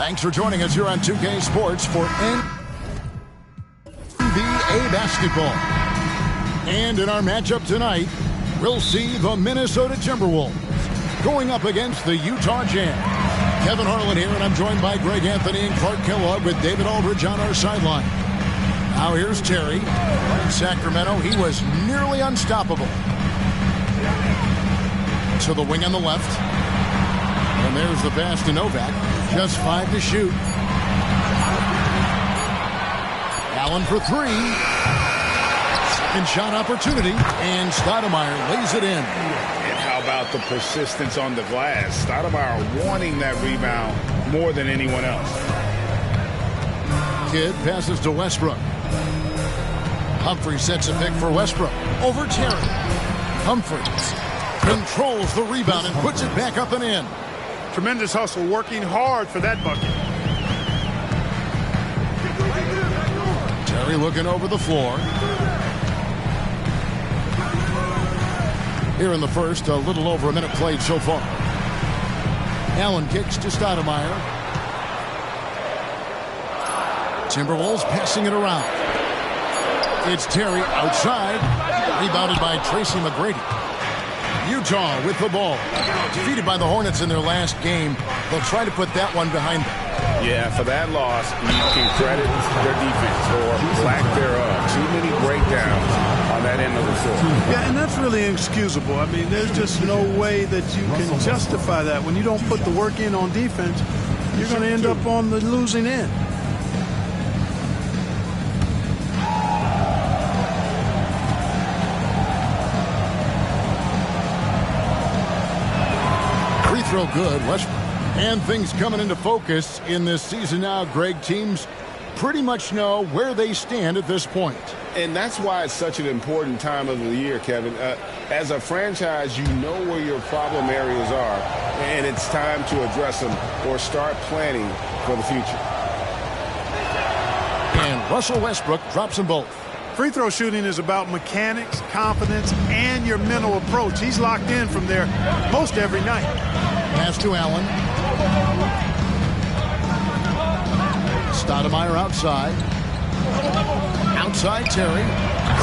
Thanks for joining us here on 2K Sports for NBA basketball. And in our matchup tonight, we'll see the Minnesota Timberwolves going up against the Utah Jazz. Kevin Harlan here, and I'm joined by Greg Anthony and Clark Kellogg with David Aldridge on our sideline. Now here's Terry. In Sacramento, he was nearly unstoppable. To the wing on the left. And there's the pass to Novak. Just 5 to shoot. Allen for 3. Second shot opportunity. And Stoudemire lays it in. And how about the persistence on the glass? Stoudemire wanting that rebound more than anyone else. Kidd passes to Westbrook. Humphrey sets a pick for Westbrook. Over Terry. Humphreys controls the rebound and puts it back up and in. Tremendous hustle, working hard for that bucket. Terry looking over the floor. Here in the first, a little over a minute played so far. Allen kicks to Stoudemire. Timberwolves passing it around. It's Terry outside. Rebounded by Tracy McGrady. Utah with the ball. Defeated by the Hornets in their last game. They'll try to put that one behind them. Yeah, for that loss, you can credit their defense or lack thereof. Too many breakdowns on that end of the floor. Yeah, and that's really inexcusable. I mean, there's just no way that you can justify that. When you don't put the work in on defense, you're going to end up on the losing end. Free throw good, Westbrook. And things coming into focus in this season now, Greg. Teams pretty much know where they stand at this point. And that's why it's such an important time of the year, Kevin. As a franchise, you know where your problem areas are, and it's time to address them or start planning for the future. And Russell Westbrook drops them both. Free throw shooting is about mechanics, confidence, and your mental approach. He's locked in from there most every night. Pass to Allen. Stoudemire outside. Outside Terry.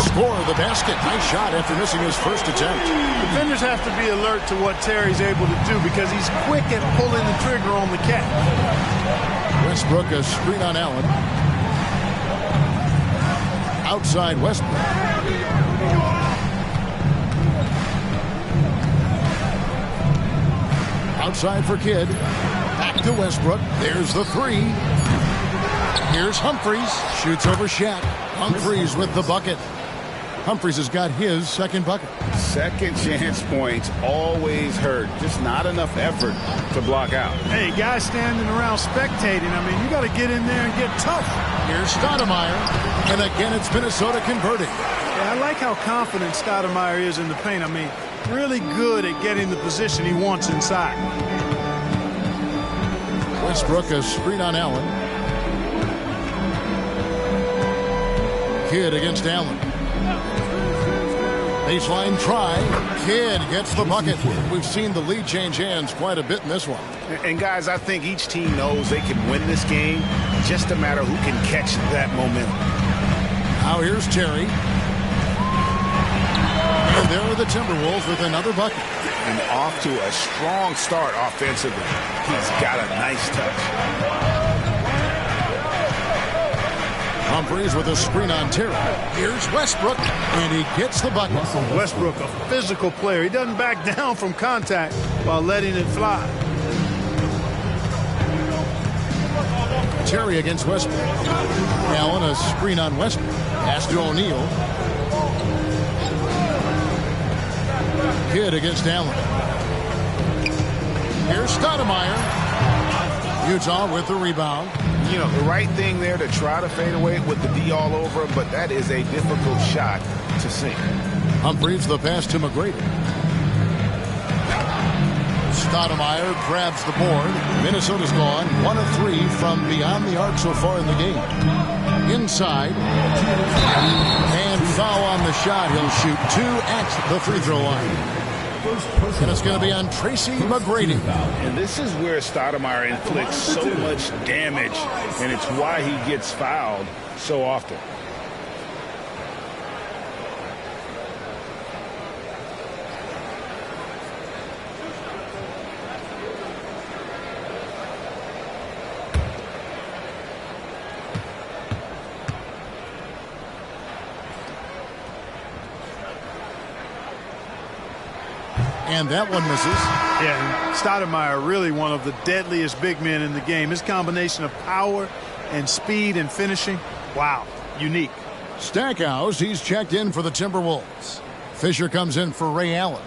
Score the basket. Nice shot after missing his first attempt. Defenders have to be alert to what Terry's able to do because he's quick at pulling the trigger on the catch. Westbrook a screen on Allen. Outside Westbrook. Outside for Kidd. Back to Westbrook. There's the 3. Here's Humphreys. Shoots over Shaq. Humphreys with the bucket. Humphreys has got his second bucket. Second chance points always hurt. Just not enough effort to block out. Hey, guys standing around spectating. I mean, you got to get in there and get tough. Here's Stoudemire. And again, it's Minnesota converting. Yeah, I like how confident Stoudemire is in the paint. I mean, really good at getting the position he wants inside. Westbrook a screen on Allen. Kidd against Allen. Baseline try. Kidd gets the bucket. We've seen the lead change hands quite a bit in this one. And guys, I think each team knows they can win this game. Just a matter who can catch that momentum. Now here's Terry. And there are the Timberwolves with another bucket. And off to a strong start offensively. He's got a nice touch. Humphreys with a screen on Terry. Here's Westbrook, and he gets the bucket. Westbrook, a physical player. He doesn't back down from contact while letting it fly. Terry against Westbrook. Allen a screen on Westbrook. Pass to O'Neal. Kidd against Allen. Here's Stoudemire. Utah with the rebound. You know, the right thing there to try to fade away with the D all over him, but that is a difficult shot to sink. Humphreys the pass to McGrady. Stoudemire grabs the board. Minnesota's gone 1 of 3 from beyond the arc so far in the game. Inside. And foul on the shot. He'll shoot 2 at the free throw line. And it's going to be on Tracy McGrady. And this is where Stoudemire inflicts so much damage, and it's why he gets fouled so often. And that one misses. Yeah, Stoudemire really one of the deadliest big men in the game. His combination of power and speed and finishing, wow, unique. Stackhouse, he's checked in for the Timberwolves. Fisher comes in for Ray Allen.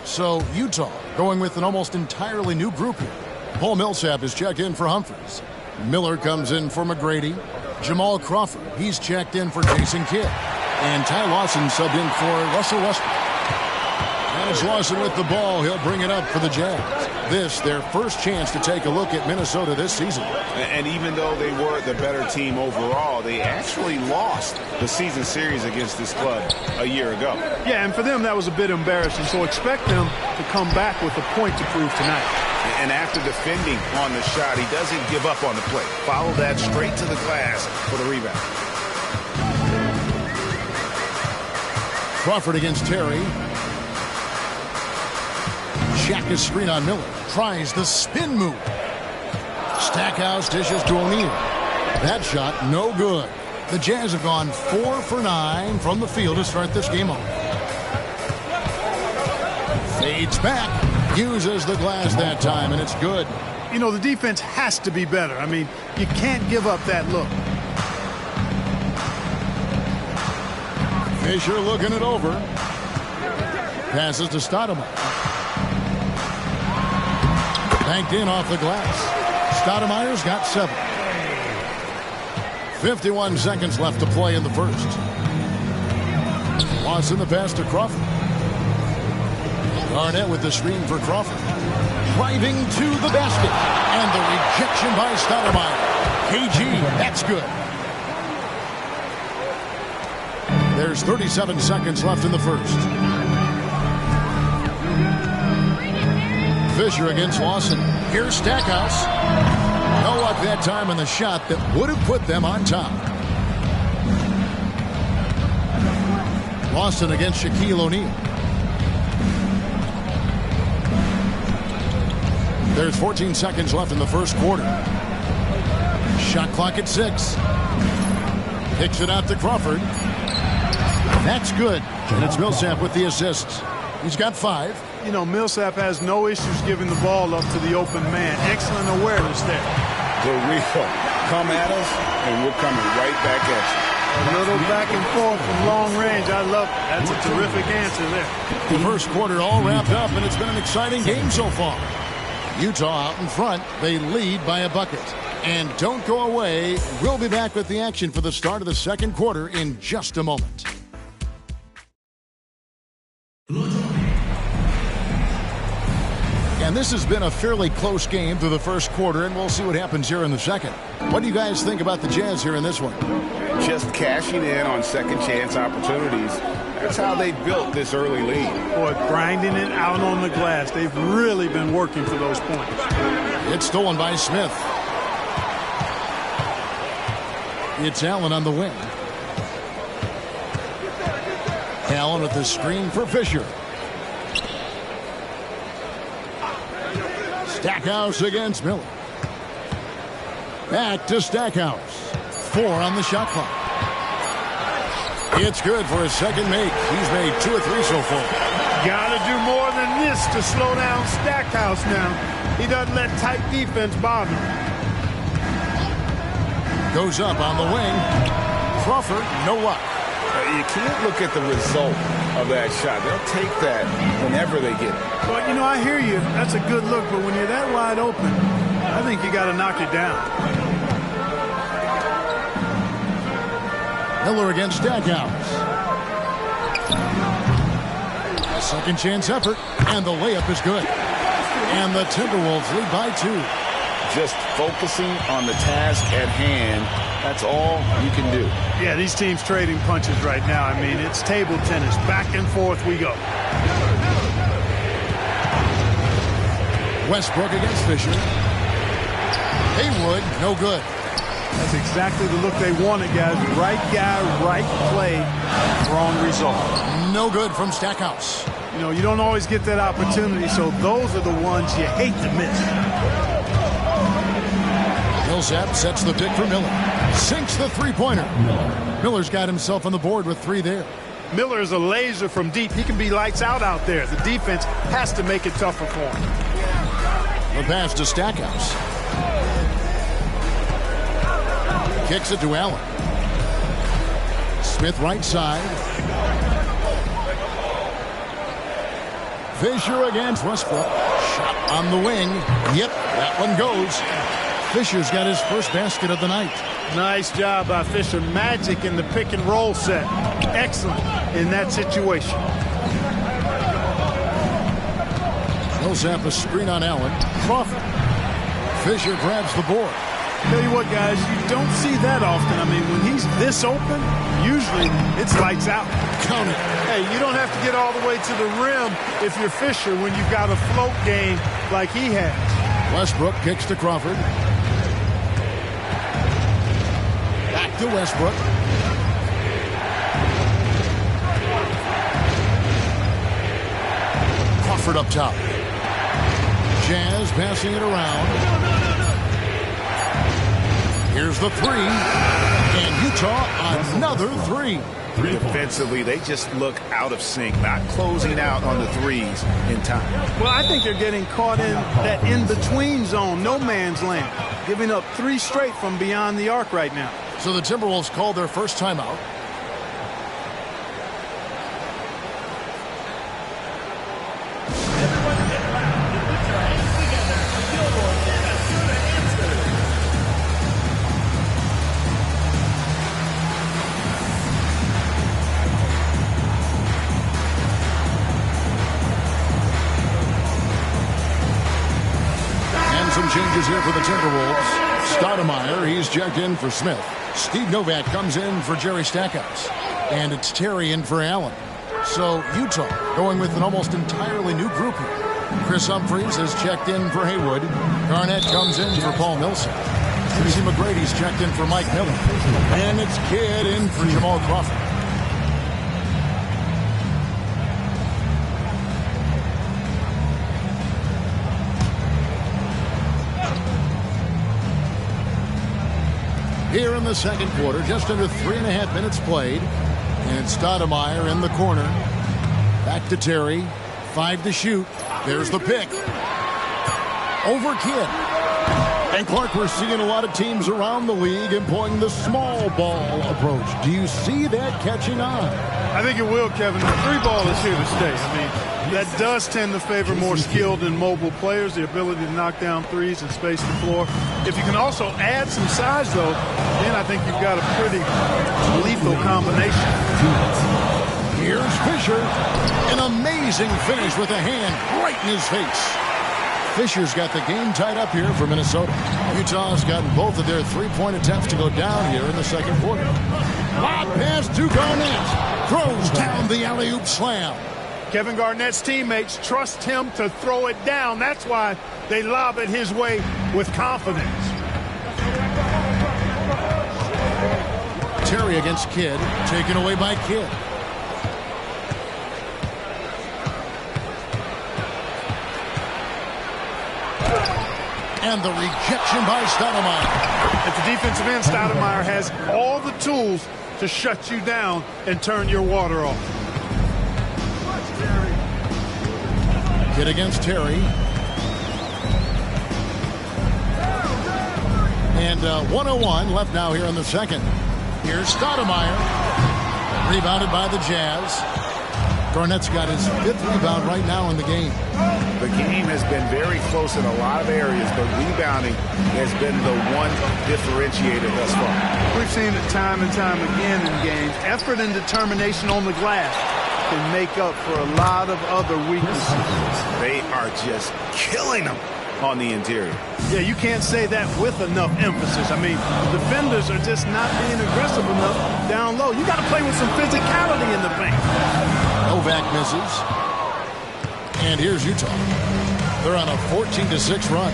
So Utah going with an almost entirely new group here. Paul Millsap is checked in for Humphries. Miller comes in for McGrady. Jamal Crawford, he's checked in for Jason Kidd. And Ty Lawson subbed in for Russell Westbrook. And it's Lawson with the ball. He'll bring it up for the Jazz. This, their first chance to take a look at Minnesota this season. And even though they were the better team overall, they actually lost the season series against this club a year ago. Yeah, and for them, that was a bit embarrassing. So expect them to come back with a point to prove tonight. And after defending on the shot, he doesn't give up on the play. Follow that straight to the glass for the rebound. Crawford against Terry. Shaq is screen on Miller. Tries the spin move. Stackhouse dishes to O'Neal. That shot, no good. The Jazz have gone 4 for 9 from the field to start this game off. Fades back. Uses the glass that time, and it's good. You know, the defense has to be better. I mean, you can't give up that look. Fisher looking it over. Passes to Stoudemire. Banked in off the glass. Stoudemire's got 7. 51 seconds left to play in the first. Lawson the pass to Crawford. Garnett with the screen for Crawford. Driving to the basket. And the rejection by Stoudemire. KG, that's good. There's 37 seconds left in the first. Fisher against Lawson. Here's Stackhouse. No luck that time on the shot that would have put them on top. Lawson against Shaquille O'Neal. There's 14 seconds left in the first quarter. Shot clock at 6. Kicks it out to Crawford. That's good. And it's Millsap with the assists. He's got 5. You know, Millsap has no issues giving the ball up to the open man. Excellent awareness there. The real. Come at us, and we're coming right back at you. A little back and forth from long range. I love it. That's a terrific answer there. The first quarter all wrapped up, and it's been an exciting game so far. Utah out in front. They lead by a bucket. And don't go away. We'll be back with the action for the start of the second quarter in just a moment. And this has been a fairly close game through the first quarter, and we'll see what happens here in the second. What do you guys think about the Jazz here in this one? Just cashing in on second chance opportunities. That's how they built this early lead. Boy, grinding it out on the glass. They've really been working for those points. It's stolen by Smith. It's Allen on the wing. Allen with the screen for Fisher. Stackhouse against Miller. Back to Stackhouse. 4 on the shot clock. It's good for his second make. He's made 2 or 3 so far. Got to do more than this to slow down Stackhouse now. He doesn't let tight defense bother him. Goes up on the wing. Crawford, no luck. You can't look at the result of that shot. They'll take that whenever they get it. But, you know, I hear you. That's a good look. But when you're that wide open, I think you got to knock it down. Miller against Stackhouse. A second chance effort. And the layup is good. And the Timberwolves lead by 2. Just focusing on the task at hand. That's all you can do. Yeah, these teams trading punches right now. I mean, it's table tennis. Back and forth we go. Westbrook against Fisher. Haywood, no good. That's exactly the look they wanted, guys. Right guy, right play, wrong result. No good from Stackhouse. You know, you don't always get that opportunity, so those are the ones you hate to miss. Millsap sets the pick for Miller. Sinks the three-pointer. Miller's got himself on the board with 3 there. Miller is a laser from deep. He can be lights out there. The defense has to make it tougher for him. The pass to Stackhouse. Kicks it to Allen. Smith right side. Fisher against Westbrook. Shot on the wing. Yep, that one goes. Fisher's got his first basket of the night. Nice job by Fisher. Magic in the pick and roll set. Excellent in that situation. Millsap a screen on Allen. Crawford. Fisher grabs the board. Tell you what, guys, you don't see that often. I mean, when he's this open, usually it's lights out. Count it. Hey, you don't have to get all the way to the rim if you're Fisher when you've got a float game like he has. Westbrook kicks to Crawford. Back to Westbrook. Crawford up top. Jazz passing it around. Here's the 3. And Utah another 3. Defensively, they just look out of sync, not closing out on the threes in time. Well, I think they're getting caught in that in-between zone, no man's land, giving up 3 straight from beyond the arc right now. So the Timberwolves called their first timeout. Changes here for the Timberwolves. Stoudemire, he's checked in for Smith. Steve Novak comes in for Jerry Stackhouse. And it's Terry in for Allen. So Utah going with an almost entirely new group here. Chris Humphries has checked in for Haywood. Garnett comes in for Paul Millsap. Tracy McGrady's checked in for Mike Miller. And it's Kidd in for Jamal Crawford. Here in the second quarter, just under 3.5 minutes played. And Stoudemire in the corner. Back to Terry. 5 to shoot. There's the pick. Over Kidd. And Clark, we're seeing a lot of teams around the league employing the small ball approach. Do you see that catching on? I think it will, Kevin. The 3-ball is here to stay. I mean, that does tend to favor more skilled and mobile players, the ability to knock down threes and space the floor. If you can also add some size, though, then I think you've got a pretty lethal combination. Here's Fisher. An amazing finish with a hand right in his face. Fisher's got the game tied up here for Minnesota. Utah's gotten both of their 3-point attempts to go down here in the second quarter. Lob pass to Garnett. Throws down the alley-oop slam. Kevin Garnett's teammates trust him to throw it down. That's why they lob it his way with confidence. Terry against Kidd. Taken away by Kidd. And the rejection by Stoudemire. At the defensive end, Stoudemire has all the tools to shut you down and turn your water off. Kidd against Terry. And 1:01 left now here in the second. Here's Stoudemire. Rebounded by the Jazz. Garnett's got his 5th rebound right now in the game. The game has been very close in a lot of areas, but rebounding has been the one differentiator thus far. We've seen it time and time again in games. Effort and determination on the glass can make up for a lot of other weaknesses. They are just killing them on the interior. Yeah, you can't say that with enough emphasis. I mean, defenders are just not being aggressive enough down low. You got to play with some physicality in the paint. Novak misses. And here's Utah. They're on a 14-6 run.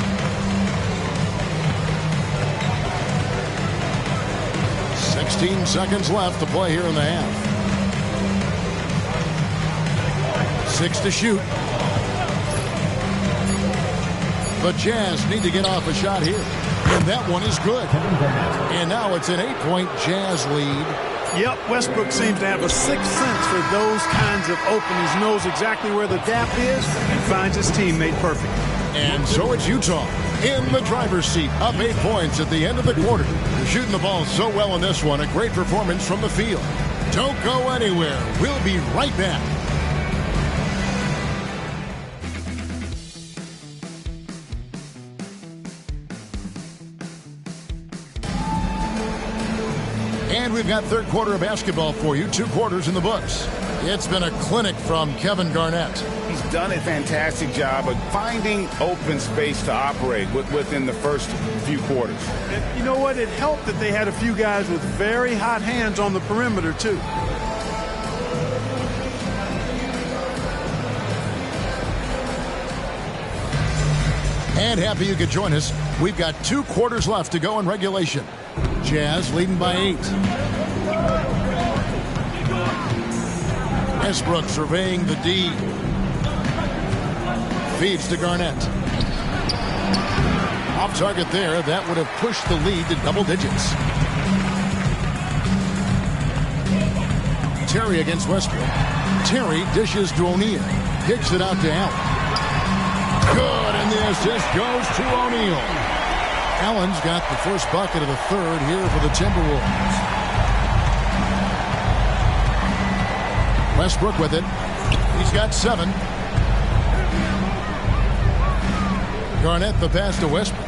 16 seconds left to play here in the half. 6 to shoot. The Jazz need to get off a shot here. And that one is good. And now it's an 8-point Jazz lead. Yep, Westbrook seems to have a sixth sense for those kinds of openings. Knows exactly where the gap is and finds his teammate perfect. And so it's Utah in the driver's seat, up 8 points at the end of the quarter. They're shooting the ball so well in this one. A great performance from the field. Don't go anywhere. We'll be right back. And we've got third quarter of basketball for you. 2 quarters in the books. It's been a clinic from Kevin Garnett. He's done a fantastic job of finding open space to operate within the first few quarters. And you know what? It helped that they had a few guys with very hot hands on the perimeter, too. And happy you could join us. We've got 2 quarters left to go in regulation. Jazz leading by 8. Westbrook surveying the D. Feeds to Garnett. Off target there. That would have pushed the lead to double digits. Terry against Westbrook. Terry dishes to O'Neal. Kicks it out to Allen. Good, and the assist goes to O'Neal. Allen's got the first bucket of the third here for the Timberwolves. Westbrook with it. He's got 7. Garnett the pass to Westbrook.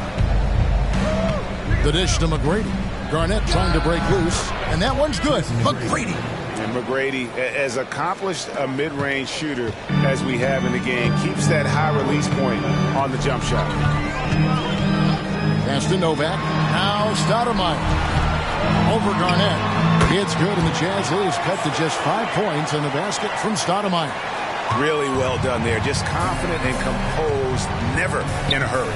The dish to McGrady. Garnett trying to break loose, and that one's good. McGrady. And McGrady, as accomplished a mid-range shooter as we have in the game, keeps that high release point on the jump shot. Pass to Novak. Now Stoudemire. Over Garnett. It's good, and the Jazz lead is cut to just 5 points in the basket from Stoudemire. Really well done there. Just confident and composed, never in a hurry.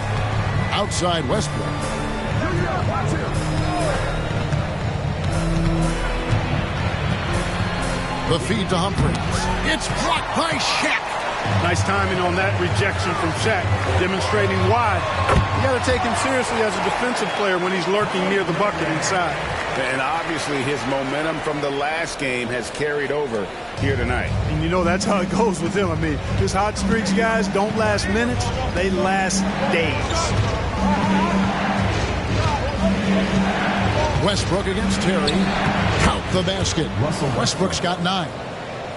Outside Westbrook. The feed to Humphries. It's blocked by Shaq. Nice timing on that rejection from Shaq, demonstrating why you got to take him seriously as a defensive player when he's lurking near the bucket inside. And obviously his momentum from the last game has carried over here tonight. And you know that's how it goes with him. I mean, his hot streaks, guys, don't last minutes. They last days. Westbrook against Terry. Count the basket. Westbrook's got 9.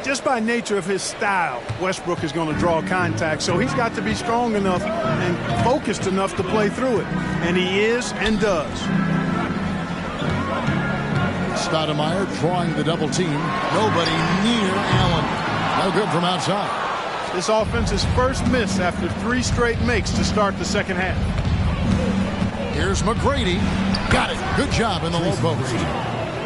Just by nature of his style, Westbrook is going to draw contact, so he's got to be strong enough and focused enough to play through it. And he is and does. Stoudemire drawing the double team. Nobody near Allen. No good from outside. This offense's first miss after 3 straight makes to start the second half. Here's McGrady. Got it. Good job in the low post.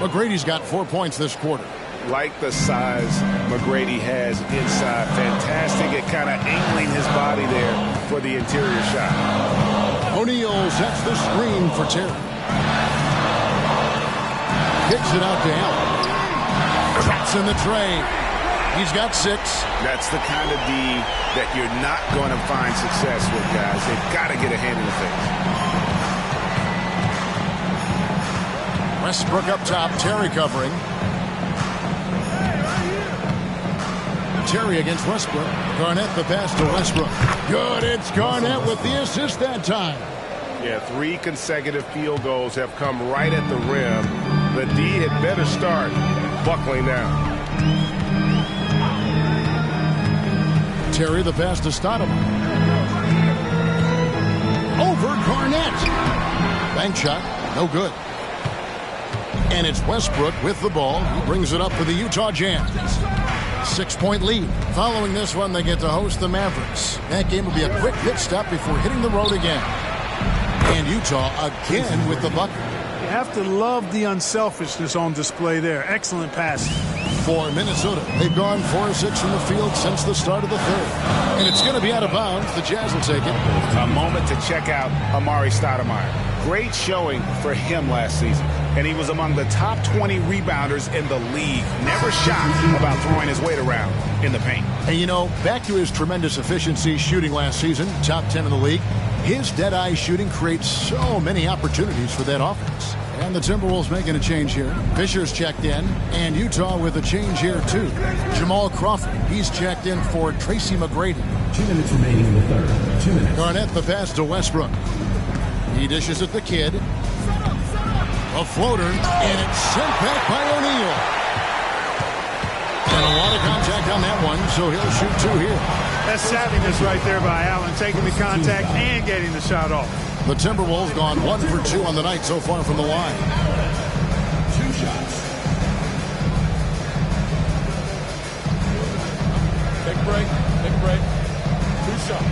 McGrady's got 4 points this quarter. Like the size McGrady has inside. Fantastic at kind of angling his body there for the interior shot. O'Neal sets the screen for Terry. Kicks it out to Allen. Traps in the tray. He's got 6. That's the kind of D that you're not going to find success with, guys. They've got to get a hand in the face. Westbrook up top. Terry covering. Terry against Westbrook. Garnett the pass to Westbrook. Good. It's Garnett with the assist that time. Yeah, 3 consecutive field goals have come right at the rim. The D had better start buckling down. Terry the pass to Stoudemire. Over Garnett. Bank shot. No good. And it's Westbrook with the ball. He brings it up for the Utah Jazz. 6-point lead. Following this one, they get to host the Mavericks. That game will be a quick pit stop before hitting the road again. And Utah again with the bucket. You have to love the unselfishness on display there. Excellent passing. for Minnesota. They've gone 4 of 6 from the field since the start of the third. And it's going to be out of bounds. The Jazz will take it. A moment to check out Amari Stoudemire. Great showing for him last season. And he was among the top 20 rebounders in the league. Never shy about throwing his weight around in the paint. And, you know, back to his tremendous efficiency shooting last season, top 10 in the league, his dead-eye shooting creates so many opportunities for that offense. And the Timberwolves making a change here. Fisher's checked in, and Utah with a change here, too. Jamal Crawford, he's checked in for Tracy McGrady. 2 minutes remaining in the third. 2 minutes. Garnett the pass to Westbrook. He dishes at the kid. A floater, and it's sent back by O'Neal. And a lot of contact on that one, so he'll shoot 2 here. That's savviness right there by Allen, taking the contact and getting the shot off. The Timberwolves gone 1 for 2 on the night so far from the line. 2 shots. Take a break. 2 shots.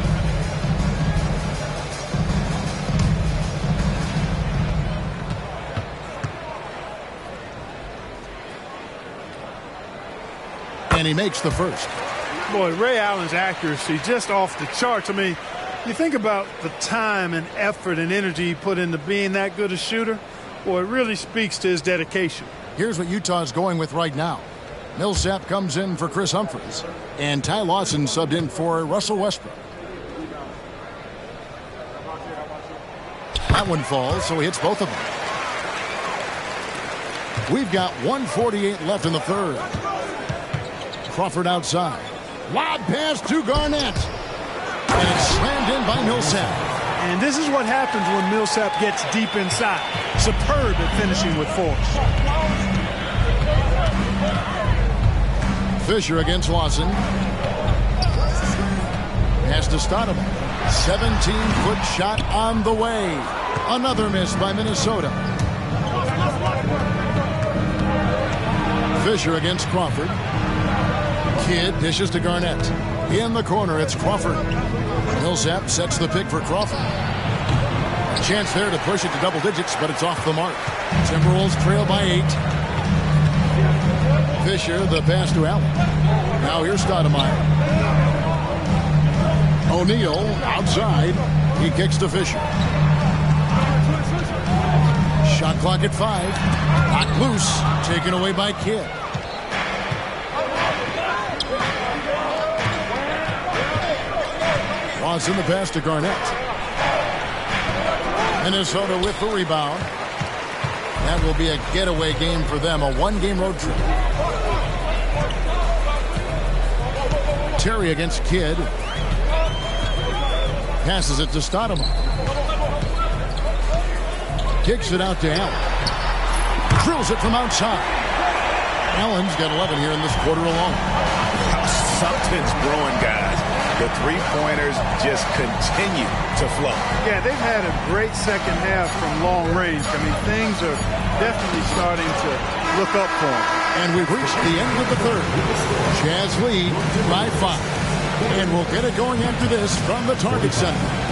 And he makes the first. Boy, Ray Allen's accuracy just off the charts. I mean, you think about the time and effort and energy he put into being that good a shooter. Boy, it really speaks to his dedication. Here's what Utah's going with right now. Millsap comes in for Chris Humphries. And Ty Lawson subbed in for Russell Westbrook. That one falls, so he hits both of them. We've got 1:48 left in the third. Crawford outside. Lob pass to Garnett. And it's slammed in by Millsap. And this is what happens when Millsap gets deep inside. Superb at finishing with force. Fisher against Lawson. Pass to Stoudemire. 17-foot shot on the way. Another miss by Minnesota. Fisher against Crawford. Kidd dishes to Garnett. In the corner, it's Crawford. Millsap sets the pick for Crawford. A chance there to push it to double digits, but it's off the mark. Timberwolves trail by 8. Fisher, the pass to Allen. Now here's Stoudemire. O'Neal outside. He kicks to Fisher. Shot clock at 5. Knocked loose. Taken away by Kidd. Lawson the pass to Garnett. Minnesota with the rebound. That will be a getaway game for them, a 1-game road trip. Terry against Kidd. Passes it to Stoudemire. Kicks it out to Allen. Drills it from outside. Allen's got 11 here in this quarter alone. Something's brewing, guys. The three-pointers just continue to flow. Yeah, they've had a great second half from long range. I mean, things are definitely starting to look up for them. And we've reached the end of the third. Jazz lead by 5. And we'll get it going after this from the Target Center.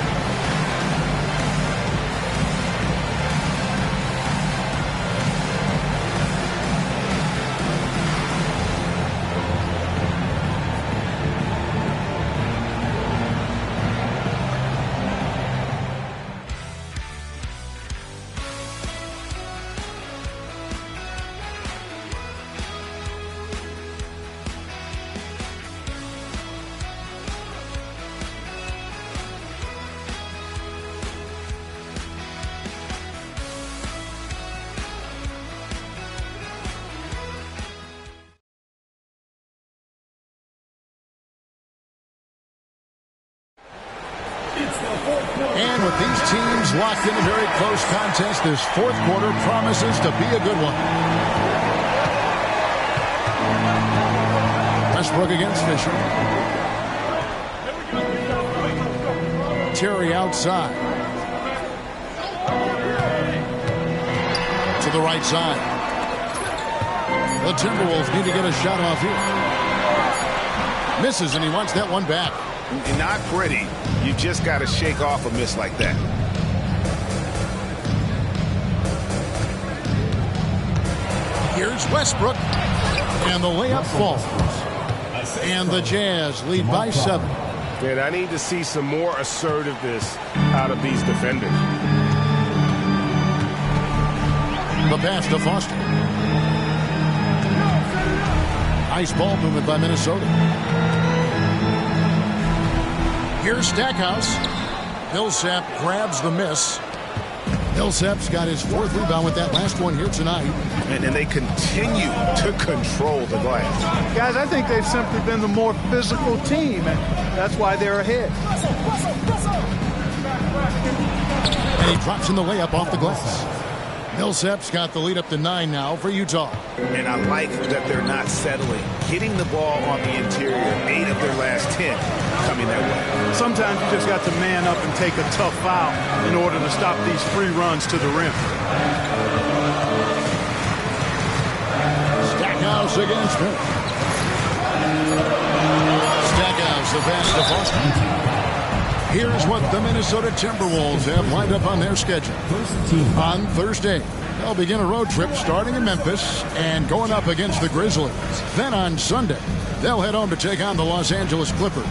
And with these teams locked in a very close contest, this fourth quarter promises to be a good one. Westbrook against Fisher. Terry outside. To the right side. The Timberwolves need to get a shot off here. Misses, and he wants that one back. Not pretty. You just got to shake off a miss like that. Here's Westbrook. And the layup falls. And the Jazz lead by 7. And I need to see some more assertiveness out of these defenders. The pass to Foster. Nice ball movement by Minnesota. Here's Stackhouse. Millsap grabs the miss. Millsap's got his 4th rebound with that last one here tonight. And they continue to control the glass. Guys, I think they've simply been the more physical team, and that's why they're ahead. And he drops in the layup off the glass. Millsap's got the lead up to 9 now for Utah. And I like that they're not settling. Getting the ball on the interior, 8 of their last 10 coming their way. Sometimes you just got to man up and take a tough foul in order to stop these free runs to the rim. Stackhouse against him. Stackhouse, the pass to Foster. Here's what the Minnesota Timberwolves have lined up on their schedule. On Thursday, they'll begin a road trip starting in Memphis and going up against the Grizzlies. Then on Sunday, they'll head home to take on the Los Angeles Clippers.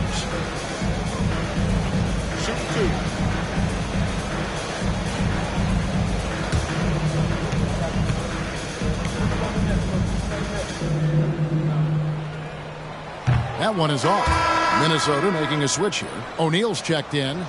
That one is off. Minnesota making a switch here. O'Neal's checked in.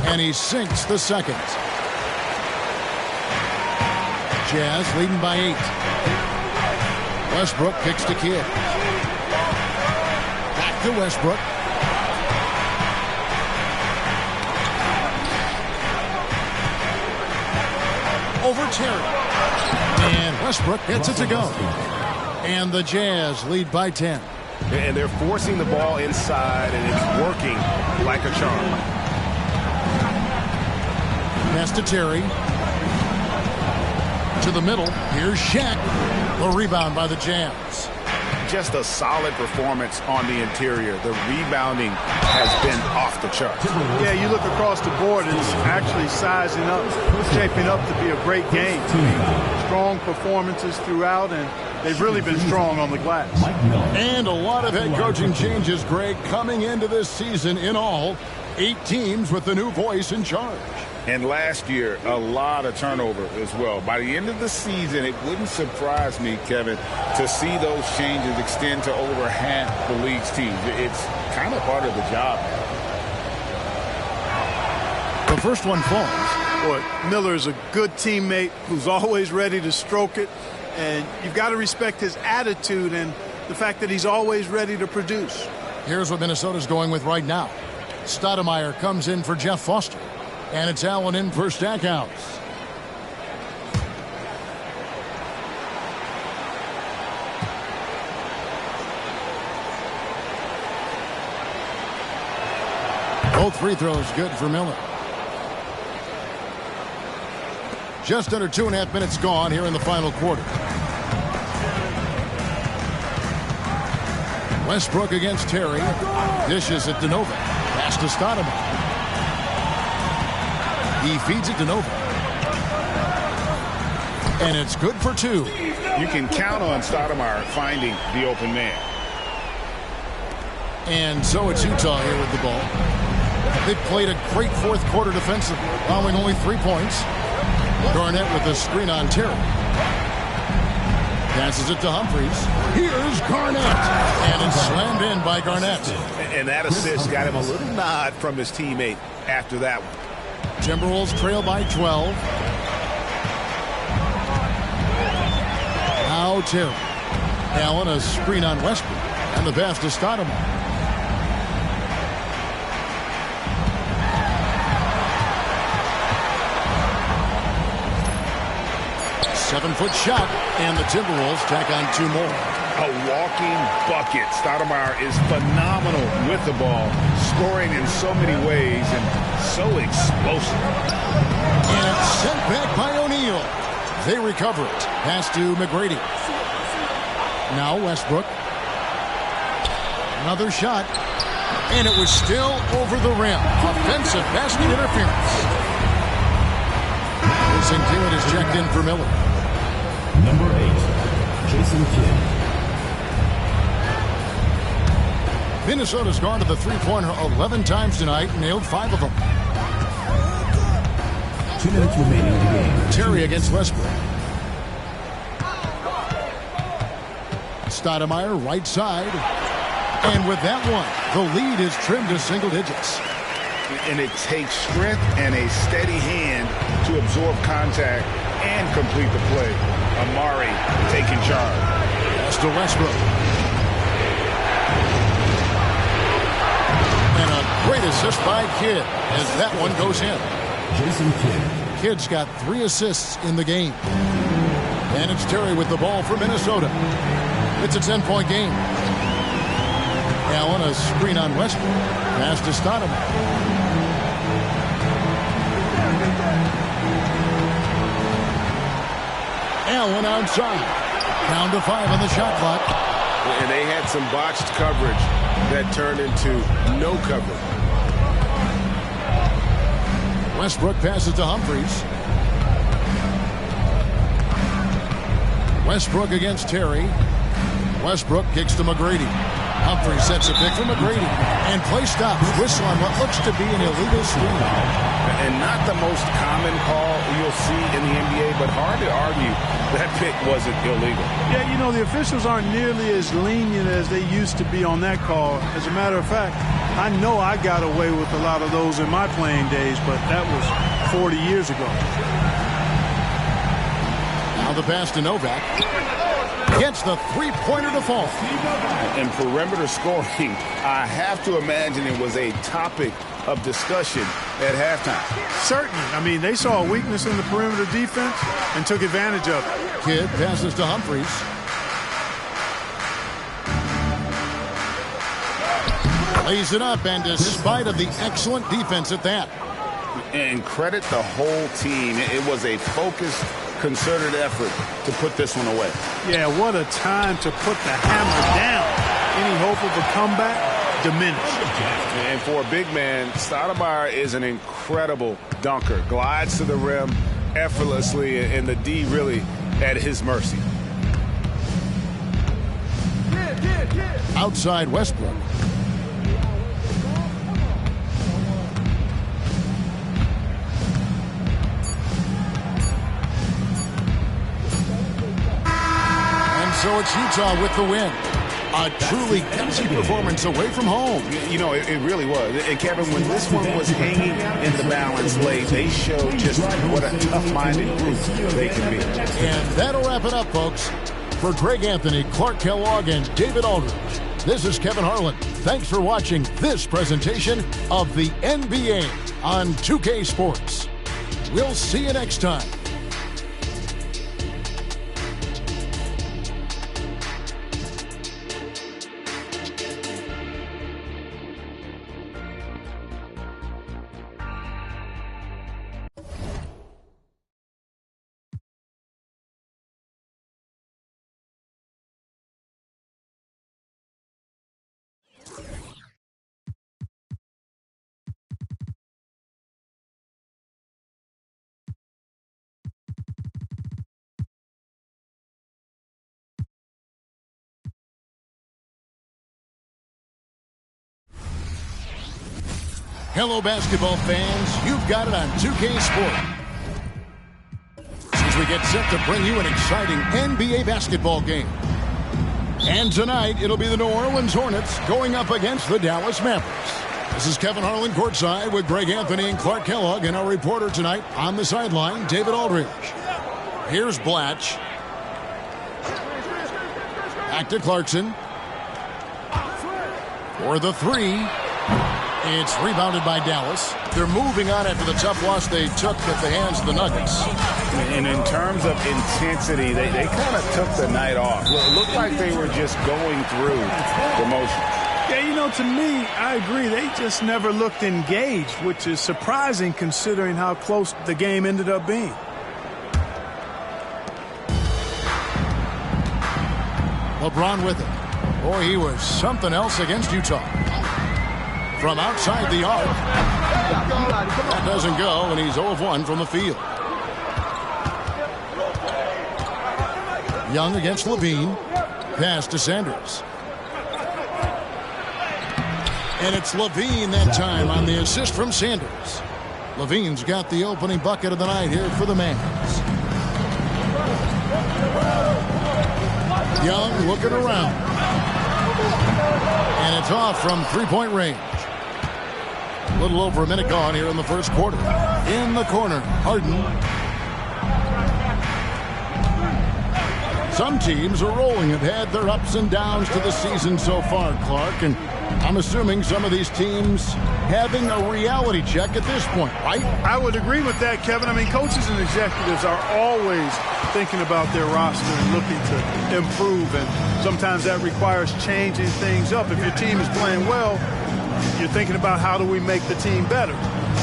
And he sinks the second. Jazz leading by 8. Westbrook kicks to Kidd. Back to Westbrook. Over Terry. And Westbrook gets it to go. And the Jazz lead by 10. And they're forcing the ball inside, and it's working like a charm. Pass to Terry. To the middle. Here's Shaq. The rebound by the Jazz. Just a solid performance on the interior. The rebounding has been off the charts. Yeah, you look across the board, it's actually sizing up, shaping up to be a great game. Strong performances throughout, and they've really been strong on the glass. And a lot of head coaching changes, Greg, coming into this season. In all, 8 teams with the new voice in charge. And last year, a lot of turnover as well. By the end of the season, it wouldn't surprise me, Kevin, to see those changes extend to over half the league's teams. It's kind of part of the job. The first one falls. Boy, Miller is a good teammate who's always ready to stroke it. And you've got to respect his attitude and the fact that he's always ready to produce. Here's what Minnesota's going with right now. Stoudemire comes in for Jeff Foster. And it's Allen in for Stackhouse. Both free throws good for Miller. Just under 2.5 minutes gone here in the final quarter. Westbrook against Terry. Dishes it to Nova. Pass to Stoudemire. He feeds it to Nova. And it's good for 2. You can count on Stoudemire finding the open man. And so it's Utah here with the ball. They played a great fourth quarter defensively, allowing only 3 points. Garnett with the screen on Terry. Passes it to Humphries. Here's Garnett. And it's slammed in by Garnett. And that assist got him a little nod from his teammate after that one. Timberwolves trail by 12. Now Terry. Allen a screen on Westbrook. And the pass to Stoudemire. Seven-foot shot, and the Timberwolves tack on 2 more. A walking bucket. Stoudemire is phenomenal with the ball, scoring in so many ways and so explosive. And it's sent back by O'Neal. They recover it. Pass to McGrady. Now Westbrook. Another shot. And it was still over the rim. Offensive basket interference. Jason Kidd is checked in for Miller. Number 8, Jason Kidd. Minnesota's gone to the three-pointer 11 times tonight, nailed 5 of them. 2 minutes remaining in the game. Terry against Westbrook. Stoudemire, right side. And with that one, the lead is trimmed to single digits. And it takes strength and a steady hand to absorb contact and complete the play. Amari taking charge. Pass to Westbrook. And a great assist by Kidd as that one goes in. Jason Kidd. Kidd's got 3 assists in the game. And it's Terry with the ball for Minnesota. It's a 10-point game. Allen, a screen on Westbrook. Pass to Stoudemire. Allen outside. Down to 5 on the shot clock. And they had some botched coverage that turned into no coverage. Westbrook passes to Humphries. Westbrook against Terry. Westbrook kicks to McGrady. Humphries sets a pick for McGrady. And play stops. Whistle on what looks to be an illegal screen. And not the most common call you'll see in the NBA, but hard to argue that pick wasn't illegal. Yeah, you know, the officials aren't nearly as lenient as they used to be on that call. As a matter of fact, I know I got away with a lot of those in my playing days, but that was 40 years ago. Now the pass to Novak. Gets the three-pointer to fall. And perimeter scoring, I have to imagine it was a topic of discussion at halftime. Certainly. I mean, they saw a weakness in the perimeter defense and took advantage of it. Kidd passes to Humphries. Lays it up, and despite of the excellent defense at that. And credit the whole team. It was a focused, concerted effort to put this one away. Yeah, what a time to put the hammer down. Any hope of a comeback diminished. And for a big man, Stoudemire is an incredible dunker. Glides to the rim effortlessly, and the D really at his mercy. Outside Westbrook. So it's Utah with the win. A truly gutsy performance away from home. You know, it really was. And Kevin, when this one was hanging in the balance late, they showed just what a tough-minded group they can be. And that'll wrap it up, folks. For Greg Anthony, Clark Kellogg, and David Aldridge, this is Kevin Harlan. Thanks for watching this presentation of the NBA on 2K Sports. We'll see you next time. Hello, basketball fans. You've got it on 2K Sport. As we get set to bring you an exciting NBA basketball game. And tonight, it'll be the New Orleans Hornets going up against the Dallas Mavericks. This is Kevin Harlan courtside with Greg Anthony and Clark Kellogg, and our reporter tonight on the sideline, David Aldridge. Here's Blatch. Back to Clarkson. For the three. It's rebounded by Dallas. They're moving on after the tough loss they took at the hands of the Nuggets. And in terms of intensity, they kind of took the night off. It looked like they were just going through the motions. Yeah, you know, to me, I agree. They just never looked engaged, which is surprising considering how close the game ended up being. LeBron with it. Boy, he was something else against Utah. From outside the arc. That doesn't go, and he's 0 of 1 from the field. Young against Levine. Pass to Sanders. And it's Levine that time on the assist from Sanders. Levine's got the opening bucket of the night here for the Mavs. Young looking around. And it's off from three-point range. A little over a minute gone here in the first quarter. In the corner, Harden. Some teams are rolling, have had their ups and downs to the season so far, Clark. And I'm assuming some of these teams having a reality check at this point, right? I would agree with that, Kevin. I mean, coaches and executives are always thinking about their roster and looking to improve. And sometimes that requires changing things up. If your team is playing well, you're thinking about how do we make the team better.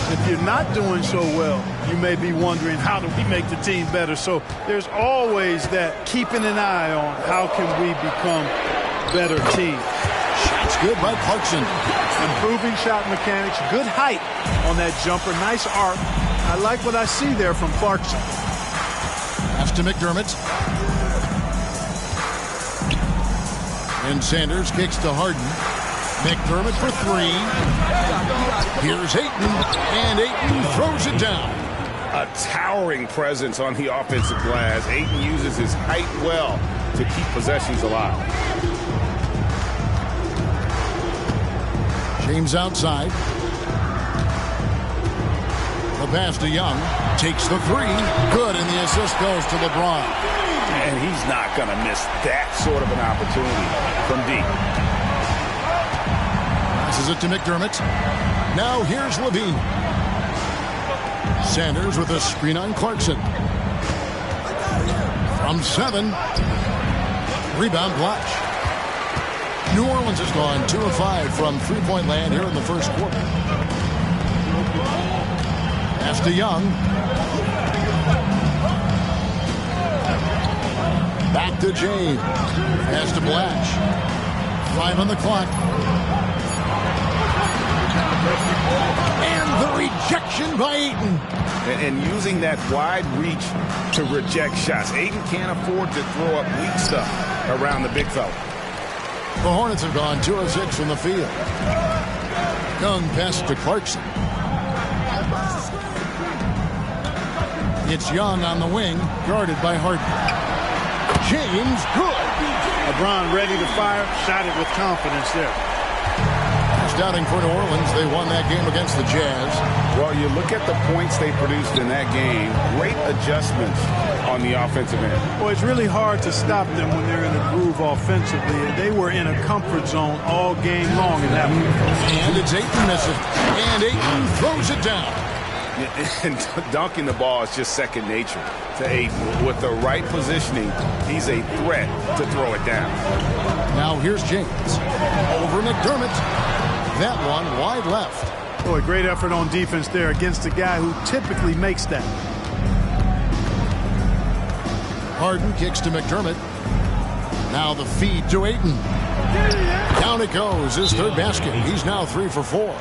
If you're not doing so well, you may be wondering how do we make the team better. So there's always that keeping an eye on how can we become better teams. Shots good by Clarkson. Improving shot mechanics, good height on that jumper, nice arc. I like what I see there from Clarkson. Pass to McDermott. And Sanders kicks to Harden. McDermott for three. Here's Ayton, and Ayton throws it down. A towering presence on the offensive glass. Ayton uses his height well to keep possessions alive. James outside. The pass to Young. Takes the three. Good, and the assist goes to LeBron. And he's not going to miss that sort of an opportunity from deep. Passes it to McDermott. Now here's Levine. Sanders with a screen on Clarkson. From 7. Rebound Blatch. New Orleans has gone 2 of 5 from three-point land here in the first quarter. Pass to Young. Back to James. Pass to Blatch. 5 on the clock. And the rejection by Ayton. And using that wide reach to reject shots. Ayton can't afford to throw up weak stuff around the big fella. The Hornets have gone 2 of 6 from the field. Young pass to Clarkson. It's Young on the wing, guarded by Harden. James, good. LeBron ready to fire, shot it with confidence there. Doubting for New Orleans. They won that game against the Jazz. Well, you look at the points they produced in that game. Great adjustments on the offensive end. Well, it's really hard to stop them when they're in a groove offensively. And they were in a comfort zone all game long in that one. And it's Ayton missing. And Ayton throws it down. And dunking the ball is just second nature to Ayton. With the right positioning, he's a threat to throw it down. Now here's James. Over McDermott. That one wide left. Boy, great effort on defense there against a guy who typically makes that. Harden kicks to McDermott. Now the feed to Ayton. Down it goes. His third basket. He's now 3 for 4.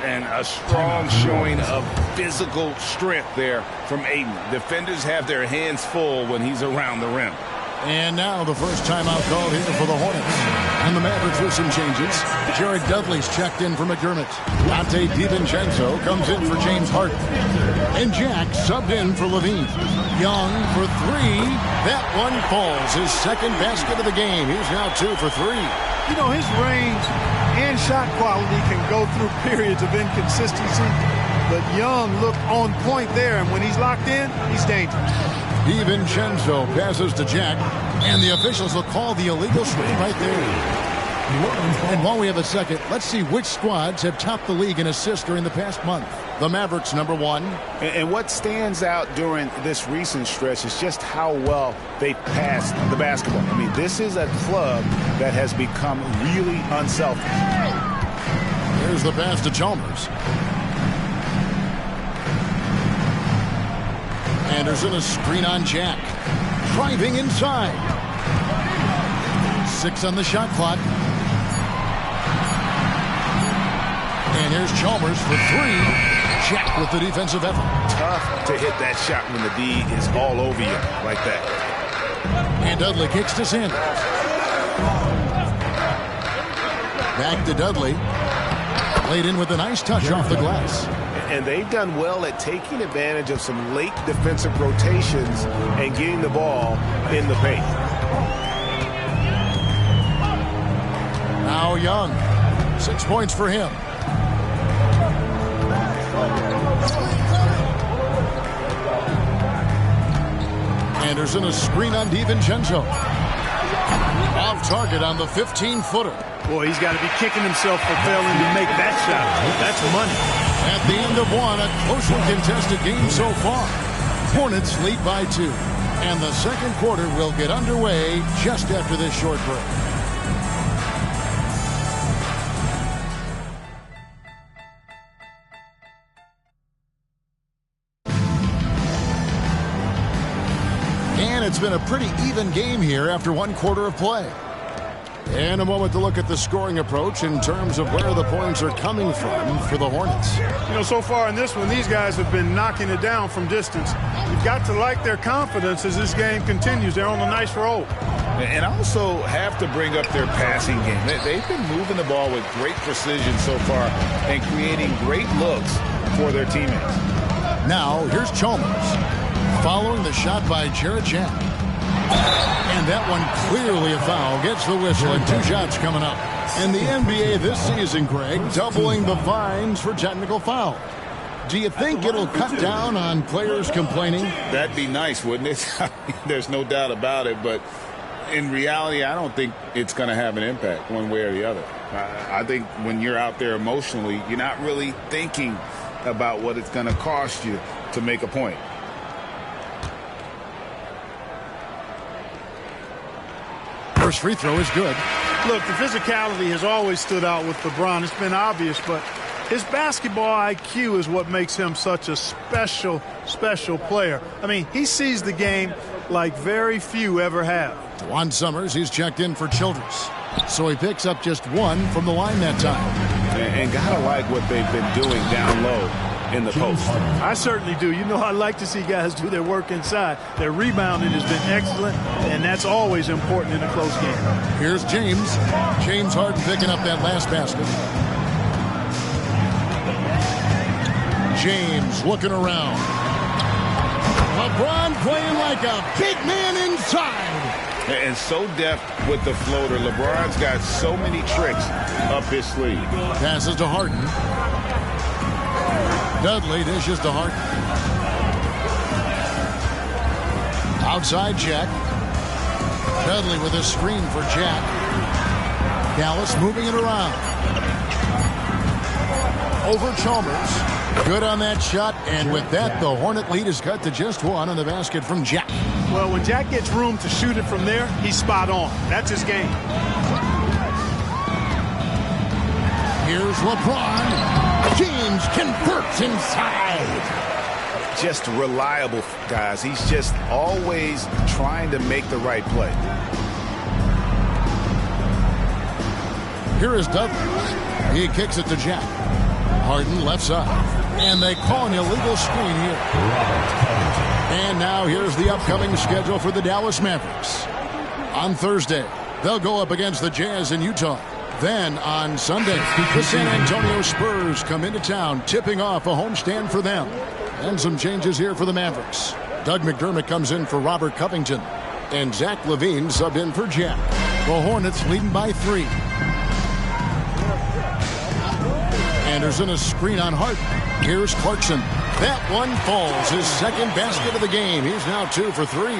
And a strong showing of physical strength there from Ayton. Defenders have their hands full when he's around the rim. And now the first timeout called here for the Hornets. And the Mavericks with some changes. Jared Dudley's checked in for McDermott. Dante DiVincenzo comes in for James Harden. And Jack subbed in for Levine. Young for 3. That one falls. His second basket of the game. He's now 2 for 3. You know, his range and shot quality can go through periods of inconsistency. But Young looked on point there. And when he's locked in, he's dangerous. DiVincenzo passes to Jack, and the officials will call the illegal swing right there. And while we have a second, let's see which squads have topped the league in assists during the past month. The Mavericks, #1. And what stands out during this recent stretch is just how well they passed the basketball. I mean, this is a club that has become really unselfish. Here's the pass to Chalmers. Anderson, a screen on Jack. Driving inside. 6 on the shot clock. And here's Chalmers for 3. Check with the defensive effort. Tough to hit that shot when the D is all over you like that. And Dudley kicks to Sanders. Back to Dudley. Laid in with a nice touch off the glass. And they've done well at taking advantage of some late defensive rotations and getting the ball in the paint. Now Young. 6 points for him. Anderson, a screen on DiVincenzo. Off target on the 15-footer. Boy, he's got to be kicking himself for failing to make that shot. That's money. At the end of one, a closely contested game so far. Hornets lead by 2. And the second quarter will get underway just after this short break. And it's been a pretty even game here after 1 quarter of play. And a moment to look at the scoring approach in terms of where the points are coming from for the Hornets. You know, so far in this one, these guys have been knocking it down from distance. You've got to like their confidence as this game continues. They're on a nice roll. And also have to bring up their passing game. They've been moving the ball with great precision so far and creating great looks for their teammates. Now, here's Chalmers. Following the shot by Jarrett Jack. And that one clearly a foul. Gets the whistle and 2 shots coming up. And the NBA this season, Greg, doubling the fines for technical foul. Do you think it'll cut down on players complaining? That'd be nice, wouldn't it? There's no doubt about it. But in reality, I don't think it's going to have an impact one way or the other. I think when you're out there emotionally, you're not really thinking about what it's going to cost you to make a point. First free throw is good. Look, the physicality has always stood out with LeBron. It's been obvious, but his basketball IQ is what makes him such a special player. I mean, he sees the game like very few ever have. Juan Summers, he's checked in for Childress. So he picks up just 1 from the line that time. And gotta like what they've been doing down low in the post. I certainly do. You know, I like to see guys do their work inside. Their rebounding has been excellent, and that's always important in a close game. Here's James. James Harden picking up that last basket. James looking around. LeBron playing like a big man inside. And so deft with the floater. LeBron's got so many tricks up his sleeve. Passes to Harden. Dudley dishes to Harden. Outside Jack. Dudley with a screen for Jack. Dallas moving it around. Over Chalmers. Good on that shot, and with that, the Hornet lead is cut to just 1 on the basket from Jack. Well, when Jack gets room to shoot it from there, he's spot on. That's his game. Here's LeBron. James converts inside. Just reliable, guys. He's just always trying to make the right play. Here is Dudley. He kicks it to Jack. Harden left side. And they call an illegal screen here. And now here's the upcoming schedule for the Dallas Mavericks. On Thursday, they'll go up against the Jazz in Utah. Then on Sunday, the San Antonio Spurs come into town, tipping off a homestand for them. And some changes here for the Mavericks. Doug McDermott comes in for Robert Covington. And Zach LaVine subbed in for Jack. The Hornets leading by 3. Anderson, a screen on Harden. Here's Clarkson. That one falls. His second basket of the game. He's now 2 for 3.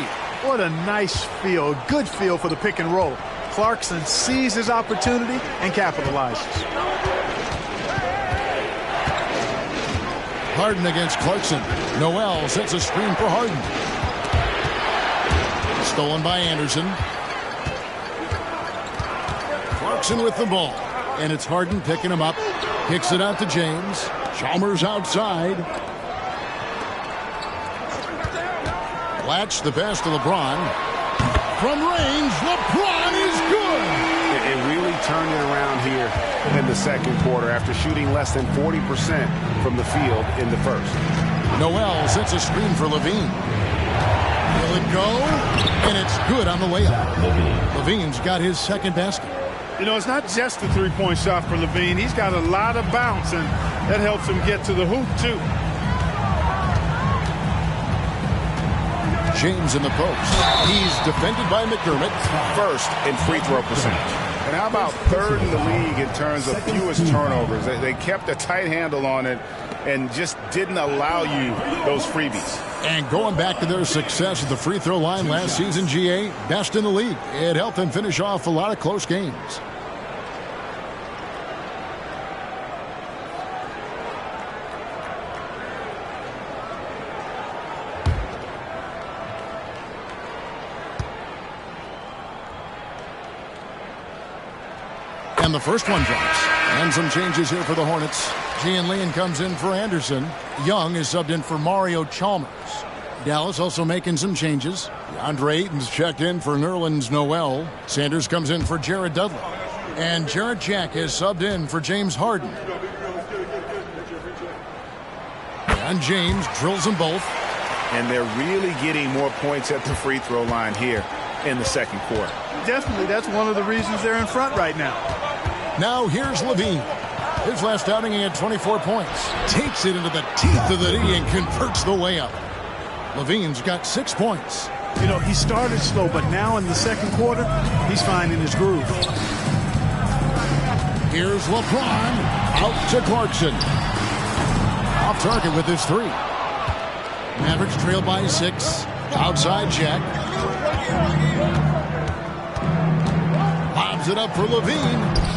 What a nice feel, good feel for the pick and roll. Clarkson sees his opportunity and capitalizes. Harden against Clarkson. Noel sets a screen for Harden. Stolen by Anderson. Clarkson with the ball. And it's Harden picking him up. Kicks it out to James. Chalmers outside. Latch the pass to LeBron. From range, LeBron is good. turn it around here in the second quarter after shooting less than 40% from the field in the first. Noel sets a screen for Levine. Will it go? And it's good on the layup. Levine's got his second basket. You know, it's not just the three-point shot for Levine. He's got a lot of bounce, and that helps him get to the hoop, too. James in the post. He's defended by McDermott. First in free throw percentage. And how about third in the league in terms of fewest turnovers? They kept a tight handle on it and just didn't allow you those freebies. And going back to their success at the free throw line last season, GA, best in the league. It helped them finish off a lot of close games. And the first one drops. And some changes here for the Hornets. Gian Leon comes in for Anderson. Young is subbed in for Mario Chalmers. Dallas also making some changes. Andre Ayton's checked in for Nerlens Noel. Sanders comes in for Jared Dudley. And Jarrett Jack is subbed in for James Harden. And James drills them both. And they're really getting more points at the free throw line here in the second quarter. Definitely, that's one of the reasons they're in front right now. Now here's Levine. His last outing, he had 24 points. Takes it into the teeth of the D and converts the layup. Levine's got 6 points. You know, he started slow, but now in the second quarter, he's finding his groove. Here's LeBron. Out to Clarkson. Off target with his 3. Mavericks trail by 6. Outside check. Lobs it up for Levine.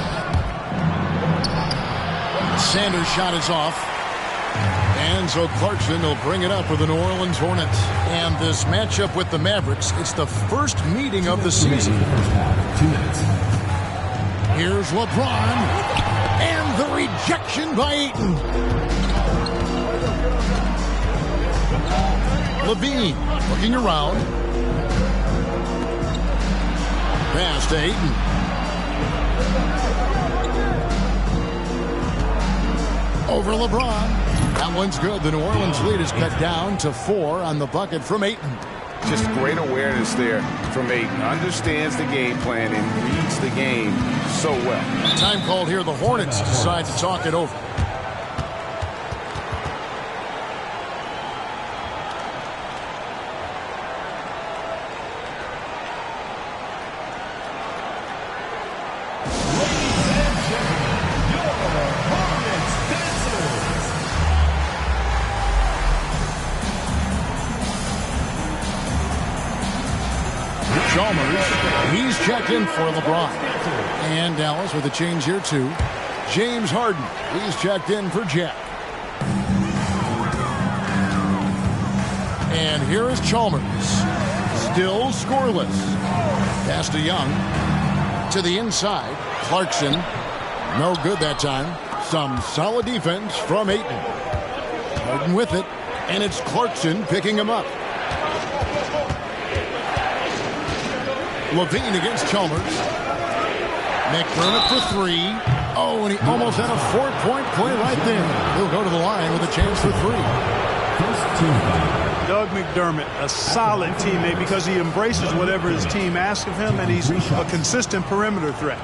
Sanders' shot is off. And so Clarkson will bring it up for the New Orleans Hornets. And this matchup with the Mavericks, it's the first meeting of the season. 2 minutes. Here's LeBron. And the rejection by Ayton. Levine looking around. Pass to Ayton. Over LeBron. That one's good. The New Orleans lead is cut down to 4 on the bucket from Ayton. Just great awareness there from Ayton. Understands the game plan and reads the game so well. Time called here. The Hornets decide to talk it over. Chalmers, he's checked in for LeBron. And Dallas with a change here too. James Harden, he's checked in for Jack. And here is Chalmers. Still scoreless. Pass to Young. To the inside. Clarkson. No good that time. Some solid defense from Ayton. Harden with it. And it's Clarkson picking him up. Levine against Chalmers. McDermott for 3. Oh, and he almost had a 4-point play right there. He'll go to the line with a chance for 3. First team foul. Doug McDermott, a solid teammate because he embraces whatever his team asks of him, and he's a consistent perimeter threat.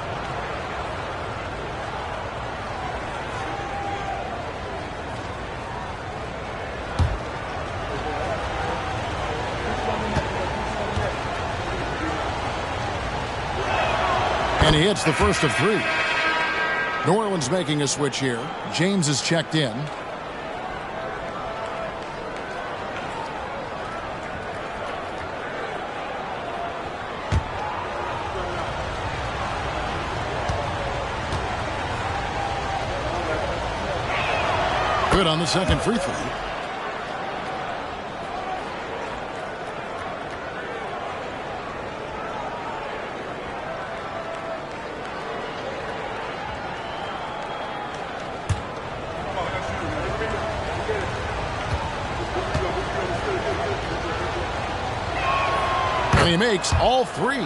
And he hits the first of 3. New Orleans making a switch here. James is checked in. Good on the second free throw. And he makes all 3.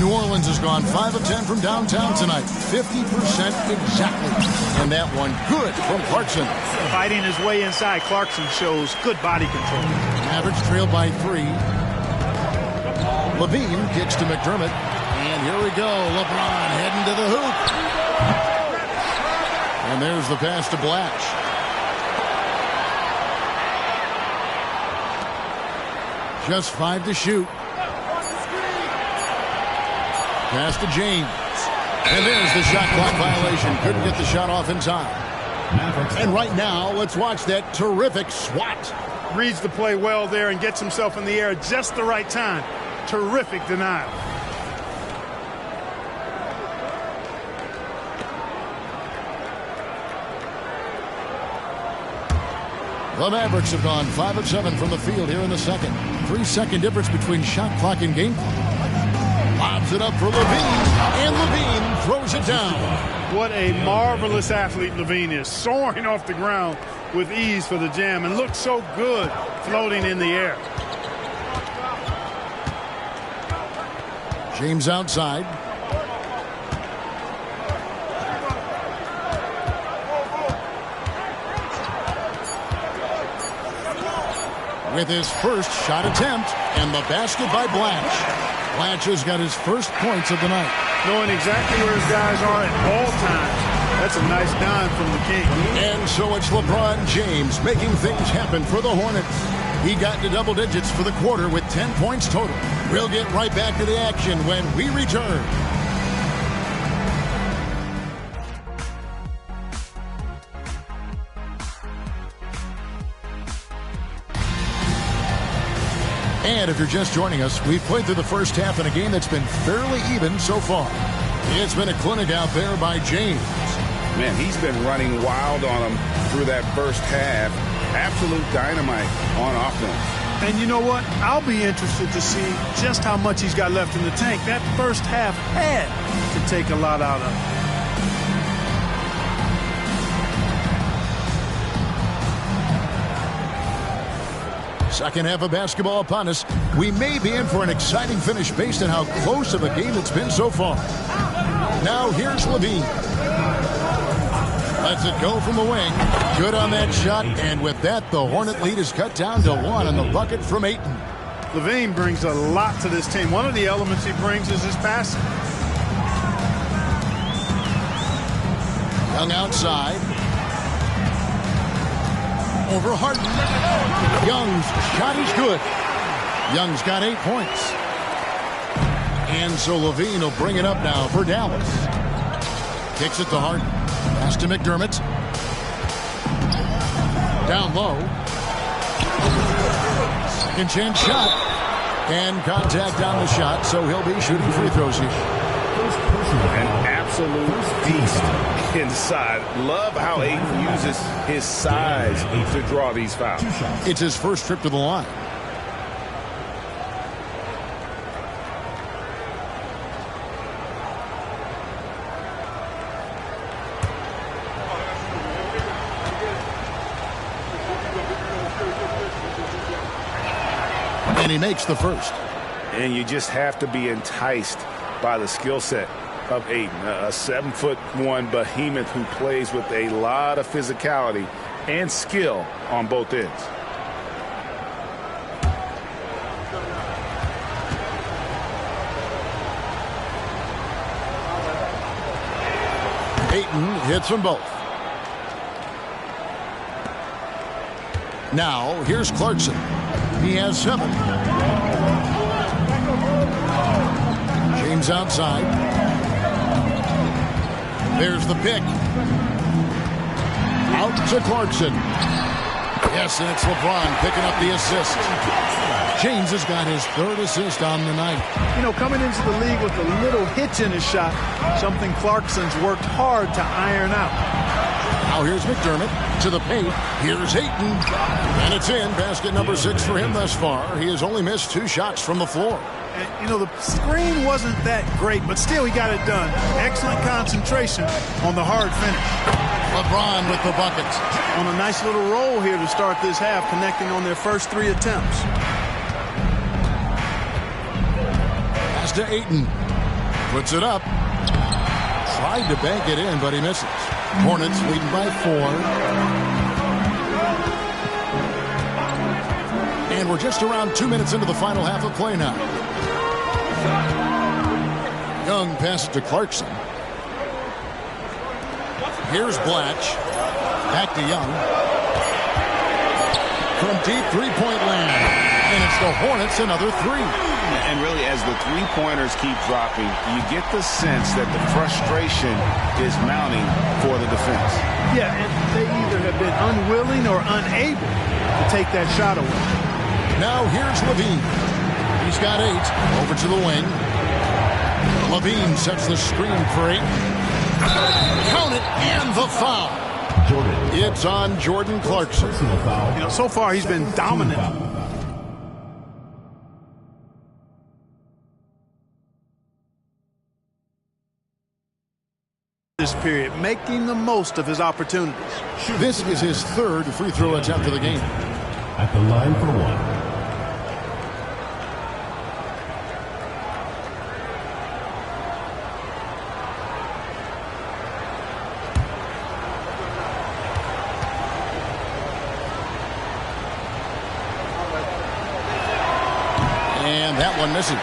New Orleans has gone 5 of 10 from downtown tonight. 50% exactly. And that one good from Clarkson. Fighting his way inside, Clarkson shows good body control. Mavericks trail by 3. Levine kicks to McDermott. And here we go. LeBron heading to the hoop. And there's the pass to Blatch. Just 5 to shoot. Pass to James. And there's the shot clock violation. Couldn't get the shot off in time. And right now, let's watch that terrific swat. Reads the play well there and gets himself in the air at just the right time. Terrific denial. The Mavericks have gone 5 of 7 from the field here in the second. 3-second difference between shot clock and game clock. Lobs it up for Levine, and Levine throws it down. What a marvelous athlete Levine is. Soaring off the ground with ease for the jam and looks so good floating in the air. James outside. With his first shot attempt, and the basket by Blatch. Blatch has got his first points of the night. Knowing exactly where his guys are at all times. That's a nice dime from the King. And so it's LeBron James making things happen for the Hornets. He got into double digits for the quarter with 10 points total. We'll get right back to the action when we return. And if you're just joining us, we've played through the first half in a game that's been fairly even so far. It's been a clinic out there by James. Man, he's been running wild on him through that first half. Absolute dynamite on offense. And you know what? I'll be interested to see just how much he's got left in the tank. That first half had to take a lot out of him. Second half of basketball upon us. We may be in for an exciting finish based on how close of a game it's been so far. Now here's Levine. Lets it go from the wing. Good on that shot, and with that, the Hornet lead is cut down to 1 on the bucket from Ayton. Levine brings a lot to this team. One of the elements he brings is his passing. Young outside. Over Harden. Young's shot is good. Young's got 8 points. And so Levine will bring it up now for Dallas. Kicks it to Harden. Pass to McDermott. Down low. Second chance shot. And contact on the shot, so he'll be shooting free throws here. An absolute beast inside. Love how Ayton uses his size to draw these fouls. It's his first trip to the line. And he makes the first. And you just have to be enticed by the skill set of Ayton, a 7'1" behemoth who plays with a lot of physicality and skill on both ends. Ayton hits them both. Now here's Clarkson. He has 7. James outside. There's the pick. Out to Clarkson. Yes, and it's LeBron picking up the assist. James has got his 3rd assist on the night. You know, coming into the league with a little hitch in his shot, something Clarkson's worked hard to iron out. Now here's McDermott to the paint. Here's Ayton. And it's in. Basket number 6 for him thus far. He has only missed 2 shots from the floor. And, you know, the screen wasn't that great, but still he got it done. Excellent concentration on the hard finish. LeBron with the buckets. On a nice little roll here to start this half, connecting on their first 3 attempts. Pass to Ayton. Puts it up. Tried to bank it in, but he misses. Hornets leading by 4. And we're just around 2 minutes into the final half of play now. Young passes to Clarkson. Here's Blatch. Back to Young. From deep three-point land. And it's the Hornets another 3. And really, as the three-pointers keep dropping, you get the sense that the frustration is mounting for the defense. Yeah, and they either have been unwilling or unable to take that shot away. Now here's Levine. He's got 8. Over to the wing. Levine sets the screen for 8. Count it, and the foul. It's on Jordan Clarkson. So far he's been dominant. This period, making the most of his opportunities. This is his 3rd free throw attempt of the game. At the line for 1. And that one misses.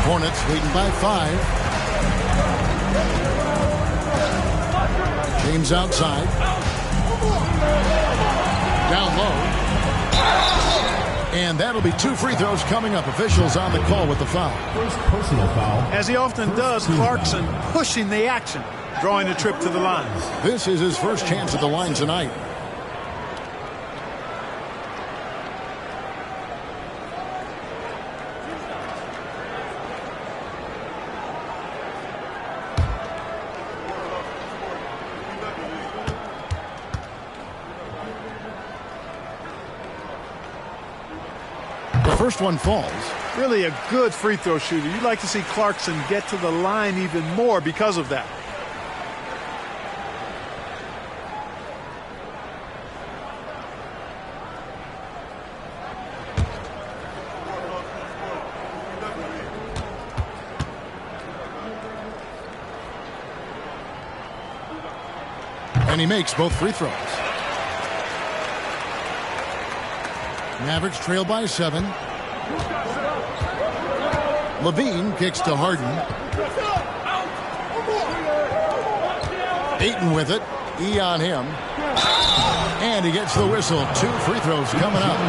Hornets leading by 5. James outside. Down low. And that'll be 2 free throws coming up. Officials on the call with the foul. First personal foul. As he often does, Clarkson pushing the action, drawing a trip to the line. This is his first chance at the line tonight. First one falls. Really a good free throw shooter. You'd like to see Clarkson get to the line even more because of that. And he makes both free throws. Mavericks trail by 7. Levine kicks to Harden. Ayton with it. E on him. And he gets the whistle. 2 free throws coming up.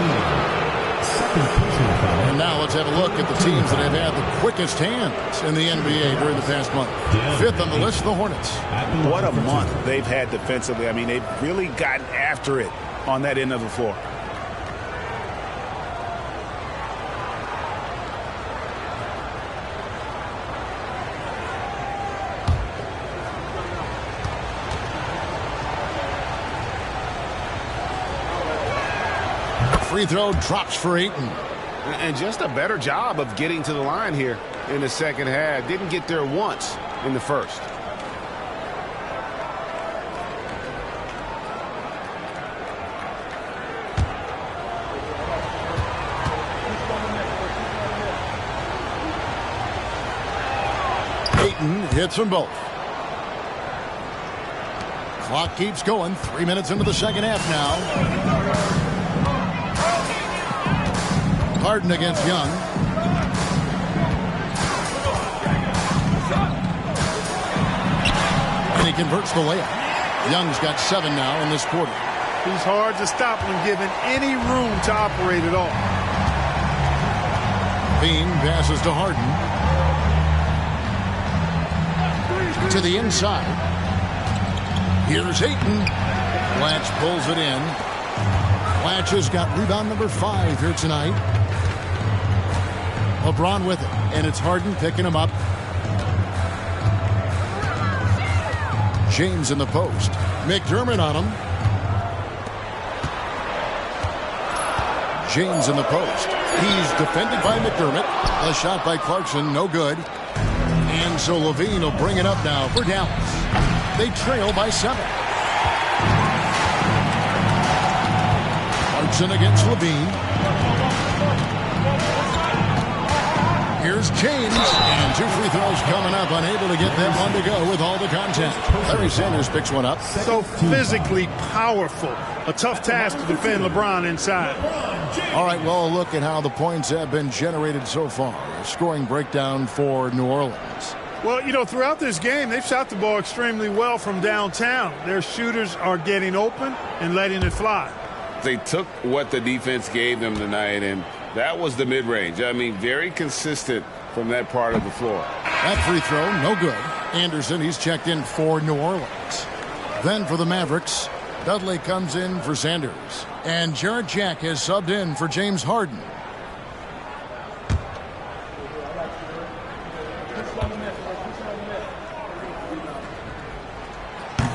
And now let's have a look at the teams that have had the quickest hands in the NBA during the past month. 5th on the list, the Hornets. What a month they've had defensively. I mean, they've really gotten after it on that end of the floor. Free throw drops for Ayton. And just a better job of getting to the line here in the second half. Didn't get there once in the first. Ayton hits them both. Clock keeps going. 3 minutes into the second half now. Harden against Young. And he converts the layup. Young's got 7 now in this quarter. He's hard to stop when given any room to operate at all. Bean passes to Harden. To the inside. Here's Ayton. Blatch pulls it in. Blatch has got rebound number 5 here tonight. LeBron with it, and it's Harden picking him up. James in the post. McDermott on him. James in the post. He's defended by McDermott. A shot by Clarkson, no good. And so Levine will bring it up now for Dallas. They trail by 7. Clarkson against Levine. Here's James, and 2 free throws coming up, unable to get that one to go with all the contact. Larry Sanders picks one up. So physically powerful. A tough task to defend LeBron inside. All right, well, look at how the points have been generated so far. A scoring breakdown for New Orleans. Well, you know, throughout this game, they've shot the ball extremely well from downtown. Their shooters are getting open and letting it fly. They took what the defense gave them tonight, and that was the mid-range. I mean, very consistent from that part of the floor. That free throw, no good. Anderson, he's checked in for New Orleans. Then for the Mavericks, Dudley comes in for Sanders. And Jarrett Jack has subbed in for James Harden.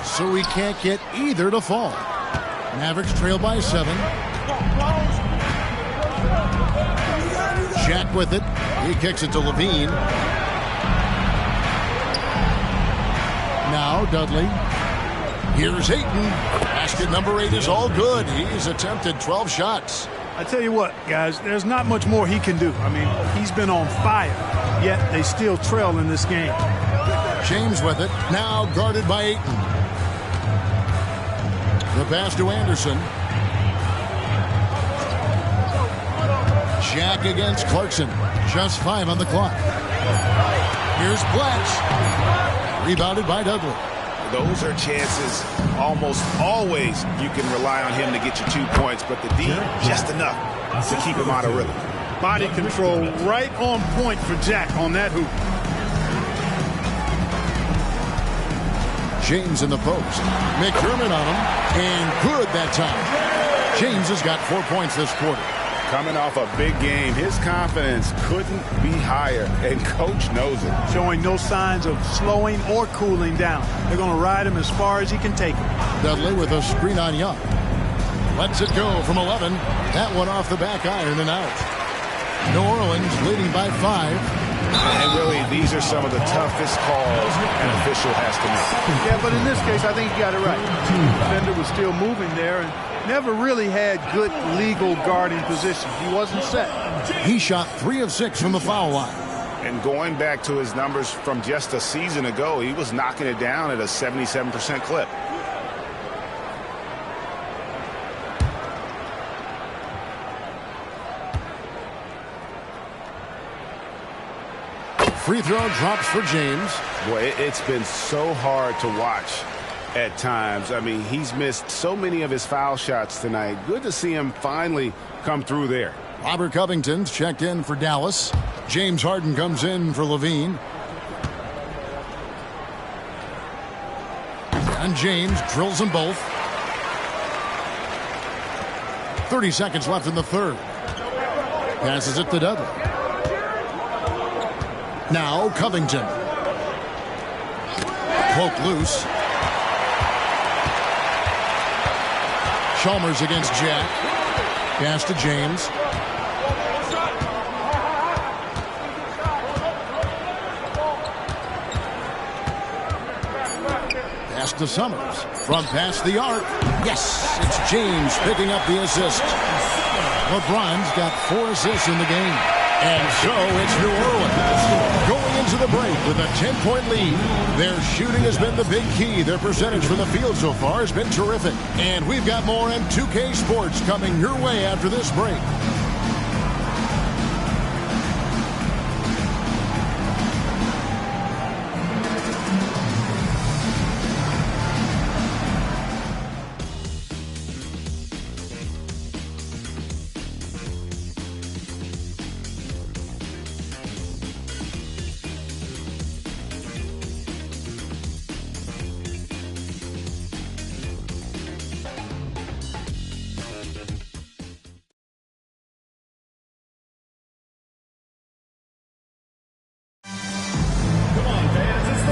So we can't get either to fall. Mavericks trail by 7. Jack with it. He kicks it to Levine. Now Dudley. Here's Ayton. Basket number 8 is all good. He's attempted 12 shots. I tell you what, guys, there's not much more he can do. I mean, he's been on fire, yet they still trail in this game. James with it. Now guarded by Ayton. The pass to Anderson. Jack against Clarkson. Just 5 on the clock. Here's Blatch. Rebounded by Dudley. Those are chances almost always you can rely on him to get you 2 points, but the D, just enough to keep him out of rhythm. Body control right on point for Jack on that hoop. James in the post. McDermott on him. And good that time. James has got 4 points this quarter. Coming off a big game, his confidence couldn't be higher, and coach knows it. Showing no signs of slowing or cooling down. They're going to ride him as far as he can take him. Dudley with a screen on Young. Lets it go from 11. That one off the back iron and out. New Orleans leading by 5. And really, these are some of the toughest calls an official has to make. Yeah, but in this case, I think he got it right. The defender was still moving there and never really had good legal guarding position. He wasn't set. He shot 3 of 6 from the foul line. And going back to his numbers from just a season ago, he was knocking it down at a 77% clip. Free throw drops for James. Boy, it's been so hard to watch at times. I mean, he's missed so many of his foul shots tonight. Good to see him finally come through there. Robert Covington's checked in for Dallas. James Harden comes in for Levine. And James drills them both. 30 seconds left in the third. Passes it to Dudley. Now Covington. Poke loose. Chalmers against Jack. Pass to James. Pass to Summers. From past the arc. Yes, it's James picking up the assist. LeBron's got 4 assists in the game. And so it's New Orleans going into the break with a 10-point lead. Their shooting has been the big key. Their percentage from the field so far has been terrific. And we've got more M2K Sports coming your way after this break.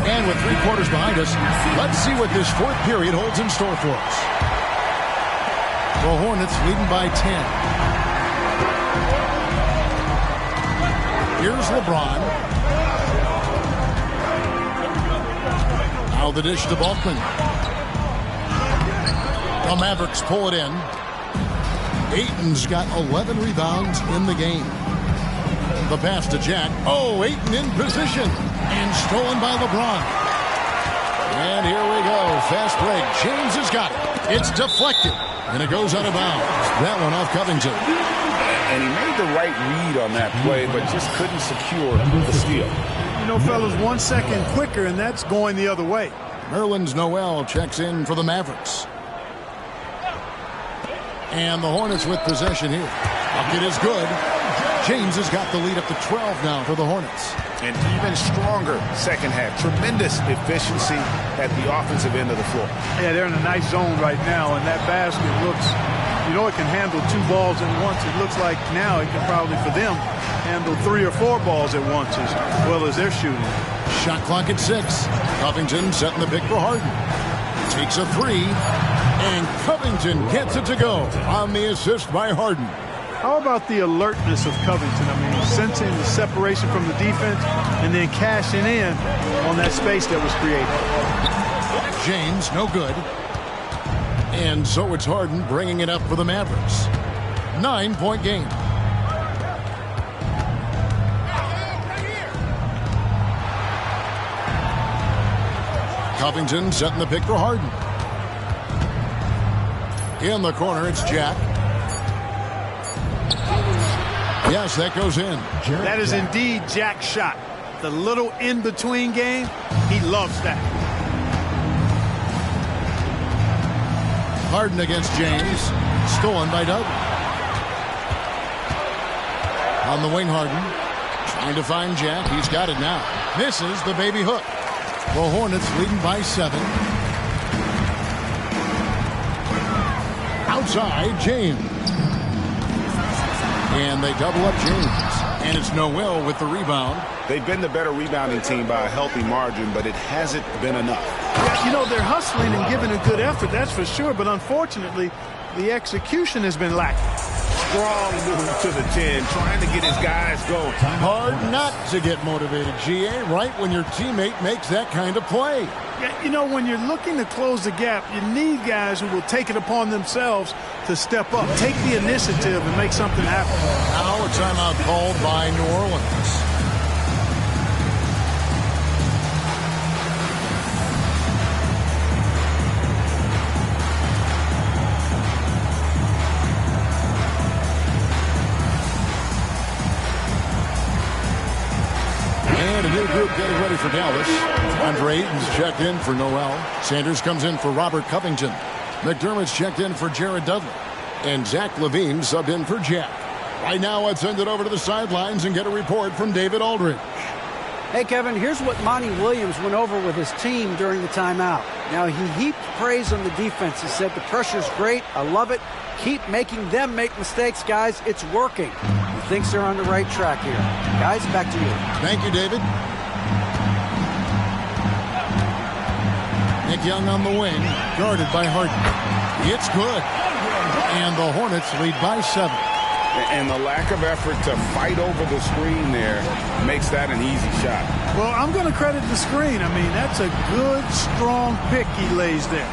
And with 3 quarters behind us, let's see what this 4th period holds in store for us. The Hornets leading by 10. Here's LeBron. Now the dish to Balkman. The Mavericks pull it in. Ayton's got 11 rebounds in the game. The pass to Jack. Oh, Ayton in position. And stolen by LeBron. And here we go. Fast break. James has got it. It's deflected. And it goes out of bounds. That one off Covington. And he made the right read on that play, but just couldn't secure the steal. You know, fellas, 1 second quicker, and that's going the other way. Nerlens Noel checks in for the Mavericks. And the Hornets with possession here. Bucket is good. James has got the lead up to 12 now for the Hornets. An even stronger second half. Tremendous efficiency at the offensive end of the floor. Yeah, they're in a nice zone right now, and that basket looks, you know, it can handle 2 balls at once. It looks like now it can probably, for them, handle 3 or 4 balls at once as well as they're shooting. Shot clock at 6. Covington setting the pick for Harden. Takes a 3. And Covington gets it to go on the assist by Harden. How about the alertness of Covington? I mean, sensing the separation from the defense and then cashing in on that space that was created. James, no good. And so it's Harden bringing it up for the Mavericks. 9-point game. Covington setting the pick for Harden. In the corner, it's Jack. Yes, that goes in. That is indeed Jack's shot. The little in-between game, he loves that. Harden against James. Stolen by Doug. On the wing, Harden. Trying to find Jack. He's got it now. Misses the baby hook. The Hornets leading by 7. Outside, James. And they double up James. And it's Noel with the rebound. They've been the better rebounding team by a healthy margin, but it hasn't been enough. Yeah, you know, they're hustling and giving a good effort, that's for sure. But unfortunately, the execution has been lacking. Strong move to the 10, trying to get his guys going. Hard not to get motivated, GA, right when your teammate makes that kind of play. Yeah, you know, when you're looking to close the gap, you need guys who will take it upon themselves to step up, take the initiative, and make something happen. Now a timeout called by New Orleans. And a new group getting ready for Dallas. Andre Ayton's checked in for Noel. Sanders comes in for Robert Covington. McDermott's checked in for Jared Dudley. And Zach LaVine subbed in for Jack. Right now, let's send it over to the sidelines and get a report from David Aldridge. Hey, Kevin, here's what Monty Williams went over with his team during the timeout. Now, he heaped praise on the defense. He said, the pressure's great. I love it. Keep making them make mistakes, guys. It's working. He thinks they're on the right track here. Guys, back to you. Thank you, David. Nick Young on the wing, guarded by Harden. It's good. And the Hornets lead by 7. And the lack of effort to fight over the screen there makes that an easy shot. Well, I'm going to credit the screen. I mean, that's a good, strong pick he lays there.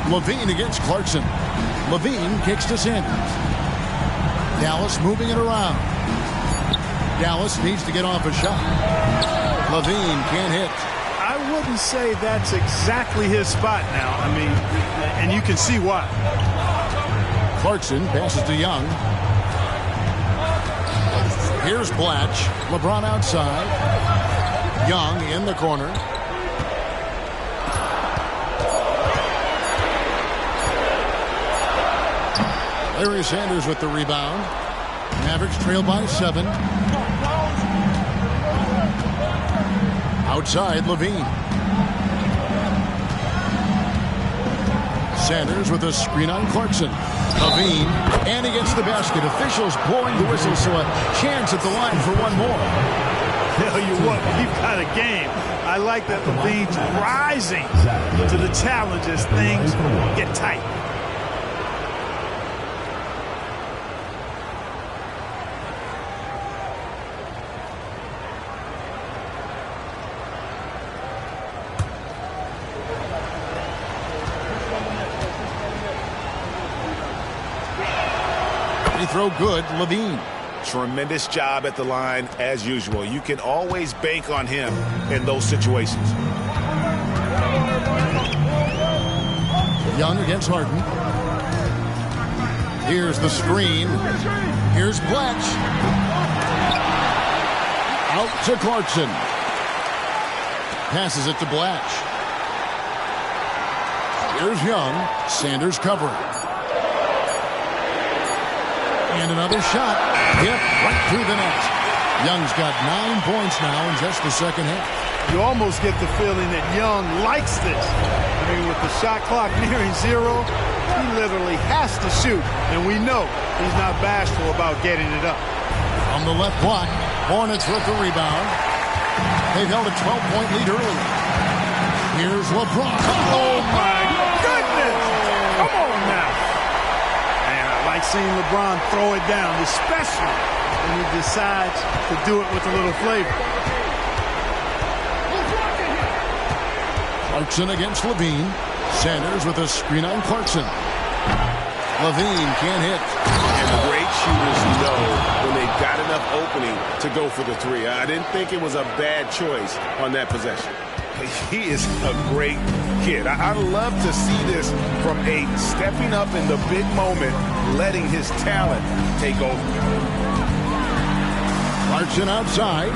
LaVine against Clarkson. LaVine kicks to Sanders. Dallas moving it around. Dallas needs to get off a shot. LaVine can't hit. I wouldn't say that's exactly his spot now. I mean, and you can see why. Clarkson passes to Young. Here's Blatch. LeBron outside. Young in the corner. Larry Sanders with the rebound. Mavericks trail by 7. Outside, LaVine. Sanders with a screen on Clarkson. LaVine, and he gets the basket. Officials blowing the whistle, so a chance at the line for one more. Tell you what, you've got a game. I like that LaVine's rising to the challenge as things get tight. They throw good. Levine. Tremendous job at the line as usual. You can always bank on him in those situations. Young against Harden. Here's the screen. Here's Bletch. Out to Clarkson. Passes it to Bletch. Here's Young. Sanders covering. And another shot. Yep, right through the net. Young's got 9 points now in just the second half. You almost get the feeling that Young likes this. I mean, with the shot clock nearing 0, he literally has to shoot. And we know he's not bashful about getting it up. On the left block, Hornets with the rebound. They've held a 12-point lead early. Here's LeBron. Oh, my goodness! Come on now. And I like seeing LeBron throw it down, especially when he decides to do it with a little flavor. Clarkson against Levine. Sanders with a screen on Clarkson. Levine can't hit. And the great shooters know when they've got enough opening to go for the three. I didn't think it was a bad choice on that possession. He is a great kid. I love to see this from a stepping up in the big moment, letting his talent take over. Clarkson outside.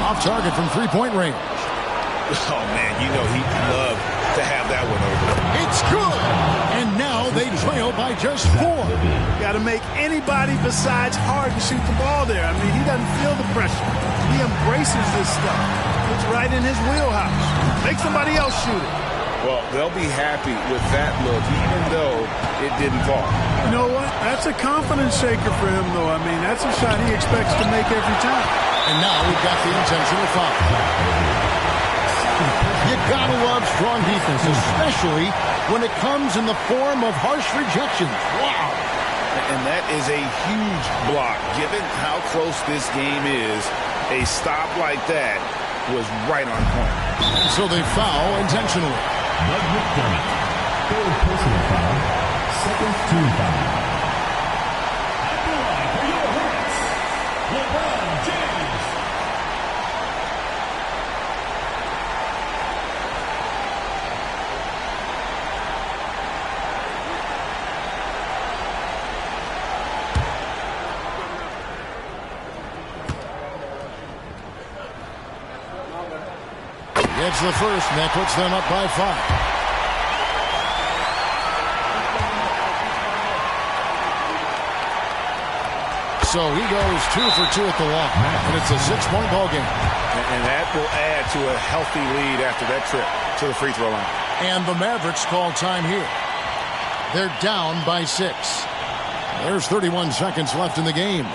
Off target from three-point range. Oh, man, you know he'd love to have that one over. It's good. And now they trail by just 4. Got to make anybody besides Harden shoot the ball there. I mean, he doesn't feel the pressure. He embraces this stuff. It's right in his wheelhouse. Make somebody else shoot it. Well, they'll be happy with that look, even though it didn't fall. You know what? That's a confidence shaker for him, though. I mean, that's a shot he expects to make every time. And now we've got the intentional foul. You gotta love strong defense, especially when it comes in the form of harsh rejections. Wow. And that is a huge block. Given how close this game is, a stop like that was right on point. And so they foul intentionally. Doug McDermott. Third personal foul. Second team foul. At the line for your Hornets, LeBron James. Gets the first, and that puts them up by 5. So he goes 2 for 2 at the line, and it's a 6-point ball game. And that will add to a healthy lead after that trip to the free throw line. And the Mavericks call time here. They're down by 6. There's 31 seconds left in the game.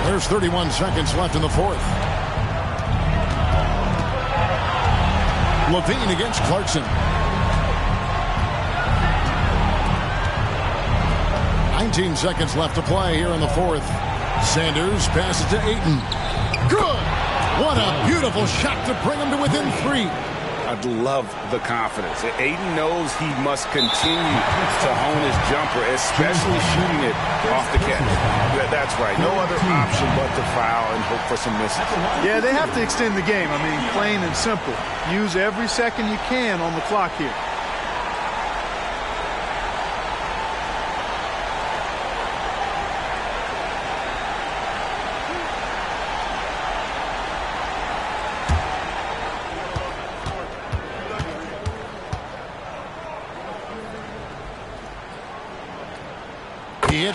There's 31 seconds left in the fourth. Levine against Clarkson. 19 seconds left to play here in the fourth. Sanders passes to Ayton. Good! What a beautiful shot to bring him to within 3. I love the confidence. Ayton knows he must continue to hone his jumper, especially shooting it off the catch. That's right. No other option but to foul and hope for some misses. Yeah, they have to extend the game. I mean, plain and simple. Use every second you can on the clock here.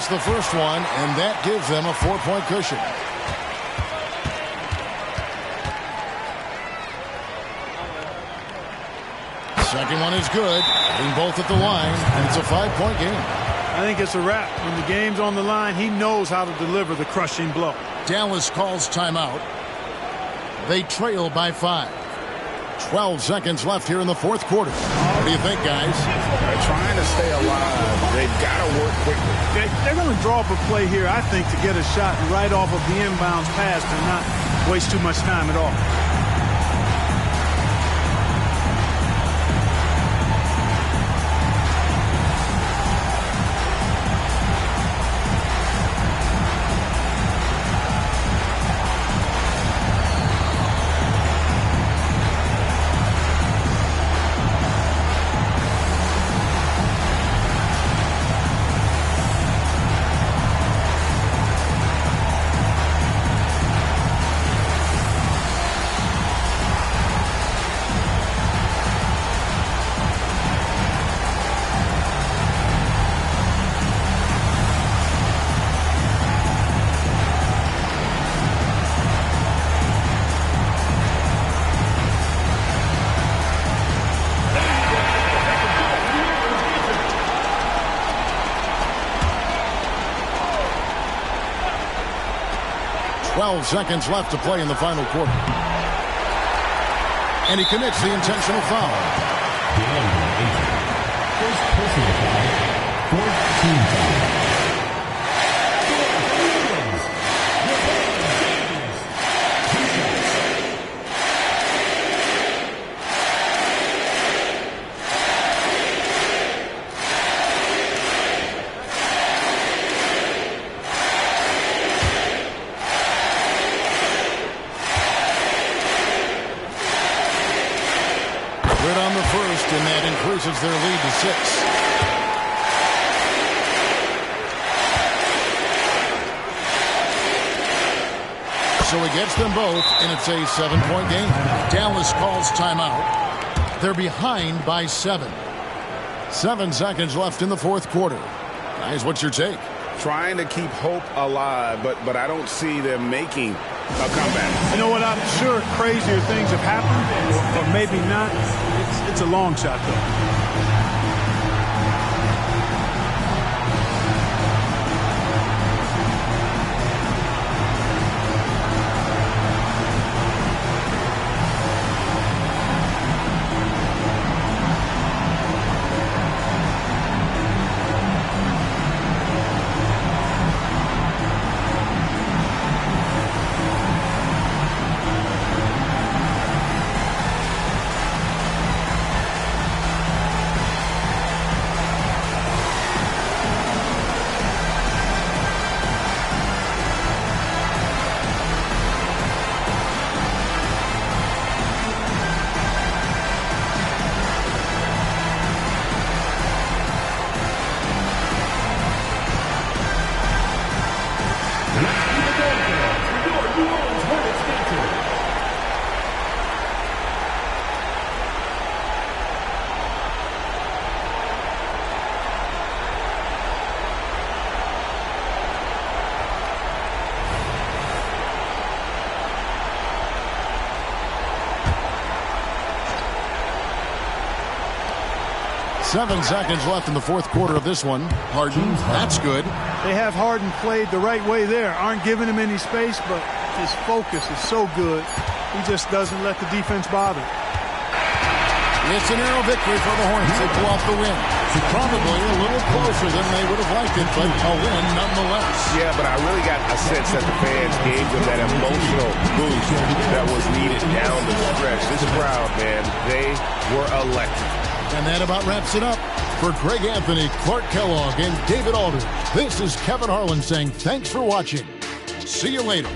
gets the first one, and that gives them a 4-point cushion. Second one is good. Hitting both at the line, and it's a 5-point game. I think it's a wrap. When the game's on the line, he knows how to deliver the crushing blow. Dallas calls timeout. They trail by 5. 12 seconds left here in the fourth quarter. What do you think, guys? They're trying to stay alive. They've got to work quickly. They're going to draw up a play here, I think, to get a shot right off of the inbounds pass and not waste too much time at all. Seconds left to play in the final quarter. And he commits the intentional foul. First personal foul, 14 foul. And that increases their lead to 6. So he gets them both, and it's a 7-point game. Dallas calls timeout. They're behind by 7. 7 seconds left in the fourth quarter. Guys, what's your take? Trying to keep hope alive, but I don't see them making a comeback. You know what? I'm sure crazier things have happened, or maybe not. It's a long shot, though. Seven seconds left in the fourth quarter of this one. Harden, that's good. They have Harden played the right way there. Aren't giving him any space, but his focus is so good. He just doesn't let the defense bother. It's a narrow victory for the Hornets. They pull off the win. Probably a little closer than they would have liked it, but a win nonetheless. Yeah, but I really got a sense that the fans gave them that emotional boost that was needed down the stretch. This crowd, man, they were electric. And that about wraps it up. For Greg Anthony, Clark Kellogg, and David Alder, this is Kevin Harlan saying thanks for watching. See you later.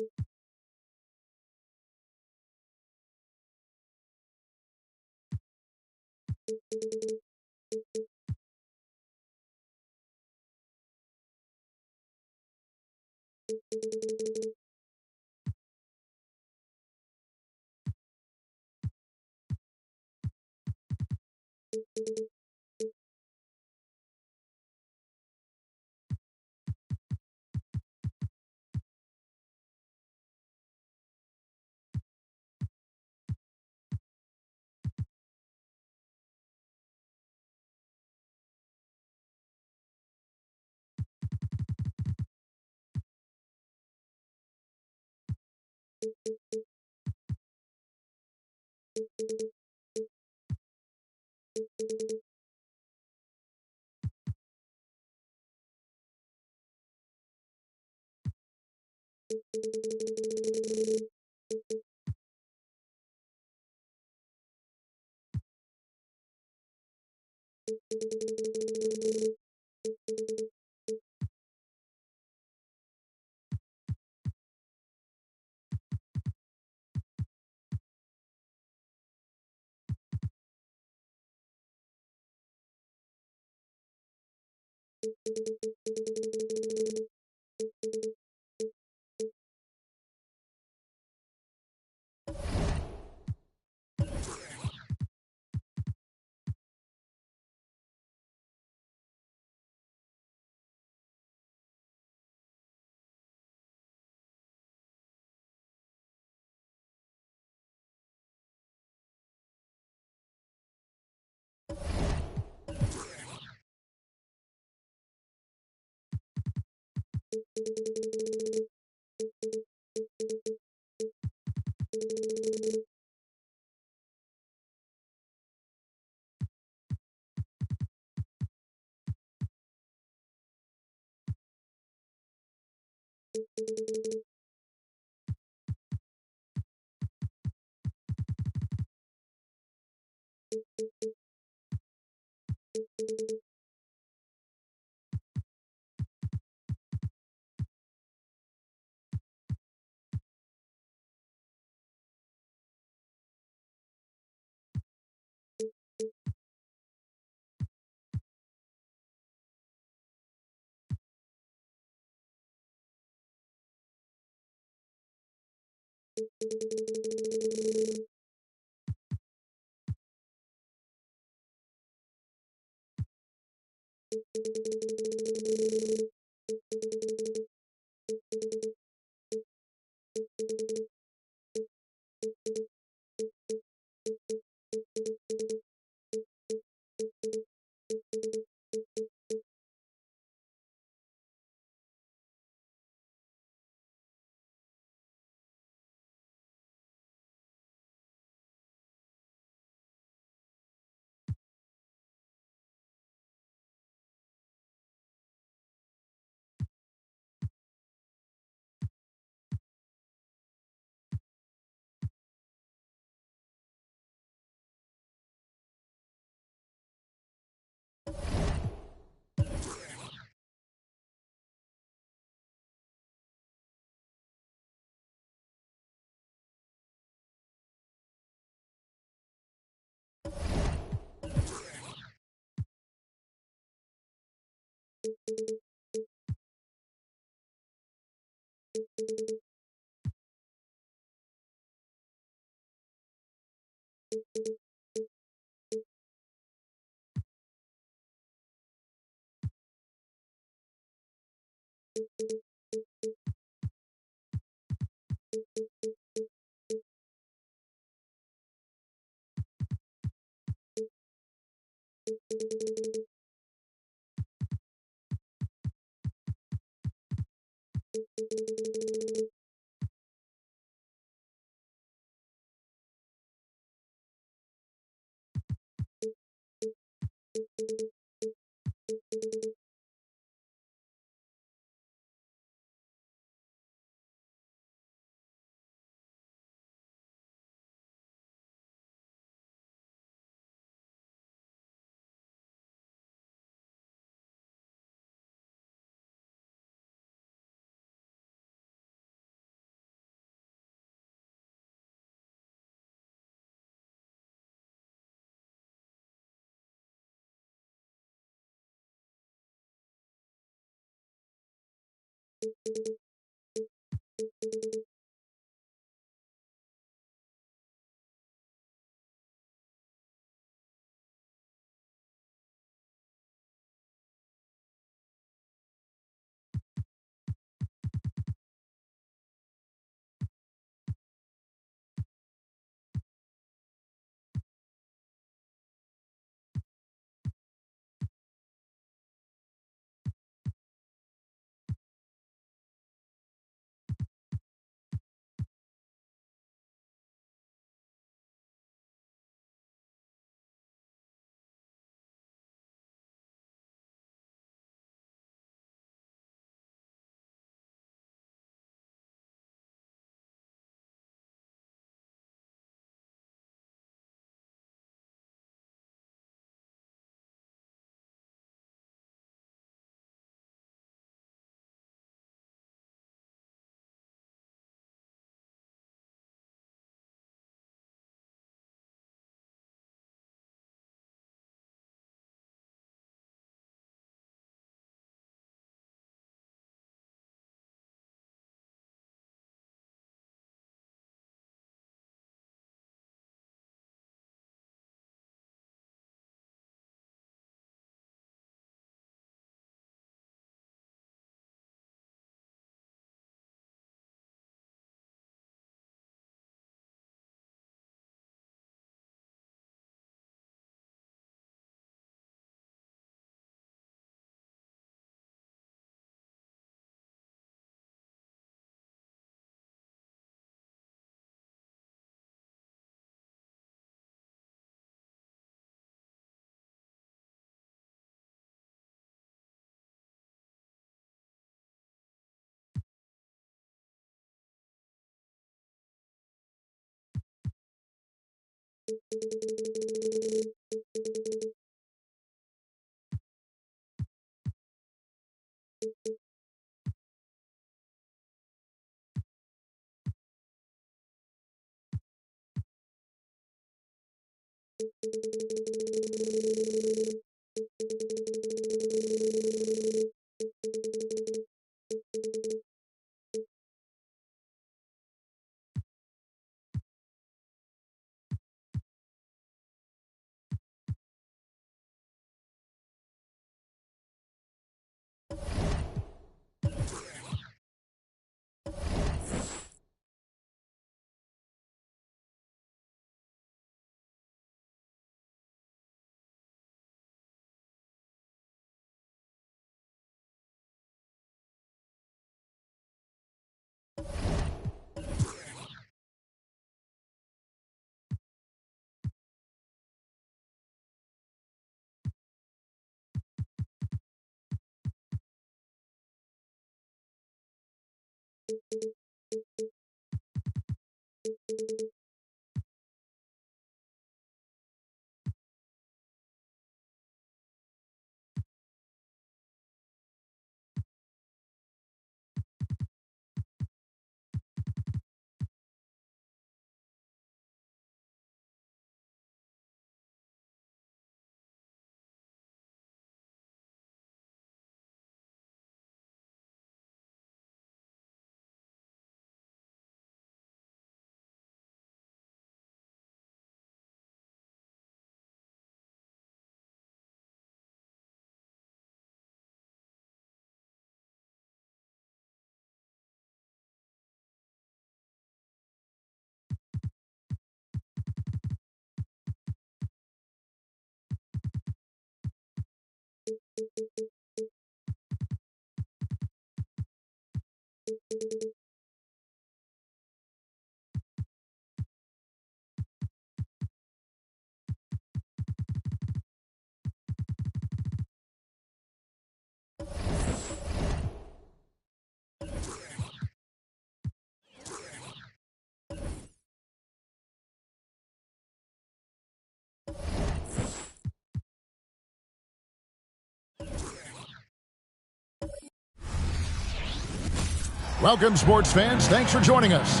Welcome, sports fans. Thanks for joining us.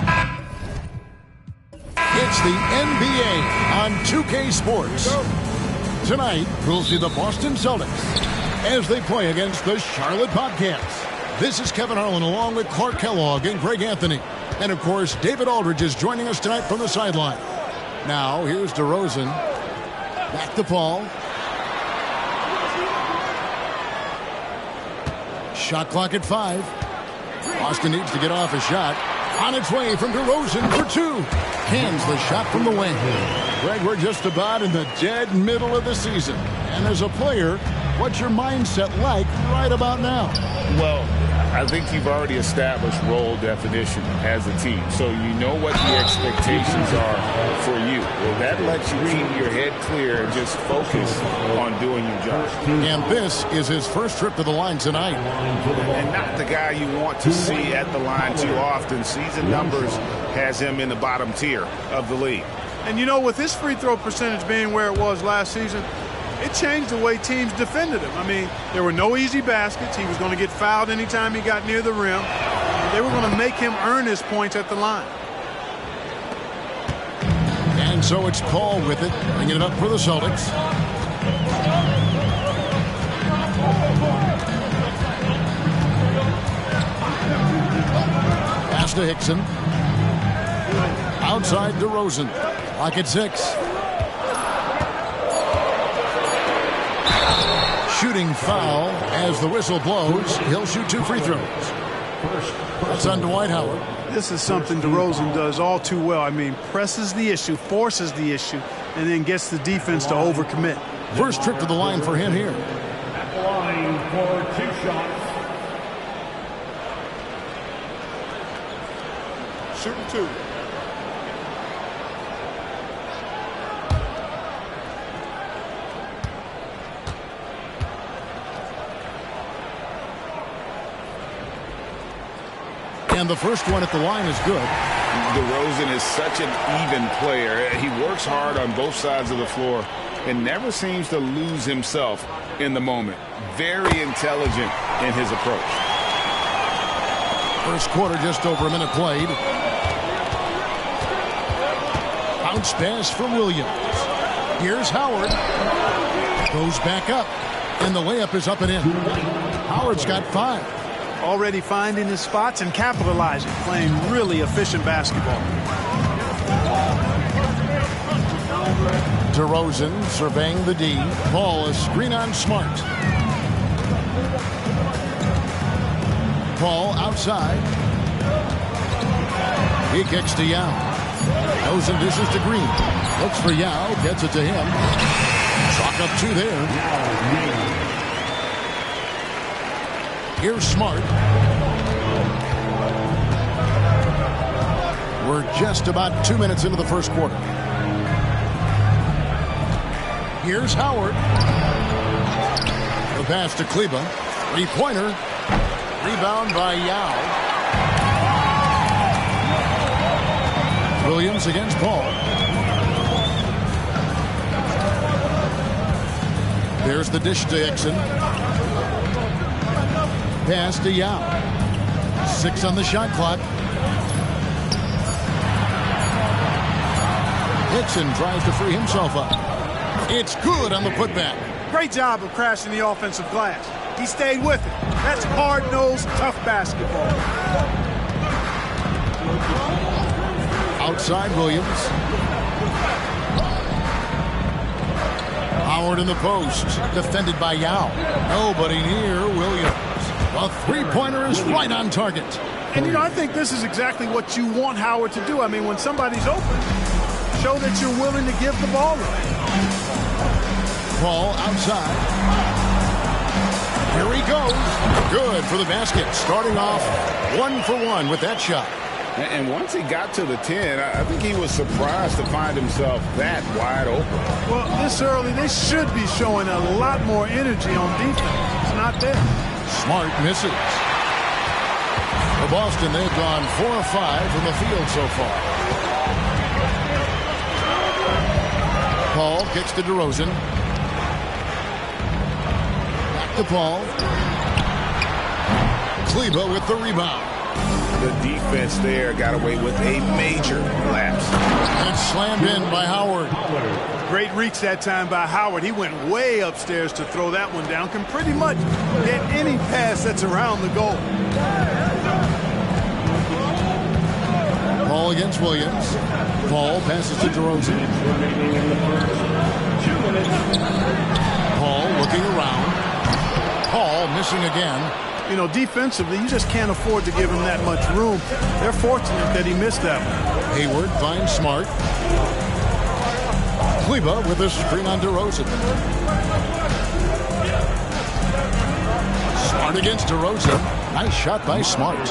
It's the NBA on 2K Sports. Tonight, we'll see the Boston Celtics as they play against the Charlotte Bobcats. This is Kevin Harlan along with Clark Kellogg and Greg Anthony. And, of course, David Aldridge is joining us tonight from the sideline. Now, here's DeRozan. Back to Paul. Shot clock at 5. Boston needs to get off a shot. On its way from DeRozan for 2. Hands the shot from the wing. Greg, we're just about in the dead middle of the season. And as a player, what's your mindset like right about now? Well, I think you've already established role definition as a team, so you know what the expectations are for you. That lets you keep your head clear and just focus on doing your job. And this is his first trip to the line tonight. And not the guy you want to see at the line too often. Season numbers has him in the bottom tier of the league. And, you know, with his free throw percentage being where it was last season, it changed the way teams defended him. I mean, there were no easy baskets. He was going to get fouled anytime he got near the rim. They were going to make him earn his points at the line. And so it's Paul with it, bringing it up for the Celtics. Pass to Hickson. Outside DeRozan. Clock at 6. Shooting foul as the whistle blows. He'll shoot 2 free throws. That's on Dwight Howard. This is something DeRozan does all too well. I mean, presses the issue, forces the issue, and then gets the defense to overcommit. First trip to the line for him here. At the line for 2 shots. Shooting 2. And the first one at the line is good. DeRozan is such an even player. He works hard on both sides of the floor and never seems to lose himself in the moment. Very intelligent in his approach. First quarter, just over a minute played. Bounce pass from Williams. Here's Howard. Goes back up. And the layup is up and in. Howard's got 5. Already finding his spots and capitalizing, playing really efficient basketball. DeRozan surveying the D. Paul, a screen on Smart. Paul outside. He kicks to Yao. Goes and dishes to Green. Looks for Yao. Gets it to him. Chalk up 2 there. Here's Smart. We're just about 2 minutes into the first quarter. Here's Howard. The pass to Kleba. 3-pointer. Rebound by Yao. Williams against Paul. There's the dish to Hickson. Pass to Yao. 6 on the shot clock. Hickson tries to free himself up. It's good on the putback. Great job of crashing the offensive glass. He stayed with it. That's hard-nosed, tough basketball. Outside Williams. Howard in the post. Defended by Yao. Nobody near Williams. A 3-pointer is right on target. And, you know, I think this is exactly what you want Howard to do. I mean, when somebody's open, show that you're willing to give the ball away. Paul outside. Here he goes. Good for the basket. Starting off 1 for 1 with that shot. And once he got to the 10, I think he was surprised to find himself that wide open. Well, this early, they should be showing a lot more energy on defense. It's not there. Smart misses. For Boston, they've gone 4 of 5 from the field so far. Paul kicks to DeRozan. Back to Paul. Kleba with the rebound. The defense there got away with a major lapse. And it's slammed in by Howard. Great reach that time by Howard. He went way upstairs to throw that one down. Can pretty much get any pass that's around the goal. Ball against Williams. Paul passes to DeRozan. Paul looking around. Paul missing again. You know, defensively, you just can't afford to give him that much room. They're fortunate that he missed that one. Hayward finds Smart. Kleba with a screen on DeRozan. Smart against DeRozan. Nice shot by Smart.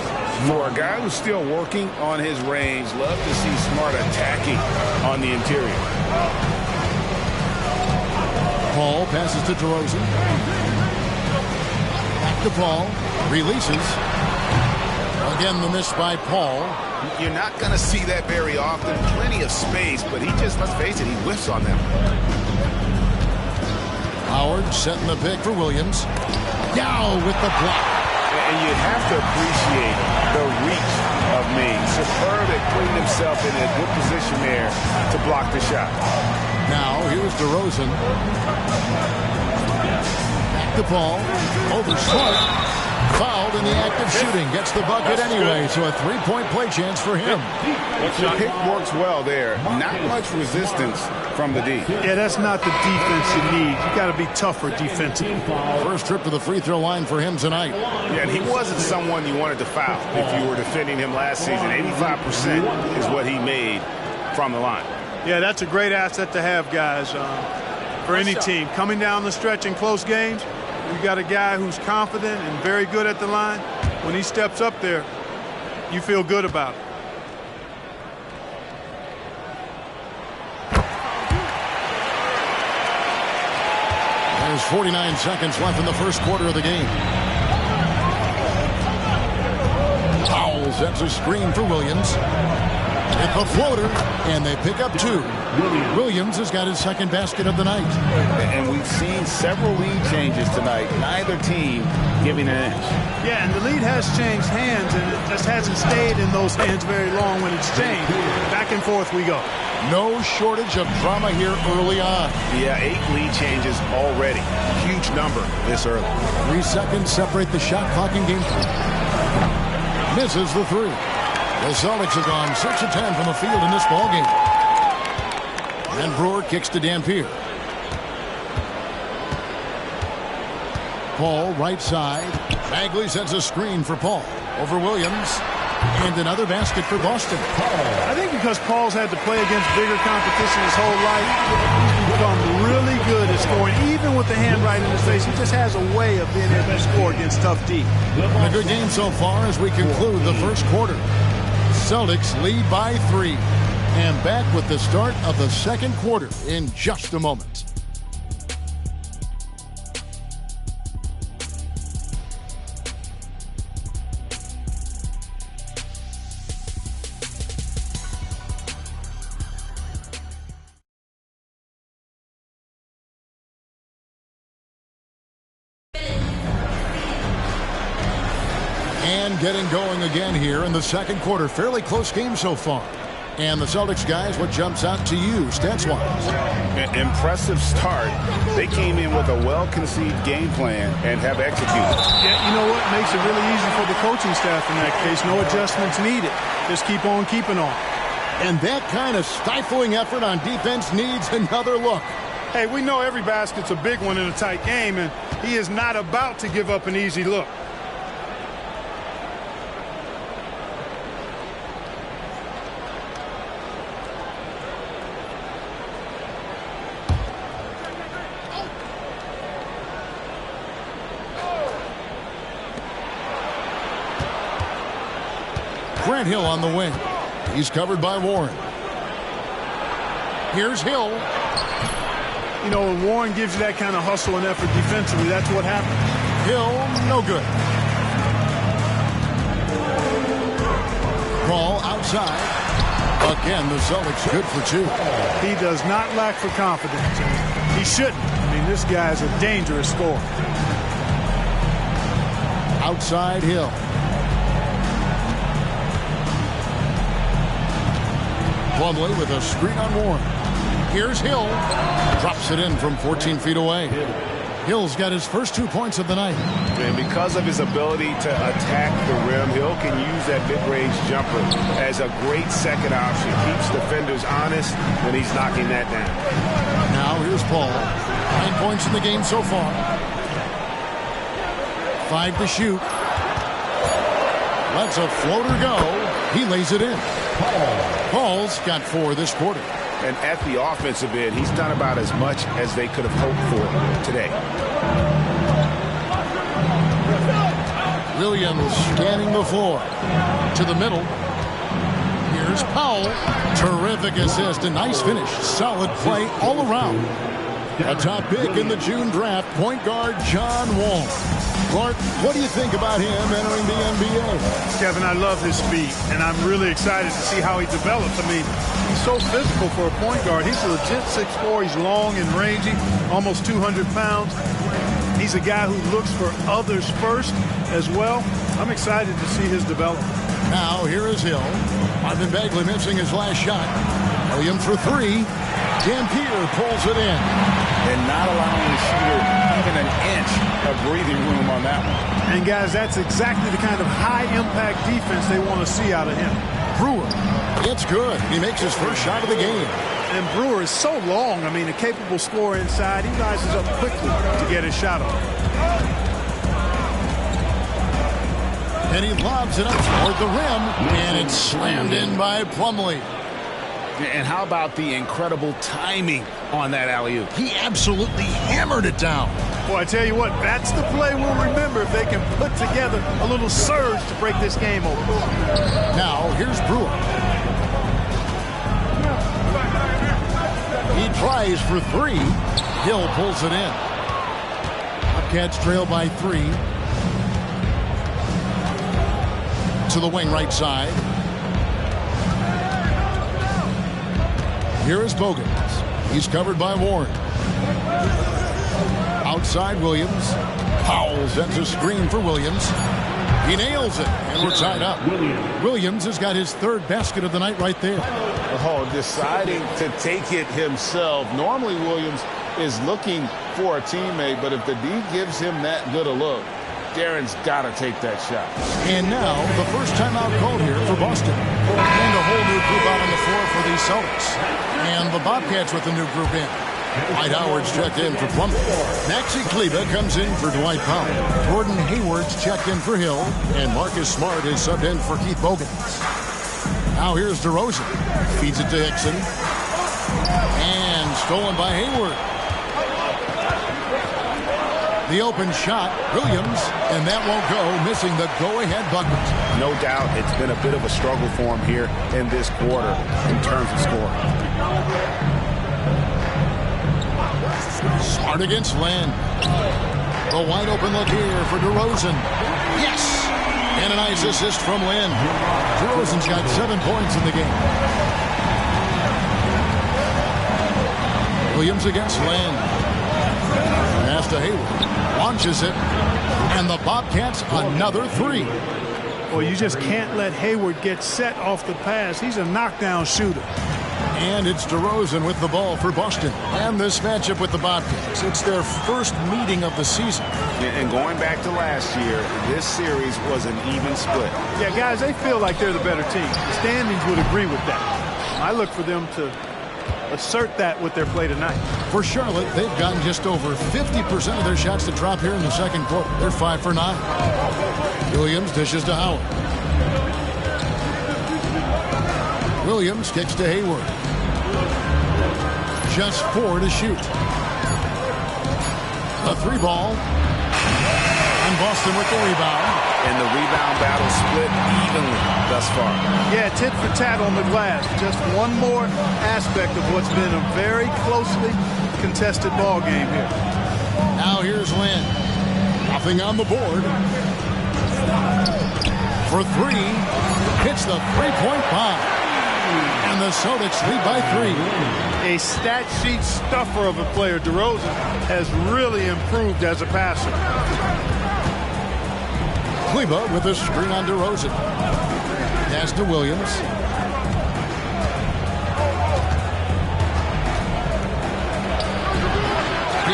For a guy who's still working on his range, love to see Smart attacking on the interior. Paul passes to DeRozan. Back to Paul. Releases. Again, the miss by Paul. You're not going to see that very often. Plenty of space, but he just, let's face it, he whiffs on them. Howard setting the pick for Williams. Now with the block. And you have to appreciate the reach of Ming. Superb at putting himself in a good position there to block the shot. Now here's DeRozan. Back to Paul. Over Smart. Fouled in the act of shooting. Gets the bucket anyway, so a three-point play chance for him. The pick works well there. Not much resistance from the D. Yeah, that's not the defense you need. You got to be tougher defensively. First trip to the free throw line for him tonight. Yeah, and he wasn't someone you wanted to foul if you were defending him last season. 85% is what he made from the line. Yeah, that's a great asset to have, guys, for any team. Coming down the stretch in close games, you got a guy who's confident and very good at the line. When he steps up there, you feel good about it. There's 49 seconds left in the first quarter of the game. Powell sets a screen for Williams. It's a floater, and they pick up two. Williams has got his second basket of the night. And we've seen several lead changes tonight. Neither team giving an inch. Yeah, and the lead has changed hands, and it just hasn't stayed in those hands very long when it's changed. Back and forth we go. No shortage of drama here early on. Yeah, 8 lead changes already. Huge number this early. 3 seconds separate the shot clock in game 3. Misses the three. The Celtics have gone 6 of 10 from the field in this ballgame. And Brewer kicks to Dampier. Paul right side. Bagley sends a screen for Paul. Over Williams. And another basket for Boston. I think because Paul's had to play against bigger competition his whole life, he's become really good at scoring. Even with the hand right in his face, he just has a way of being able to score against tough D. A good game so far as we conclude the first quarter. Celtics lead by 3. And back with the start of the second quarter in just a moment. And getting going again here in the second quarter. Fairly close game so far. And the Celtics guys, what jumps out to you stats-wise? Impressive start. They came in with a well-conceived game plan and have executed. Yeah, you know what makes it really easy for the coaching staff in that case? No adjustments needed. Just keep on keeping on. And that kind of stifling effort on defense needs another look. Hey, we know every basket's a big one in a tight game, and he is not about to give up an easy look. Grant Hill on the wing. He's covered by Warren. Here's Hill. You know, when Warren gives you that kind of hustle and effort defensively, that's what happens. Hill, no good. Ball outside. Again, the Celtics good for 2. He does not lack for confidence. He shouldn't. I mean, this guy's a dangerous scorer. Outside Hill. Plumlee with a screen on Warren. Here's Hill. Drops it in from 14 feet away. Hill's got his first 2 points of the night. And because of his ability to attack the rim, Hill can use that mid-range jumper as a great second option. Keeps defenders honest when he's knocking that down. Now here's Paul. 9 points in the game so far. 5 to shoot. Lets a floater go. He lays it in. Paul's got 4 this quarter. And at the offensive end, he's done about as much as they could have hoped for today. Williams scanning the floor. To the middle. Here's Powell. Terrific assist. A nice finish. Solid play all around. A top pick in the June draft, point guard John Wall. Clark, what do you think about him entering the NBA? Kevin, I love his speed, and I'm really excited to see how he develops. I mean, he's so physical for a point guard. He's a legit 6'4". He's long and rangy, almost 200 pounds. He's a guy who looks for others first as well. I'm excited to see his development. Now, here is Hill. Marvin Bagley missing his last shot. Williams for 3. Dampier pulls it in. And not allowing the shooter even an inch of breathing room on that one. And, guys, that's exactly the kind of high-impact defense they want to see out of him. Brewer, it's good. He makes his first shot of the game. And Brewer is so long. I mean, a capable scorer inside. He rises up quickly to get his shot off. And he lobs it up toward the rim. And it's slammed in by Plumlee. And how about the incredible timing on that alley-oop? He absolutely hammered it down. Boy, I tell you what, that's the play we'll remember if they can put together a little surge to break this game open. Now, here's Brewer. He tries for 3. Hill pulls it in. Bobcats trail by 3. To the wing right side. Here is Bogans. He's covered by Warren. Outside Williams. Powell sends a screen for Williams. He nails it, and we're tied up. Williams has got his 3rd basket of the night right there. Oh, deciding to take it himself. Normally Williams is looking for a teammate, but if the D gives him that good a look, Darren's got to take that shot. And now, the first timeout called here for Boston. And a whole new group out on the floor for the Celtics. And the Bobcats with a new group in. Dwight Howard's checked in for Plumlee. Maxi Kleber comes in for Dwight Powell. Gordon Hayward's checked in for Hill. And Marcus Smart is subbed in for Keith Bogans. Now here's DeRozan. Feeds it to Hickson. And stolen by Hayward. The open shot, Williams, and that won't go, missing the go-ahead bucket. No doubt it's been a bit of a struggle for him here in this quarter in terms of scoring. Smart against Lynn. The wide open look here for DeRozan. Yes! And a nice assist from Lynn. DeRozan's got 7 points in the game. Williams against Lynn. Pass to Hayward. Launches it. And the Bobcats another 3. Well, you just can't let Hayward get set off the pass. He's a knockdown shooter. And it's DeRozan with the ball for Boston. And this matchup with the Bobcats, it's their first meeting of the season. And going back to last year, this series was an even split. Yeah, guys, they feel like they're the better team. The standings would agree with that. I look for them to assert that with their play tonight. For Charlotte, they've gotten just over 50% of their shots to drop here in the second quarter. They're 5 for 9. Williams dishes to Howard. Williams kicks to Hayward. Just 4 to shoot. A 3 ball. And Boston with the rebound. And the rebound battle split evenly thus far. Yeah, tit for tat on the glass. Just one more aspect of what's been a very closely contested ball game here. Now here's Lynn. Nothing on the board. For 3. Hits the three-point bomb. And the Celtics lead by 3. A stat sheet stuffer of a player. DeRozan has really improved as a passer. Kleber with a screen on DeRozan. Pass to Williams.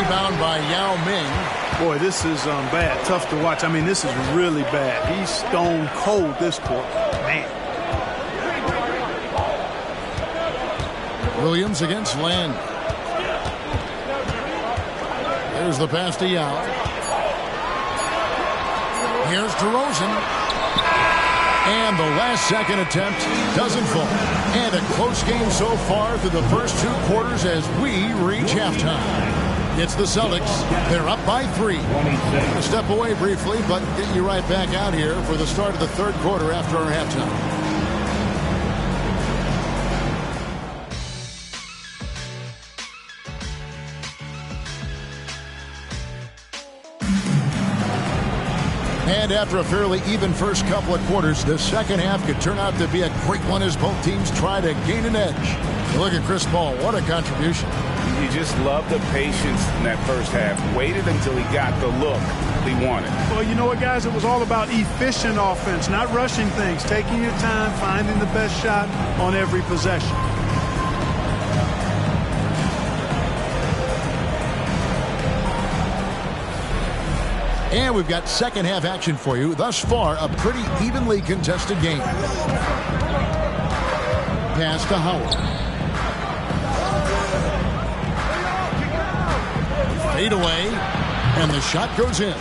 Rebound by Yao Ming. Boy, this is bad. Tough to watch. I mean, this is really bad. He's stone cold this quarter. Man. Williams against Land. Here's the pass to Yao. Here's DeRozan. And the last second attempt doesn't fall. And a close game so far through the first 2 quarters as we reach halftime. It's the Celtics. They're up by 3. A step away briefly, but get you right back out here for the start of the 3rd quarter after our halftime. And after a fairly even first couple of quarters, the second half could turn out to be a great one as both teams try to gain an edge. Look at Chris Paul. What a contribution. You just love the patience in that first half. Waited until he got the look he wanted. Well, you know what, guys? It was all about efficient offense, not rushing things, taking your time, finding the best shot on every possession. And we've got second half action for you. Thus far, a pretty evenly contested game. Pass to Howard. Fade away. And the shot goes in.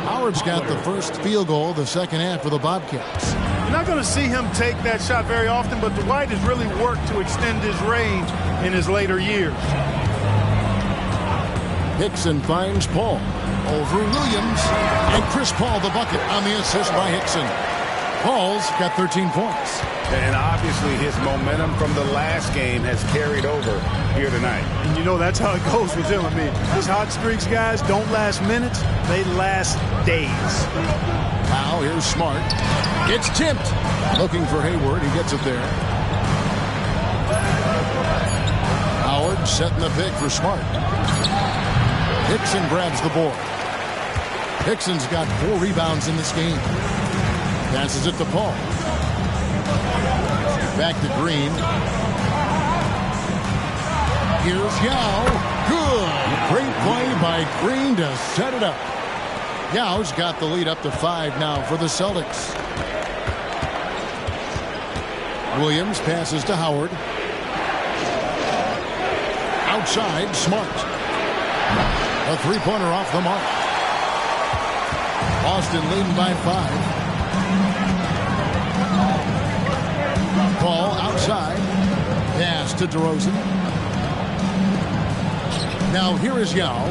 Howard's got the first field goal of the second half for the Bobcats. You're not going to see him take that shot very often, but Dwight has really worked to extend his range in his later years. Hickson finds Paul. Over Williams. And Chris Paul the bucket on the assist by Hickson. Paul's got 13 points. And obviously his momentum from the last game has carried over here tonight. And you know that's how it goes with him. I mean, these hot streaks, guys, don't last minutes. They last days. Now here's Smart. It's tipped. Looking for Hayward. He gets it there. Howard setting the pick for Smart. Hickson grabs the board. Hickson's got 4 rebounds in this game. Passes it to Paul. Back to Green. Here's Yao. Good. Great play by Green to set it up. Yao's got the lead up to 5 now for the Celtics. Williams passes to Howard. Outside, Smart. A 3-pointer off the mark. Boston leading by 5. Paul outside. Pass to DeRozan. Now here is Yao.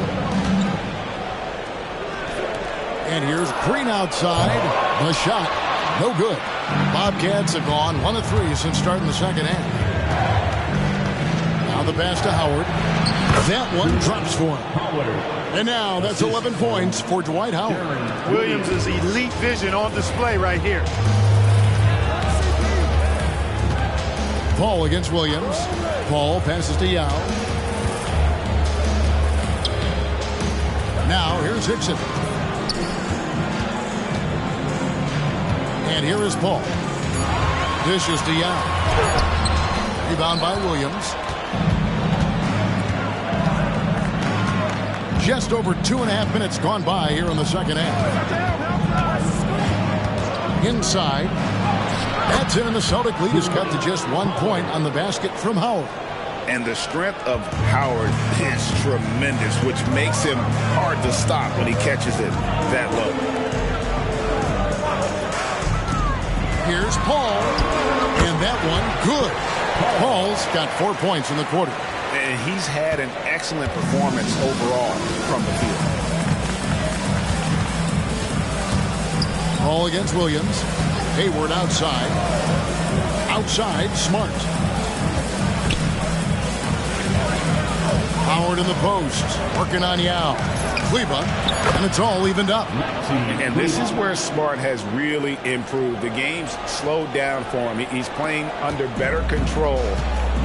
And here's Green outside. The shot. No good. Bobcats have gone 1 of 3 since starting the second half. Now the pass to Howard. That one drops for him. And now that's 11 points for Dwight Howard. Williams' elite vision on display right here. Paul against Williams. Paul passes to Yao. Now here's Hickson. And here is Paul. Dishes to Yao. Rebound by Williams. Just over 2.5 minutes gone by here in the second half. Inside. That's in, and the Celtic lead is cut to just 1 point on the basket from Howard. And the strength of Howard is tremendous, which makes him hard to stop when he catches it that low. Here's Paul. And that one, good. Paul's got 4 points in the quarter. And he's had an excellent performance overall from the field. Paul against Williams. Hayward outside. Outside, Smart. Howard in the post. Working on Yao. Cleveland. And it's all evened up. And this is where Smart has really improved. The game's slowed down for him. He's playing under better control.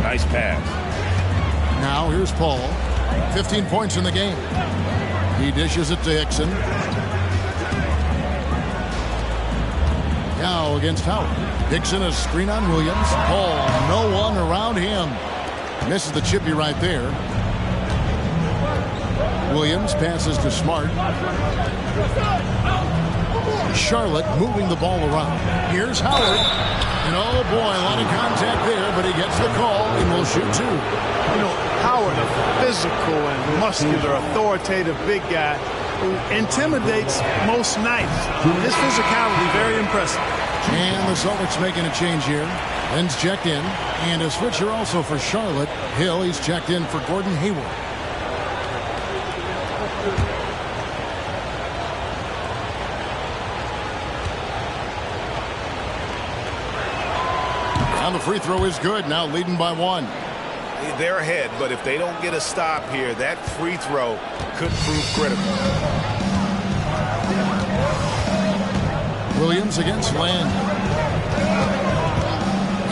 Nice pass. Now here's Paul. 15 points in the game. He dishes it to Hickson. Now against Howard. Hickson a screen on Williams. Paul, no one around him. Misses the chippy right there. Williams passes to Smart. Charlotte moving the ball around. Here's Howard. And oh boy, a lot of contact there, but he gets the call and will shoot two. You know, Howard, a physical and muscular, authoritative big guy who intimidates most nights. His physicality, very impressive. And the Celtics making a change here. Lynn's checked in. And a switcher also for Charlotte. Hill, he's checked in for Gordon Hayward. And the free throw is good. Now leading by one. They're ahead, but if they don't get a stop here, that free throw could prove critical. Williams against Land.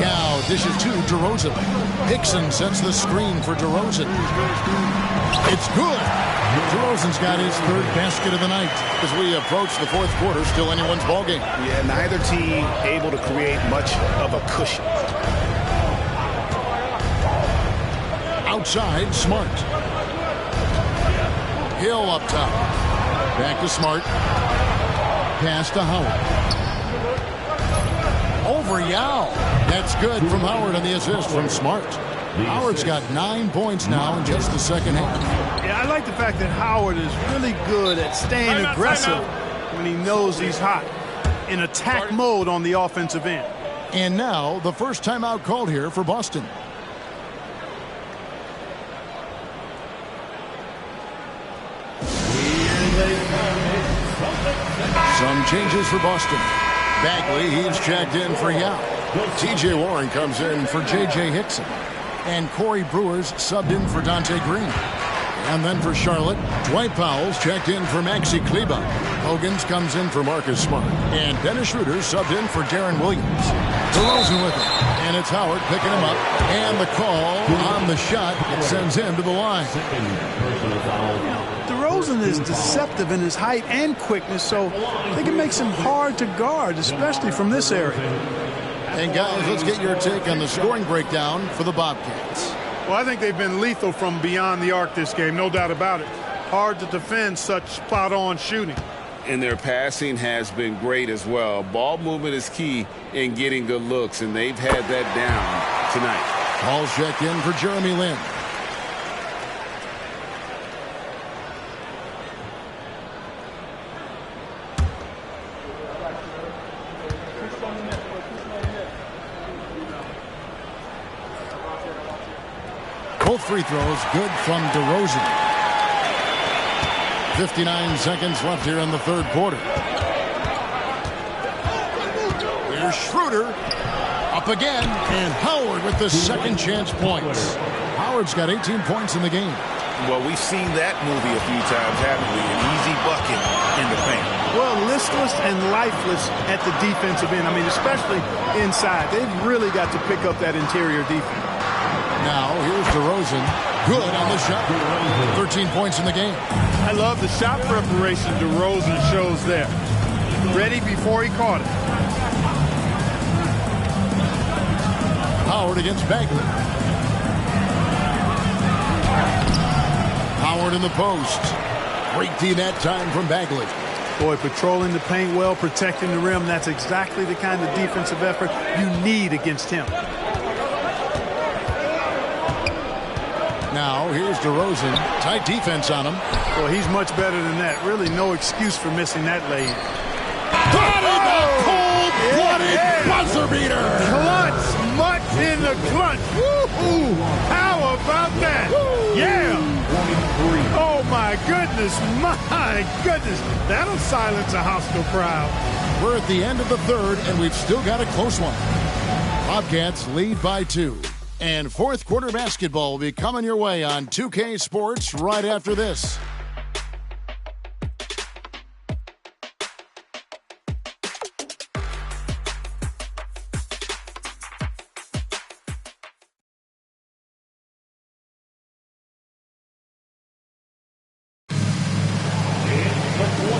Now dishes to DeRozan. Hickson sets the screen for DeRozan. It's good. DeRozan's got his third basket of the night. As we approach the fourth quarter, still anyone's ballgame. Yeah, neither team able to create much of a cushion. Outside, Smart. Hill up top. Back to Smart. Pass to Howard. Over Yao. That's good from Howard on the assist from Smart. Howard's got 9 points now in just the second half. Yeah, I like the fact that Howard is really good at staying aggressive when he knows he's hot. In attack mode on the offensive end. And now the first timeout called here for Boston. Some changes for Boston. Bagley, he's checked in for Yao. T.J. Warren comes in for J.J. Hickson. And Corey Brewer's subbed in for Dante Green. And then for Charlotte, Dwight Powell's checked in for Maxi Kleber. Hogan's comes in for Marcus Smart. And Dennis Schroeder subbed in for Darren Williams. DeRozan with it. And it's Howard picking him up. And the call on the shot. It sends him to the line. DeRozan is deceptive in his height and quickness, so they can make him hard to guard, especially from this area. And guys, let's get your take on the scoring breakdown for the Bobcats. Well, I think they've been lethal from beyond the arc this game, no doubt about it. Hard to defend such spot-on shooting. And their passing has been great as well. Ball movement is key in getting good looks, and they've had that down tonight. Paul's checked in for Jeremy Lin. Both free throws good from DeRozan. 59 seconds left here in the third quarter. There's Schroeder up again, and Howard with the second chance points. Howard's got 18 points in the game. Well, we've seen that movie a few times, haven't we? An easy bucket in the paint. Well, listless and lifeless at the defensive end. I mean, especially inside. They've really got to pick up that interior defense. Now, here's DeRozan. Good on the shot. 13 points in the game. I love the shot preparation DeRozan shows there. Ready before he caught it. Howard against Bagley. Howard in the post. Great D that time from Bagley. Boy, patrolling the paint well, protecting the rim. That's exactly the kind of defensive effort you need against him. Now, here's DeRozan. Tight defense on him. Well, he's much better than that. Really no excuse for missing that lay. Cold-blooded buzzer beater. Clutch, much in the clutch. Woo-hoo. How about that? Woo. Yeah. 23. Oh, my goodness. My goodness. That'll silence a hostile crowd. We're at the end of the third, and we've still got a close one. Bobcats lead by 2. And fourth quarter basketball will be coming your way on 2K Sports right after this.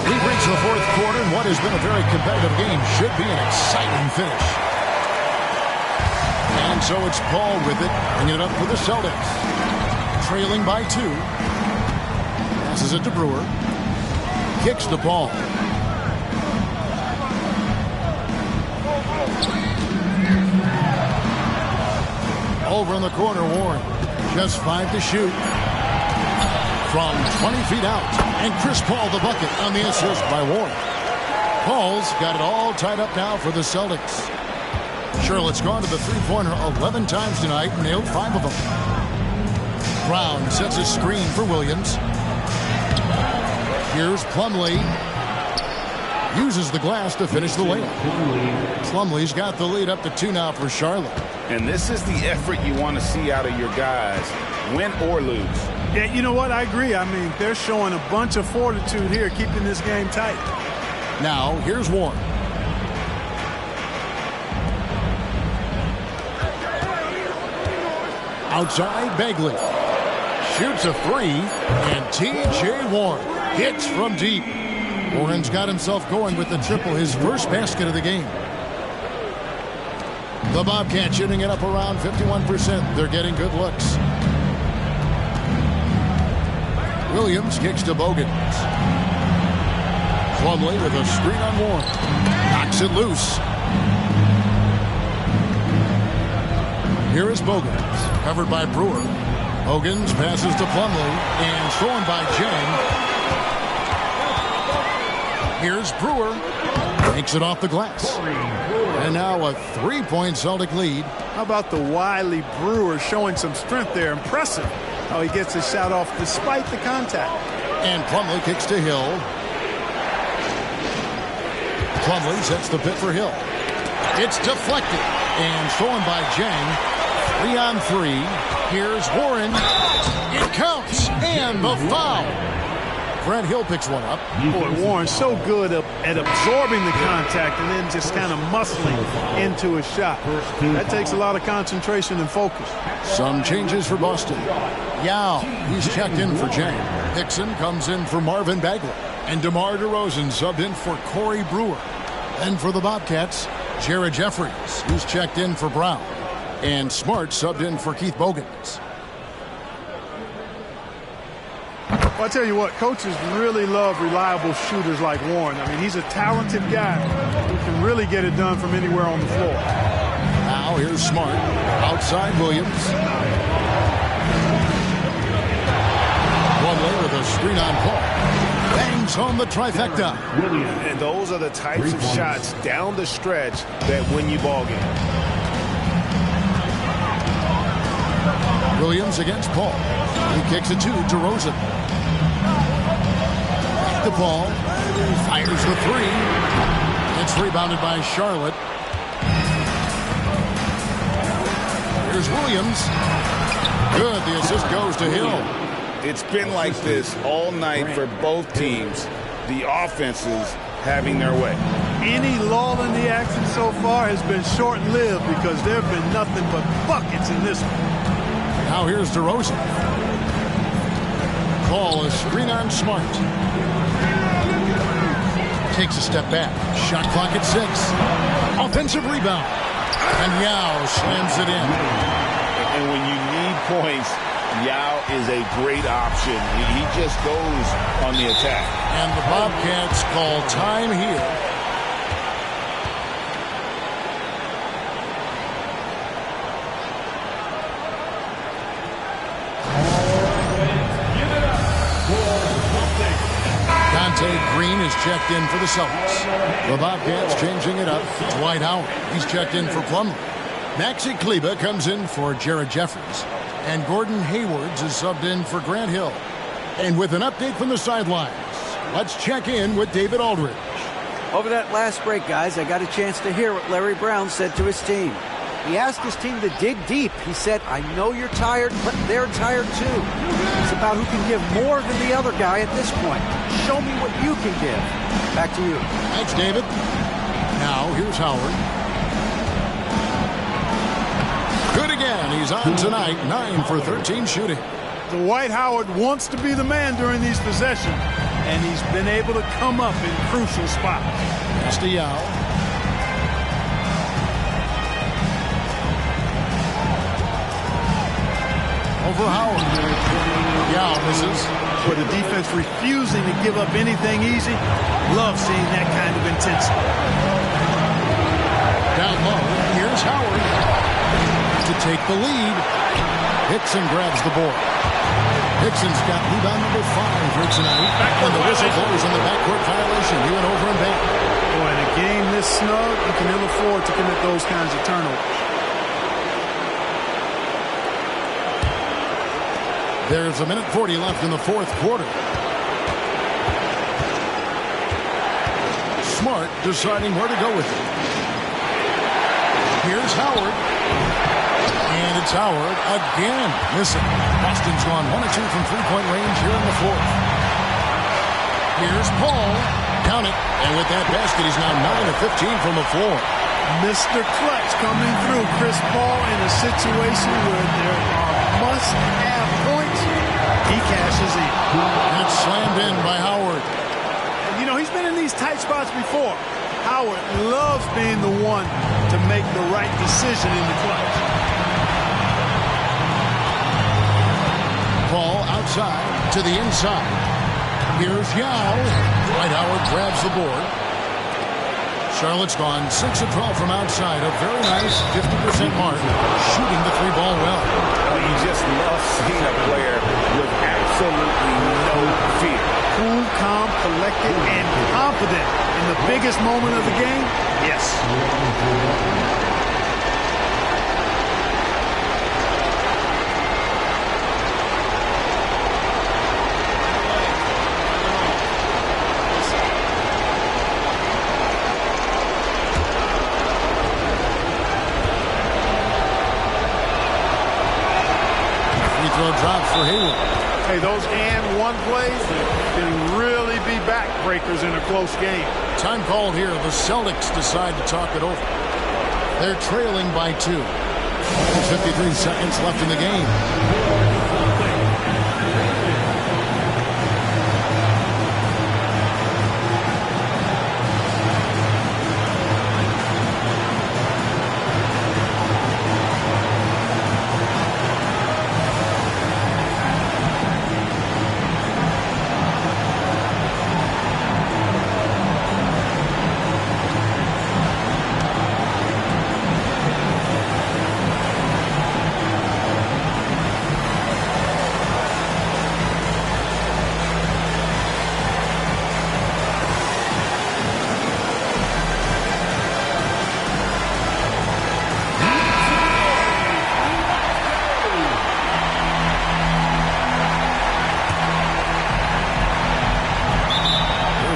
We've reached the fourth quarter, and what has been a very competitive game should be an exciting finish. And so it's Paul with it, bringing it up for the Celtics. Trailing by 2. Passes it to Brewer. Kicks the ball. Over in the corner, Warren. Just 5 to shoot. From 20 feet out. And Chris Paul the bucket on the assist by Warren. Paul's got it all tied up now for the Celtics. Charlotte's gone to the three-pointer 11 times tonight and nailed 5 of them. Brown sets a screen for Williams. Here's Plumlee. Uses the glass to finish the layup. Plumlee's got the lead up to 2 now for Charlotte. And this is the effort you want to see out of your guys, win or lose. Yeah, you know what? I agree. I mean, they're showing a bunch of fortitude here, keeping this game tight. Now, here's Warren. Outside, Bagley. Shoots a 3, and T.J. Warren hits from deep. Warren's got himself going with the triple, his first basket of the game. The Bobcats shooting it up around 51%. They're getting good looks. Williams kicks to Bogans. Plumlee with a screen on Warren. Knocks it loose. Here is Bogans, covered by Brewer. Bogans passes to Plumlee and thrown by Jang. Here's Brewer. Takes it off the glass. And now a 3-point Celtic lead. How about the wily Brewer showing some strength there? Impressive how he gets his shot off despite the contact. And Plumlee kicks to Hill. Plumlee sets the pick for Hill. It's deflected and thrown by Jang. 3 on 3. Here's Warren. It counts and the foul. Grant Hill picks one up. Boy, Warren's so good at absorbing the contact and then just kind of muscling into his shot. That takes a lot of concentration and focus. Some changes for Boston. Yao, he's checked in for Jang. Hickson comes in for Marvin Bagley. And DeMar DeRozan subbed in for Corey Brewer. And for the Bobcats, Jared Jeffries, who's checked in for Brown. And Smart subbed in for Keith Bogans. Well, I tell you what, coaches really love reliable shooters like Warren. I mean, he's a talented guy who can really get it done from anywhere on the floor. Now here's Smart. Outside Williams. Plumlee with a screen on Paul. Bangs home the trifecta. And those are the types of shots down the stretch that win you ball games. Williams against Paul. He kicks it to DeRozan. Back to Paul. Fires the 3. It's rebounded by Charlotte. Here's Williams. Good. The assist goes to Hill. It's been like this all night for both teams. The offenses having their way. Any lull in the action so far has been short-lived because there have been nothing but buckets in this one. Now here's DeRozan. Call a screen on Smart. Takes a step back. Shot clock at 6. Offensive rebound. And Yao slams it in. And when you need points, Yao is a great option. He just goes on the attack. And the Bobcats call time here. Green is checked in for the Celtics. The Bobcats changing it up. Dwight Howard. He's checked in for Plumlee. Maxi Kleber comes in for Jared Jeffries. And Gordon Haywards is subbed in for Grant Hill. And with an update from the sidelines, let's check in with David Aldridge. Over that last break, guys, I got a chance to hear what Larry Brown said to his team. He asked his team to dig deep. He said, I know you're tired, but they're tired too. It's about who can give more than the other guy at this point. Show me what you can give. Back to you. Thanks, David. Now, here's Howard. Good again. He's on tonight. 9 for 13 shooting. Dwight Howard wants to be the man during these possessions, and he's been able to come up in crucial spots. Pass to Yao. Over Howard. Yao misses. where the defense refusing to give up anything easy. Love seeing that kind of intensity. Down low, here's Howard to take the lead. Hickson grabs the ball. Hickson's got rebound number 5 here tonight. And the whistle blows on the backcourt violation. He went over and back. Boy, in a game this snug, you can ill afford to commit those kinds of turnovers. There's 1:40 left in the fourth quarter. Smart deciding where to go with it. Here's Howard. And it's Howard again. Missing. Boston's gone 1 of 2 from three-point range here in the fourth. Here's Paul. Count it. And with that basket, he's now 9 of 15 from the floor. Mr. Clutch coming through. Chris Paul in a situation where there are must-have points. He cashes in. And it's slammed in by Howard. You know, he's been in these tight spots before. Howard loves being the one to make the right decision in the clutch. Ball outside to the inside. Here's Yao. Dwight Howard grabs the board. Charlotte's gone 6 of 12 from outside. A very nice 50% mark. Shooting the 3-ball well. You just love seeing a player with absolutely no fear. Cool, calm, collected, and confident in the biggest moment of the game. Yes. Drops for Hayward. Hey, those and one plays can really be backbreakers in a close game. Time called here. The Celtics decide to talk it over. They're trailing by 2. There's 53 seconds left in the game.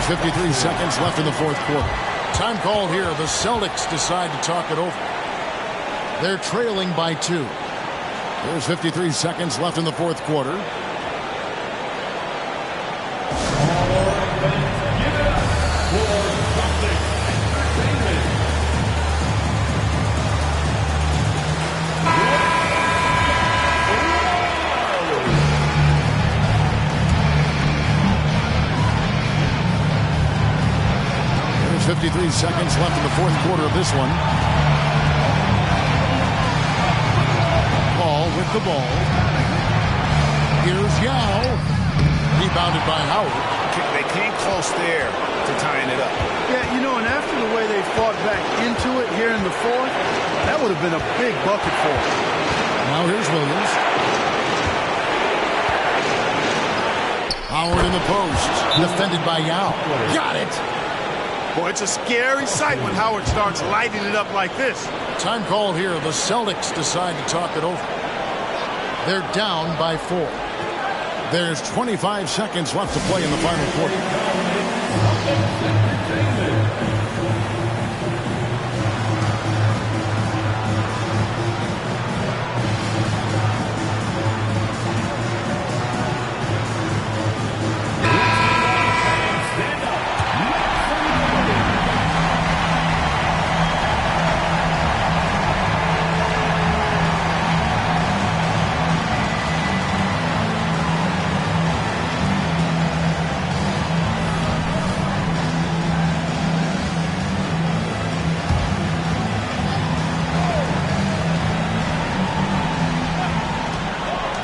There's 53 seconds left in the fourth quarter. Time called here. The Celtics decide to talk it over. They're trailing by 2. There's 53 seconds left in the fourth quarter. There's 53 seconds left in the fourth quarter of this one. Paul with the ball. Here's Yao. Rebounded by Howard. They came close there to tying it up. Yeah, you know, and after the way they fought back into it here in the fourth, that would have been a big bucket for them. Now here's Williams. Howard in the post. Defended by Yao. Got it. Boy, it's a scary sight when Howard starts lighting it up like this. Time called here. The Celtics decide to talk it over. They're down by 4. There's 25 seconds left to play in the final quarter.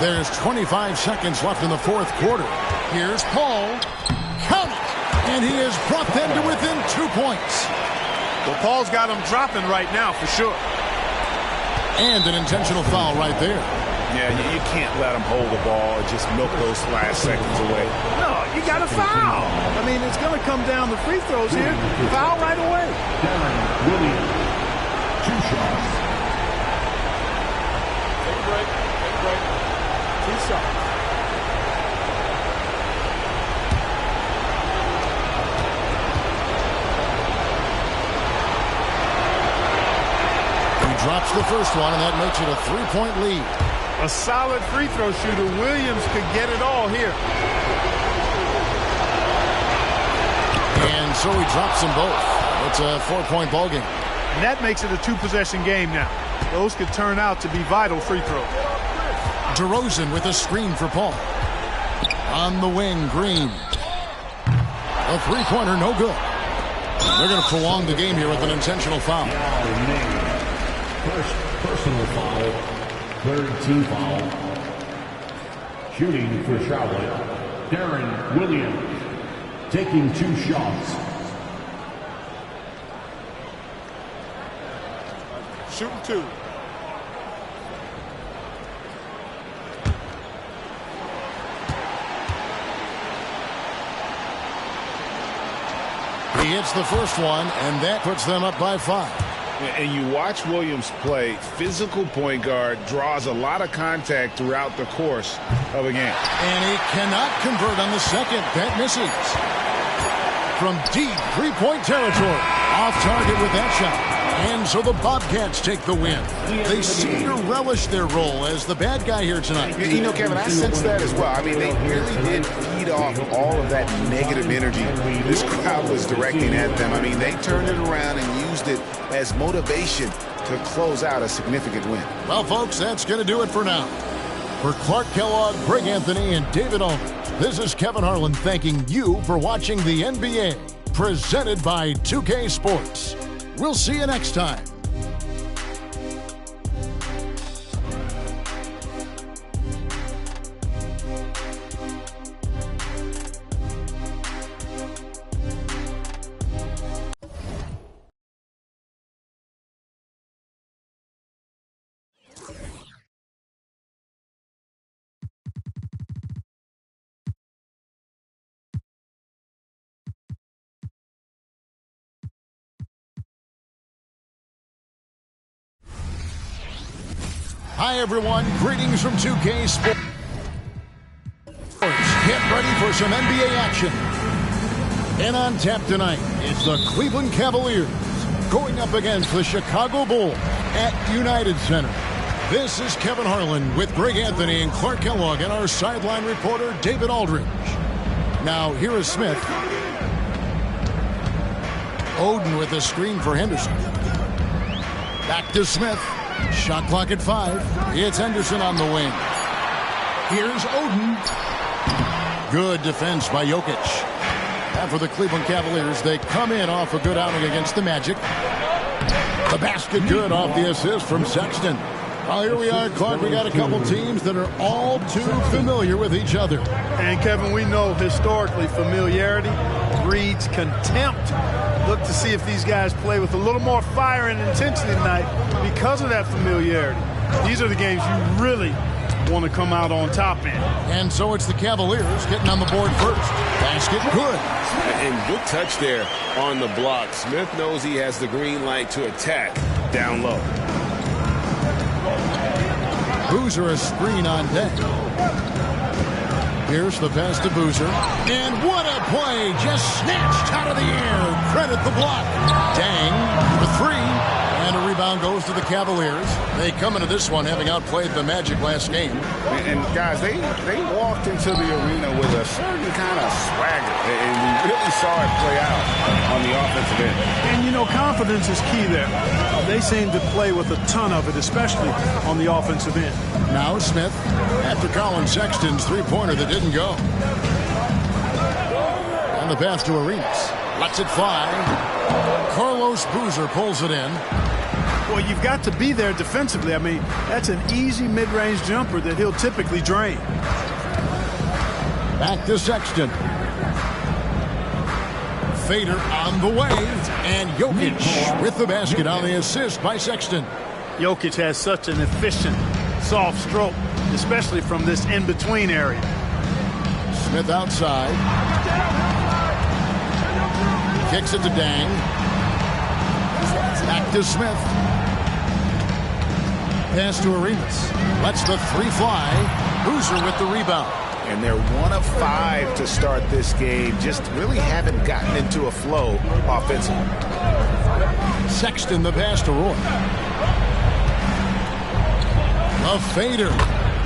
There's 25 seconds left in the fourth quarter. Here's Paul. Count it! And he has brought them to within 2 points. Well, Paul's got them dropping right now for sure. And an intentional foul right there. Yeah, you can't let them hold the ball and just milk those last seconds away. No, you got to foul. I mean, it's going to come down to free throws here. Foul right away. Williams, 2 shots. Take a break. 2 shots. Drops the first one, and that makes it a 3-point lead. A solid free throw shooter. Williams could get it all here. And so he drops them both. It's a 4-point ball game. And that makes it a 2-possession game now. Those could turn out to be vital free throws. DeRozan with a screen for Paul. On the wing, Green. A 3-pointer, no good. They're going to prolong the game here with an intentional foul. First personal foul, third team foul. Shooting for Charlotte, Darren Williams, taking 2 shots. Shooting 2. He hits the first one, and that puts them up by 5. And you watch Williams play, physical point guard, draws a lot of contact throughout the course of a game. And he cannot convert on the second. That misses. From deep 3-point territory. Off target with that shot. And so the Bobcats take the win. They seem to relish their role as the bad guy here tonight. You know, Kevin, I sense that as well. I mean, they really did feed off all of that negative energy this crowd was directing at them. I mean, they turned it around and used it as motivation to close out a significant win. Well, folks, that's going to do it for now. For Clark Kellogg, Greg Anthony, and David Aldridge, this is Kevin Harlan thanking you for watching the NBA, presented by 2K Sports. We'll see you next time. Hi, everyone. Greetings from 2K Sports. Get ready for some NBA action. And on tap tonight is the Cleveland Cavaliers going up against the Chicago Bulls at United Center. This is Kevin Harlan with Greg Anthony and Clark Kellogg and our sideline reporter, David Aldridge. Now, here is Smith. Oden with a screen for Henderson. Back to Smith. Shot clock at 5. It's Henderson on the wing. Here's Oden. Good defense by Jokic. And for the Cleveland Cavaliers, they come in off a good outing against the Magic. The basket good off the assist from Sexton. Well, here we are, Clark. We got a couple teams that are all too familiar with each other. And, Kevin, we know historically familiarity breeds contempt. Look to see if these guys play with a little more fire and intensity tonight because of that familiarity. These are the games you really want to come out on top in. And so it's the Cavaliers getting on the board first. Basket good. And good touch there on the block. Smith knows he has the green light to attack down low. Boozer a screen on deck. Here's the pass to Boozer. And what a play. Just snatched out of the air. Credit the block. Dang for 3. And a rebound goes to the Cavaliers. They come into this one having outplayed the Magic last game. And guys, they walked into the arena with a certain kind of swagger. And we really saw it play out on the offensive end. And, you know, confidence is key there. They seem to play with a ton of it, especially on the offensive end. Now Smith, after Colin Sexton's three-pointer that didn't go. And the pass to Arenas. Lets it fly. Carlos Boozer pulls it in. Well, you've got to be there defensively. I mean, that's an easy mid-range jumper that he'll typically drain. Back to Sexton. Fader on the way, and Jokic with the basket on the assist by Sexton. Jokic has such an efficient, soft stroke, especially from this in-between area. Smith outside. Kicks it to Dang. Back to Smith. Pass to Arenas. Lets the three fly. Boozer with the rebound. And they're 1 of 5 to start this game. Just really haven't gotten into a flow offensively. Sexton the pass to Roy. A fader.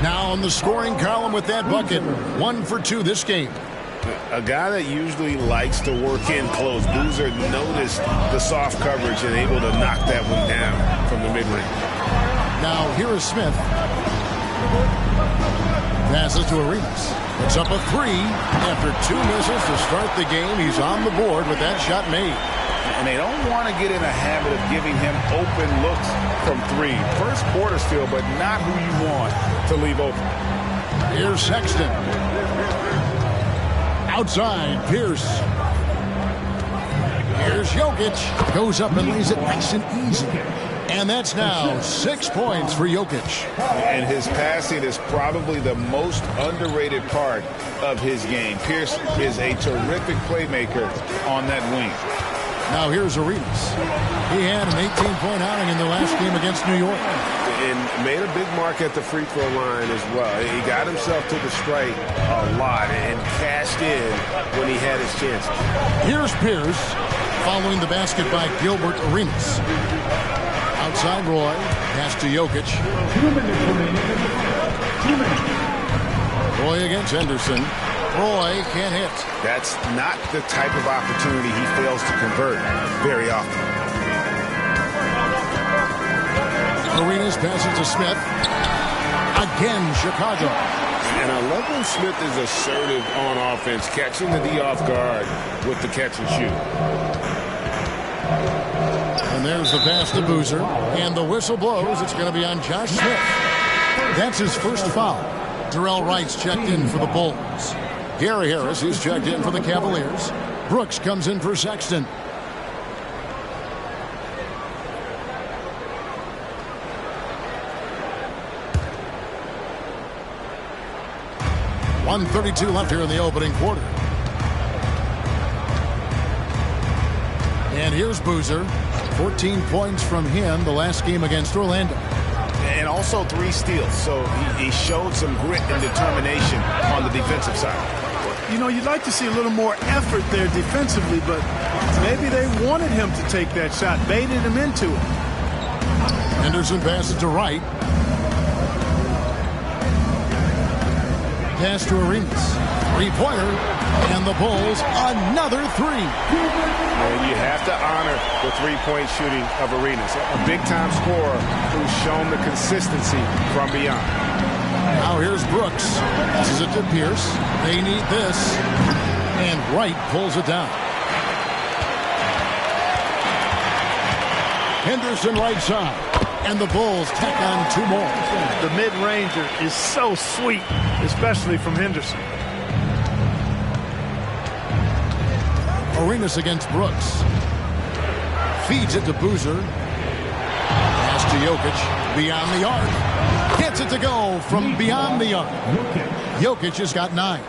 Now on the scoring column with that bucket. 1 for 2 this game. A guy that usually likes to work in close. Boozer noticed the soft coverage and able to knock that one down from the mid-range. Now here is Smith. Passes to Arenas. Puts up a 3. After 2 misses to start the game, he's on the board with that shot made. And they don't want to get in a habit of giving him open looks from 3. First quarter still, but not who you want to leave open. Here's Sexton. Outside, Pierce. Here's Jokic. Goes up and lays it nice and easy. And that's now 6 points for Jokic. And his passing is probably the most underrated part of his game. Pierce is a terrific playmaker on that wing. Now here's Arenas. He had an 18-point outing in the last game against New York. And made a big mark at the free throw line as well. He got himself to the strike a lot and cashed in when he had his chance. Here's Pierce following the basket by Gilbert Arenas. Outside Roy. Pass to Jokic. Roy against Henderson. Roy can't hit. That's not the type of opportunity he fails to convert very often. Arenas passes to Smith. Again, Chicago. And I love when Smith is assertive on offense, catching the D off guard with the catch and shoot. And there's the pass to Boozer. And the whistle blows. It's going to be on Josh Smith. That's his first foul. Darrell Wright's checked in for the Bulls. Gary Harris is checked in for the Cavaliers. Brooks comes in for Sexton. .132 left here in the opening quarter. And here's Boozer. 14 points from him the last game against Orlando. And also 3 steals, so he showed some grit and determination on the defensive side. You know, you'd like to see a little more effort there defensively, but maybe they wanted him to take that shot, baited him into it. Henderson passes to Wright. Pass to Arenas. Three-pointer. And the Bulls, another 3. And you have to honor the three-point shooting of Arenas. A big-time scorer who's shown the consistency from beyond. Now here's Brooks. Passes it to Pierce. They need this. And Wright pulls it down. Henderson right side. And the Bulls tack on 2 more. The mid-ranger is so sweet, especially from Henderson. Arenas against Brooks. Feeds it to Boozer. Pass to Jokic. Beyond the arc. Gets it to go from beyond the arc. Jokic has got 9.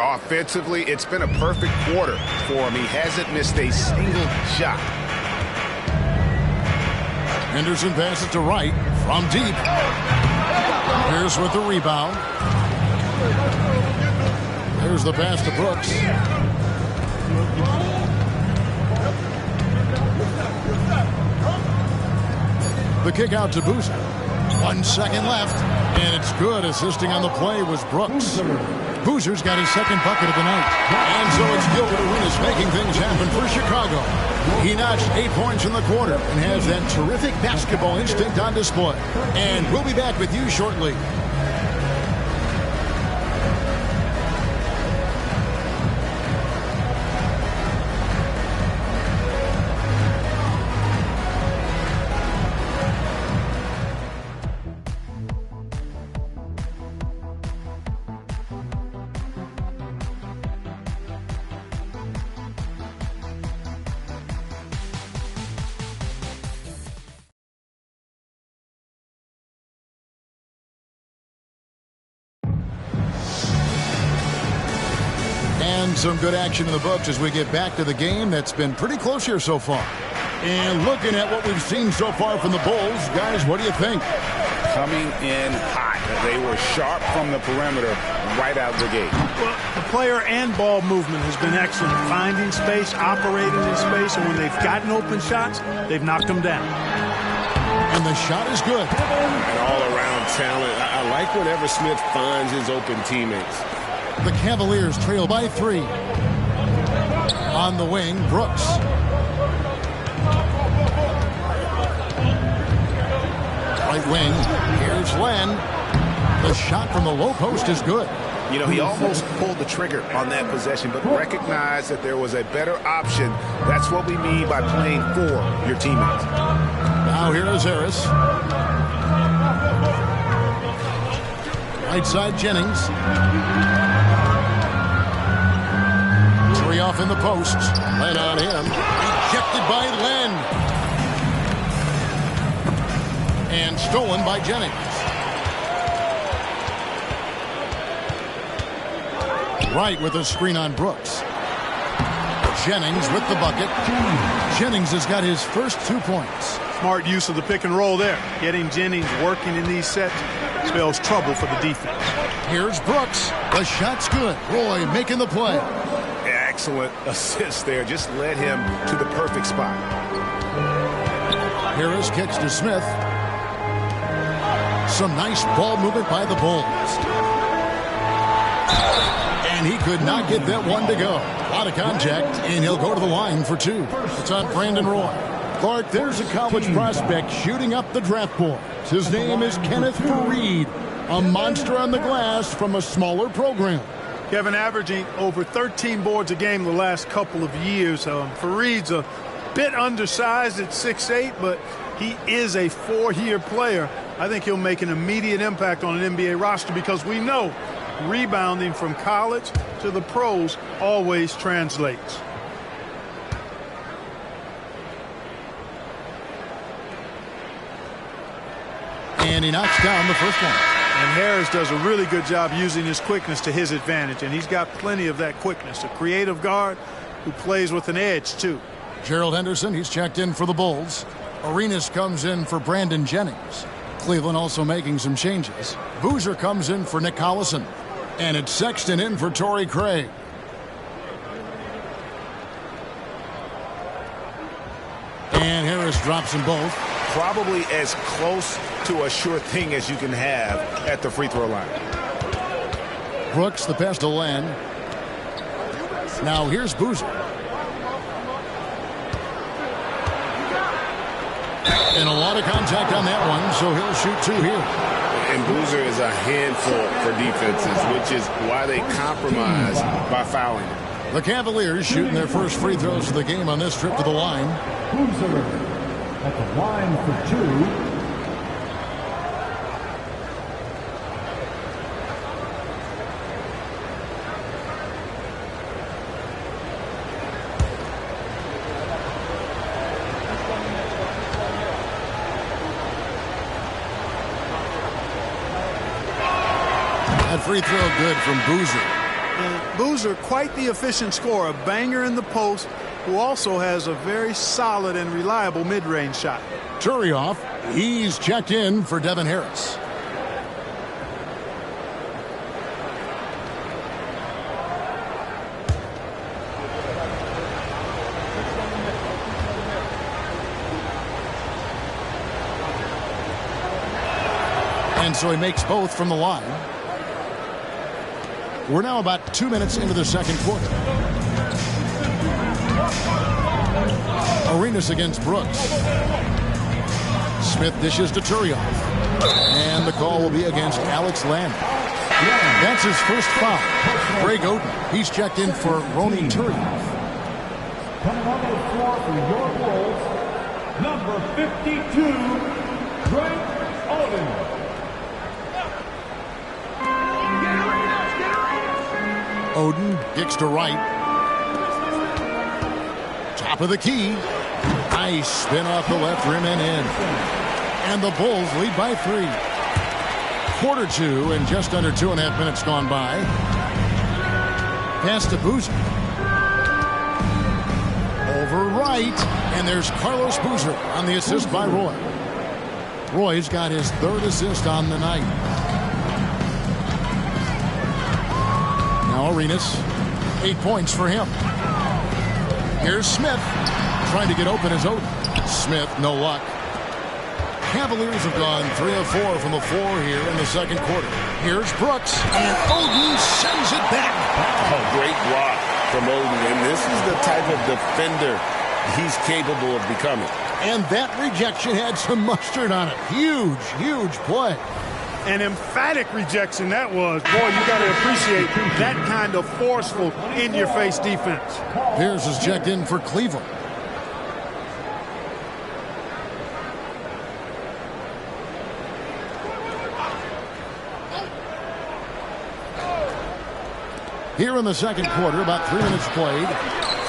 Offensively, it's been a perfect quarter for him. He hasn't missed a single shot. Henderson passes to Wright from deep. Pierce with the rebound. There's the pass to Brooks. The kick out to Boozer. 1 second left, and it's good. Assisting on the play was Brooks. Boozer's got his second bucket of the night. And so it's Gilbert Arenas making things happen for Chicago. He notched 8 points in the quarter and has that terrific basketball instinct on display. And we'll be back with you shortly. And some good action in the books as we get back to the game that's been pretty close here so far. And looking at what we've seen so far from the Bulls, guys, what do you think? Coming in hot. They were sharp from the perimeter right out the gate. Well, the player and ball movement has been excellent. Finding space, operating in space, and when they've gotten open shots, they've knocked them down. And the shot is good. And all-around talent. I like whenever Smith finds his open teammates. The Cavaliers trail by 3. On the wing, Brooks. Right wing, here's Len. The shot from the low post is good. You know, he almost pulled the trigger on that possession, but recognized that there was a better option. That's what we mean by playing for your teammates. Now here is Harris. Right side, Jennings. Three off in the post. Len on him. Ejected by Len. And stolen by Jennings. Right with a screen on Brooks. Jennings with the bucket. Jennings has got his first 2 points. Smart use of the pick and roll there. Getting Jennings working in these sets spells trouble for the defense. Here's Brooks. The shot's good. Roy making the play. Excellent assist there. Just led him to the perfect spot. Harris kicks to Smith. Some nice ball movement by the Bulls. And he could not get that one to go. A lot of contact, and he'll go to the line for 2. It's on Brandon Roy. Clark, there's a college prospect shooting up the draft boards. His name is Kenneth Faried, a monster on the glass from a smaller program. Kevin averaging over 13 boards a game the last couple of years. Faried's a bit undersized at 6'8", but he is a 4-year player. I think he'll make an immediate impact on an NBA roster because we know rebounding from college to the pros always translates. And he knocks down the first one. And Harris does a really good job using his quickness to his advantage, and he's got plenty of that quickness. A creative guard who plays with an edge, too. Gerald Henderson, he's checked in for the Bulls. Arenas comes in for Brandon Jennings. Cleveland also making some changes. Boozer comes in for Nick Collison. And it's Sexton in for Torrey Craig. And Harris drops them both. Probably as close to a sure thing as you can have at the free throw line. Brooks, the pass to Len. Now here's Boozer. And a lot of contact on that one, so he'll shoot 2 here. And Boozer is a handful for defenses, which is why they compromise by fouling him. The Cavaliers shooting their first free throws of the game on this trip to the line. Boozer at the line for 2. Free throw good from Boozer. And Boozer, quite the efficient scorer, a banger in the post, who also has a very solid and reliable mid-range shot. Turioff, he's checked in for Devin Harris. And so he makes both from the line. We're now about 2 minutes into the second quarter. Arenas against Brooks. Smith dishes to Turioff. And the call will be against Alex Len. That's his first foul. Greg Oden, he's checked in for Ronnie Turioff. Coming on the floor for your Bulls, number 52, Greg Oden. Oden kicks to right. Top of the key. Nice spin off the left rim and in. And the Bulls lead by 3. Quarter 2 and just under 2.5 minutes gone by. Pass to Boozer. Over right. And there's Carlos Boozer on the assist by Roy. Roy's got his third assist on the night. Now Arenas. 8 points for him. Here's Smith. Trying to get open as Odin. Smith, no luck. Cavaliers have gone 3 of 4 from the floor here in the second quarter. Here's Brooks, and Odin sends it back. Oh, great block from Odin, and this is the type of defender he's capable of becoming. And that rejection had some mustard on it. Huge, huge play. An emphatic rejection that was. Boy, you got to appreciate that kind of forceful, in-your-face defense. Pierce is checked in for Cleveland. Here in the second quarter, about 3 minutes played.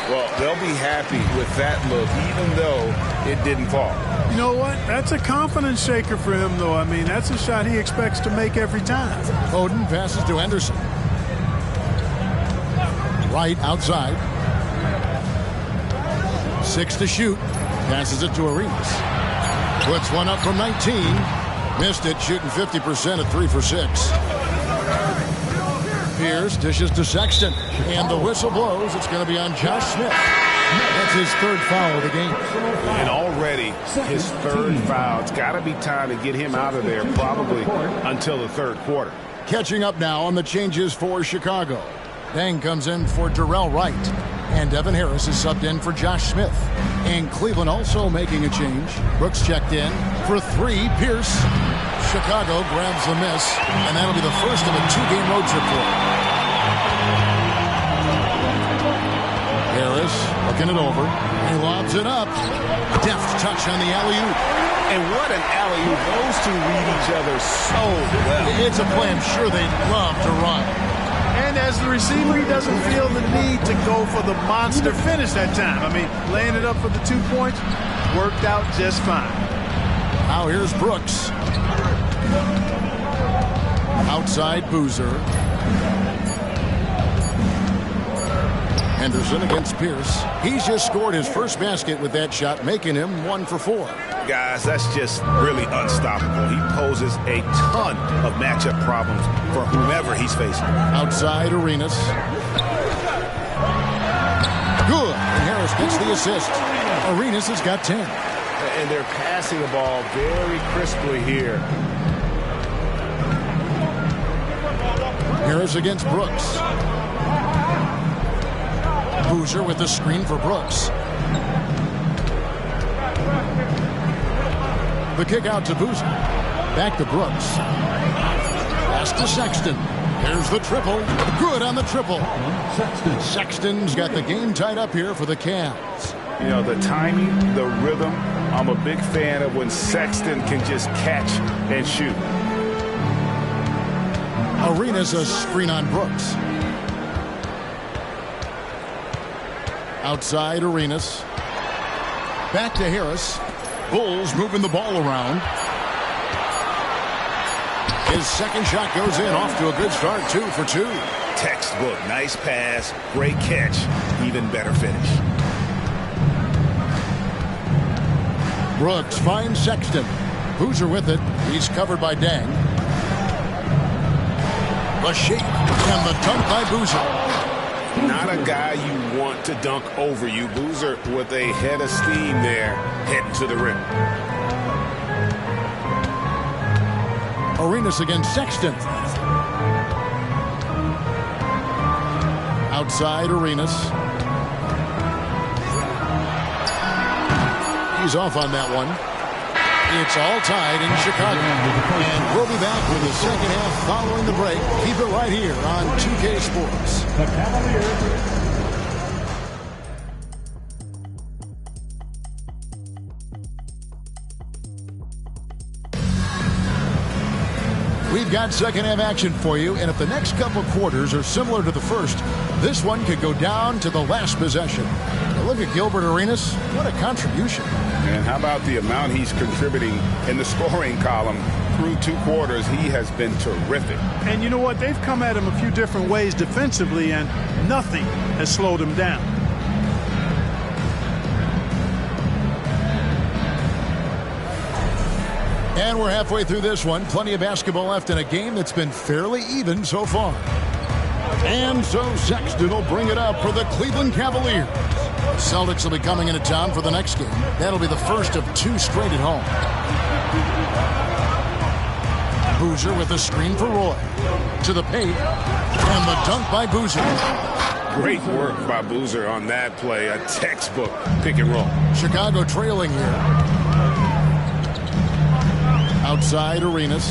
Well, they'll be happy with that look, even though it didn't fall. You know what? That's a confidence shaker for him, though. I mean, that's a shot he expects to make every time. Odin passes to Henderson. Right outside. 6 to shoot. Passes it to Arenas. Puts one up from 19. Missed it, shooting 50% at 3 for 6. Pierce dishes to Sexton. And the whistle blows. It's going to be on Josh Smith. That's his third foul of the game. And already his third foul. It's got to be time to get him out of there, probably until the third quarter. Catching up now on the changes for Chicago. Dang comes in for Darrell Wright. And Devin Harris is subbed in for Josh Smith. And Cleveland also making a change. Brooks checked in for 3. Pierce. Chicago grabs the miss. And that'll be the first of a 2-game road trip for him. Harris looking it over. He lobs it up. Deft touch on the alley-oop. And what an alley-oop. Those two read each other so well. It's a play I'm sure they'd love to run. And as the receiver, he doesn't feel the need to go for the monster finish that time. I mean, laying it up for the 2 points worked out just fine. Now here's Brooks. Outside Boozer. Henderson against Pierce. He's just scored his first basket with that shot, making him 1 for 4. Guys, that's just really unstoppable. He poses a ton of matchup problems for whomever he's facing. Outside Arenas. Good. And Harris gets the assist. Arenas has got 10. And they're passing the ball very crisply here. Harris against Brooks. Boozer with the screen for Brooks. The kick out to Boozer. Back to Brooks. Pass to Sexton. There's the triple. Good on the triple. Sexton's got the game tied up here for the Cavs. You know, the timing, the rhythm, I'm a big fan of when Sexton can just catch and shoot. Arenas a screen on Brooks. Outside Arenas. Back to Harris. Bulls moving the ball around. His second shot goes in, off to a good start, 2 for 2. Textbook, nice pass, great catch, even better finish. Brooks finds Sexton. Boozer with it. He's covered by Dang. The shake and the dunk by Boozer. Not a guy you want to dunk over you. Boozer with a head of steam there, heading to the rim. Arenas against Sexton. Outside Arenas. He's off on that one. It's all tied in Chicago. And we'll be back with the second half following the break. Keep it right here on 2K Sports. The Cavaliers. We've got second half action for you, and if the next couple quarters are similar to the first, this one could go down to the last possession. Look at Gilbert Arenas. What a contribution. And how about the amount he's contributing in the scoring column through 2 quarters? He has been terrific. And you know what? They've come at him a few different ways defensively, and nothing has slowed him down. And we're halfway through this one. Plenty of basketball left in a game that's been fairly even so far. And so Sexton will bring it up for the Cleveland Cavaliers. Celtics will be coming into town for the next game. That'll be the first of 2 straight at home. Boozer with a screen for Roy. To the paint. And the dunk by Boozer. Great work by Boozer on that play. A textbook pick and roll. Chicago trailing here. Outside Arenas.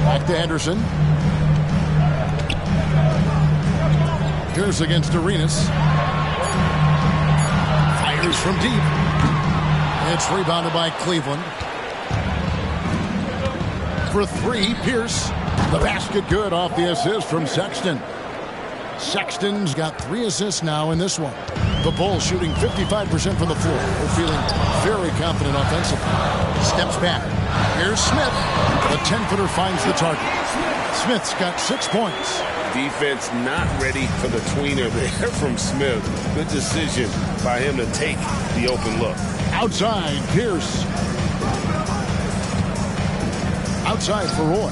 Back to Henderson. Here's against Arenas. Fires from deep. It's rebounded by Cleveland. For 3, Pierce. The basket good off the assist from Sexton. Sexton's got 3 assists now in this one. The Bulls shooting 55% from the floor. They're feeling very confident offensively. Steps back. Here's Smith. The 10-footer finds the target. Smith's got 6 points. Defense not ready for the tweener there from Smith. Good decision by him to take the open look. Outside, Pierce. Outside for Roy.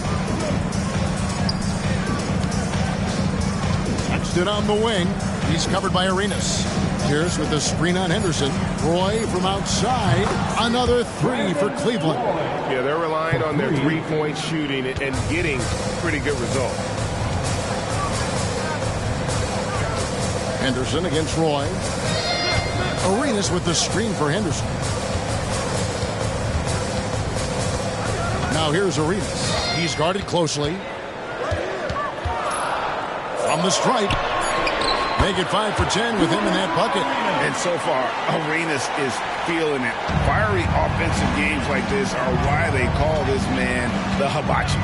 Sexton on the wing. He's covered by Arenas. Pierce with the screen on Henderson. Roy from outside. Another 3 for Cleveland. Yeah, they're relying on their 3-point shooting and getting pretty good results. Henderson against Roy. Arenas with the screen for Henderson. Now here's Arenas. He's guarded closely. From the stripe. Make it 5 for 10 with him in that bucket. And so far, Arenas is feeling it. Fiery offensive games like this are why they call this man the hibachi.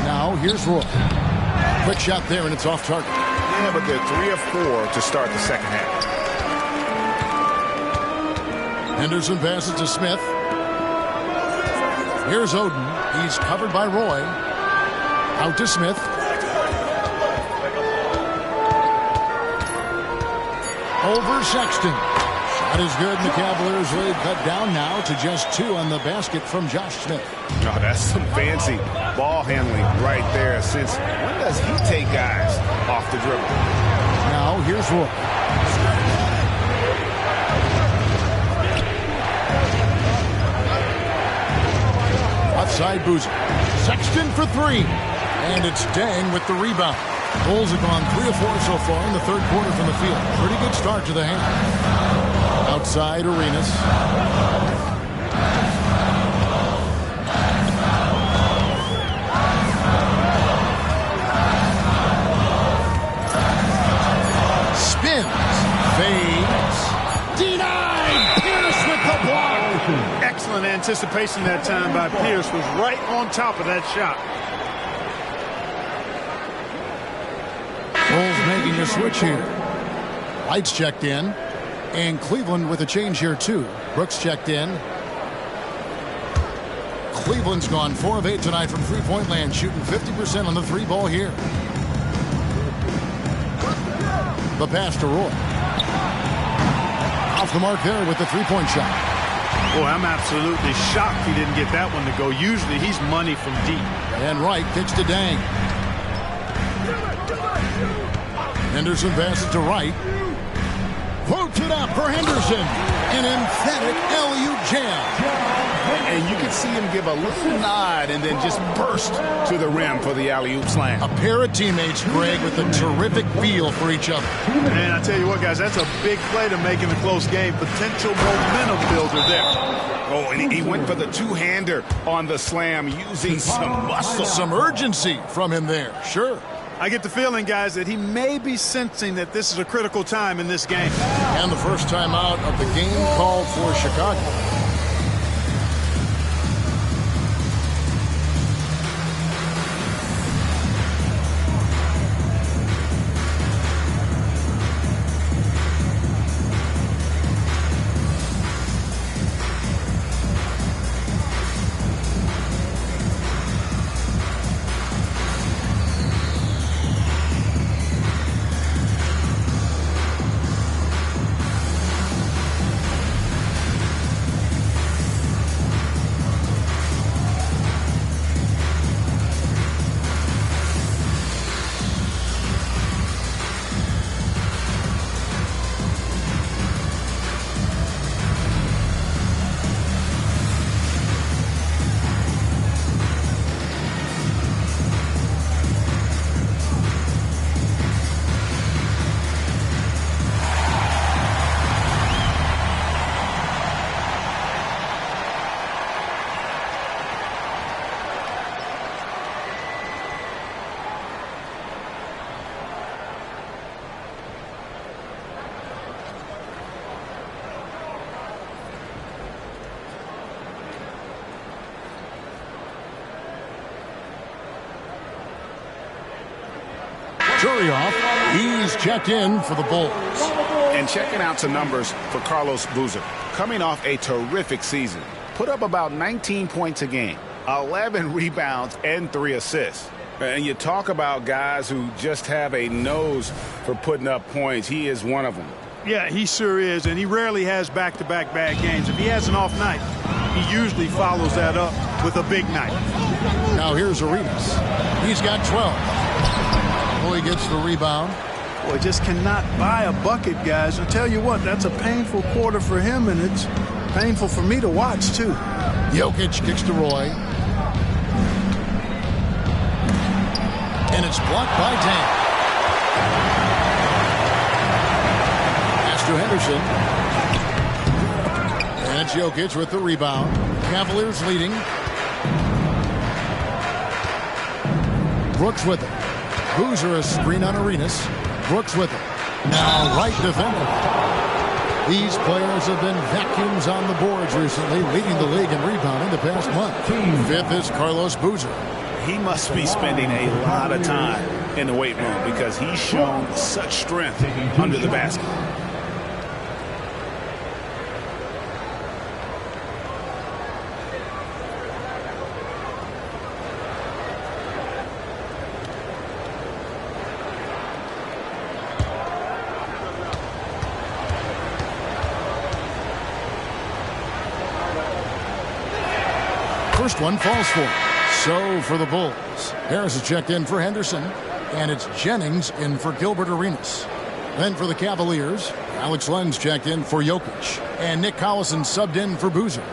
Now here's Roy. Quick shot there, and it's off target. Yeah, but they're 3 of 4 to start the second half. Henderson passes to Smith. Here's Oden. He's covered by Roy. Out to Smith. Over Sexton. Shot is good, and the Cavaliers lead cut down now to just 2 on the basket from Josh Smith. Oh, that's some fancy ball handling right there. Since when does he take guys off the dribble? Now here's Roy. Outside Boozer. Sexton for 3. And it's Dang with the rebound. Bulls have gone 3 of 4 so far in the third quarter from the field. Pretty good start to the half. Outside Arenas. Spins. Fades. Denied. Pierce with the block. Excellent anticipation that time by Pierce. Was right on top of that shot. Bulls making a switch here. Lights checked in. And Cleveland with a change here, too. Brooks checked in. Cleveland's gone 4 of 8 tonight from three-point land, shooting 50% on the 3 ball here. The pass to Roy. Off the mark there with the 3-point shot. Boy, I'm absolutely shocked he didn't get that one to go. Usually he's money from deep. And Wright kicks to Dang. Henderson passes to Wright. Floats it up for Henderson. An emphatic LU jam. And you can see him give a little nod and then just burst to the rim for the alley-oop slam. A pair of teammates, Greg, with a terrific feel for each other. And I tell you what, guys, that's a big play to make in a close game. Potential momentum builder there. Oh, and he went for the two-hander on the slam using some muscle. Some urgency from him there, sure. I get the feeling, guys, that he may be sensing that this is a critical time in this game. And the first time out of the game called for Chicago. Turioff, he's checked in for the Bulls. And checking out some numbers for Carlos Boozer. Coming off a terrific season. Put up about 19 points a game, 11 rebounds, and 3 assists. And you talk about guys who just have a nose for putting up points. He is one of them. Yeah, he sure is, and he rarely has back-to-back bad games. If he has an off night, he usually follows that up with a big night. Now here's Arenas. He's got 12. Boy gets the rebound. Boy, just cannot buy a bucket, guys. I'll tell you what, that's a painful quarter for him, and it's painful for me to watch, too. Jokic kicks to Roy. And it's blocked by Dame. Pass to Henderson. And it's Jokic with the rebound. Cavaliers leading. Brooks with it. Boozer a screen on Arenas. Brooks with it. Now right defender. These players have been vacuums on the boards recently, leading the league in rebounding the past month. Fifth is Carlos Boozer. He must be spending a lot of time in the weight room because he's shown such strength under the basket. First one falls for him. So for the Bulls, Harris is checked in for Henderson, and it's Jennings in for Gilbert Arenas. Then for the Cavaliers, Alex Len's checked in for Jokic, and Nick Collison subbed in for Boozer.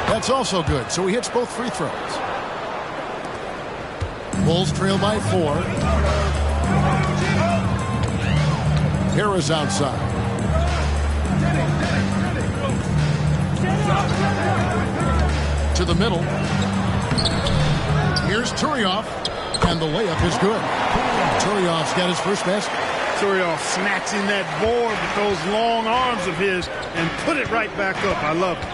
That's also good, so he hits both free throws. Bulls trail by 4. Harris outside. To the middle. Here's Turioff, and the layup is good. Turioff's got his first basket. Turioff snatching that board with those long arms of his and put it right back up. I love it.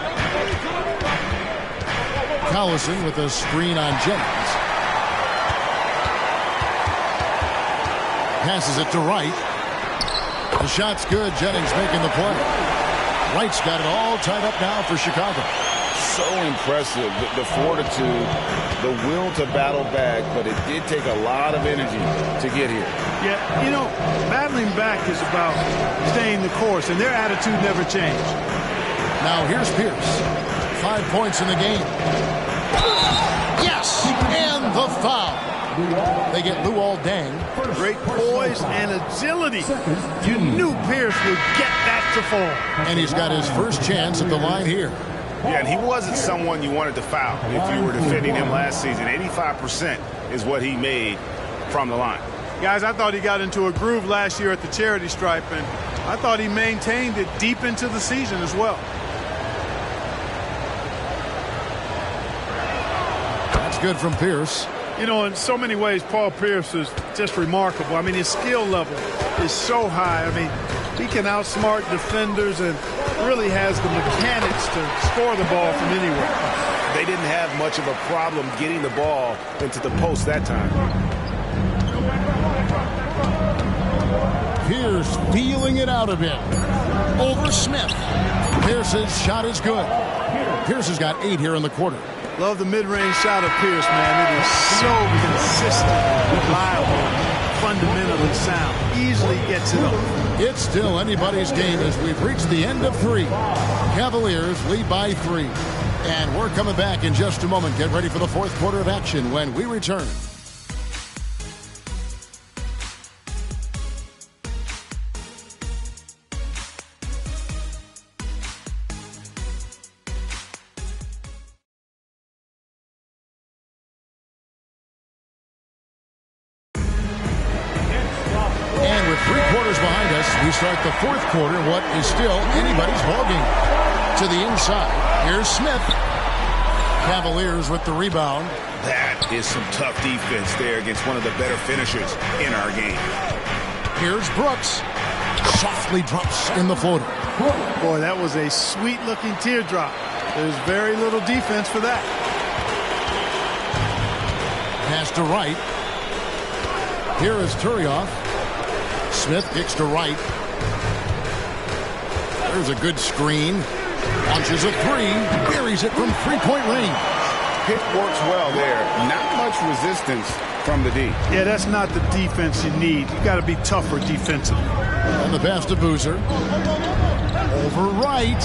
Collison with a screen on Jennings. Passes it to Wright. The shot's good. Jennings making the play. Wright's got it all tied up now for Chicago. So impressive, the fortitude, the will to battle back, but it did take a lot of energy to get here. Yeah, you know, battling back is about staying the course, and their attitude never changed. Now here's Pierce. 5 points in the game. Yes! And the foul. They get Luol Deng. Great poise and agility. You knew Pierce would get that to fall. And he's got his first chance at the line here. Yeah, and he wasn't someone you wanted to foul if you were defending him last season. 85% is what he made from the line. Guys, I thought he got into a groove last year at the charity stripe, and I thought he maintained it deep into the season as well. That's good from Pierce. You know, in so many ways, Paul Pierce is just remarkable. I mean, his skill level is so high. I mean, he can outsmart defenders and really has the mechanics to score the ball from anywhere. They didn't have much of a problem getting the ball into the post that time. Pierce feeling it out a bit. Over Smith. Pierce's shot is good. Pierce has got 8 here in the quarter. Love the mid-range shot of Pierce, man. It is so consistent, reliable, fundamentally sound. Easily gets it off. It's still anybody's game as we've reached the end of 3. Cavaliers lead by 3. And we're coming back in just a moment. Get ready for the fourth quarter of action when we return. And with 3 quarters behind us, we start the fourth quarter, what is still anybody's ballgame. To the inside, here's Smith. Cavaliers with the rebound. That is some tough defense there against one of the better finishers in our game. Here's Brooks. Softly drops in the floater. Boy, that was a sweet-looking teardrop. There's very little defense for that. Pass to right. Here is Turioff. Smith kicks to right. There's a good screen. Launches a three. Buries it from three-point range. Pick works well there. Not much resistance from the D. Yeah, that's not the defense you need. You got to be tougher defensively. And the pass to Boozer. Over right.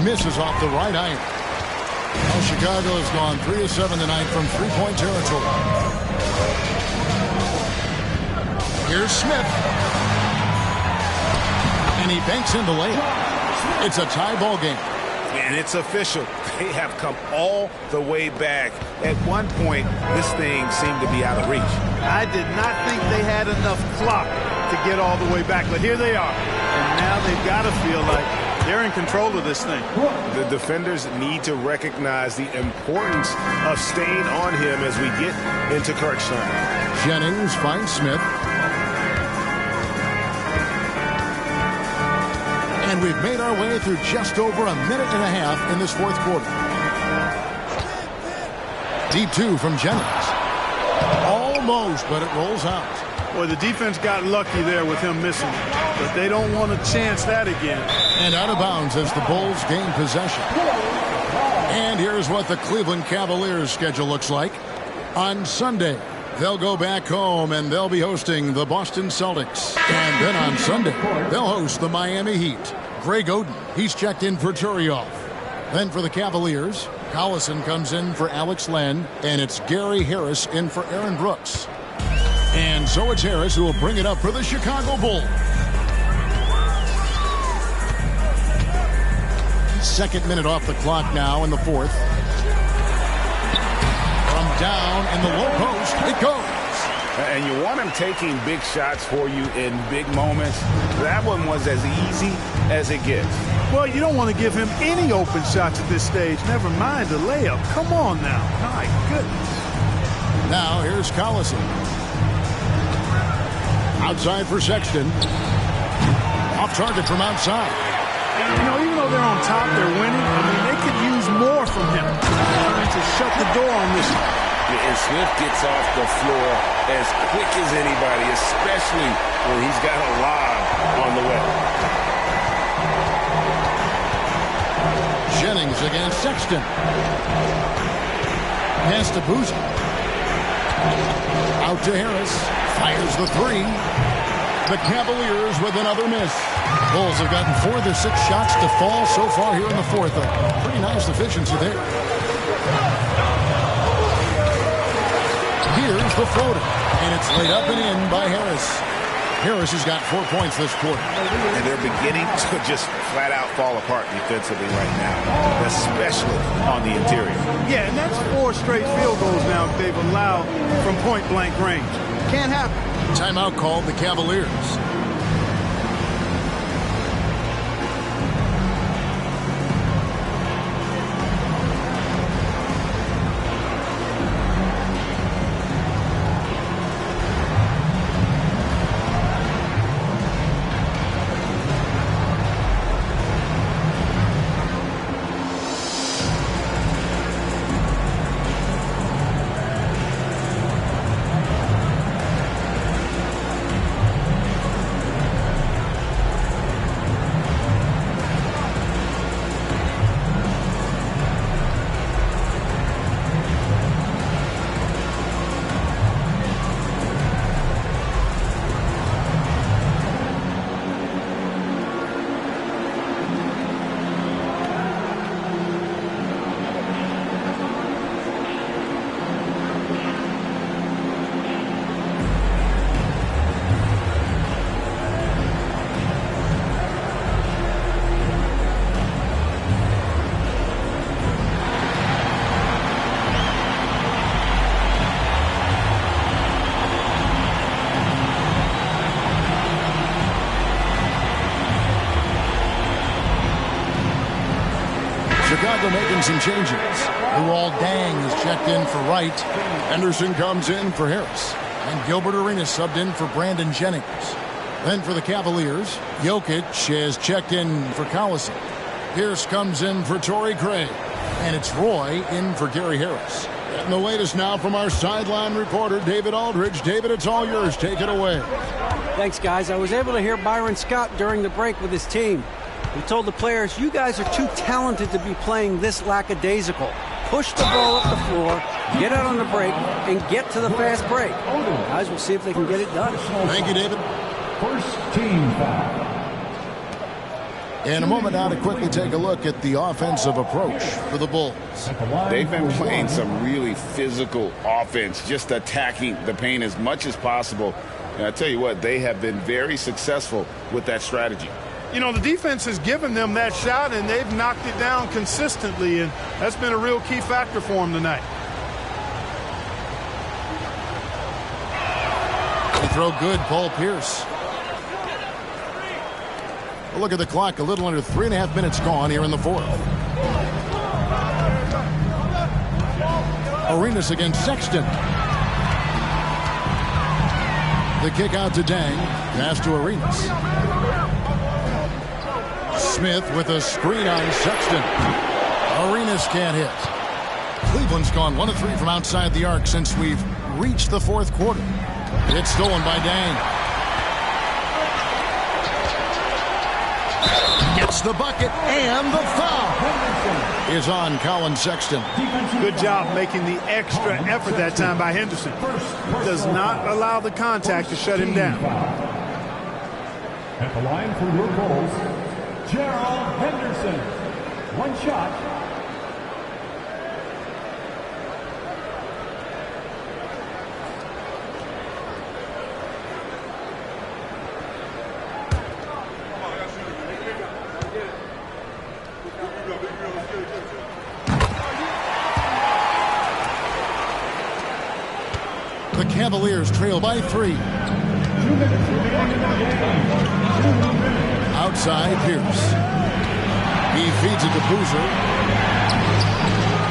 Misses off the right iron. Well, Chicago has gone 3 of 7 tonight from three-point territory. Here's Smith. And he banks in the layup. It's a tie ball game. And it's official. They have come all the way back. At one point, this thing seemed to be out of reach. I did not think they had enough clock to get all the way back, but here they are. And now they've got to feel like they're in control of this thing. The defenders need to recognize the importance of staying on him as we get into crunch time. Jennings finds Smith. And we've made our way through just over a minute and a half in this fourth quarter. Deep two from Jennings. Almost, but it rolls out. Boy, the defense got lucky there with him missing, but they don't want to chance that again. And out of bounds as the Bulls gain possession. And here's what the Cleveland Cavaliers schedule looks like. On Sunday, they'll go back home and they'll be hosting the Boston Celtics. And then on Sunday, they'll host the Miami Heat. Greg Oden, he's checked in for Turioff. Then for the Cavaliers, Collison comes in for Alex Len, and it's Gary Harris in for Aaron Brooks. And so it's Harris who will bring it up for the Chicago Bulls. Second minute off the clock now in the fourth. From down in the low post, it goes. And you want him taking big shots for you in big moments. That one was as easy as it gets. Well, you don't want to give him any open shots at this stage. Never mind the layup. Come on now. My goodness. Now here's Collison. Outside for Sexton. Off target from outside. You know, even though they're on top, they're winning. I mean, they could use more from him. Trying to shut the door on this one. And Smith gets off the floor as quick as anybody, especially when he's got a lob on the way. Jennings against Sexton. Pass to Boozer. Out to Harris. Fires the three. The Cavaliers with another miss. Bulls have gotten 4 of their 6 shots to fall so far here in the fourth. A pretty nice efficiency there. Here's the floater, and it's laid up and in by Harris. Harris has got 4 points this quarter. And they're beginning to just flat out fall apart defensively right now, especially on the interior. Yeah, and that's 4 straight field goals now they've allowed from point-blank range. Can't happen. Timeout called the Cavaliers. Chicago making some changes. Luol Deng is checked in for Wright. Henderson comes in for Harris. And Gilbert Arenas subbed in for Brandon Jennings. Then for the Cavaliers, Jokic is checked in for Collison. Pierce comes in for Torrey Craig. And it's Roy in for Gary Harris. And the latest now from our sideline reporter, David Aldridge. David, it's all yours. Take it away. Thanks, guys. I was able to hear Byron Scott during the break with his team. He told the players, you guys are too talented to be playing this lackadaisical. Push the ball up the floor, get out on the break, and get to the fast break. Guys, we'll see if they can get it done. Thank you, David. First team foul. In a moment now to quickly take a look at the offensive approach for the Bulls. They've been playing some really physical offense, just attacking the paint as much as possible. And I tell you what, they have been very successful with that strategy. You know, the defense has given them that shot, and they've knocked it down consistently, and that's been a real key factor for them tonight. They throw good, Paul Pierce. Well, look at the clock, a little under 3.5 minutes gone here in the fourth. Arenas against Sexton. The kick out to Dang, pass to Arenas. Smith with a screen on Sexton. Arenas can't hit. Cleveland's gone 1 of 3 from outside the arc since we've reached the fourth quarter. It's stolen by Dang. Gets the bucket, and the foul is on Colin Sexton. Good job making the extra effort that time by Henderson. Does not allow the contact to shut him down. At the line for your Bulls, Gerald Henderson. One shot. The Cavaliers trail by 3. Outside, Pierce. He feeds it to Boozer.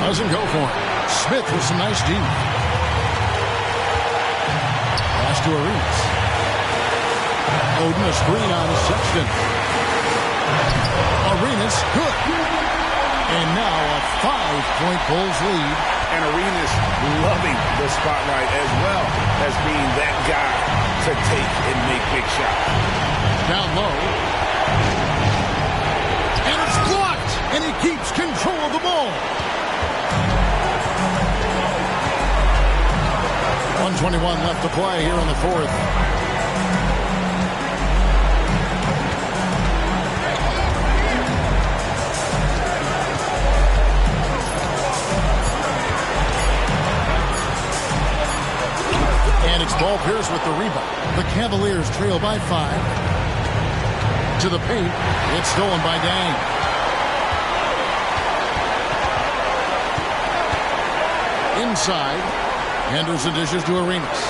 Doesn't go for it. Smith with some nice deep. Pass to Arenas. Oden, a screen on Sexton. Arenas, good. And now a 5-point Bulls lead. And Arenas loving the spotlight as well as being that guy to take and make big shots. Down low. And it's blocked. And he keeps control of the ball. 1:21 left to play here in the fourth. And it's Paul Pierce with the rebound. The Cavaliers trail by 5. To the paint. It's stolen by Dang. Inside. Henderson dishes to Arenas.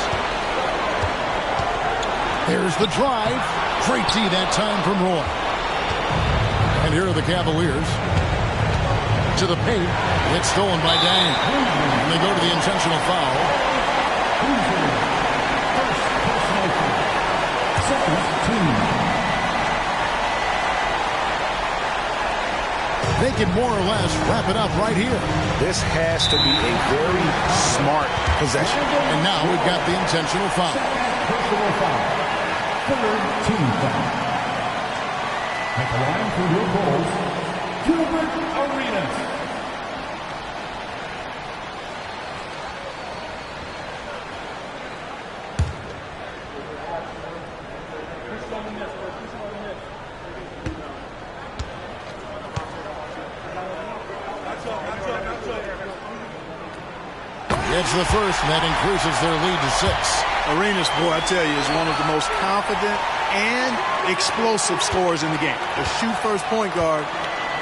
There's the drive. Great D that time from Roy. And here are the Cavaliers. To the paint. It's stolen by Dang. And they go to the intentional foul. They can more or less wrap it up right here. This has to be a very smart possession. And now we've got the intentional foul. Personal foul. Third team foul. At the line for your Bulls, Gilbert Arenas. It's the first, and that increases their lead to 6. Arenas, boy, I tell you, is one of the most confident and explosive scorers in the game. The shoot-first point guard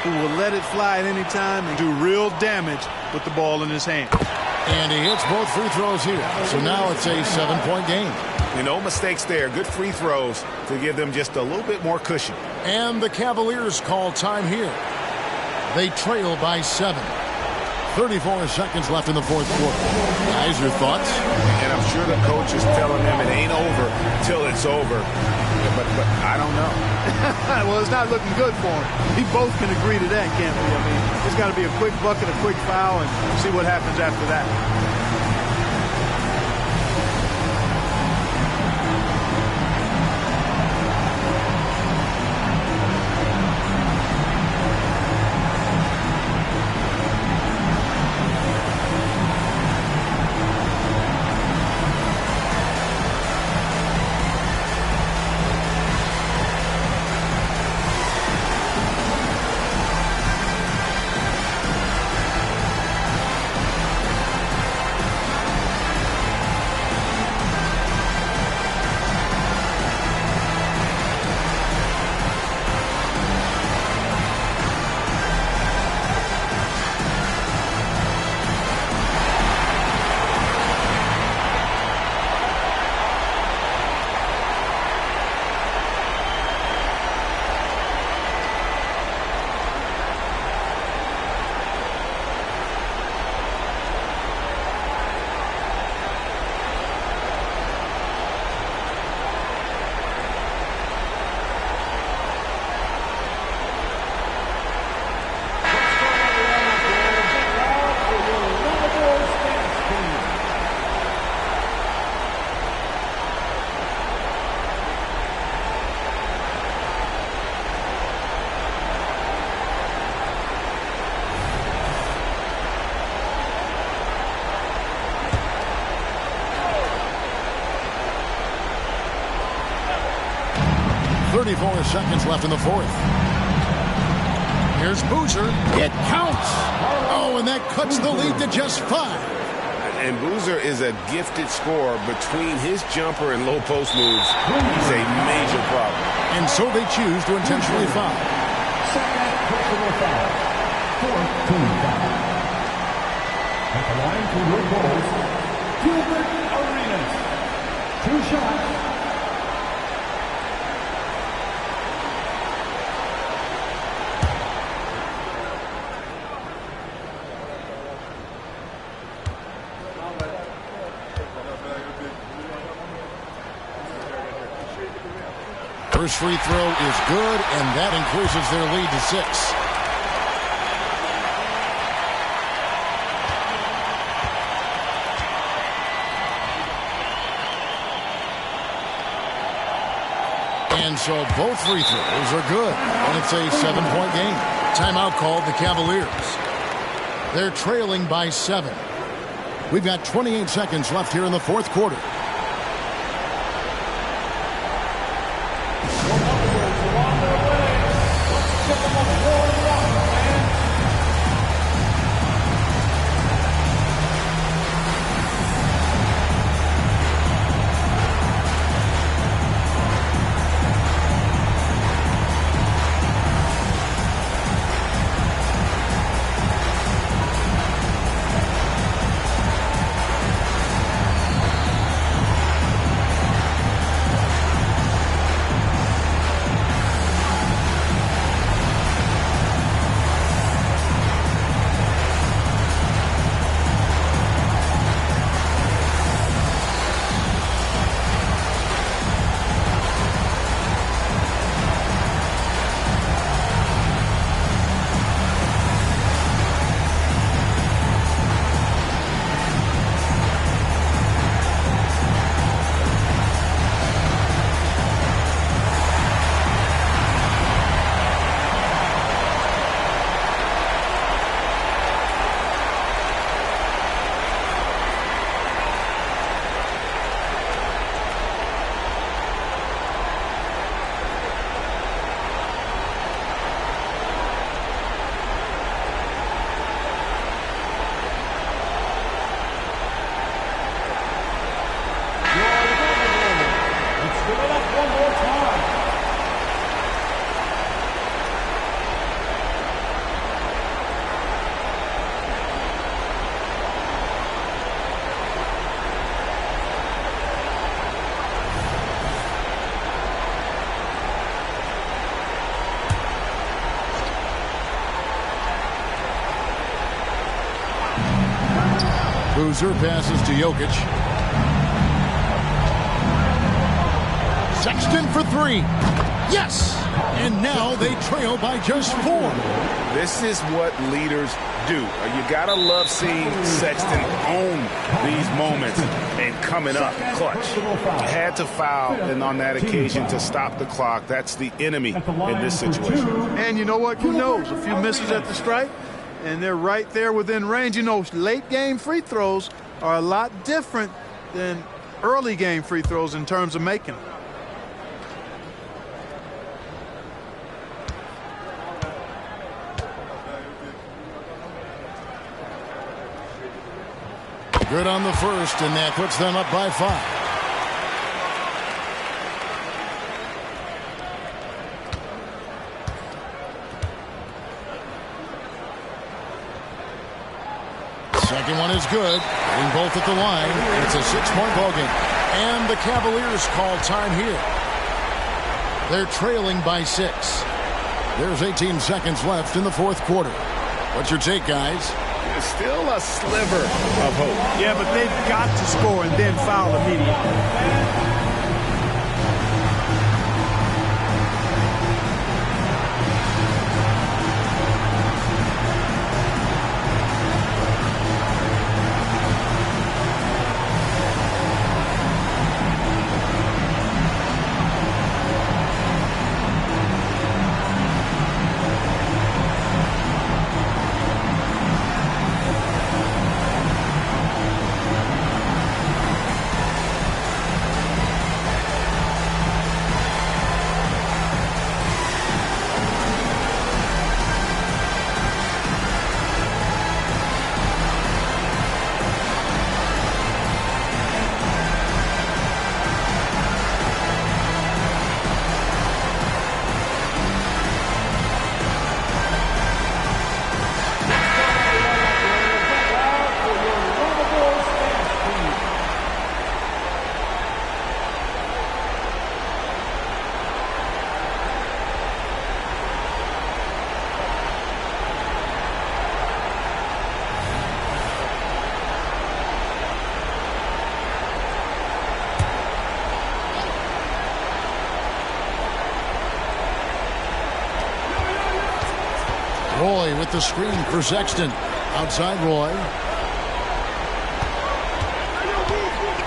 who will let it fly at any time and do real damage with the ball in his hand. And he hits both free throws here. So now it's a 7-point game. And no mistakes there. Good free throws to give them just a little bit more cushion. And the Cavaliers call time here. They trail by 7. 34 seconds left in the fourth quarter. Guys, your thoughts? And I'm sure the coach is telling them it ain't over till it's over. but I don't know. Well, it's not looking good for him. We both can agree to that, can't we? I mean, it's got to be a quick bucket, a quick foul, and see what happens after that. Seconds left in the fourth. Here's Boozer. It counts. Oh, and that cuts the lead to just 5. And Boozer is a gifted scorer. Between his jumper and low post moves, he's a major problem. And so they choose to intentionally foul. Second personal foul. Fourth team foul. At the line for your goals, Gilbert Arenas. 2 shots. First free throw is good, and that increases their lead to 6. And so both free throws are good, and it's a 7-point game. Timeout called the Cavaliers. They're trailing by 7. We've got 28 seconds left here in the fourth quarter. Boozer passes to Jokic. Sexton for three. Yes! And now they trail by just 4. This is what leaders do. You got to love seeing Sexton own these moments and coming up clutch. Had to foul and on that occasion to stop the clock. That's the enemy in this situation. And you know what? Who knows? A few misses at the stripe, and they're right there within range. You know, late game free throws are a lot different than early game free throws in terms of making them. Good on the first, and that puts them up by 5. Second one is good. Hitting both at the line. It's a 6-point ball game. And the Cavaliers call time here. They're trailing by 6. There's 18 seconds left in the fourth quarter. What's your take, guys? Still a sliver of hope. Yeah, but they've got to score and then foul immediately. Roy with the screen for Sexton. Outside Roy.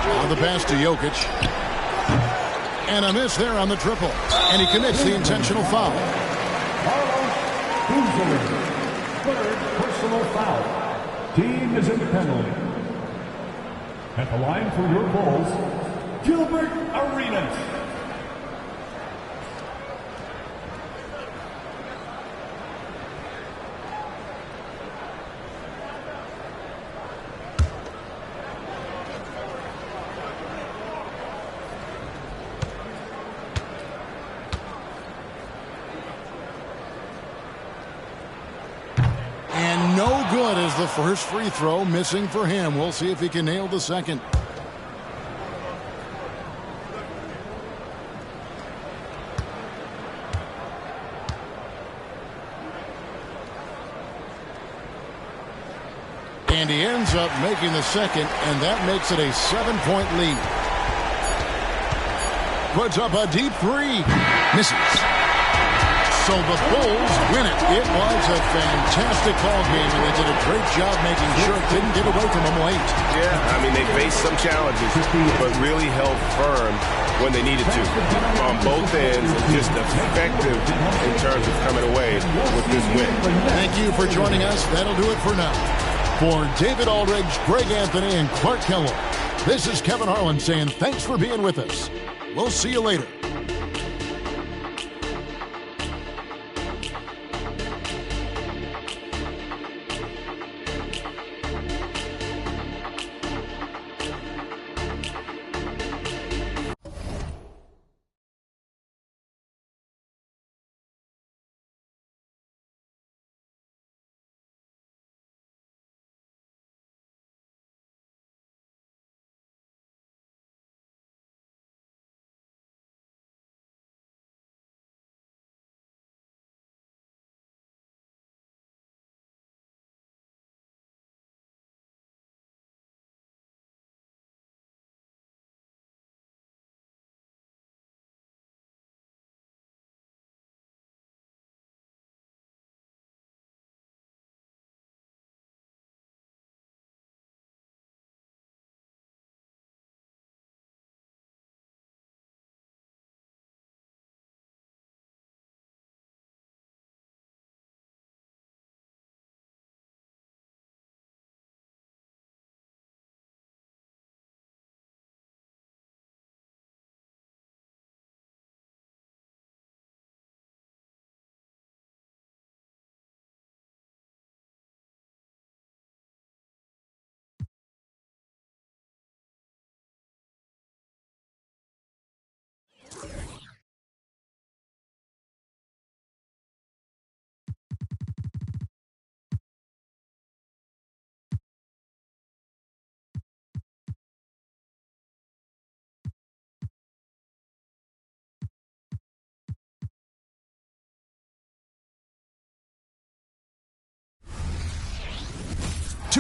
Now the pass to Jokic. And a miss there on the triple. And he commits the intentional foul. Third personal foul. Team is in the penalty. At the line for your Bulls, Gilbert Arenas. No good as the first free throw missing for him. We'll see if he can nail the second. And he ends up making the second, and that makes it a 7-point lead. Puts up a deep three. Misses. So the Bulls win it. It was a fantastic ball game, and they did a great job making sure it didn't get away from them late. Yeah, I mean, they faced some challenges, but really held firm when they needed to. On both ends, just effective in terms of coming away with this win. Thank you for joining us. That'll do it for now. For David Aldridge, Greg Anthony, and Clark Kellogg, this is Kevin Harlan saying thanks for being with us. We'll see you later.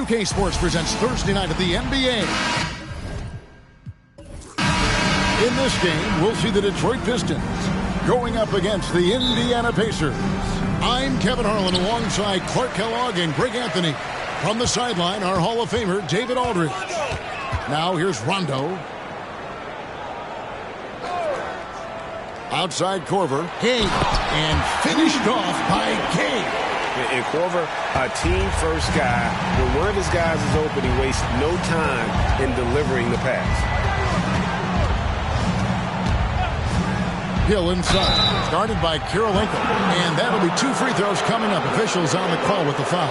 2K Sports presents Thursday night at the NBA. In this game, we'll see the Detroit Pistons going up against the Indiana Pacers. I'm Kevin Harlan alongside Clark Kellogg and Greg Anthony. From the sideline, our Hall of Famer, David Aldridge. Now here's Rondo. Outside Korver. Hay. And finished off by Gay. And Korver, a team-first guy. When one of his guys is open, he wastes no time in delivering the pass. Hill inside, started by Kirilenko, and that'll be 2 free throws coming up. Officials on the call with the foul.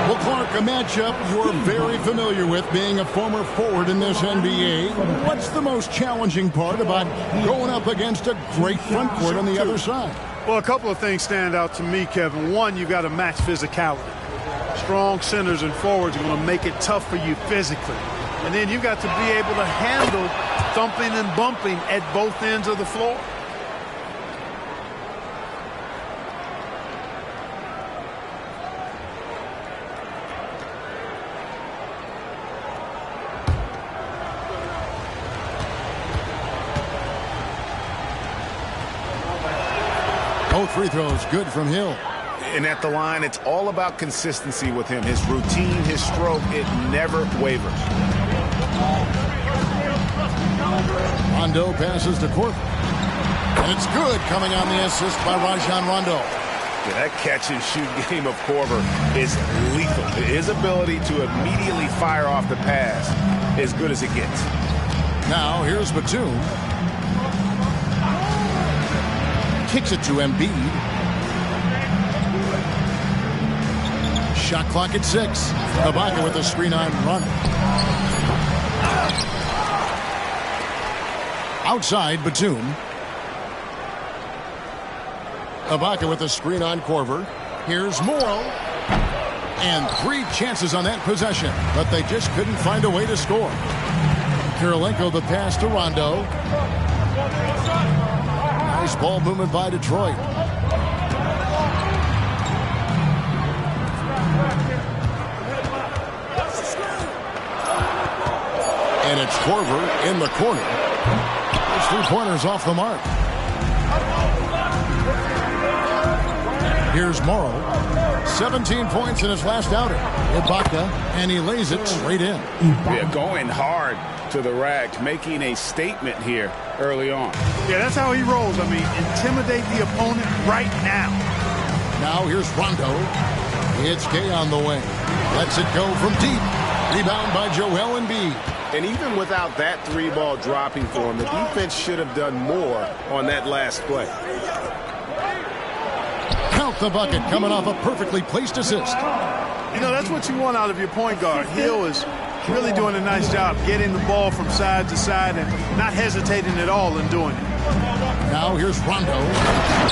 Well, Clark, a matchup you're very familiar with, being a former forward in this NBA. What's the most challenging part about going up against a great front court on the other side? Well, a couple of things stand out to me, Kevin. One, you got to match physicality. Strong centers and forwards are going to make it tough for you physically. And then you got to be able to handle thumping and bumping at both ends of the floor. Both free throws good from Hill. And at the line, it's all about consistency with him. His routine, his stroke, it never wavers. Rondo passes to Korver. And it's good, coming on the assist by Rajon Rondo. Yeah, that catch-and-shoot game of Korver is lethal. His ability to immediately fire off the pass as good as it gets. Now, here's Batum. Kicks it to Embiid. Shot clock at 6. Ibaka with a screen on run. Outside, Batum. Ibaka with a screen on Korver. Here's Morrow. And 3 chances on that possession, but they just couldn't find a way to score. Kirilenko the pass to Rondo. Nice ball movement by Detroit. And it's Korver in the corner. Those 3-pointers off the mark. Here's Morrow. 17 points in his last outing. Ibaka, and he lays it straight in. Yeah, going hard to the rack, making a statement here early on. Yeah, that's how he rolls. I mean, intimidate the opponent right now. Now here's Rondo. It's Gay on the way. Lets it go from deep. Rebound by Joel Embiid. And even without that 3-ball dropping for him, the defense should have done more on that last play. Count the bucket, coming off a perfectly placed assist. You know, that's what you want out of your point guard. Hill is really doing a nice job getting the ball from side to side and not hesitating at all in doing it. Now here's Rondo.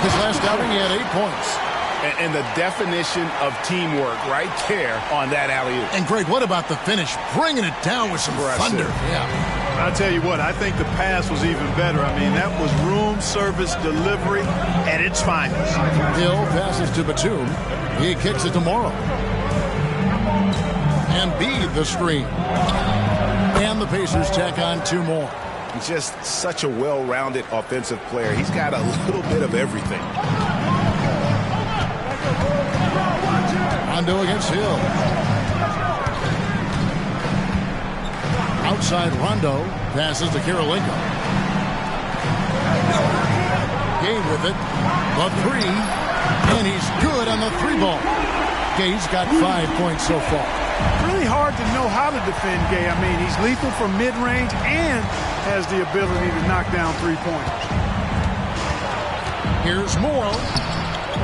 His last outing, he had 8 points. And the definition of teamwork right there on that alley-oop. And Greg, what about the finish? Bringing it down with some thunder. Yeah. I'll tell you what, I think the pass was even better. I mean, that was room service delivery at its finest. Hill passes to Batum. He kicks it to Morrow. Embiid the screen. And the Pacers tack on 2 more. He's just such a well-rounded offensive player. He's got a little bit of everything. Rondo against Hill. Outside Rondo. Passes to Kirilenko. Gay with it. The 3. And he's good on the 3-ball. Gay's got 5 points so far. Really hard to know how to defend Gay. I mean, he's lethal from mid-range and has the ability to knock down 3-pointers. Here's Morrow.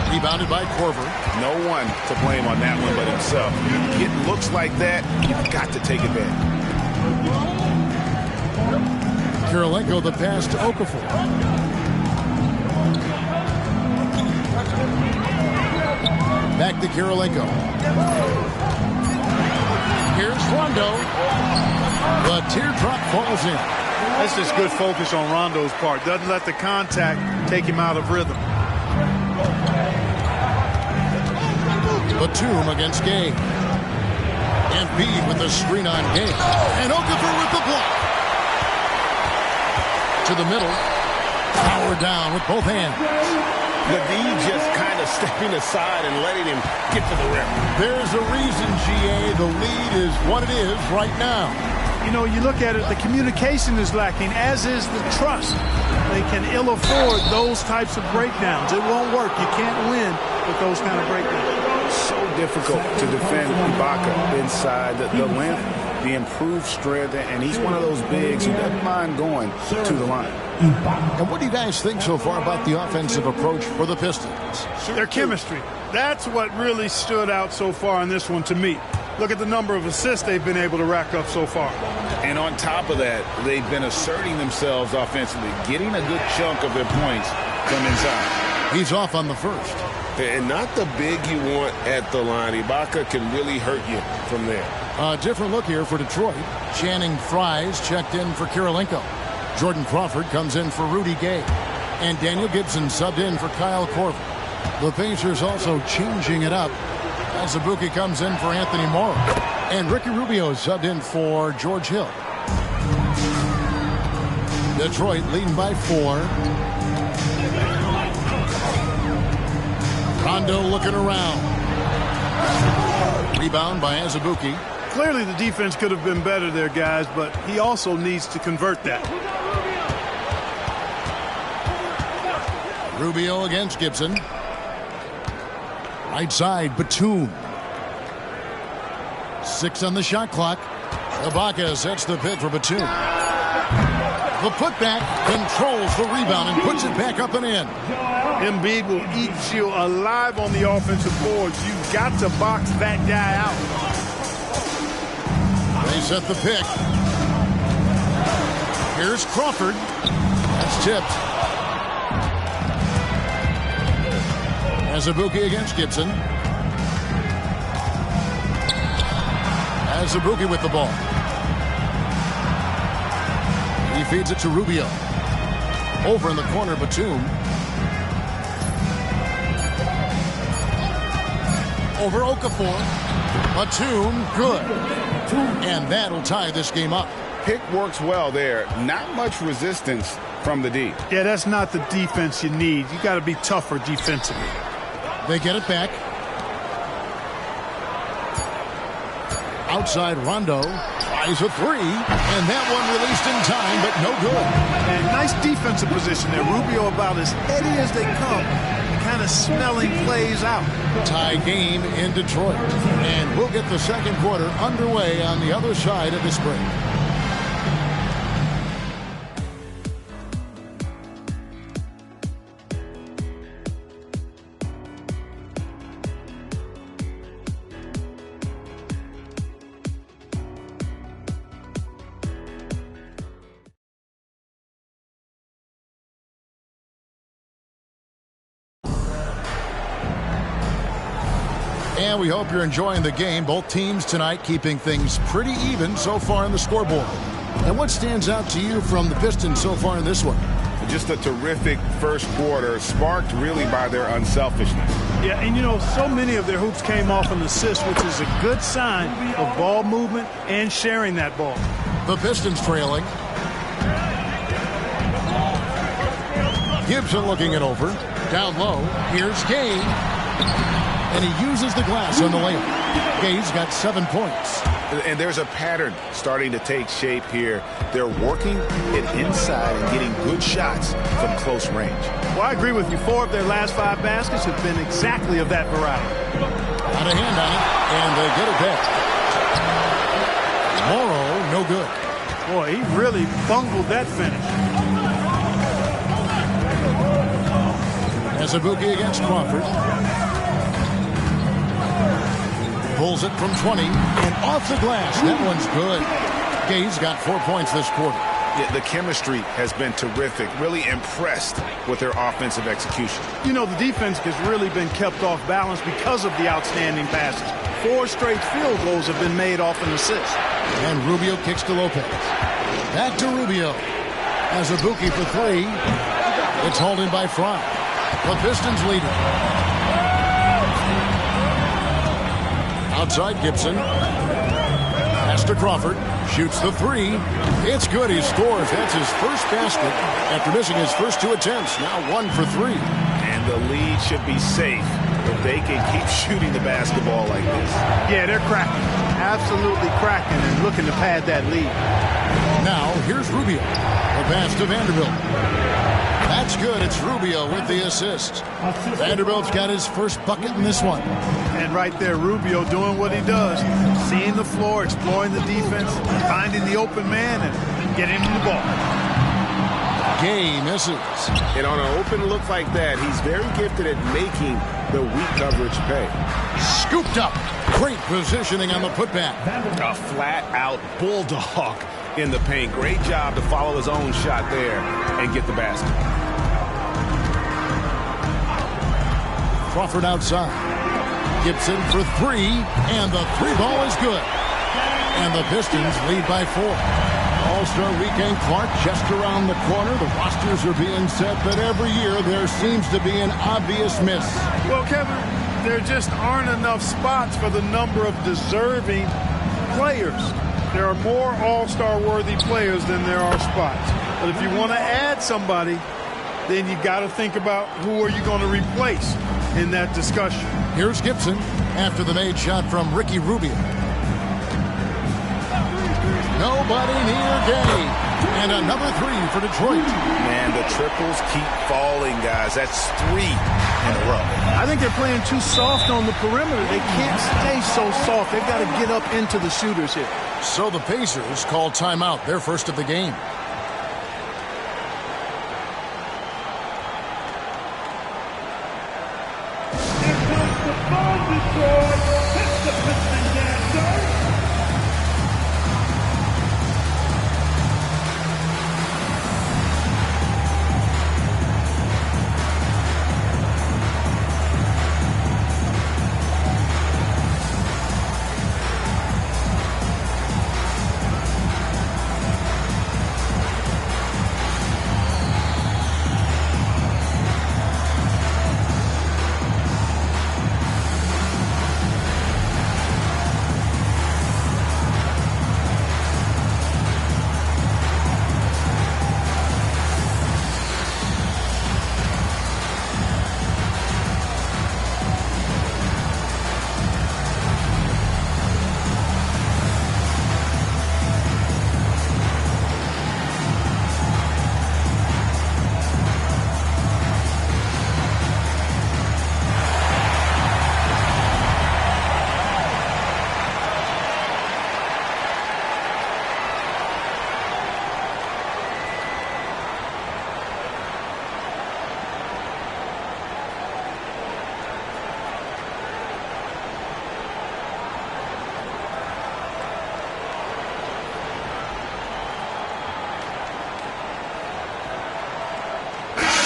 Rebounded by Korver. No one to blame on that one but himself. You get looks like that, you've got to take advantage. Kirilenko the pass to Okafor. Back to Kirilenko. Here's Rondo. The teardrop falls in. That's just good focus on Rondo's part. Doesn't let the contact take him out of rhythm. Batum against Gay. Embiid with the screen on Gay. And Okafor with the block. To the middle. Power down with both hands. Naveed just kind of stepping aside and letting him get to the rim. There's a reason, GA, the lead is what it is right now. You know, you look at it, the communication is lacking, as is the trust. They can ill afford those types of breakdowns. It won't work. You can't win with those kind of breakdowns. So difficult to defend Ibaka inside the length, the improved strength, and he's one of those bigs who doesn't mind going to the line. And what do you guys think so far about the offensive approach for the Pistons? Their chemistry. That's what really stood out so far in this one to me. Look at the number of assists they've been able to rack up so far. And on top of that, they've been asserting themselves offensively, getting a good chunk of their points from inside. He's off on the first. And not the big you want at the line. Ibaka can really hurt you from there. A different look here for Detroit. Channing Frye's checked in for Kirilenko. Jordan Crawford comes in for Rudy Gay. And Daniel Gibson subbed in for Kyle Korver. The Pacers also changing it up. Azubuike comes in for Anthony Morrow. And Ricky Rubio subbed in for George Hill. Detroit leading by 4. Rondo looking around. Rebound by Azubuike. Clearly the defense could have been better there, guys, but he also needs to convert that. Rubio against Gibson. Right side, Batum. 6 on the shot clock. Ibaka sets the pick for Batum. The putback controls the rebound and puts it back up and in. Embiid will eat you alive on the offensive boards. You've got to box that guy out. They set the pick. Here's Crawford. That's tipped. Azubuike against Gibson. Azubuike with the ball. He feeds it to Rubio. Over in the corner, Batum. Over Okafor. Batum, good. And that'll tie this game up. Pick works well there. Not much resistance from the D. Yeah, that's not the defense you need. You got to be tougher defensively. They get it back. Outside Rondo tries a 3, and that one released in time, but no good. And nice defensive position there. Rubio about as heady as they come, kind of smelling plays out. Tie game in Detroit. And we'll get the second quarter underway on the other side of this break. And we hope you're enjoying the game. Both teams tonight keeping things pretty even so far in the scoreboard. And what stands out to you from the Pistons so far in this one? Just a terrific first quarter, sparked really by their unselfishness. Yeah, and you know, so many of their hoops came off an assist, which is a good sign of ball movement and sharing that ball. The Pistons trailing. Gibson looking it over. Down low. Here's Gay. And he uses the glass on the layup. Gay's got 7 points. And there's a pattern starting to take shape here. They're working it inside and getting good shots from close range. Well, I agree with you. 4 of their last 5 baskets have been exactly of that variety. Got a hand on it, and they get it back. Morrow, no good. Boy, he really bungled that finish. Azubuike against Crawford. Pulls it from 20 and off the glass. That one's good. Gay's got 4 points this quarter. Yeah, the chemistry has been terrific. Really impressed with their offensive execution. You know, the defense has really been kept off balance because of the outstanding passes. 4 straight field goals have been made off an assist. And Rubio kicks to Lopez. Back to Rubio. Azubuike for 3. It's hauled in by Fry. The Pistons lead it. Pass to Crawford. Shoots the three. It's good. He scores. That's his first basket after missing his first 2 attempts. Now 1 for 3. And the lead should be safe if they can keep shooting the basketball like this. Yeah, they're cracking. Absolutely cracking and looking to pad that lead. Now, here's Rubio. The pass to Vanderbilt. That's good. It's Rubio with the assist. Vanderbilt's got his first bucket in this one. And right there, Rubio doing what he does. Seeing the floor, exploring the defense, finding the open man, and getting him the ball. Gay misses. And on an open look like that, he's very gifted at making the weak coverage pay. Scooped up. Great positioning on the putback. A flat-out bulldog in the paint. Great job to follow his own shot there and get the basket. Crawford outside. Gibson for 3, and the 3 ball is good. And the Pistons lead by 4. All-Star Weekend, Clark, just around the corner. The rosters are being set, but every year there seems to be an obvious miss. Well, Kevin, there just aren't enough spots for the number of deserving players. There are more All-Star worthy players than there are spots. But if you want to add somebody, then you got to think about who are you going to replace in that discussion. Here's Gibson after the made shot from Ricky Rubio. Nobody near Gay. And another 3 for Detroit. Man, the triples keep falling, guys. That's 3 in a row. I think they're playing too soft on the perimeter. They can't stay so soft. They've got to get up into the shooters here. So the Pacers call timeout, their first of the game.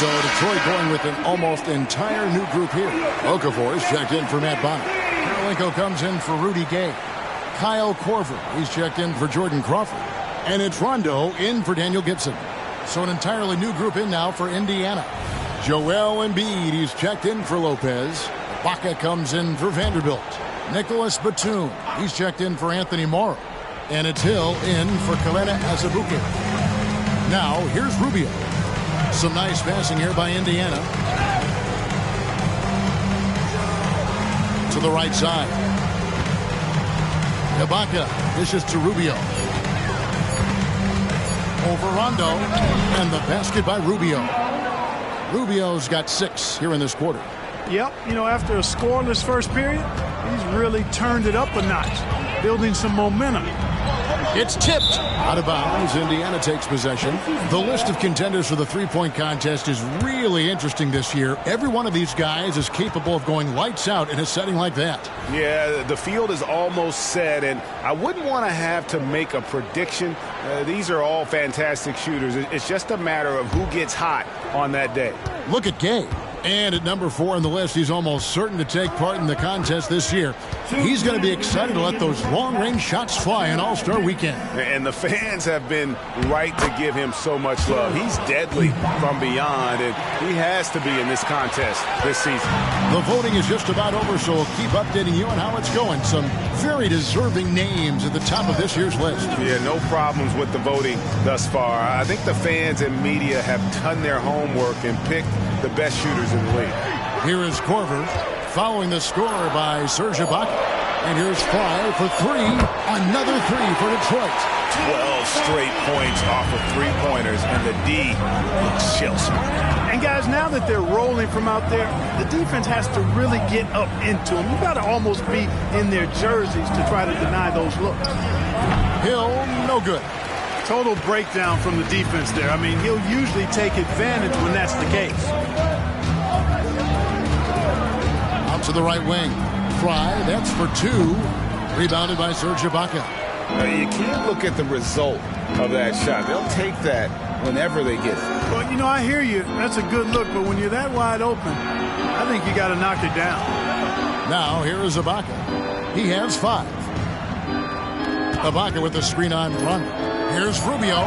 So Detroit going with an almost entire new group here. Okafor is checked in for Matt Bonner. Karolinko comes in for Rudy Gay. Kyle Korver, he's checked in for Jordan Crawford. And it's Rondo in for Daniel Gibson. So an entirely new group in now for Indiana. Joel Embiid, he's checked in for Lopez. Ibaka comes in for Vanderbilt. Nicholas Batum, he's checked in for Anthony Morrow. And it's Hill in for Kalena Azubuike. Now, here's Rubio. Some nice passing here by Indiana. To the right side. Ibaka dishes to Rubio. Over Rondo. And the basket by Rubio. Rubio's got 6 here in this quarter. Yep, you know, after a scoreless first period, he's really turned it up a notch, building some momentum. It's tipped out of bounds. Indiana takes possession. The list of contenders for the three-point contest is really interesting this year. Every one of these guys is capable of going lights out in a setting like that. Yeah, the field is almost set, and I wouldn't want to have to make a prediction. These are all fantastic shooters. It's just a matter of who gets hot on that day. Look at Gay. And at number 4 on the list, he's almost certain to take part in the contest this year. He's going to be excited to let those long-range shots fly on All-Star Weekend. And the fans have been right to give him so much love. He's deadly from beyond, and he has to be in this contest this season. The voting is just about over, so we'll keep updating you on how it's going. Some very deserving names at the top of this year's list. Yeah, no problems with the voting thus far. I think the fans and media have done their homework and picked the best shooters in the league. Here is Korver following the score by Serge Ibaka. And here's Fry for 3. Another 3 for Detroit. 12 straight points off of three-pointers, and the D looks shell-shocked. And guys, now that they're rolling from out there, the defense has to really get up into them. You got to almost be in their jerseys to try to deny those looks. Hill, no good. Total breakdown from the defense there. I mean, he'll usually take advantage when that's the case. Out to the right wing. Fry, that's for 2. Rebounded by Serge Ibaka. Now, you can't look at the result of that shot. They'll take that whenever they get it. Well, you know, I hear you. That's a good look, but when you're that wide open, I think you got to knock it down. Now, here is Ibaka. He has 5. Ibaka with the screen on Rondo. Here's Rubio.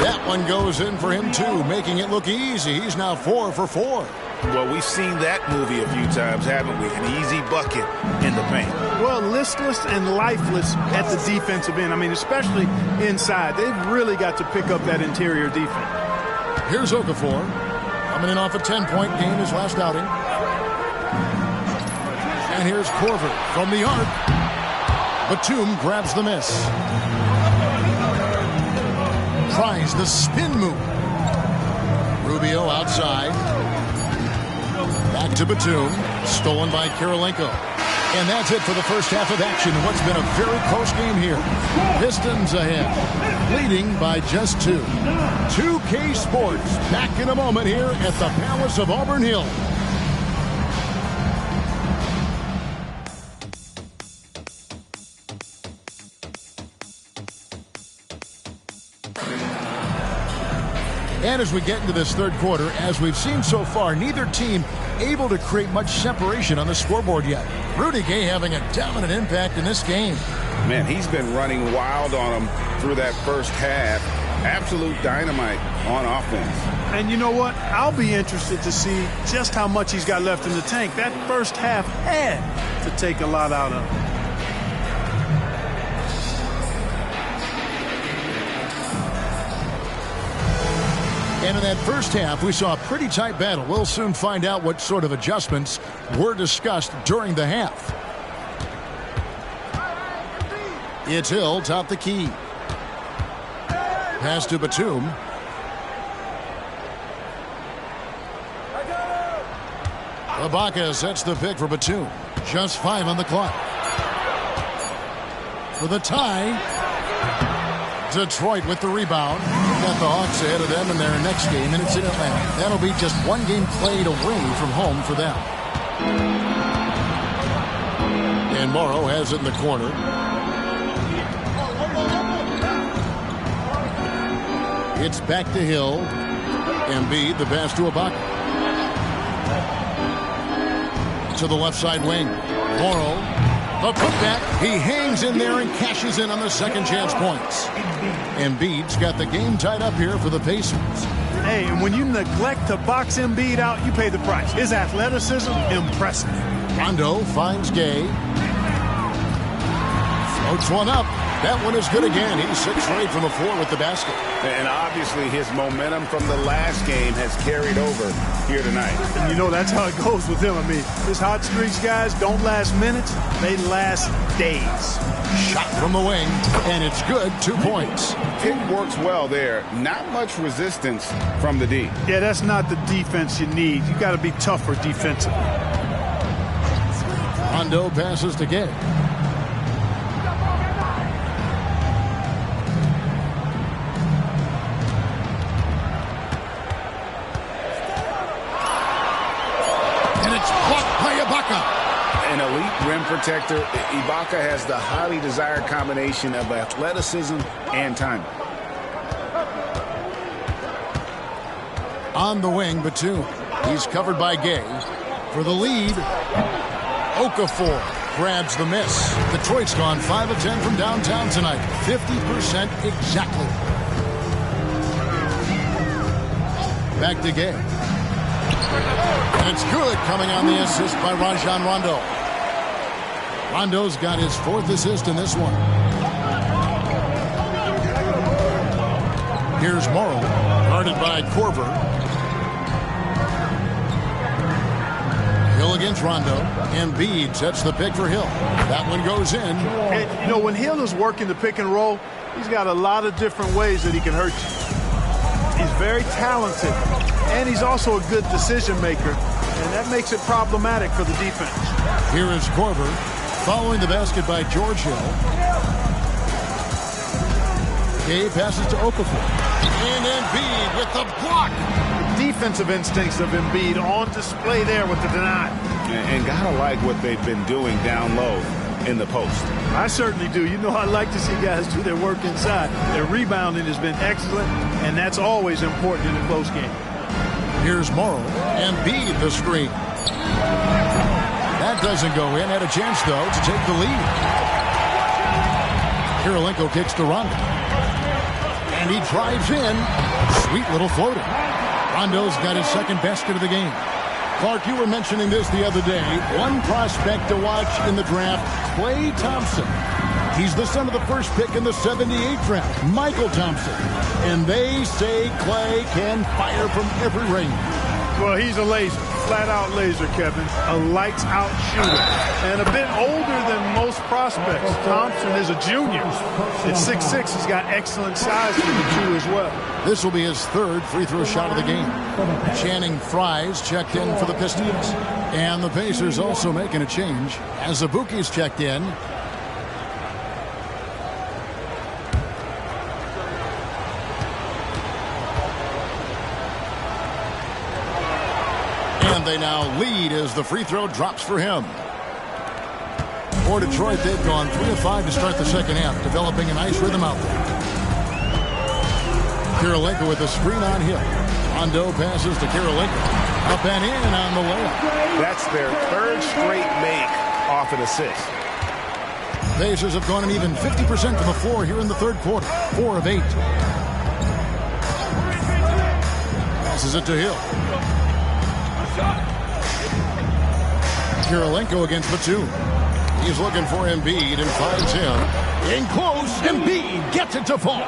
That one goes in for him, too, making it look easy. He's now 4 for 4. Well, we've seen that movie a few times, haven't we? An easy bucket in the paint. Well, listless and lifeless at the defensive end. I mean, especially inside. They've really got to pick up that interior defense. Here's Okafor. Coming in off a 10-point game his last outing. And here's Korver from the arc. Batum grabs the miss. Tries the spin move. Rubio outside. Back to Batum. Stolen by Kirilenko. And that's it for the first half of action. What's been a very close game here. Pistons ahead. Leading by just 2. 2K Sports back in a moment here at the Palace of Auburn Hill. And as we get into this third quarter, as we've seen so far, neither team able to create much separation on the scoreboard yet. Rudy Gay having a dominant impact in this game. Man, he's been running wild on them through that first half. Absolute dynamite on offense. And you know what? I'll be interested to see just how much he's got left in the tank. That first half had to take a lot out of him. And in that first half, we saw a pretty tight battle. We'll soon find out what sort of adjustments were discussed during the half. It's Hill, top the key. Pass to Batum. Ibaka sets the pick for Batum. Just 5 on the clock. For the tie. Detroit with the rebound. Got the Hawks ahead of them in their next game, and it's in Atlanta. That'll be just 1 game played away from home for them. And Morrow has it in the corner. It's back to Hill. Embiid, the pass to Ibaka. To the left side wing. Morrow. The putback. He hangs in there and cashes in on the second chance points. Embiid's got the game tied up here for the Pacers. Hey, and when you neglect to box Embiid out, you pay the price. His athleticism, impressive. Rondo finds Gay. Floats one up. That one is good again. He's 6 for 8 from the floor with the basket. And obviously his momentum from the last game has carried over here tonight. And you know that's how it goes with him. I mean, his hot streaks, guys, don't last minutes. They last days. Shot from the wing, and it's good. 2 points. It works well there. Not much resistance from the D. Yeah, that's not the defense you need. You got to be tougher defensively. Rondo passes to Gay. An elite rim protector, Ibaka has the highly desired combination of athleticism and timing. On the wing, Batum. He's covered by Gay. For the lead, Okafor grabs the miss. Detroit's gone 5 of 10 from downtown tonight. 50% exactly. Back to Gay. And it's good, coming on the assist by Rajon Rondo. Rondo's got his 4th assist in this one. Here's Morrow, guarded by Korver. Hill against Rondo. Embiid sets the pick for Hill. That one goes in. And, you know, when Hill is working the pick and roll, he's got a lot of different ways that he can hurt you. He's very talented, and he's also a good decision maker, and that makes it problematic for the defense. Here is Korver, following the basket by George Hill. Gay passes to Okafor. And Embiid with the block. Defensive instincts of Embiid on display there with the deny. And gotta like what they've been doing down low in the post. I certainly do. You know, I like to see guys do their work inside. Their rebounding has been excellent, and that's always important in a close game. Here's Morrow. Embiid the screen. That doesn't go in. Had a chance, though, to take the lead. Kirilenko kicks to Rondo. And he drives in. Sweet little floater. Rondo's got his 2nd basket of the game. Clark, you were mentioning this the other day. One prospect to watch in the draft, Klay Thompson. He's the son of the first pick in the '78 draft, Michael Thompson. And they say Klay can fire from every range. Well, he's a laser. Flat-out laser, Kevin. A lights-out shooter. And a bit older than most prospects. Thompson is a junior. At 6'6", he's got excellent size for the 2 as well. This will be his 3rd free throw shot of the game. Channing Frye's checked in for the Pistons. And the Pacers also making a change as Azubuike's checked in. And they now lead as the free throw drops for him. For Detroit, they've gone 3 of 5 to start the second half, developing a nice rhythm out there. Kirilenko with a screen on Hill. Rondo passes to Kirilenko. Up and in on the layup. That's their 3rd straight make off an assist. Pacers have gone an even 50% from the floor here in the 3rd quarter. 4 of 8. Passes it to Hill. Kirilenko against Batum. He's looking for Embiid and finds him. In close, Embiid gets it to fall.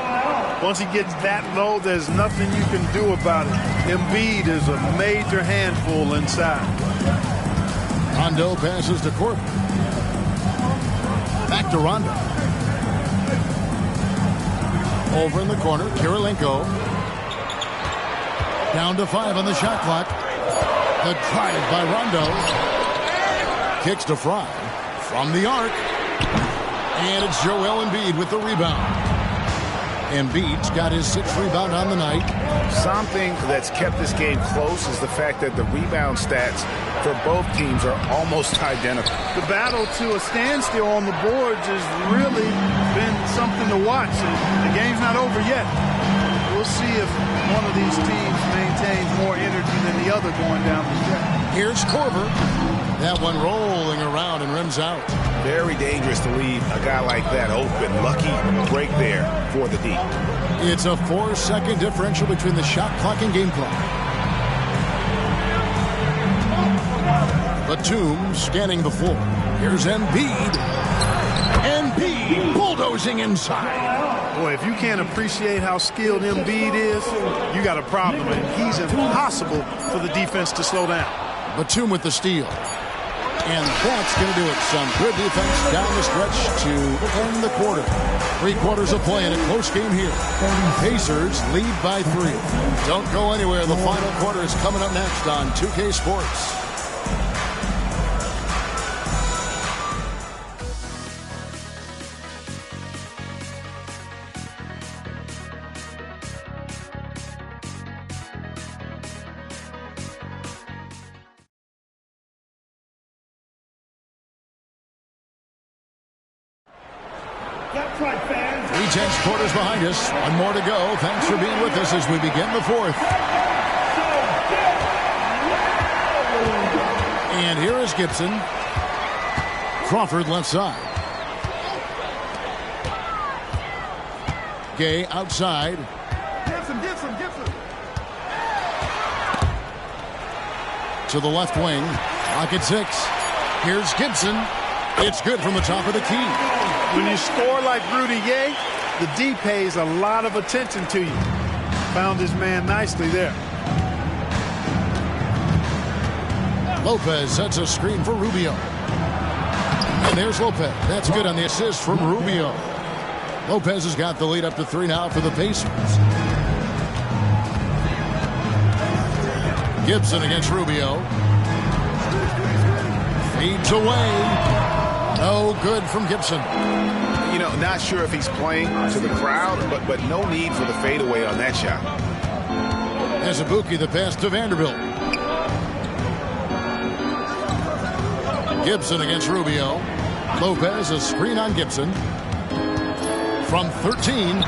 Once he gets that low, there's nothing you can do about it. Embiid is a major handful inside. Rondo passes to Korver. Back to Rondo. Over in the corner, Kirilenko. Down to 5 on the shot clock. The drive by Rondo. Kicks to Fry. From the arc. And it's Joel Embiid with the rebound. Embiid's got his 6th rebound on the night. Something that's kept this game close is the fact that the rebound stats for both teams are almost identical. The battle to a standstill on the boards has really been something to watch. The game's not over yet. We'll see if one of these teams maintains more energy than the other going down the stretch. Here's Korver. That one rolling around and rims out. Very dangerous to leave a guy like that open. Lucky break there for the D. It's a 4-second differential between the shot clock and game clock. Batum scanning the floor. Here's Embiid. Embiid bulldozing inside. Boy, if you can't appreciate how skilled Embiid is, you got a problem. And he's impossible for the defense to slow down. Batum with the steal. And that's going to do it. Some good defense down the stretch to end the quarter. 3 quarters of play in a close game here. Pacers lead by 3. Don't go anywhere. The final quarter is coming up next on 2K Sports. Tense quarters behind us. One more to go. Thanks for being with us as we begin the 4th. And here is Gibson. Crawford left side. Gay outside. Gibson. To the left wing. Pocket 6. Here's Gibson. It's good from the top of the key. When you score like Rudy Gay, the D pays a lot of attention to you. Found his man nicely there. Lopez sets a screen for Rubio. And there's Lopez. That's good on the assist from Rubio. Lopez has got the lead up to 3 now for the Pacers. Gibson against Rubio. Feeds away. No good from Gibson. You know, not sure if he's playing to the crowd, but no need for the fadeaway on that shot. Azubuike the pass to Vanderbilt. Gibson against Rubio. Lopez a screen on Gibson. From 13,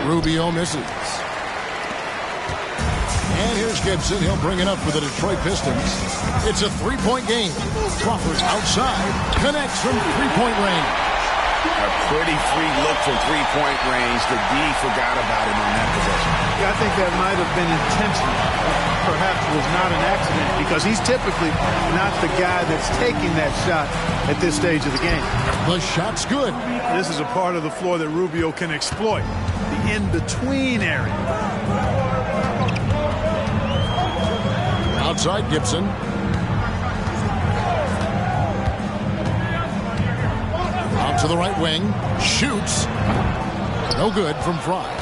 Rubio misses. And here's Gibson. He'll bring it up for the Detroit Pistons. It's a 3-point game. Crawford outside. Connects from 3-point range. A pretty free look from 3-point range. The D forgot about him on that possession. Yeah, I think that might have been intentional. Perhaps it was not an accident because he's typically not the guy that's taking that shot at this stage of the game. The shot's good. This is a part of the floor that Rubio can exploit. The in-between area. Outside Gibson. Out to the right wing. Shoots. No good from Fry.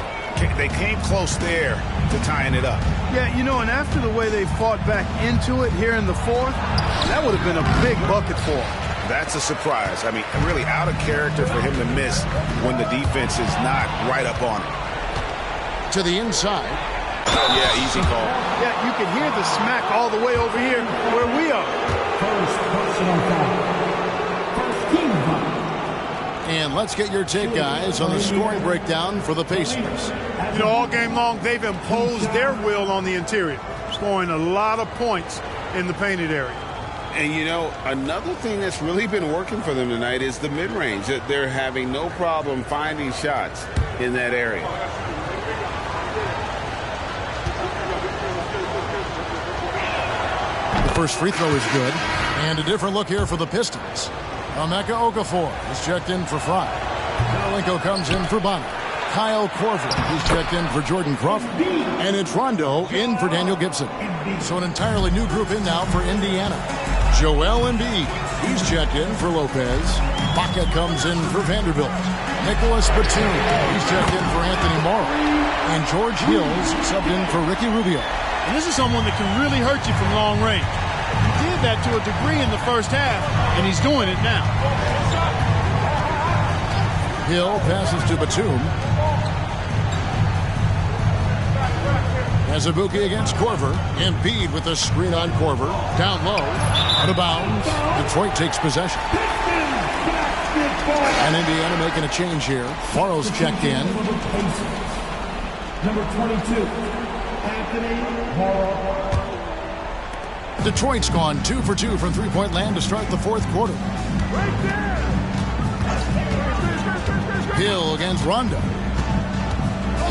They came close there to tying it up. Yeah, you know, and after the way they fought back into it here in the fourth, that would have been a big bucket for them. That's a surprise. I mean, really out of character for him to miss when the defense is not right up on him. To the inside. Oh, yeah, easy call. Yeah, you can hear the smack all the way over here where we are. First personal foul. First team foul. And let's get your take, guys, on the scoring breakdown for the Pacers. You know, all game long, they've imposed their will on the interior, scoring a lot of points in the painted area. And, you know, another thing that's really been working for them tonight is the mid-range. They're having no problem finding shots in that area. The first free throw is good. And a different look here for the Pistons. Mkfl is checked in for Fry. Karolinko comes in for Bonner. Kyle Korver, he's checked in for Jordan Crawford. And it's Rondo in for Daniel Gibson. So an entirely new group in now for Indiana. Joel Embiid, he's checked in for Lopez. Baca comes in for Vanderbilt. Nicholas Batum, he's checked in for Anthony Morrow. And George Hills subbed in for Ricky Rubio. And this is someone that can really hurt you from long range. He did that to a degree in the first half, and he's doing it now. Hill passes to Batum. Azubuike against Korver. Embiid with a screen on Korver. Down low. Out of bounds. Detroit takes possession. And Indiana making a change here. Morrow's checked in. Number 22, Anthony Morrow. Detroit's gone 2 for 2 from three-point land to start the fourth quarter. Hill against Rondo.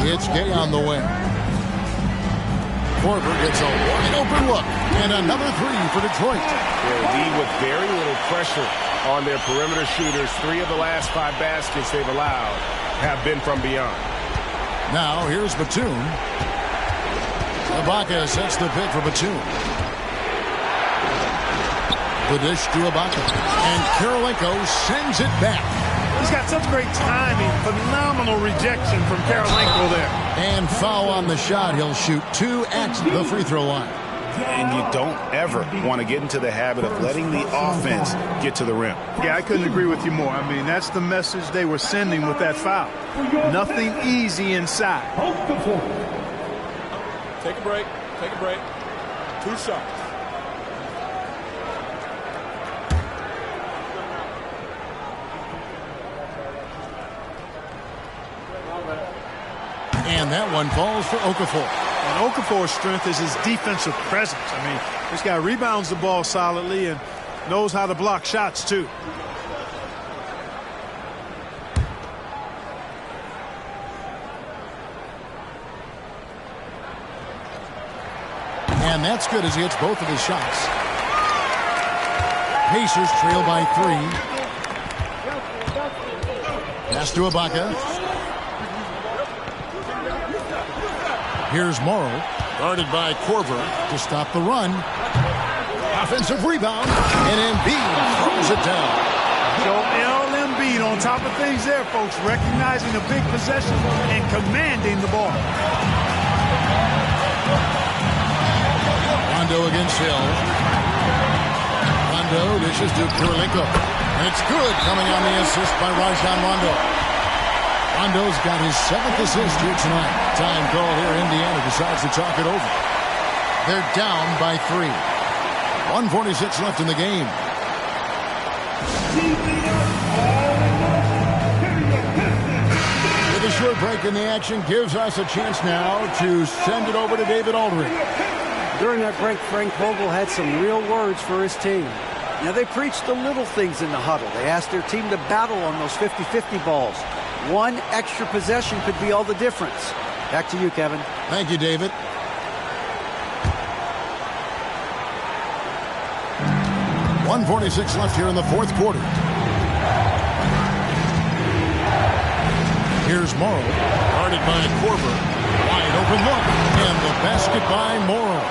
It's Gay on the wing. Korver gets a wide open look. And another three for Detroit. Indeed, with very little pressure on their perimeter shooters. 3 of the last 5 baskets they've allowed have been from beyond. Now here's Batum. Ibaka sets the pick for Batum. The dish to Ibaka. And Karolinko sends it back. He's got such great timing. Phenomenal rejection from Karolinko there. And foul on the shot. He'll shoot 2 at the free throw line. And you don't ever want to get into the habit of letting the offense get to the rim. Yeah, I couldn't agree with you more. I mean, that's the message they were sending with that foul. Nothing easy inside. Take a break. Take a break. 2 shots. And that one falls for Okafor. And Okafor's strength is his defensive presence. I mean, this guy rebounds the ball solidly and knows how to block shots, too. And that's good as he hits both of his shots. Pacers trail by 3. Pass to Ibaka. Here's Morrow, guarded by Korver to stop the run. Offensive rebound, and Embiid throws it down. Joel Embiid on top of things there, folks, recognizing a big possession and commanding the ball. Rondo against Hill. Rondo dishes to Kurylenko. And it's good, coming on the assist by Rajon Rondo. Rondo's got his 7th assist here tonight. Time call here. Indiana decides to talk it over. They're down by 3. 1:46 left in the game. With a short break in the action, gives us a chance now to send it over to David Aldridge. During that break, Frank Vogel had some real words for his team. Now, they preached the little things in the huddle. They asked their team to battle on those 50-50 balls. One extra possession could be all the difference. Back to you, Kevin. Thank you, David. .146 left here in the fourth quarter. Here's Morrow, guarded by Korver. Wide open look, and the basket by Morrow.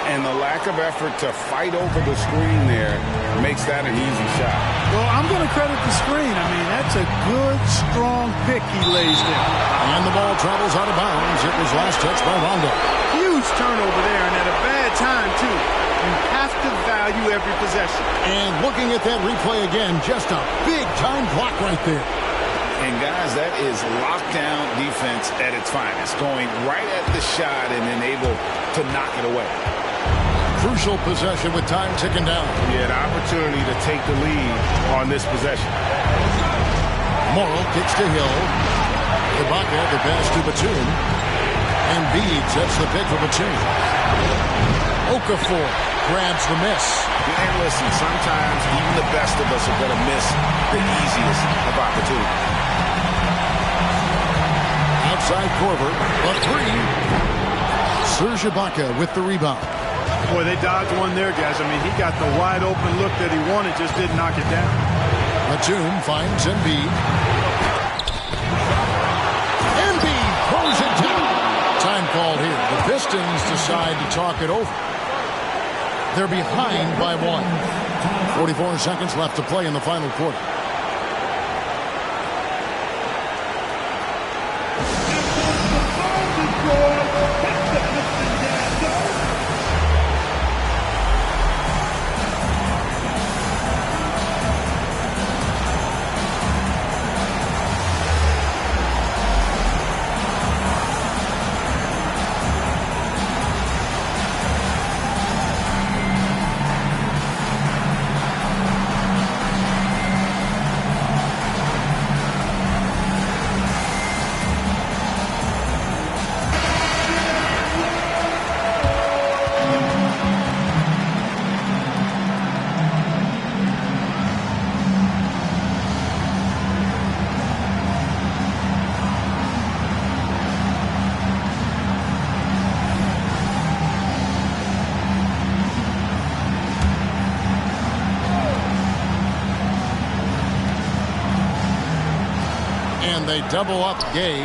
And the lack of effort to fight over the screen there makes that an easy shot. Well, I'm going to credit the screen. I mean, that's a good, strong pick he lays there. And the ball travels out of bounds. It was last touched by Rondo. Huge turnover there, and at a bad time, too. You have to value every possession. And looking at that replay again, just a big-time block right there. And, guys, that is lockdown defense at its finest, going right at the shot and then able to knock it away. Crucial possession with time ticking down. He had opportunity to take the lead on this possession. Morrow kicks to Hill. Ibaka, the pass to Batum. Embiid sets the pick for Batum. Okafor grabs the miss. And listen, sometimes even the best of us are going to miss the easiest of opportunities. Outside Korver, a 3. Serge Ibaka with the rebound. Boy, they dodged one there, guys. I mean, he got the wide open look that he wanted, just didn't knock it down. Batum finds Embiid. Embiid throws it down. Time called here. The Pistons decide to talk it over. They're behind by 1. 44 seconds left to play in the final quarter. They double up Gay.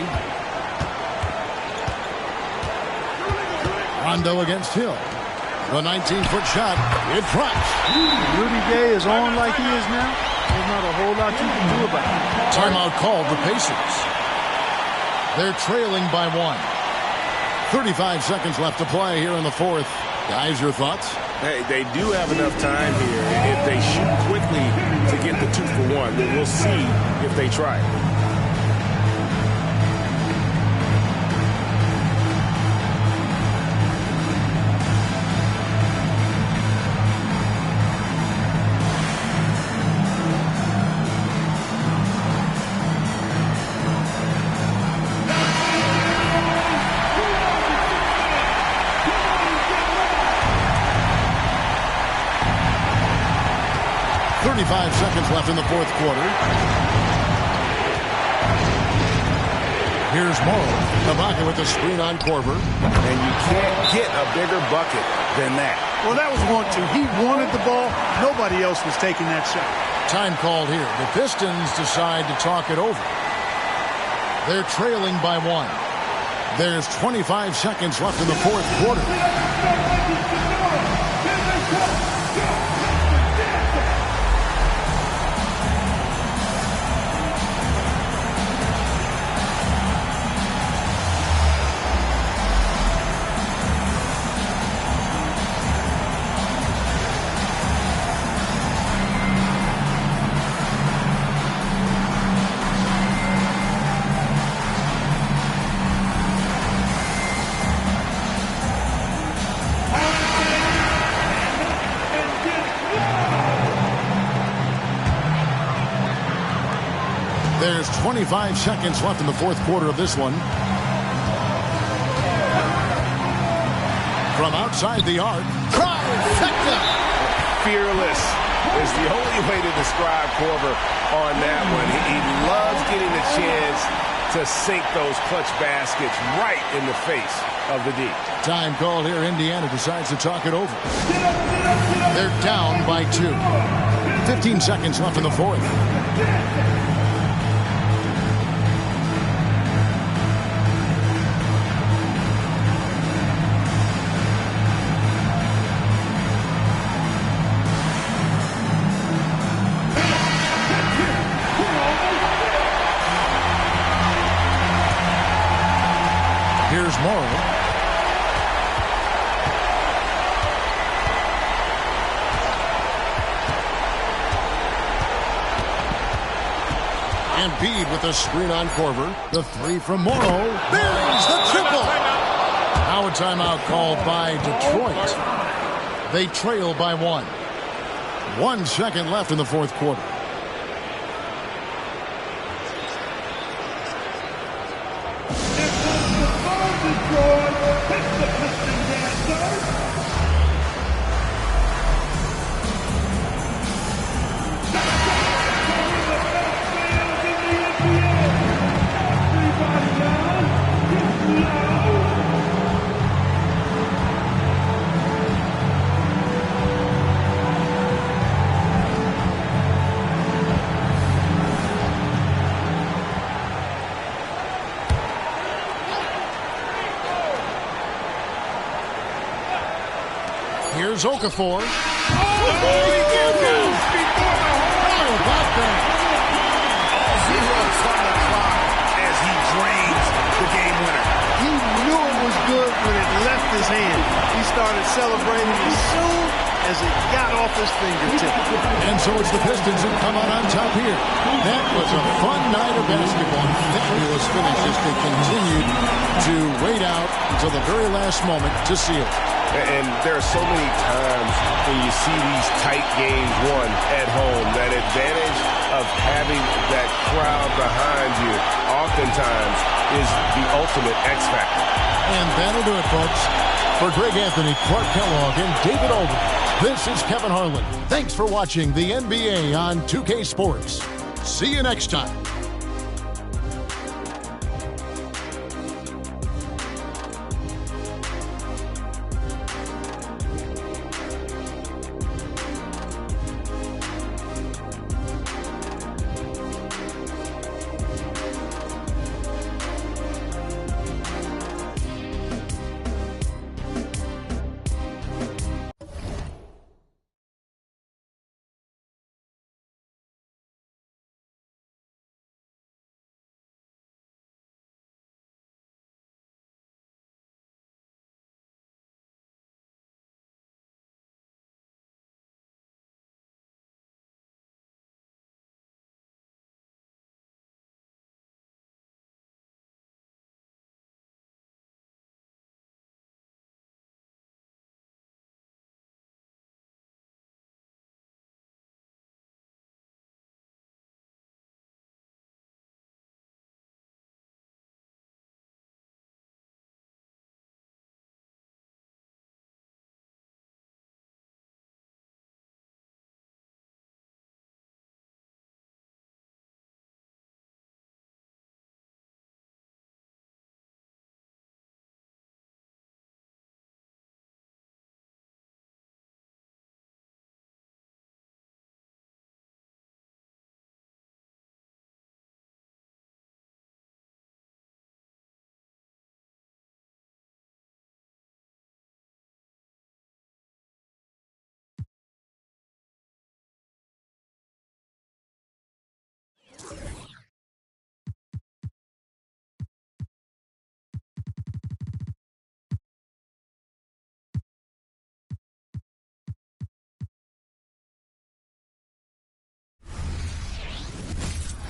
Rondo against Hill. The 19-foot shot. It drops. Rudy Gay is on like he is now. There's not a whole lot you can do about it. Timeout called the Pacers. They're trailing by 1. 35 seconds left to play here in the fourth. Guys, your thoughts? Hey, they do have enough time here. If they shoot quickly to get the 2 for 1, then we'll see if they try it. 25 seconds left in the fourth quarter. Here's Morrow. Ibaka with the screen on Korver. And you can't get a bigger bucket than that. Well, that was 1-2. He wanted the ball. Nobody else was taking that shot. Time called here. The Pistons decide to talk it over. They're trailing by 1. There's 25 seconds left in the fourth quarter. There's 25 seconds left in the fourth quarter of this one. From outside the arc, trifecta! Fearless is the only way to describe Korver on that one. He loves getting the chance to sink those clutch baskets right in the face of the D. Time called here. Indiana decides to talk it over. They're down by 2. 15 seconds left in the fourth. Here's Morrow. Embiid with a screen on Korver. The three from Morrow. There's the triple. Now a timeout called by Detroit. They trail by 1. 1 second left in the fourth quarter. Here's Okafor. How about that? All zeros on the clock as he drains the game winner. He knew it was good when it left his hand. He started celebrating as soon as it got off his fingertip. And so it's the Pistons who come out on top here. That was a fun night of basketball. Fabulous finishes. They continued to wait out until the very last moment to seal it. And there are so many times when you see these tight games won at home, that advantage of having that crowd behind you oftentimes is the ultimate X factor. And that'll do it, folks. For Greg Anthony, Clark Kellogg, and David Aldridge, this is Kevin Harlan. Thanks for watching the NBA on 2K Sports. See you next time.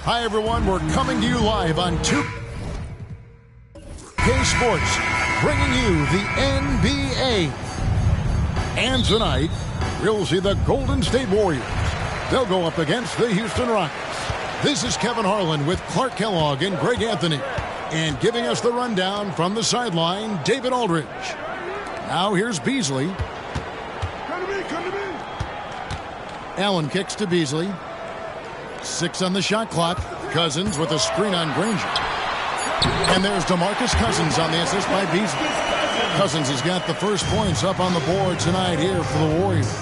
Hi, everyone. We're coming to you live on 2K Sports, bringing you the NBA. And tonight, we'll see the Golden State Warriors. They'll go up against the Houston Rockets. This is Kevin Harlan with Clark Kellogg and Greg Anthony. And giving us the rundown from the sideline, David Aldridge. Now here's Beasley. Come to me. Allen kicks to Beasley. 6 on the shot clock. Cousins with a screen on Granger. And there's DeMarcus Cousins on the assist by Beasley. Cousins has got the first points up on the board tonight here for the Warriors.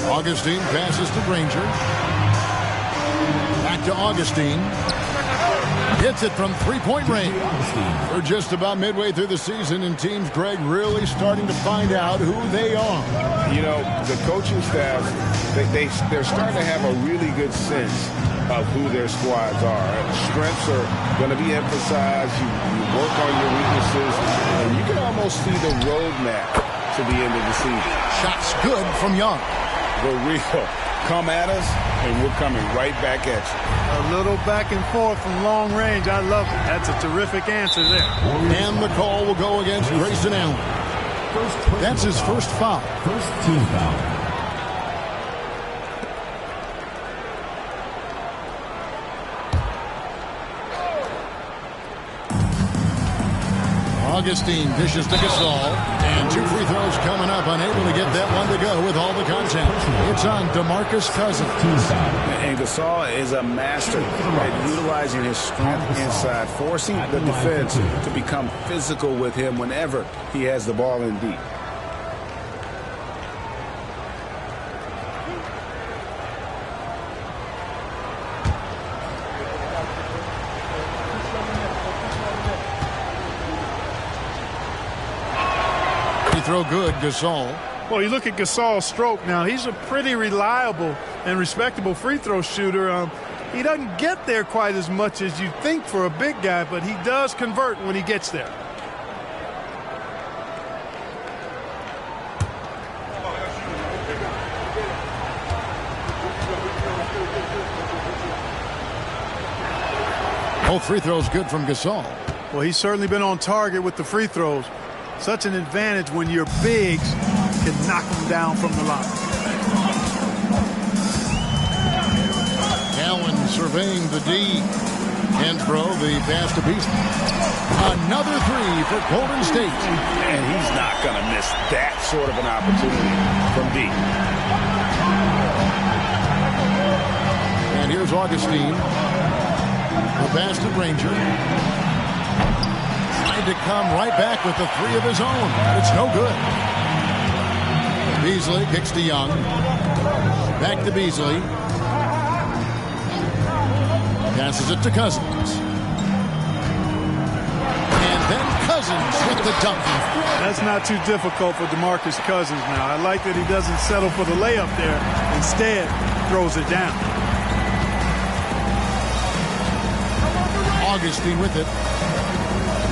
Augustine passes to Granger. Back to Augustine. Hits it from three-point range. We're just about midway through the season, and teams, Greg, really starting to find out who they are. You know, the coaching staff, they're starting to have a really good sense of who their squads are. Strengths are going to be emphasized. You work on your weaknesses, and you can almost see the roadmap to the end of the season. Shots good from Young. The real come at us, and we're coming right back at you. A little back and forth from long range. I love it. That's a terrific answer there. And the call will go against Grayson Allen. That's his first foul. First team foul. Augustine dishes to Gasol, and 2 free throws coming up, unable to get that one to go with all the contact. It's on DeMarcus Cousins. And Gasol is a master at utilizing his strength inside, forcing the defense to become physical with him whenever he has the ball in deep. Throw good, Gasol. Well, you look at Gasol's stroke now. He's a pretty reliable and respectable free throw shooter. He doesn't get there quite as much as you think for a big guy, but he does convert when he gets there. Both free throws good from Gasol. Well, he's certainly been on target with the free throws. Such an advantage when your bigs can knock them down from the line. Allen surveying the D. Hansbrough, the pass to Beasley. Another 3 for Golden State. And he's not going to miss that sort of an opportunity from deep. And here's Augustine. The pass to Granger. To come right back with the 3 of his own. It's no good. Beasley kicks to Young. Back to Beasley. Passes it to Cousins. And then Cousins with the dunk. That's not too difficult for DeMarcus Cousins now. I like that he doesn't settle for the layup there. Instead, throws it down. Augustine with it.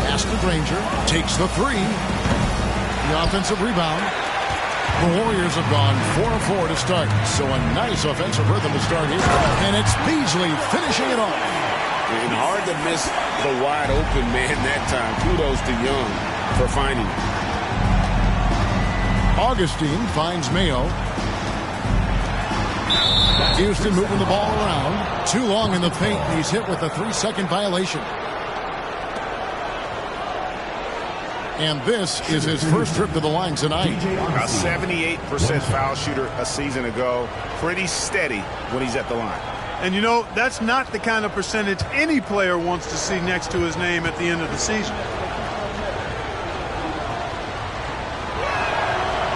Pass to Granger, takes the 3. The offensive rebound. The Warriors have gone 4-4 to start, so a nice offensive rhythm to start here. And it's Beasley finishing it off. And hard to miss the wide open man that time. Kudos to Young for finding it. Augustine finds Mayo. Houston moving the ball around. Too long in the paint. He's hit with a 3-second violation. And this is his first trip to the line tonight. A 78% foul shooter a season ago. Pretty steady when he's at the line. And you know, that's not the kind of percentage any player wants to see next to his name at the end of the season.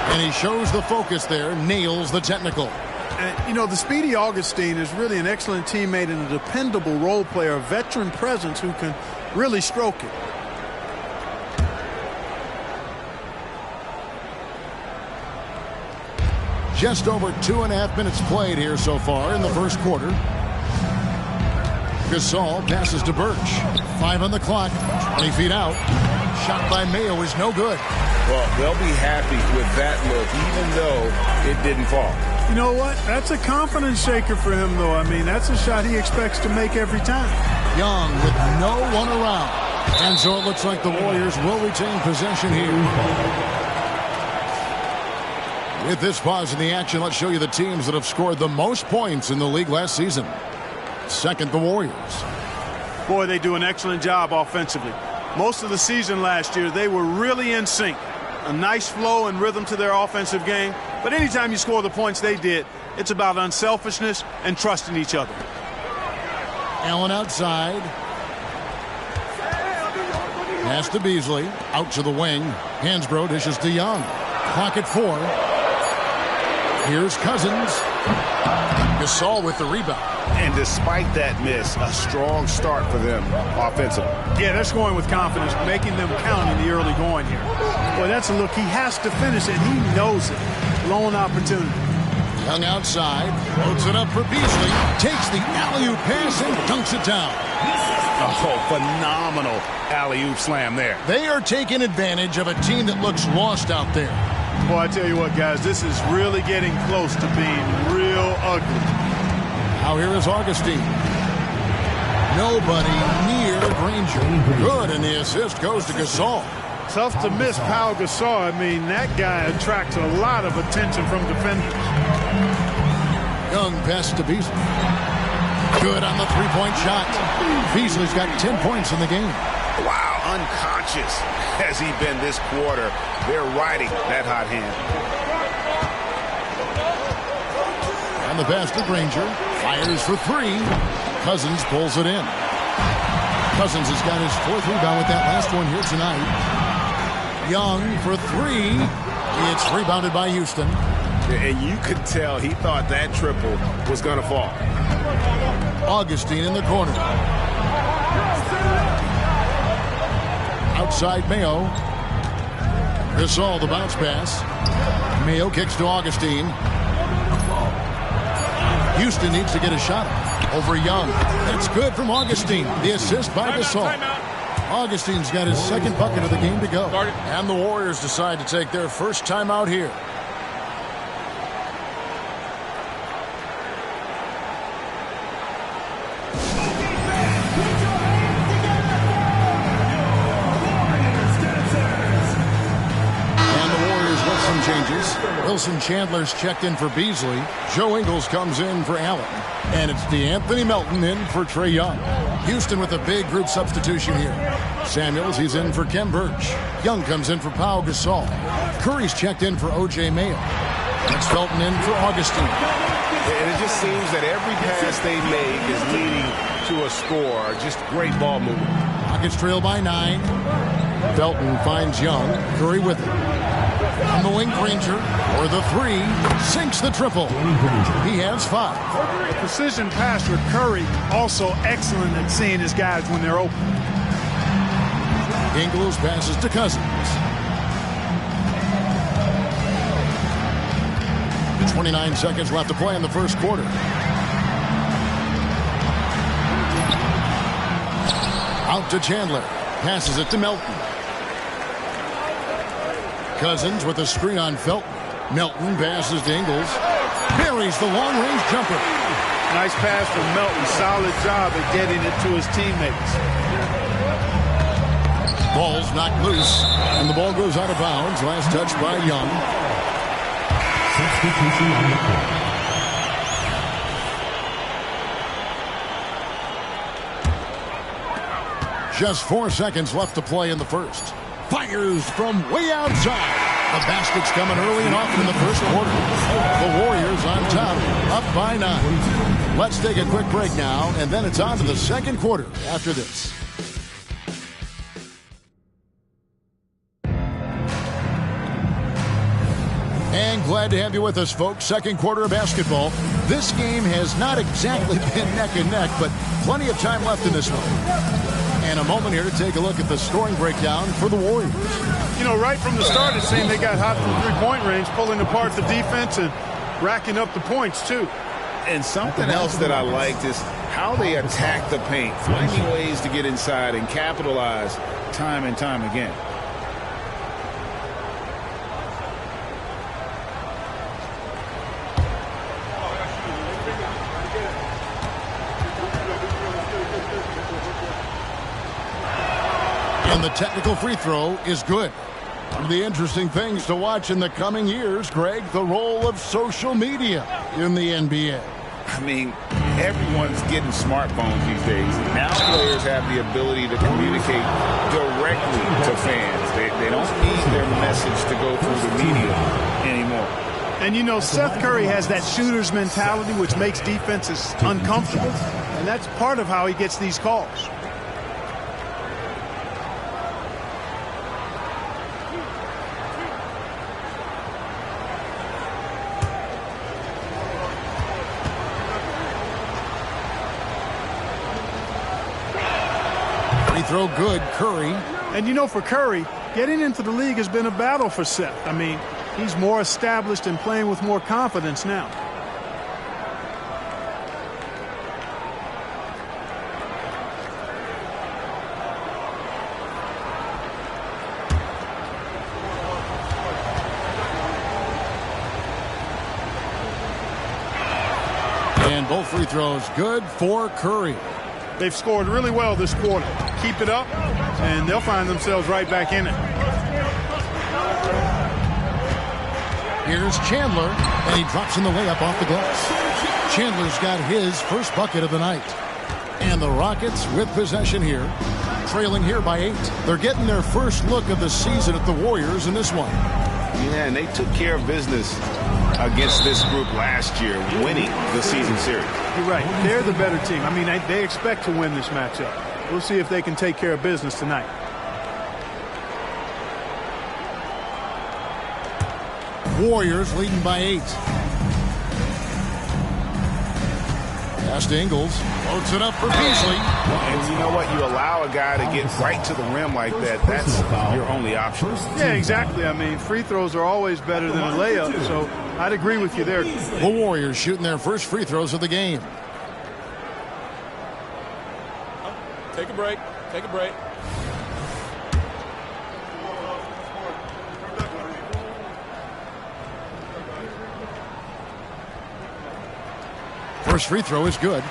And he shows the focus there, nails the technical. And, you know, the speedy Augustine is really an excellent teammate and a dependable role player, a veteran presence who can really stroke it. Just over 2.5 minutes played here so far in the first quarter. Gasol passes to Birch. 5 on the clock. 20 feet out. shot by Mayo is no good. Well, they'll be happy with that look, even though it didn't fall. You know what? That's a confidence shaker for him, though. I mean, that's a shot he expects to make every time. Young with no one around. And so it looks like the Warriors will retain possession here. With this pause in the action, let's show you the teams that have scored the most points in the league last season. Second, the Warriors. Boy, they do an excellent job offensively. Most of the season last year, they were really in sync. A nice flow and rhythm to their offensive game. But anytime you score the points they did, it's about unselfishness and trusting each other. Allen outside. Pass to Beasley. Out to the wing. Hansbrough dishes to Young. Clock at 4. Here's Cousins. Gasol with the rebound. And despite that miss, a strong start for them offensively. Yeah, they're scoring with confidence, making them count in the early going here. Boy, that's a look. He has to finish it. He knows it. Lone opportunity. Young outside. Loads it up for Beasley. Takes the alley-oop pass and dunks it down. Oh, phenomenal alley-oop slam there. They are taking advantage of a team that looks lost out there. Boy, I tell you what, guys, this is really getting close to being real ugly. Now here is Augustine. Nobody near Granger. Good, and the assist goes to Gasol. Tough to miss Pau Gasol. I mean, that guy attracts a lot of attention from defenders. Young pass to Beasley. Good on the three-point shot. Beasley's got 10 points in the game. Wow, unconscious has he been this quarter. They're riding that hot hand. And the pass to Granger. Fires for 3. Cousins pulls it in. Cousins has got his 4th rebound with that last one here tonight. Young for 3. It's rebounded by Houston. And you could tell he thought that triple was going to fall. Augustine in the corner. Outside Mayo. Gasol the bounce pass. Mayo kicks to Augustine. Houston needs to get a shot over Young. That's good from Augustine. The assist by Gasol. Augustine's got his 2nd bucket of the game to go. And the Warriors decide to take their first timeout here. Changes. Wilson Chandler's checked in for Beasley. Joe Ingles comes in for Allen. And it's DeAnthony Melton in for Trae Young. Houston with a big group substitution here. Samuels, he's in for Kem Birch. Young comes in for Pau Gasol. Curry's checked in for O.J. Mayo. That's Felton in for Augustine. And it just seems that every pass they make is leading to a score. Just great ball movement. Rockets trail by 9. Felton finds Young. Curry with it. On the wing, Granger for the 3, sinks the triple. He has 5. The precision passer Curry also excellent at seeing his guys when they're open. Ingles passes to Cousins. 29 seconds left to play in the first quarter. Out to Chandler. Passes it to Melton. Cousins with a screen on Felton. Melton passes to Ingles. Buries the long-range jumper. Nice pass from Melton. Solid job at getting it to his teammates. Ball's knocked loose, and the ball goes out of bounds. Last touch by Young. Substitution on the court. Just 4 seconds left to play in the first. Fires from way outside. The basket's coming early and often in the first quarter. The Warriors on top, up by 9. Let's take a quick break now, and then it's on to the second quarter after this. And glad to have you with us, folks. Second quarter of basketball. This game has not exactly been neck and neck, but plenty of time left in this one. And a moment here to take a look at the scoring breakdown for the Warriors. You know, right from the start, it seemed they got hot from three-point range, pulling apart the defense and racking up the points, too. And something else that I liked is how they attack the paint, finding ways to get inside and capitalize time and time again. And the technical free throw is good. One of the interesting things to watch in the coming years, Greg, the role of social media in the NBA. I mean, everyone's getting smartphones these days. Now players have the ability to communicate directly to fans. They don't need their message to go through the media anymore. And, you know, Seth Curry has that shooter's mentality, which makes defenses uncomfortable. And that's part of how he gets these calls. Free throw good, Curry. And, you know, for Curry, getting into the league has been a battle for Seth. I mean, he's more established and playing with more confidence now. And both free throws good for Curry. They've scored really well this quarter. Keep it up, and they'll find themselves right back in it. Here's Chandler, and he drops in the layup off the glass. Chandler's got his first bucket of the night. And the Rockets with possession here, trailing here by 8. They're getting their first look of the season at the Warriors in this one. Yeah, and they took care of business against this group last year, winning the season series. You're right. They're the better team. I mean, they expect to win this matchup. We'll see if they can take care of business tonight. Warriors leading by 8. Pass to Ingles. Floats it up for Beasley. And you know what? You allow a guy to get right to the rim like that. That's your only option. Yeah, exactly. I mean, free throws are always better than a layup, so I'd agree with you there. The Warriors shooting their first free throws of the game. Take a break. Take a break. First free throw is good.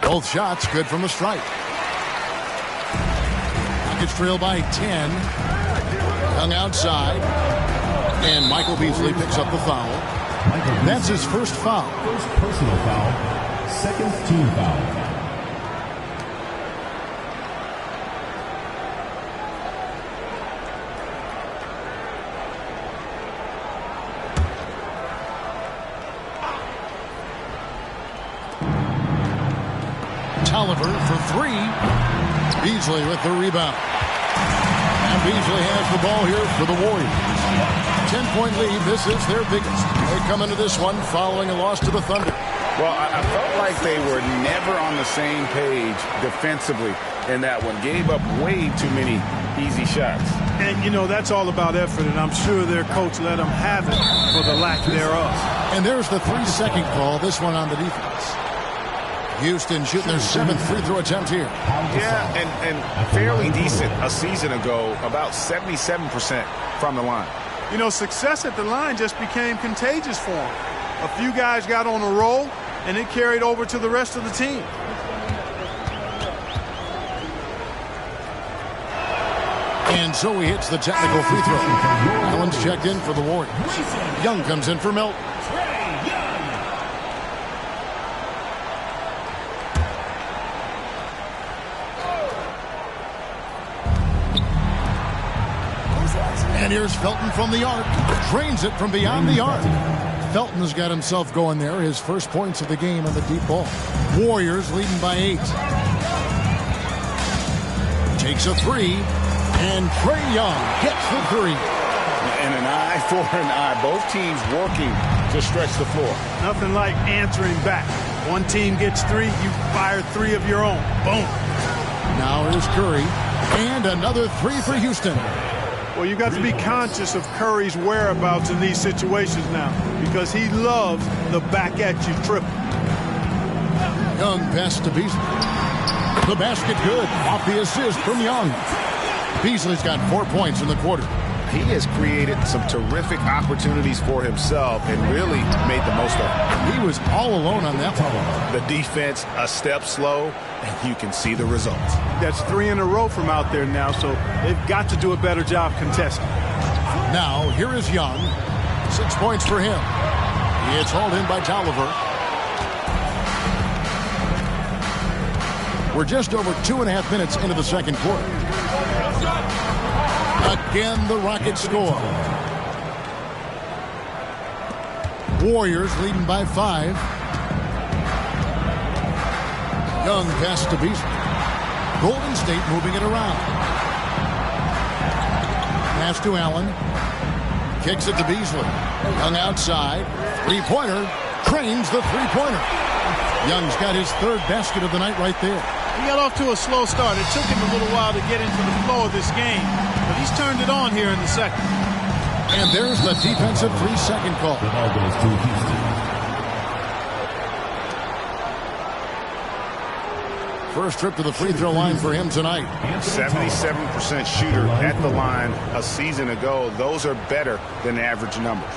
Both shots good from the stripe. Rockets trail by 10. Hung outside. And Michael Beasley picks up the foul. That's his first foul. First personal foul, second team foul. Tolliver for 3. Beasley with the rebound. And Beasley has the ball here for the Warriors. 10-point lead. This is their biggest. They come into this one following a loss to the Thunder. Well, I felt like they were never on the same page defensively in that one. Gave up way too many easy shots. And, you know, that's all about effort, and I'm sure their coach let them have it for the lack thereof. And there's the 3-second call, this one on the defense. Houston shooting their 7th free throw attempt here. Yeah, and fairly decent a season ago, about 77% from the line. You know, success at the line just became contagious for them. A few guys got on a roll, and it carried over to the rest of the team. And so he hits the technical free throw. Allen's checked in for the Warriors. Young comes in for Milton. And here's Felton from the arc. Drains it from beyond the arc. Felton's got himself going there. His first points of the game on the deep ball. Warriors leading by 8. Takes a 3. And Trae Young gets the 3. And an eye for an eye. Both teams working to stretch the floor. Nothing like answering back. One team gets 3, you fire 3 of your own. Boom. Now here's Curry. And another 3 for Houston. Well, you got to be conscious of Curry's whereabouts in these situations now, because he loves the back-at-you triple. Young pass to Beasley. The basket good. Off the assist from Young. Beasley's got 4 points in the quarter. He has created some terrific opportunities for himself and really made the most of it. He was all alone on that one. The defense a step slow, and you can see the results. That's 3 in a row from out there now, so they've got to do a better job contesting. Now, here is Young. 6 points for him. It's hauled in by Tolliver. We're just over 2.5 minutes into the second quarter. Again, the Rockets score. Warriors leading by 5. Young pass to Beasley. Golden State moving it around. Pass to Allen. Kicks it to Beasley. Young outside. Three-pointer. Trains the three-pointer. Young's got his 3rd basket of the night right there. He got off to a slow start. It took him a little while to get into the flow of this game, but he's turned it on here in the second. And there's the defensive 3-second call. The ball goes to Houston. First trip to the free throw line for him tonight. 77% shooter at the line a season ago. Those are better than average numbers.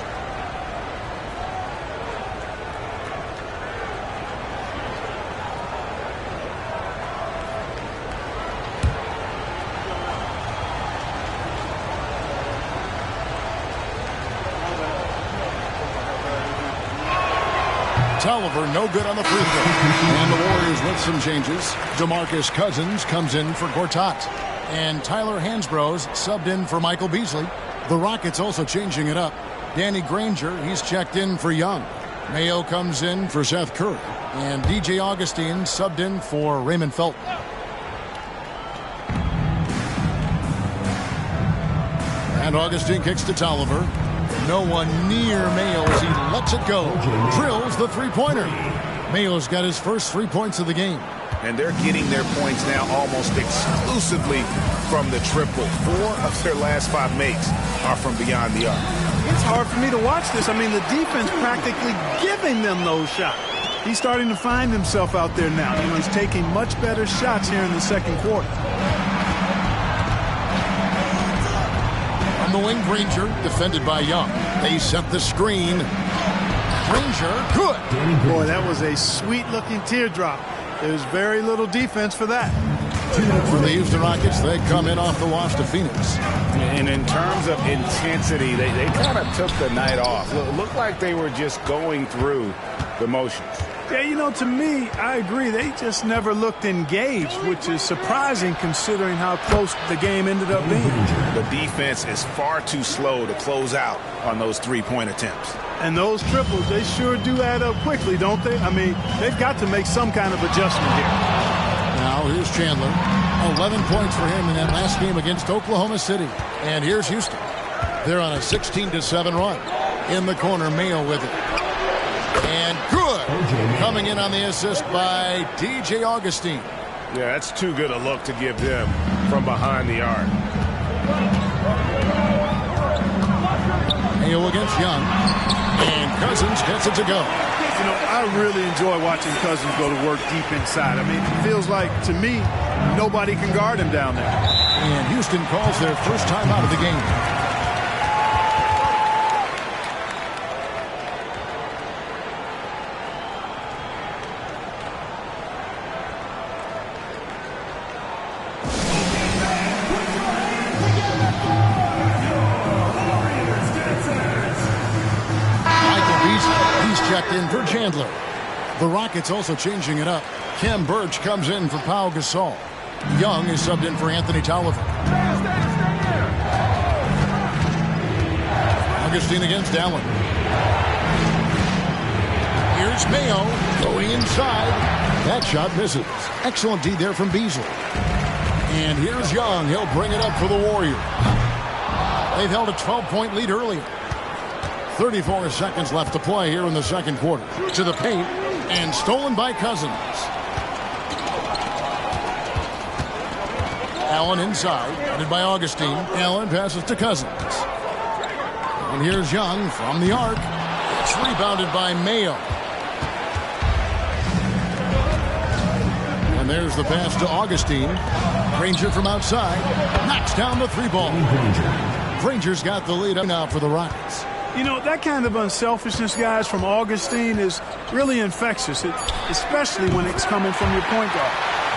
Tolliver no good on the free throw. And the Warriors with some changes. DeMarcus Cousins comes in for Gortat. And Tyler Hansbrough subbed in for Michael Beasley. The Rockets also changing it up. Danny Granger, he's checked in for Young. Mayo comes in for Seth Curry. And DJ Augustine subbed in for Raymond Felton. And Augustine kicks to Tolliver. No one near Mayo as he lets it go. Drills the three-pointer. Mayo's got his first 3 points of the game. And they're getting their points now almost exclusively from the triple. 4 of their last 5 makes are from beyond the arc. It's hard for me to watch this. I mean, the defense practically giving them those shots. He's starting to find himself out there now. You know, he's taking much better shots here in the second quarter. On the wing, Granger, defended by Young. They set the screen. Granger, good. Boy, that was a sweet-looking teardrop. There's very little defense for that. For the Houston Rockets, they come in off the loss to Phoenix. And in terms of intensity, they kind of took the night off. It looked like they were just going through the motions. Yeah, you know, to me, I agree. They just never looked engaged, which is surprising considering how close the game ended up being. The defense is far too slow to close out on those three-point attempts. And those triples, they sure do add up quickly, don't they? I mean, they've got to make some kind of adjustment here. Now here's Chandler. 11 points for him in that last game against Oklahoma City. And here's Houston. They're on a 16-7 run. In the corner, Mayo with it. And good. Coming in on the assist by DJ Augustine. Yeah, that's too good a look to give them from behind the arc. Mayo against Young. And Cousins gets it to go. You know, I really enjoy watching Cousins go to work deep inside. I mean, it feels like, to me, nobody can guard him down there. And Houston calls their first time out of the game. Checked in for Chandler. The Rockets also changing it up. Kem Birch comes in for Pau Gasol. Young is subbed in for Anthony Tolliver. Augustine against Allen. Here's Mayo going inside. That shot misses. Excellent D there from Beasley. And here's Young. He'll bring it up for the Warriors. They've held a 12-point lead earlier. 34 seconds left to play here in the second quarter. To the paint, and stolen by Cousins. Allen inside, headed by Augustine. Allen passes to Cousins. And here's Young from the arc. It's rebounded by Mayo. And there's the pass to Augustine. Granger from outside. Knocks down the 3-ball. Granger's got the lead up now for the Rockets. You know, that kind of unselfishness, guys, from Augustine is really infectious, especially when it's coming from your point guard.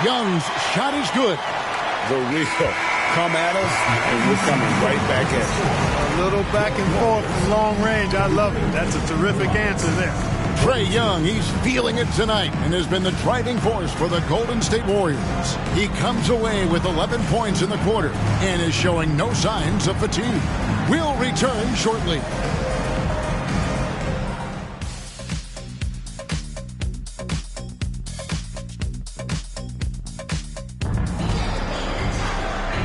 Young's shot is good. The real come at us, and we're coming right back at you. A little back and forth from long range. I love it. That's a terrific answer there. Trae Young, he's feeling it tonight and has been the driving force for the Golden State Warriors. He comes away with 11 points in the quarter and is showing no signs of fatigue. We'll return shortly.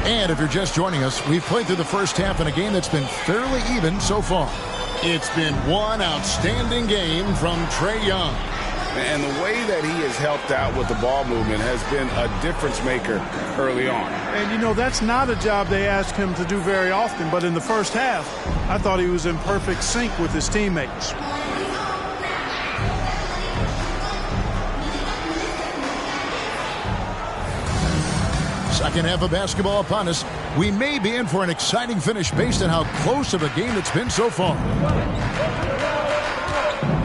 And if you're just joining us, we've played through the first half in a game that's been fairly even so far. It's been one outstanding game from Trae Young. And the way that he has helped out with the ball movement has been a difference maker early on. And, you know, that's not a job they ask him to do very often. But in the first half, I thought he was in perfect sync with his teammates. Second half of basketball upon us. We may be in for an exciting finish based on how close of a game it's been so far.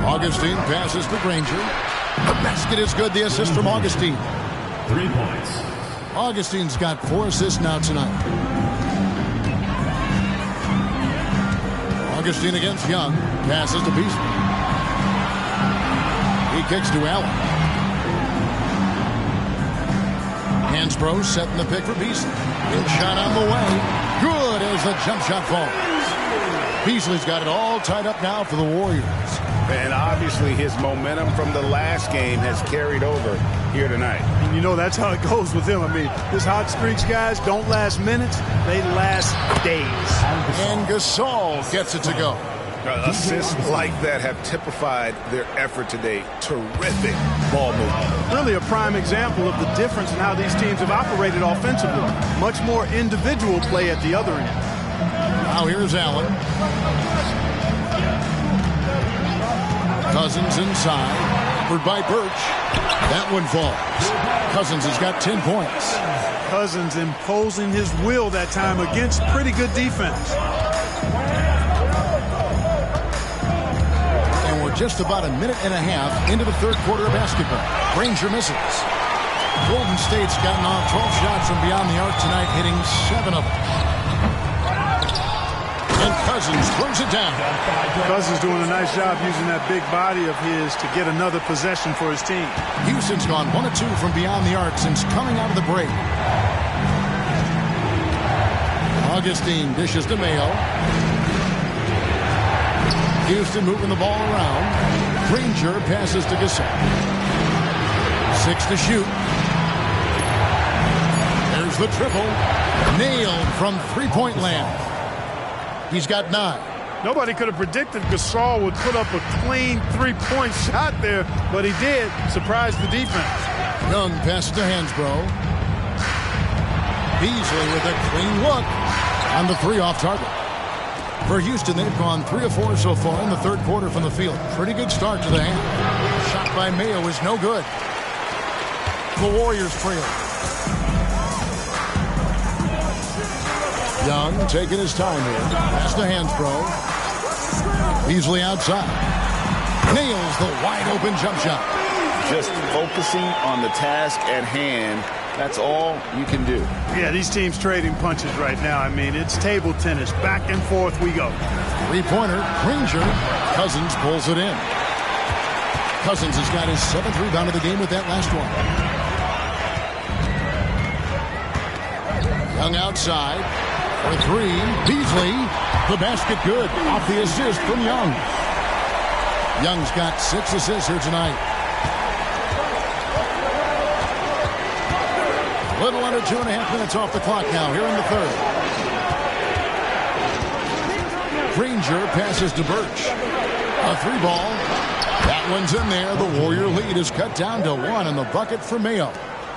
Augustine passes to Granger. The basket is good. The assist from Augustine. 3 points. Augustine's got 4 assists now tonight. Augustine against Young. Passes to Beasley. He kicks to Allen. Hansbrough setting the pick for Beasley. Big shot on the way. Good as the jump shot falls. Beasley's got it all tied up now for the Warriors. And obviously his momentum from the last game has carried over here tonight. And you know that's how it goes with him. I mean, his hot streaks, guys, don't last minutes. They last days. And Gasol gets it to go. Assists like that have typified their effort today. Terrific ball movement. Really a prime example of the difference in how these teams have operated offensively. Much more individual play at the other end. Now here's Allen. Cousins inside. Offered by Birch. That one falls. Cousins has got 10 points. Cousins imposing his will that time against pretty good defense. Just about a minute and a half into the third quarter of basketball. Granger misses. Golden State's gotten off 12 shots from beyond the arc tonight, hitting 7 of them. And Cousins throws it down. Cousins doing a nice job using that big body of his to get another possession for his team. Houston's gone 1 of 2 from beyond the arc since coming out of the break. Augustine dishes to Mayo. Houston moving the ball around. Granger passes to Gasol. 6 to shoot. There's the triple. Nailed from three-point land. He's got 9. Nobody could have predicted Gasol would put up a clean three-point shot there, but he did. Surprised the defense. Young passes to Hansbrough. Beasley with a clean look on the 3 off target. For Houston, they've gone 3 of 4 so far in the third quarter from the field. Pretty good start to the half. Shot by Mayo is no good. The Warriors trail. Young taking his time here. Pass to Hansbrough. Beasley outside. Nails the wide-open jump shot. Just focusing on the task at hand. That's all you can do. Yeah, these teams trading punches right now. I mean, it's table tennis. Back and forth we go. Three-pointer, Granger. Cousins pulls it in. Cousins has got his 7th rebound of the game with that last one. Young outside for 3. Beasley, the basket good. Off the assist from Young. Young's got 6 assists here tonight. Little under 2.5 minutes off the clock now here in the third. Granger passes to Birch. A 3-ball. That one's in there. The Warrior lead is cut down to 1 in the bucket for Mayo.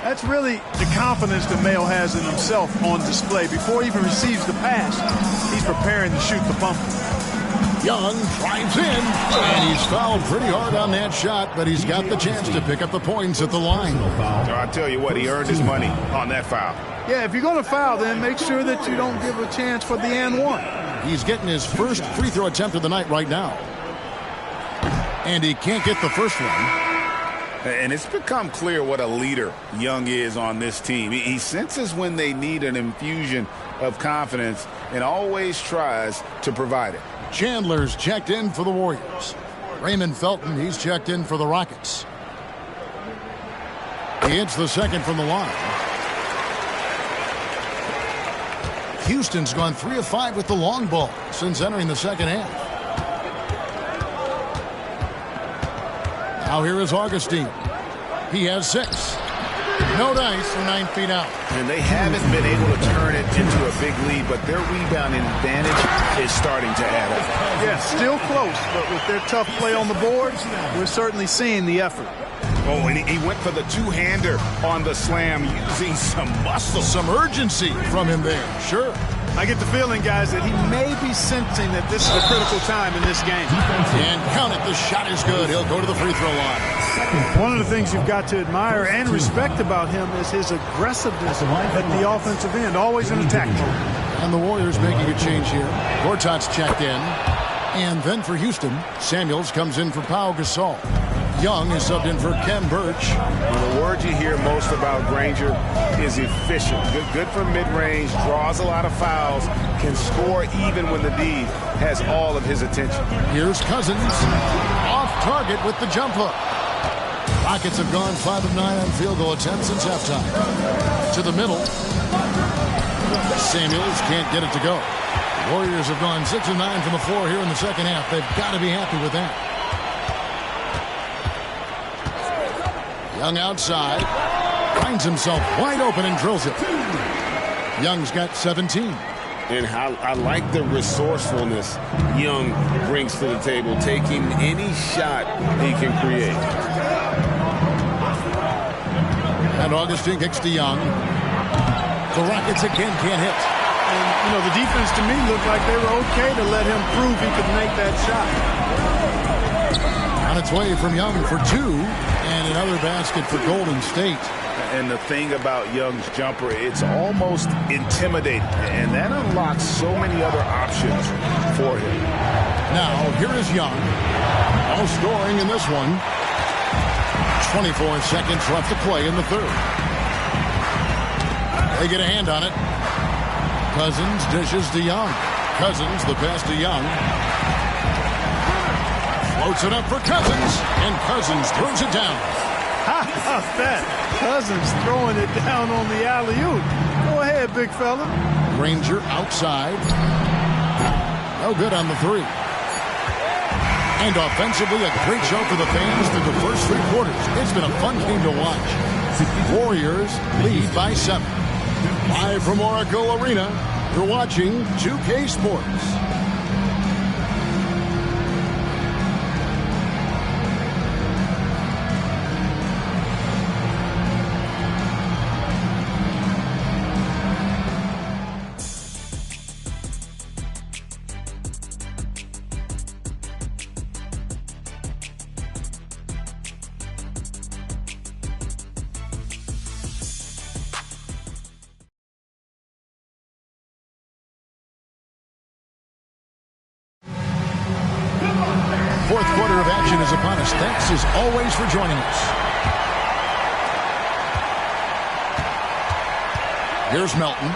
That's really the confidence that Mayo has in himself on display. Before he even receives the pass, he's preparing to shoot the bumper. Young drives in, and he's fouled pretty hard on that shot, but he's got the chance to pick up the points at the line. I'll tell you what, he earned his money on that foul. Yeah, if you're going to foul, then make sure that you don't give a chance for the and one. He's getting his first free throw attempt of the night right now. And he can't get the first one. And it's become clear what a leader Young is on this team. He senses when they need an infusion of confidence and always tries to provide it. Chandler's checked in for the Warriors. Raymond Felton, he's checked in for the Rockets. He hits the second from the line. Houston's gone 3 of 5 with the long ball since entering the second half. Now here is Augustine. He has 6. No dice from 9 feet out. And they haven't been able to turn it into a big lead, but their rebounding advantage is starting to add up. Yeah, still close, but with their tough play on the boards, we're certainly seeing the effort. Oh, and he went for the two-hander on the slam using some muscle. Some urgency from him there, sure. I get the feeling, guys, that he may be sensing that this is a critical time in this game. And count it, the shot is good. He'll go to the free throw line. One of the things you've got to admire and respect about him is his aggressiveness at the offensive end, always in attack mode. And the Warriors making a change here. Gortat's checked in. And then for Houston, Samuels comes in for Pau Gasol. Young is subbed in for Kem Birch. The word you hear most about Granger is efficient. Good from mid-range, draws a lot of fouls, can score even when the D has all of his attention. Here's Cousins, off target with the jump hook. Rockets have gone 5 of 9 on field goal attempts since halftime. To the middle. Samuels can't get it to go. Warriors have gone 6 of 9 from the floor here in the second half. They've got to be happy with that. Young outside, finds himself wide open and drills it. Young's got 17. And I like the resourcefulness Young brings to the table, taking any shot he can create. And Augustine kicks to Young. The Rockets again can't hit. And, you know, the defense to me looked like they were okay to let him prove he could make that shot. On its way from Young for 2. And another basket for Golden State. And the thing about Young's jumper, it's almost intimidating. And that unlocks so many other options for him. Now, here is Young. All scoring in this one. 24 seconds left to play in the third. They get a hand on it. Cousins dishes to Young. Cousins, the pass to Young. Floats it up for Cousins, and Cousins throws it down. How about that? Cousins throwing it down on the alley-oop. Go ahead, big fella. Granger outside. No good on the 3. And offensively, a great show for the fans through the first 3 quarters. It's been a fun game to watch. Warriors lead by 7. Live from Oracle Arena, you're watching 2K Sports. Fourth quarter of action is upon us. Thanks as always for joining us. Here's Melton.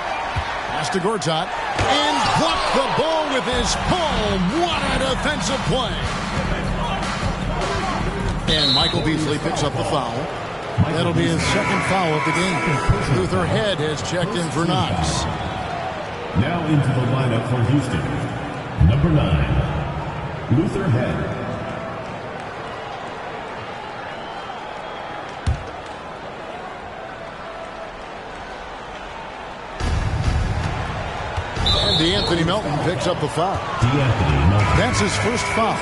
Pass to Gortat. And blocked the ball with his palm. What a defensive play. And Michael Beasley picks up the foul. That'll be his second foul of the game. Luther Head has checked in for Knox. Now into the lineup for Houston. Number 9, Luther Head. D'Anthony Melton picks up the foul. That's his first foul.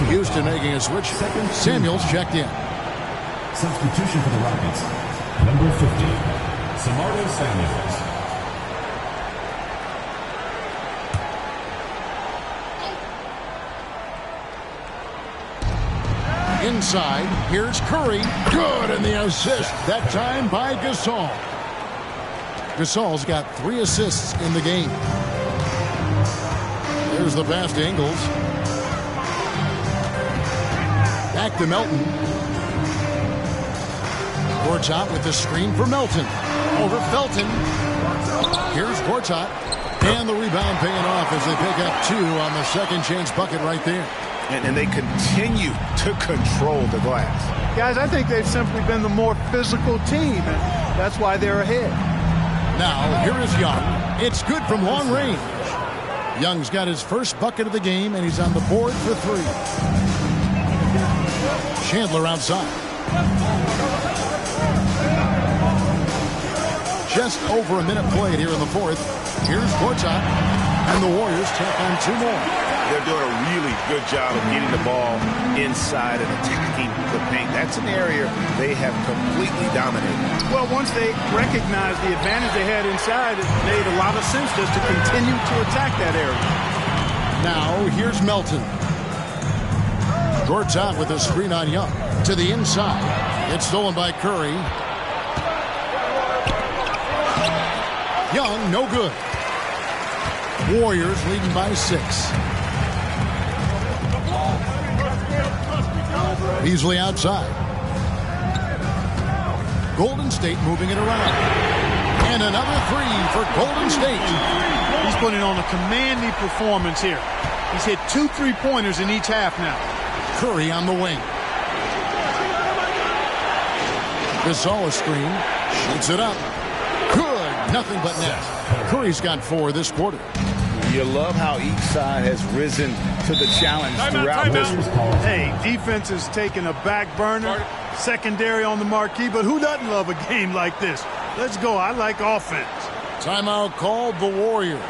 Houston making a switch. Samuels checked in. Substitution for the Rockets. Number 50, Samardo Samuels. Inside, here's Curry. Good, and the assist, that time by Gasol. Gasol's got 3 assists in the game. There's the pass to Ingles. Back to Melton. Gortat with the screen for Melton. Over Felton. Here's Gortat. And the rebound paying off as they pick up 2 on the second chance bucket right there. And they continue to control the glass. Guys, I think they've simply been the more physical team, and that's why they're ahead. Now, here is Young. It's good from long range. Young's got his first bucket of the game, and he's on the board for 3. Chandler outside. Just over a minute played here in the fourth. Here's Gortat, and the Warriors tack on 2 more. They're doing a really good job of getting the ball inside and attacking the paint. That's an area they have completely dominated. Well, once they recognized the advantage they had inside, it made a lot of sense just to continue to attack that area. Now, here's Melton. Gortat with a screen on Young. To the inside. It's stolen by Curry. Young, no good. Warriors leading by 6. Beasley outside. Golden State moving it around. And another 3 for Golden State. He's putting on a commanding performance here. He's hit 2 3-pointers in each half now. Curry on the wing. Gasol screen. Shoots it up. Good. Nothing but net. Curry's got 4 this quarter. You love how each side has risen to the challenge throughout this. Hey, defense is taking a back burner, secondary on the marquee, but who doesn't love a game like this? Let's go. I like offense. Timeout called the Warriors.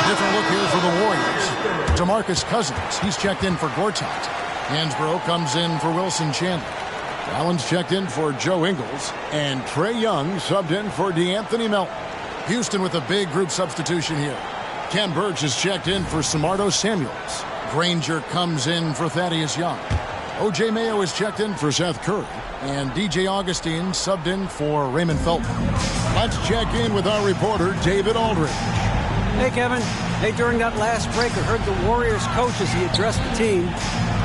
Different look here for the Warriors. DeMarcus Cousins, he's checked in for Gortat. Hansbrough comes in for Wilson Chandler. Allen's checked in for Joe Ingles. And Trae Young subbed in for DeAnthony Melton. Houston with a big group substitution here. Ken Burge is checked in for Samardo Samuels. Granger comes in for Thaddeus Young. O.J. Mayo is checked in for Seth Curry. And DJ Augustine subbed in for Raymond Felton. Let's check in with our reporter, David Aldridge. Hey, Kevin. Hey, during that last break, I heard the Warriors coach as he addressed the team.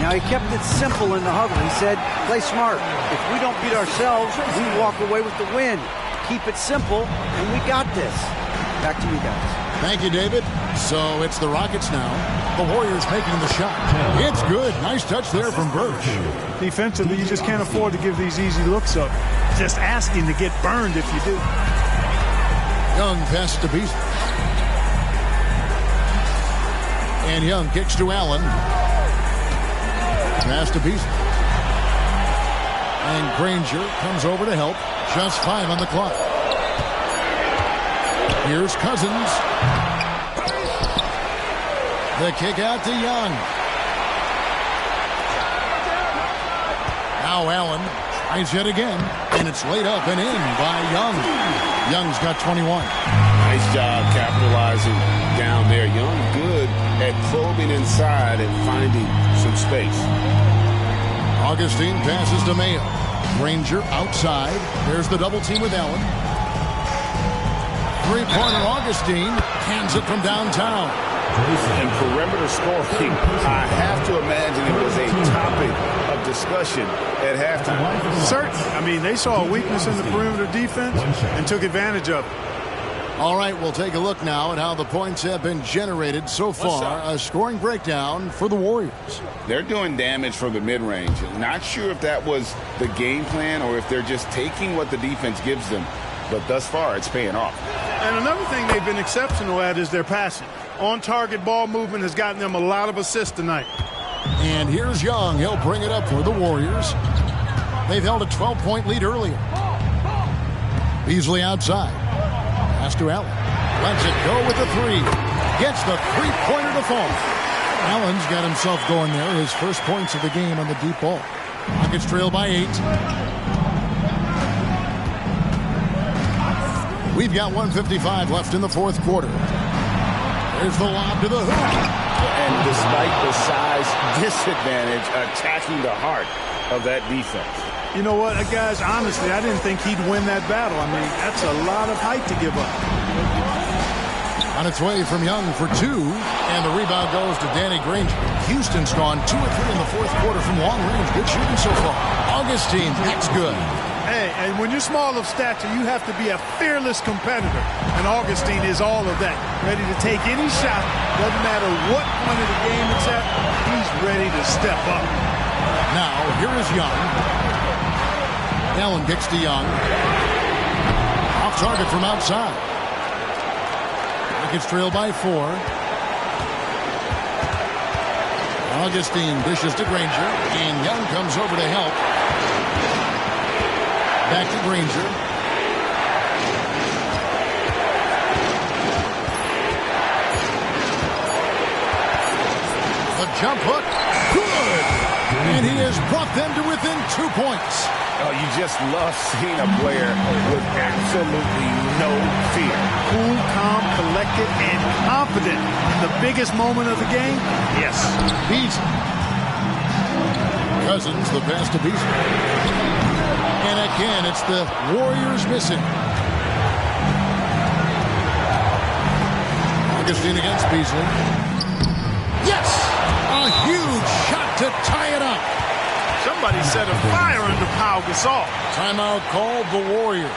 Now, he kept it simple in the huddle. He said, play smart. If we don't beat ourselves, we walk away with the win. Keep it simple, and we got this. Back to you guys. Thank you, David. So it's the Rockets now. The Warriors making the shot. It's good. Nice touch there from Burge. Defensively, you just can't afford to give these easy looks up. Just asking to get burned if you do. Young passes to Beasley. And Young kicks to Allen. Pass to Beasley. And Granger comes over to help. Just 5 on the clock. Here's Cousins. The kick out to Young. Now Allen tries it again. And it's laid up and in by Young. Young's got 21. Nice job capitalizing down there. Young good at probing inside and finding some space. Augustine passes to Mayo. Granger outside. There's the double team with Allen. Three-pointer Augustine hands it from downtown. And perimeter scoring, I have to imagine it was a topic of discussion at halftime. Certainly. I mean, they saw a weakness in the perimeter defense and took advantage of it. All right, we'll take a look now at how the points have been generated so far. A scoring breakdown for the Warriors. They're doing damage from the mid-range. Not sure if that was the game plan or if they're just taking what the defense gives them. But thus far, it's paying off. And another thing they've been exceptional at is their passing. On-target ball movement has gotten them a lot of assists tonight. And here's Young. He'll bring it up for the Warriors. They've held a 12-point lead earlier. Beasley outside. Pass to Allen. Lets it go with the three. Gets the three-pointer to fall. Allen's got himself going there. His first points of the game on the deep ball. Rockets trail by 8. We've got 1:55 left in the fourth quarter. There's the lob to the hoop. And despite the size disadvantage, attacking the heart of that defense. You know what, guys, honestly, I didn't think he'd win that battle. I mean, that's a lot of height to give up. On its way from Young for 2, and the rebound goes to Danny Granger. Houston's gone 2 of 3 in the fourth quarter from long range. Good shooting so far. Augustine, that's good. Hey, and when you're small of stature, you have to be a fearless competitor. And Augustine is all of that. Ready to take any shot. Doesn't matter what point of the game it's at. He's ready to step up. Now, here is Young. Allen kicks to Young. Off target from outside. Rockets trail by 4. Augustine dishes to Granger. And Young comes over to help. Back to Granger. The jump hook. Good. And he has brought them to within 2 points. Oh, you just love seeing a player with absolutely no fear. Cool, calm, collected, and confident. In the biggest moment of the game? Yes. Beasley. Cousins, the pass to Beasley. And again, it's the Warriors missing. Augustine against Beasley. Yes! A huge shot to tie it up. Somebody set a fire under Pau Gasol. Timeout called the Warriors.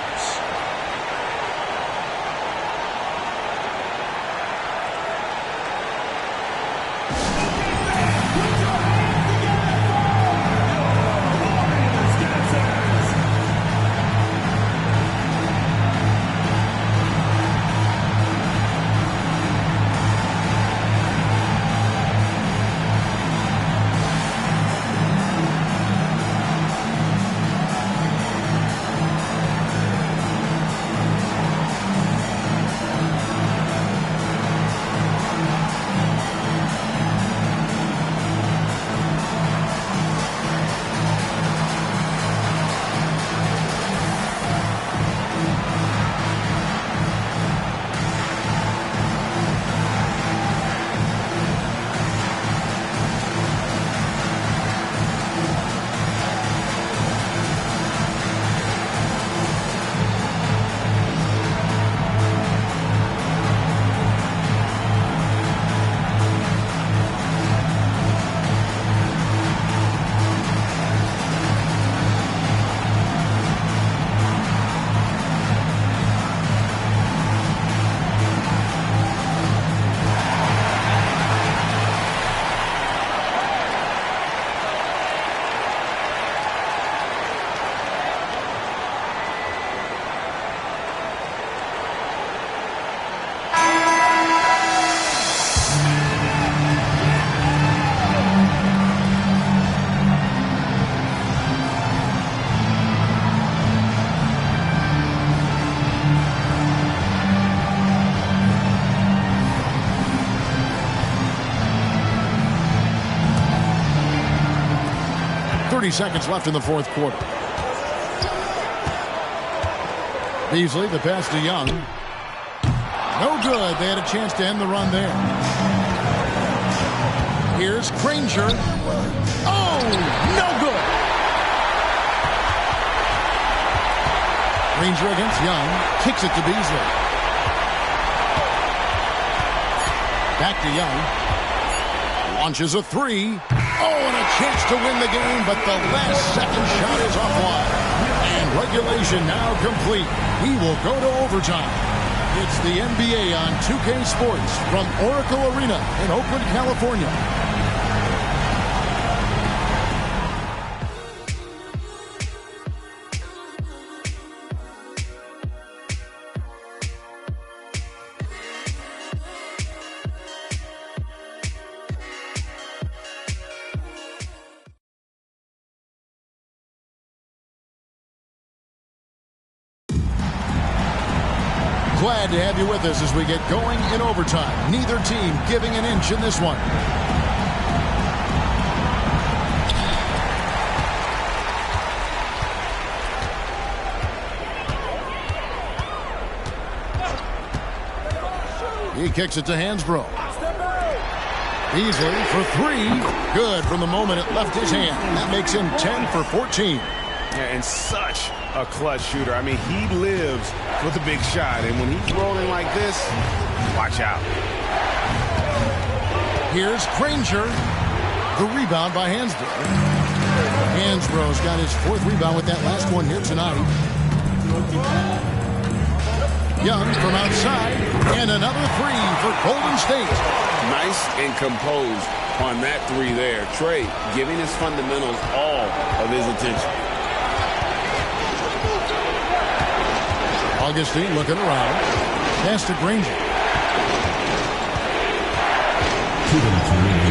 Seconds left in the fourth quarter. Beasley, the pass to Young. No good. They had a chance to end the run there. Here's Granger. Oh, no good. Granger against Young. Kicks it to Beasley. Back to Young. Launches a three. Oh, and a chance to win the game, but the last second shot is offline. And regulation now complete. We will go to overtime. It's the NBA on 2K Sports from Oracle Arena in Oakland, California. Glad to have you with us as we get going in overtime. Neither team giving an inch in this one. He kicks it to Hansbrough. Beasley for three. Good from the moment it left his hand. That makes him 10 for 14. And such a clutch shooter. I mean, he lives with a big shot. And when he's rolling like this, watch out. Here's Granger. The rebound by Hansbrough. Hansbrough's got his fourth rebound with that last one here tonight. Young from outside. And another three for Golden State. Nice and composed on that three there. Trey giving his fundamentals all of his attention. Augustine looking around. Pass to Granger.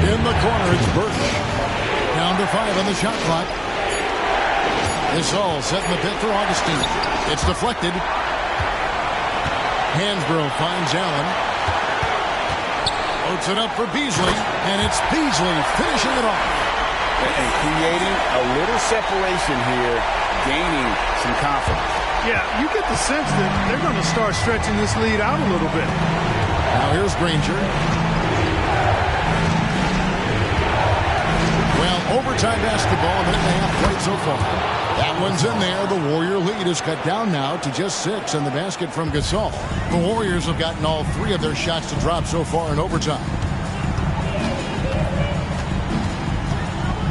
In the corner, it's Burke. Down to 5 on the shot clock. This all set in the pit for Augustine. It's deflected. Hansbrough finds Allen. Loads it up for Beasley. And it's Beasley finishing it off. And creating a little separation here, gaining some confidence. Yeah, you get the sense that they're going to start stretching this lead out a little bit. Now here's Granger. Well, overtime basketball, a minute and a half played so far. That one's in there. The Warrior lead is cut down now to just 6, and the basket from Gasol. The Warriors have gotten all 3 of their shots to drop so far in overtime.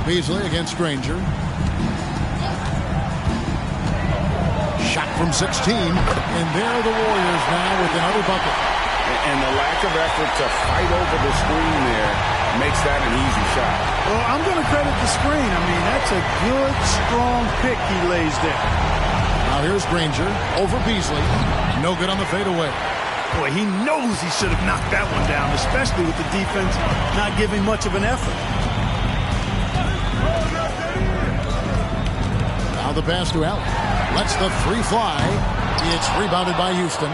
Beasley against Granger. Shot from 16, and there are the Warriors now with another bucket. And the lack of effort to fight over the screen there makes that an easy shot. Well, I'm going to credit the screen. I mean, that's a good, strong pick he lays there. Now here's Granger over Beasley. No good on the fadeaway. Boy, he knows he should have knocked that one down, especially with the defense not giving much of an effort. Now the pass to Allen. Lets the three fly. It's rebounded by Houston.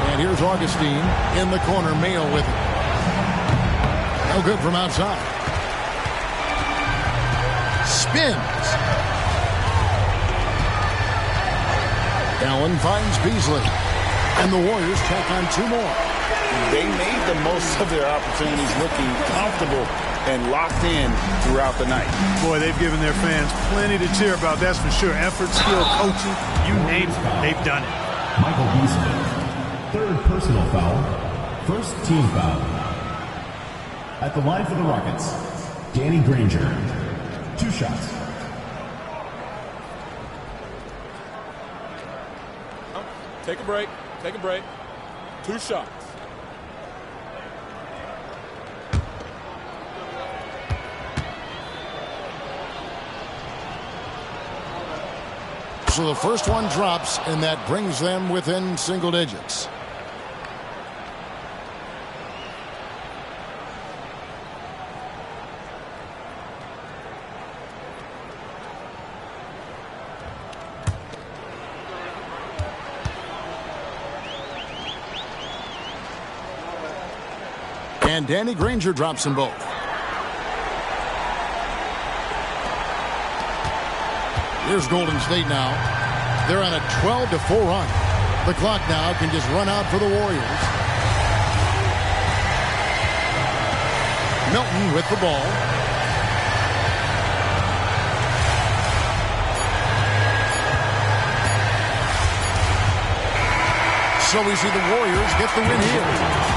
And here's Augustine in the corner. Mayo with it. No good from outside. Spins. Allen finds Beasley. And the Warriors tack on 2 more. They made the most of their opportunities, looking comfortable and locked in throughout the night. Boy, they've given their fans plenty to cheer about, that's for sure. Effort, skill, coaching, you name it, they've done it. Michael Beasley, 3rd personal foul, 1st team foul. At the line for the Rockets, Danny Granger, 2 shots. Take a break. Take a break. 2 shots. So the first one drops, and that brings them within single digits. And Danny Granger drops them both. Here's Golden State now. They're on a 12-4 run. The clock now can just run out for the Warriors. Milton with the ball. So we see the Warriors get the win here.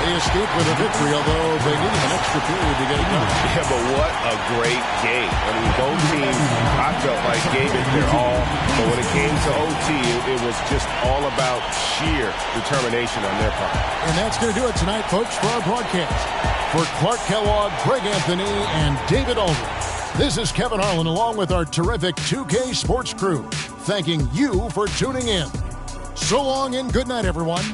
They escape with a victory, although they needed an extra period to get it done. Yeah, but what a great game. I mean, both teams, I felt like, gave it their all. But when it came to OT, it was just all about sheer determination on their part. And that's going to do it tonight, folks, for our broadcast. For Clark Kellogg, Greg Anthony, and David Aldridge, this is Kevin Harlan along with our terrific 2K Sports crew, thanking you for tuning in. So long and good night, everyone.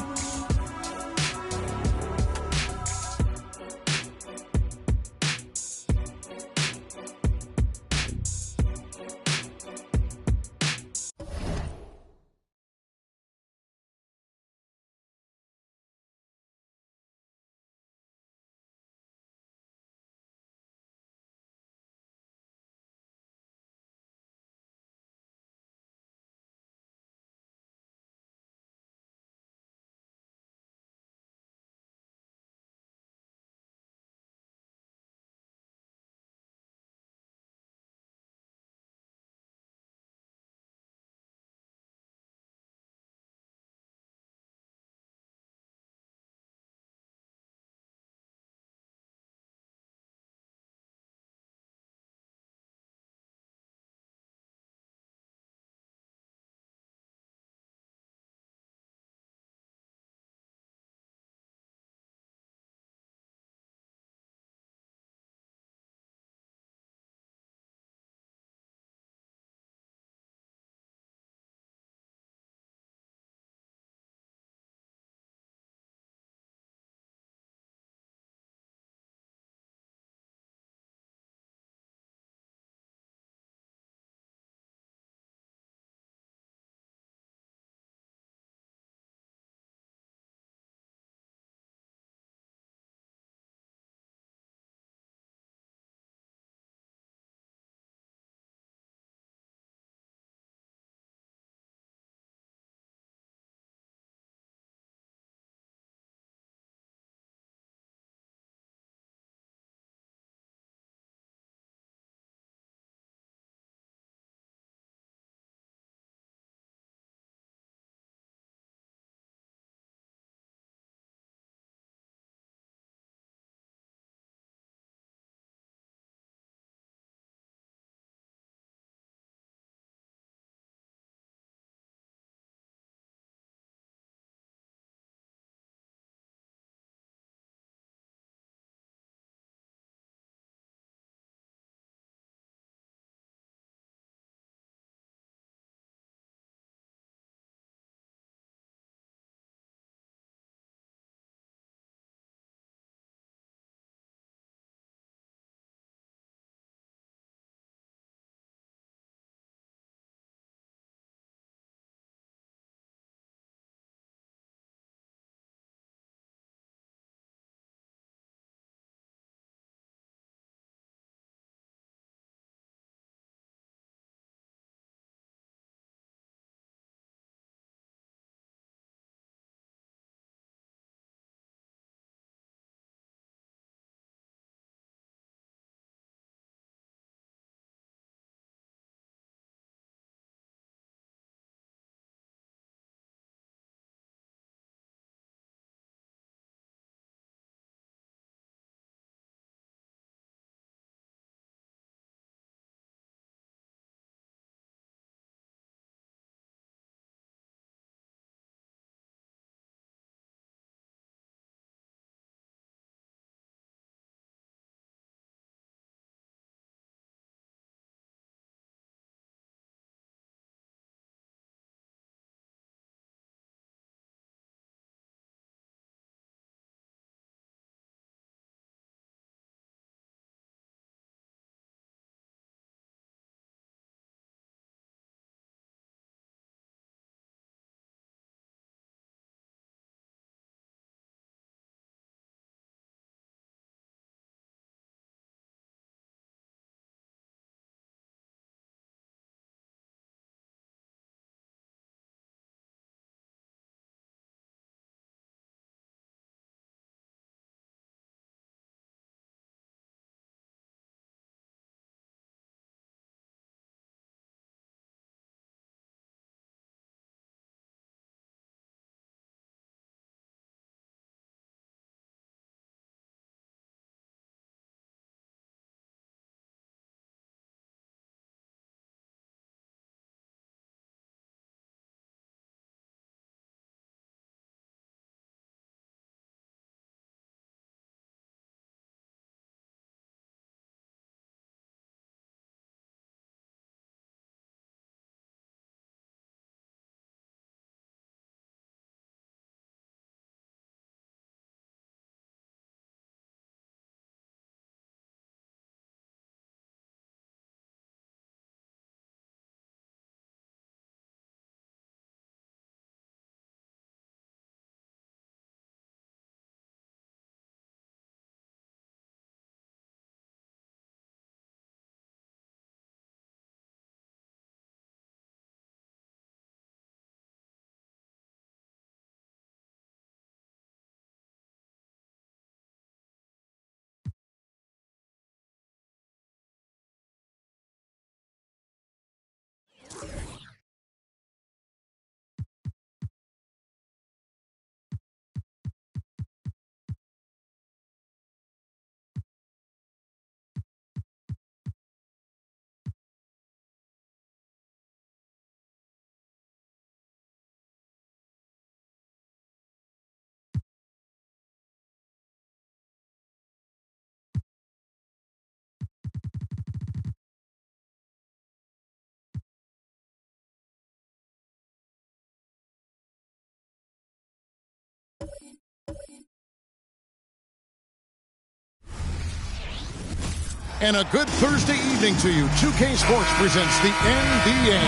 And a good Thursday evening to you. 2K Sports presents the NBA.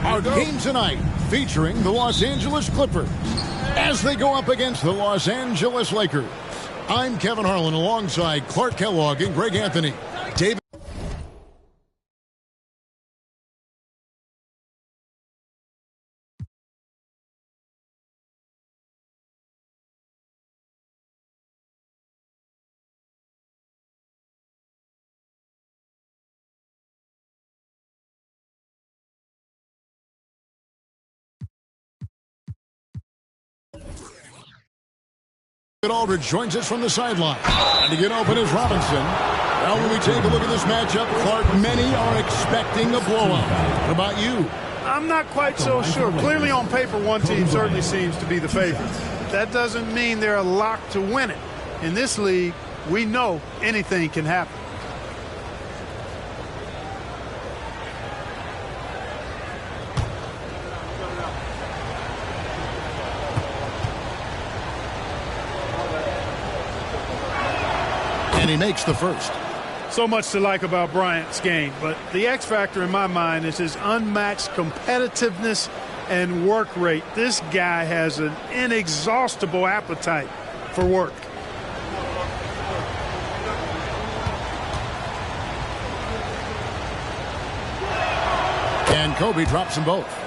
Our game tonight featuring the Los Angeles Clippers as they go up against the Los Angeles Lakers. I'm Kevin Harlan alongside Clark Kellogg and Greg Anthony. David. Aldridge joins us from the sideline. And to get open is Robinson. Well, when we take a look at this matchup, Clark, many are expecting a blowout. What about you? I'm not quite so sure. Clearly on paper, one team certainly seems to be the favorite. That doesn't mean they're a lock to win it. In this league, we know anything can happen. And he makes the first. So much to like about Bryant's game, but the X factor in my mind is his unmatched competitiveness and work rate. This guy has an inexhaustible appetite for work. And Kobe drops them both.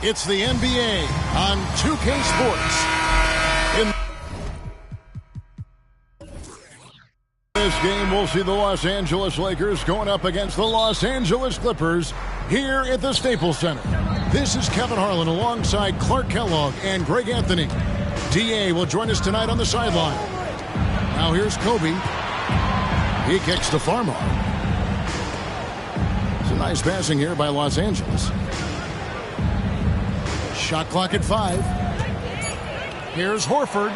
It's the NBA on 2K Sports. In this game, we'll see the Los Angeles Lakers going up against the Los Angeles Clippers here at the Staples Center. This is Kevin Harlan alongside Clark Kellogg and Greg Anthony. D.A. will join us tonight on the sideline. Now here's Kobe. He kicks to Farmar. It's a nice passing here by Los Angeles. Shot clock at 5. Here's Horford.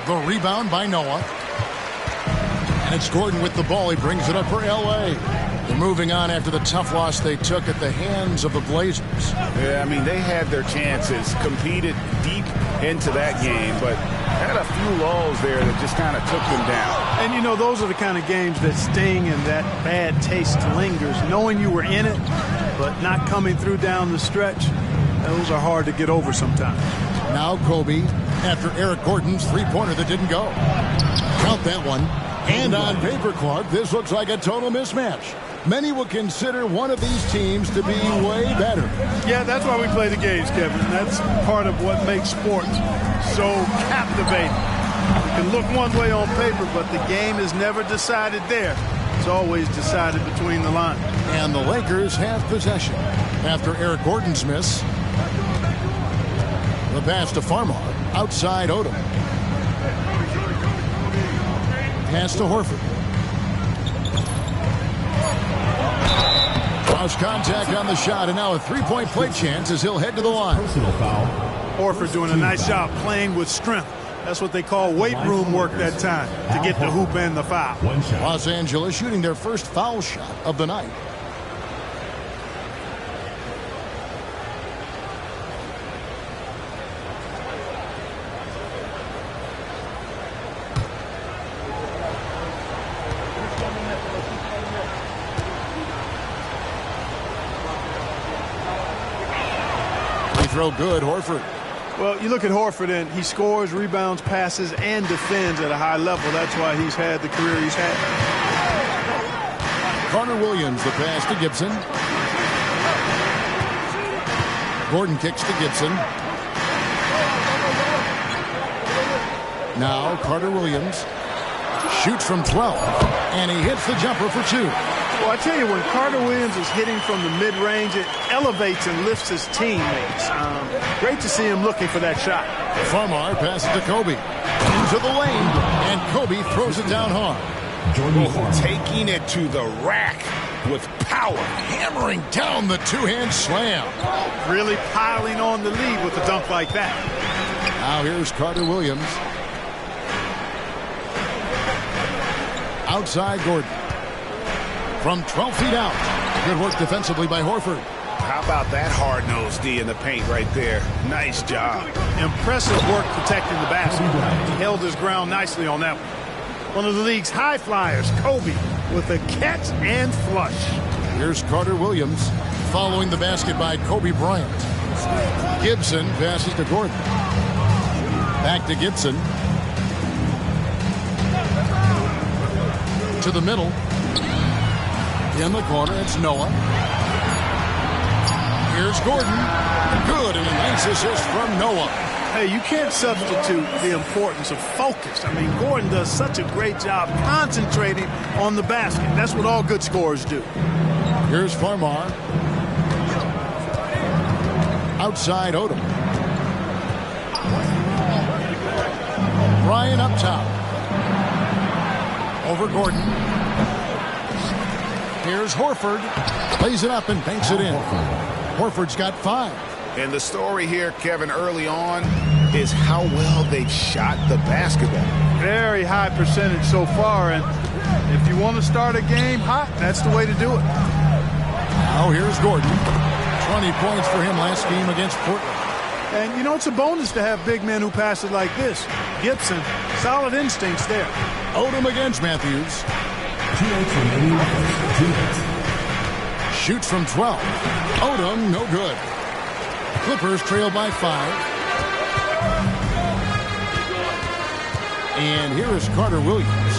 The rebound by Noah. And it's Gordon with the ball. He brings it up for L.A. They're moving on after the tough loss they took at the hands of the Blazers. Yeah, I mean, they had their chances, competed deep into that game, but had a few lulls there that just kind of took them down. And, you know, those are the kind of games that sting and that bad taste lingers. Knowing you were in it, but not coming through down the stretch, those are hard to get over sometimes. Now Kobe after Eric Gordon's three-pointer that didn't go. Count that one. And on paper, Clark, this looks like a total mismatch. Many will consider one of these teams to be way better. Yeah, that's why we play the games, Kevin. That's part of what makes sports so captivating. You can look one way on paper, but the game is never decided there. It's always decided between the lines. And the Lakers have possession after Eric Gordon's miss. The pass to Farmar. Outside Odom. Pass to Horford. Cross contact on the shot, and now a three-point play chance as he'll head to the line. Personal foul. Horford doing a nice job playing with strength. That's what they call weight room work that time, to get the hoop and the foul. One shot. Los Angeles shooting their first foul shot of the night. Throw good, Horford. Well, you look at Horford, and he scores, rebounds, passes, and defends at a high level. That's why he's had the career he's had. Carter Williams, the pass to Gibson. Gordon kicks to Gibson. Now Carter Williams shoots from 12, and he hits the jumper for 2. Well, I tell you, when Carter Williams is hitting from the mid-range, it elevates and lifts his teammates. Great to see him looking for that shot. Farmar passes to Kobe. Into the lane, and Kobe throws it down hard. Taking it to the rack with power. Hammering down the two-hand slam. Really piling on the lead with a dunk like that. Now here's Carter Williams. Outside Gordon. From 12 feet out. Good work defensively by Horford. How about that hard-nosed D in the paint right there? Nice job. Impressive work protecting the basket. He held his ground nicely on that one. One of the league's high flyers, Kobe, with a catch and flush. Here's Carter Williams following the basket by Kobe Bryant. Gibson passes to Gordon. Back to Gibson. To the middle. In the corner, it's Noah. Here's Gordon. Good, and a nice assist from Noah. Hey, you can't substitute the importance of focus. I mean, Gordon does such a great job concentrating on the basket. That's what all good scorers do. Here's Farmar. Outside Odom. Bryant up top. Over Gordon. Here's Horford. Plays it up and banks it in. Horford's got 5. And the story here, Kevin, early on is how well they've shot the basketball. Very high percentage so far, and if you want to start a game hot, that's the way to do it. Now here's Gordon. 20 points for him last game against Portland. And, you know, it's a bonus to have big men who pass it like this. Gibson, solid instincts there. Odom against Matthews. Shoots from 12. Odom, no good. Clippers trail by 5. And here is Carter Williams.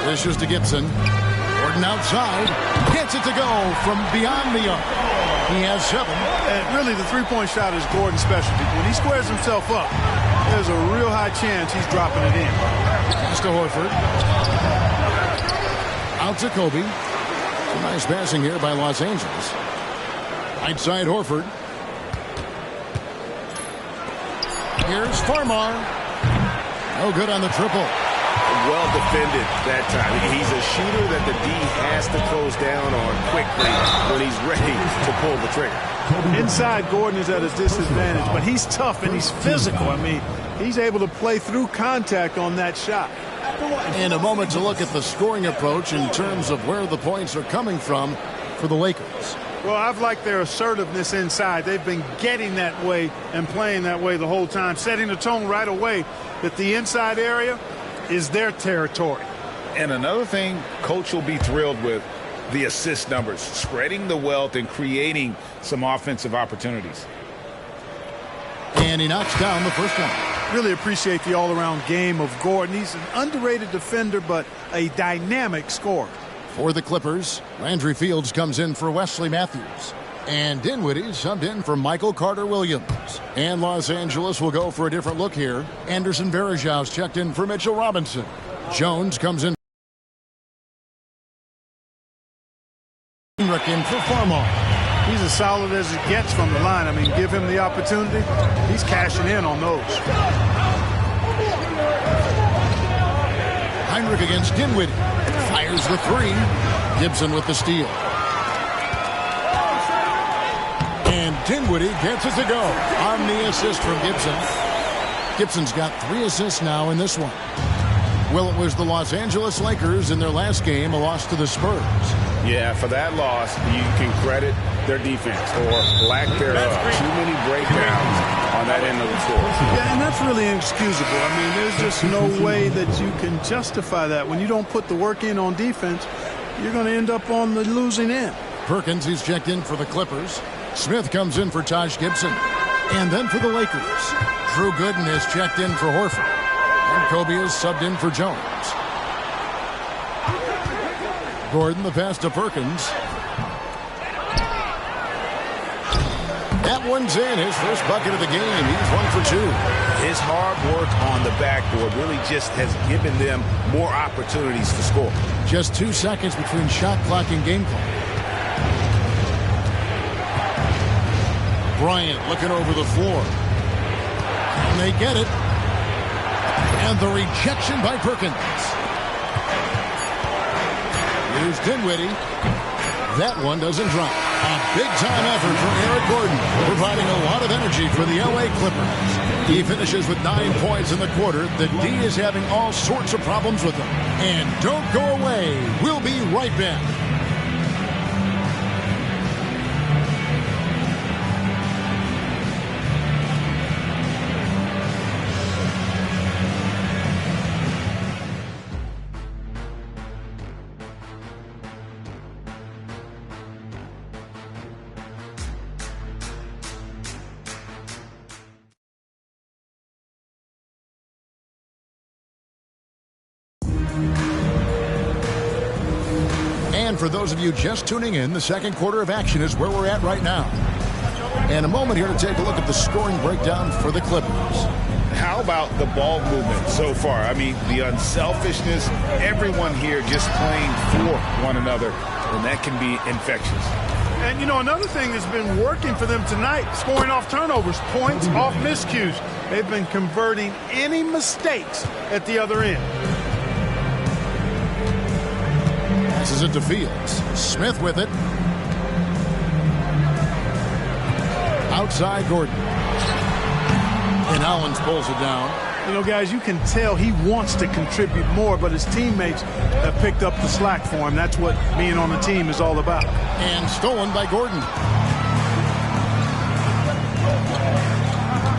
This is to Gibson. Gordon outside. Gets it to go from beyond the arc. He has 7. And really, the three-point shot is Gordon's specialty. When he squares himself up, there's a real high chance he's dropping it in. Pass to Horford. Out to Kobe. Some nice passing here by Los Angeles. Right side Horford. Here's Farmar. No good on the triple. Well defended that time. He's a shooter that the D has to close down on quickly when he's ready to pull the trigger. Inside, Gordon is at a disadvantage, but he's tough and he's physical. I mean, he's able to play through contact on that shot. In a moment to look at the scoring approach in terms of where the points are coming from for the Lakers. Well, I've liked their assertiveness inside. They've been getting that way and playing that way the whole time, setting the tone right away that the inside area is their territory. And another thing Coach will be thrilled with, the assist numbers, spreading the wealth and creating some offensive opportunities. And he knocks down the first one. Really appreciate the all-around game of Gordon. He's an underrated defender, but a dynamic scorer. For the Clippers, Landry Fields comes in for Wesley Matthews. And Dinwiddie subbed in for Michael Carter-Williams. And Los Angeles will go for a different look here. Anderson Varejau's checked in for Mitchell Robinson. Jones comes in. Heinrich in for Farmar. He's as solid as it gets from the line. I mean, give him the opportunity. He's cashing in on those. Heinrich against Dinwiddie. Fires the three. Gibson with the steal. And Dinwiddie gets it to go on the assist from Gibson. Gibson's got 3 assists now in this one. Well, it was the Los Angeles Lakers in their last game, a loss to the Spurs. Yeah, for that loss, you can credit their defense or lack thereof. Too many breakdowns on that end of the floor. Yeah, and that's really inexcusable. I mean, there's just no way that you can justify that. When you don't put the work in on defense, you're going to end up on the losing end. Perkins, he's checked in for the Clippers. Smith comes in for Taj Gibson. And then for the Lakers, Drew Gooden has checked in for Horford. And Kobe is subbed in for Jones. Gordon, the pass to Perkins. That one's in. His first bucket of the game. He's 1 for 2. His hard work on the backboard really just has given them more opportunities to score. Just 2 seconds between shot clock and game clock. Bryant looking over the floor. And they get it. And the rejection by Perkins. Here's Dinwiddie. That one doesn't drop. A big-time effort from Eric Gordon, providing a lot of energy for the L.A. Clippers. He finishes with 9 points in the quarter. The D is having all sorts of problems with him. And don't go away. We'll be right back. And for those of you just tuning in, the second quarter of action is where we're at right now. And a moment here to take a look at the scoring breakdown for the Clippers. How about the ball movement so far? I mean, the unselfishness, everyone here just playing for one another, and that can be infectious. And, you know, another thing that's been working for them tonight, scoring off turnovers, points off miscues. They've been converting any mistakes at the other end. Passes it to Fields. Smith with it. Outside Gordon. And Hollins pulls it down. You know, guys, you can tell he wants to contribute more, but his teammates have picked up the slack for him. That's what being on the team is all about. And stolen by Gordon.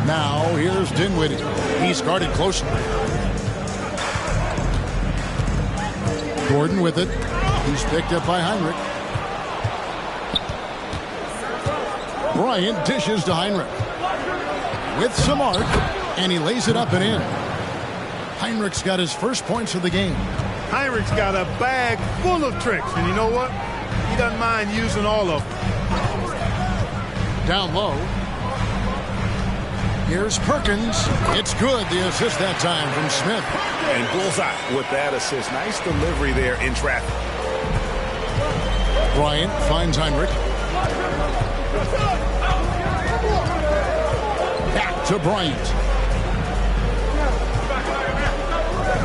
Now here's Dinwiddie. He's guarded closely. Gordon with it. He's picked up by Heinrich. Bryant dishes to Heinrich. With some arc, and he lays it up and in. Heinrich's got his first points of the game. Heinrich's got a bag full of tricks, and you know what? He doesn't mind using all of them. Down low. Here's Perkins. It's good. The assist that time from Smith. And bullseye with that assist. Nice delivery there in traffic. Bryant finds Heinrich. Back to Bryant.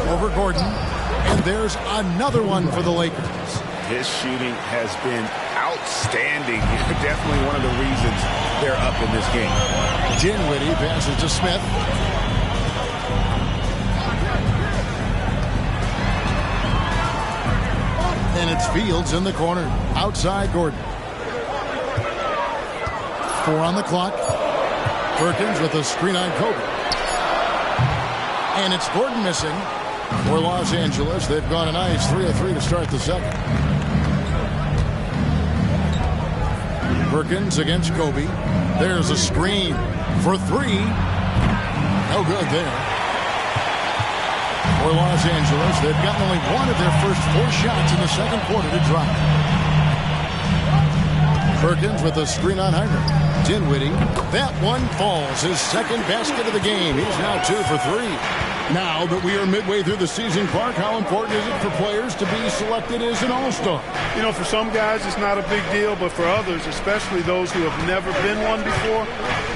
Over Gordon. And there's another one for the Lakers. His shooting has been outstanding. Definitely one of the reasons they're up in this game. Dinwiddie passes to Smith. And it's Fields in the corner. Outside Gordon. 4 on the clock. Perkins with a screen on Kobe. And it's Gordon missing for Los Angeles. They've gone a nice 3 of 3 to start the second. Perkins against Kobe. There's a screen for 3. No good there. For Los Angeles, they've gotten only one of their first 4 shots in the second quarter to drop. Perkins with a screen on Heinrich. Dinwiddie. That one falls. His second basket of the game. He's now 2 for 3. Now that we are midway through the season, Clark, how important is it for players to be selected as an all-star? You know, for some guys, it's not a big deal, but for others, especially those who have never been one before,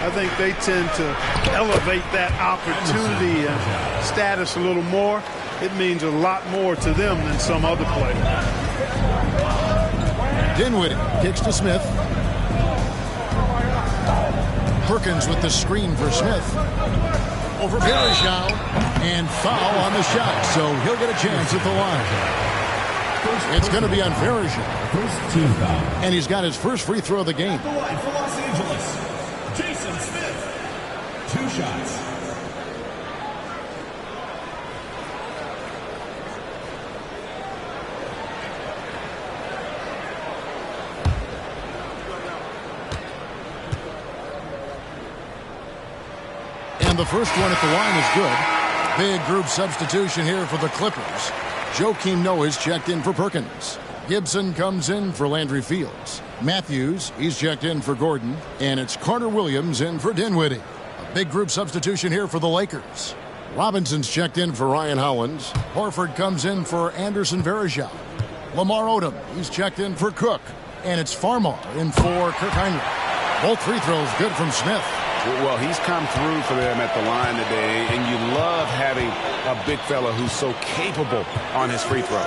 I think they tend to elevate that opportunity and status a little more. It means a lot more to them than some other player. Dinwiddie kicks to Smith. Perkins with the screen for Smith. Over Verejao, and foul on the shot, so he'll get a chance at the line. It's going to be on Verejao. And he's got his first free throw of the game. The line for Los Angeles, Jason Smith. 2 shots. The first one at the line is good. Big group substitution here for the Clippers. Joakim Noah's checked in for Perkins. Gibson comes in for Landry Fields. Matthews, he's checked in for Gordon. And it's Carter Williams in for Dinwiddie. A big group substitution here for the Lakers. Robinson's checked in for Ryan Howlands. Horford comes in for Anderson Varejao. Lamar Odom, he's checked in for Cook. And it's Farmar in for Kirk Heinrich. Both free throws good from Smith. Well, he's come through for them at the line today, and you love having a big fella who's so capable on his free throw.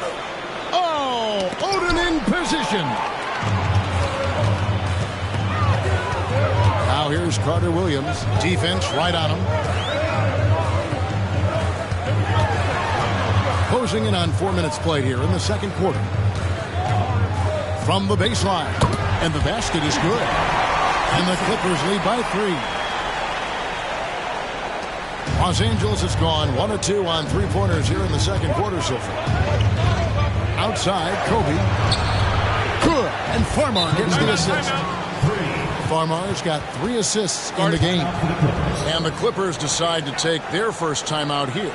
Oh, Odom in position. Now here's Carter Williams. Defense right on him. Closing in on 4 minutes played here in the second quarter. From the baseline. And the basket is good. And the Clippers lead by 3. Los Angeles has gone 1 of 2 on 3-pointers here in the second quarter so far. Outside, Kobe. Good. And Farmar gets the assist. Farmar's got 3 assists in the game. And the Clippers decide to take their first timeout here.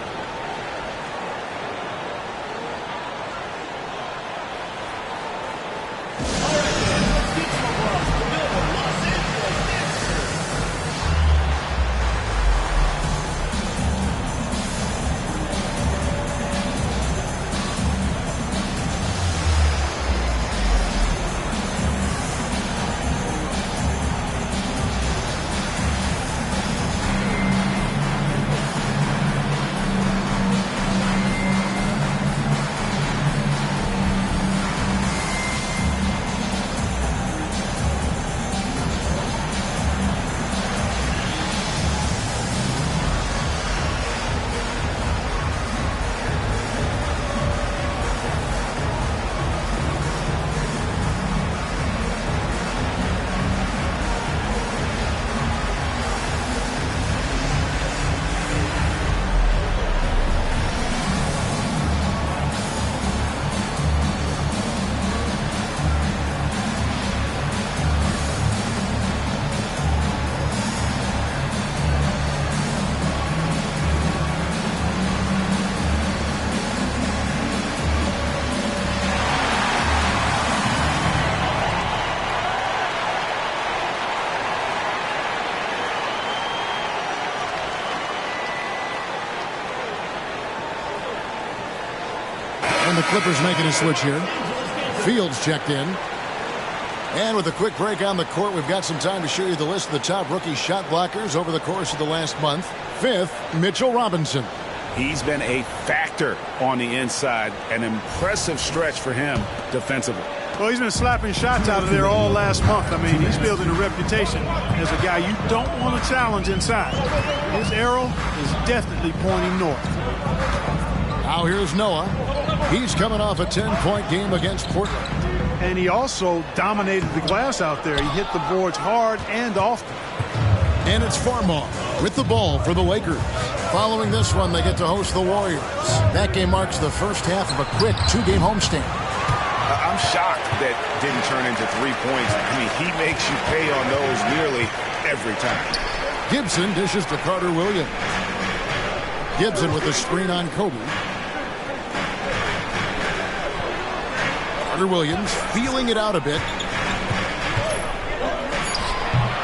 And the Clippers making a switch here. Fields checked in. And with a quick break on the court, we've got some time to show you the list of the top rookie shot blockers over the course of the last month. 5th, Mitchell Robinson. He's been a factor on the inside. An impressive stretch for him defensively. Well, he's been slapping shots out of there all last month. I mean, he's building a reputation as a guy you don't want to challenge inside. His arrow is definitely pointing north. Now here's Noah. He's coming off a 10-point game against Portland. And he also dominated the glass out there. He hit the boards hard and often. And it's Farmar with the ball for the Lakers. Following this one, they get to host the Warriors. That game marks the first half of a quick 2-game homestand. I'm shocked that didn't turn into 3 points. I mean, he makes you pay on those nearly every time. Gibson dishes to Carter Williams. Gibson with the screen on Kobe. Carter Williams feeling it out a bit.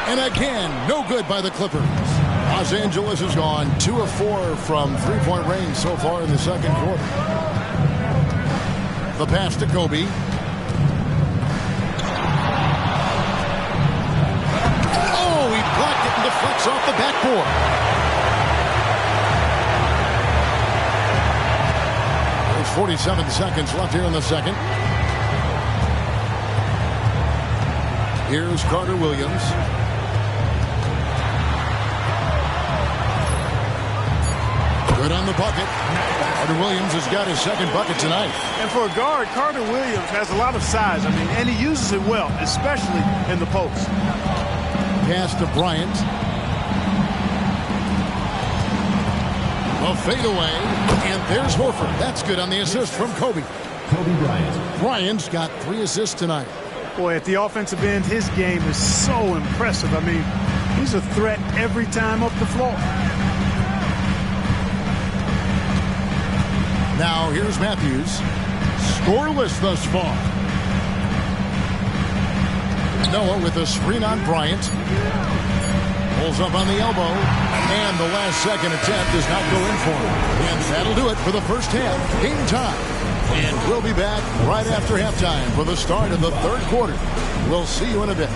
And again, no good by the Clippers. Los Angeles has gone 2 of 4 from three-point range so far in the second quarter. The pass to Kobe. Oh, he blocked it and deflects off the backboard. There's 47 seconds left here in the second. Here's Carter Williams. Good on the bucket. Carter Williams has got his second bucket tonight. And for a guard, Carter Williams has a lot of size. And he uses it well, especially in the post. Pass to Bryant. A fadeaway. And there's Horford. That's good on the assist from Kobe. Kobe Bryant. Bryant's got 3 assists tonight. Boy, at the offensive end, his game is so impressive. He's a threat every time up the floor. Now here's Matthews. Scoreless thus far. Noah with a screen on Bryant. Pulls up on the elbow. And the last second attempt does not go in for him. And that'll do it for the first half. Game time. And we'll be back right after halftime for the start of the third quarter. We'll see you in a bit.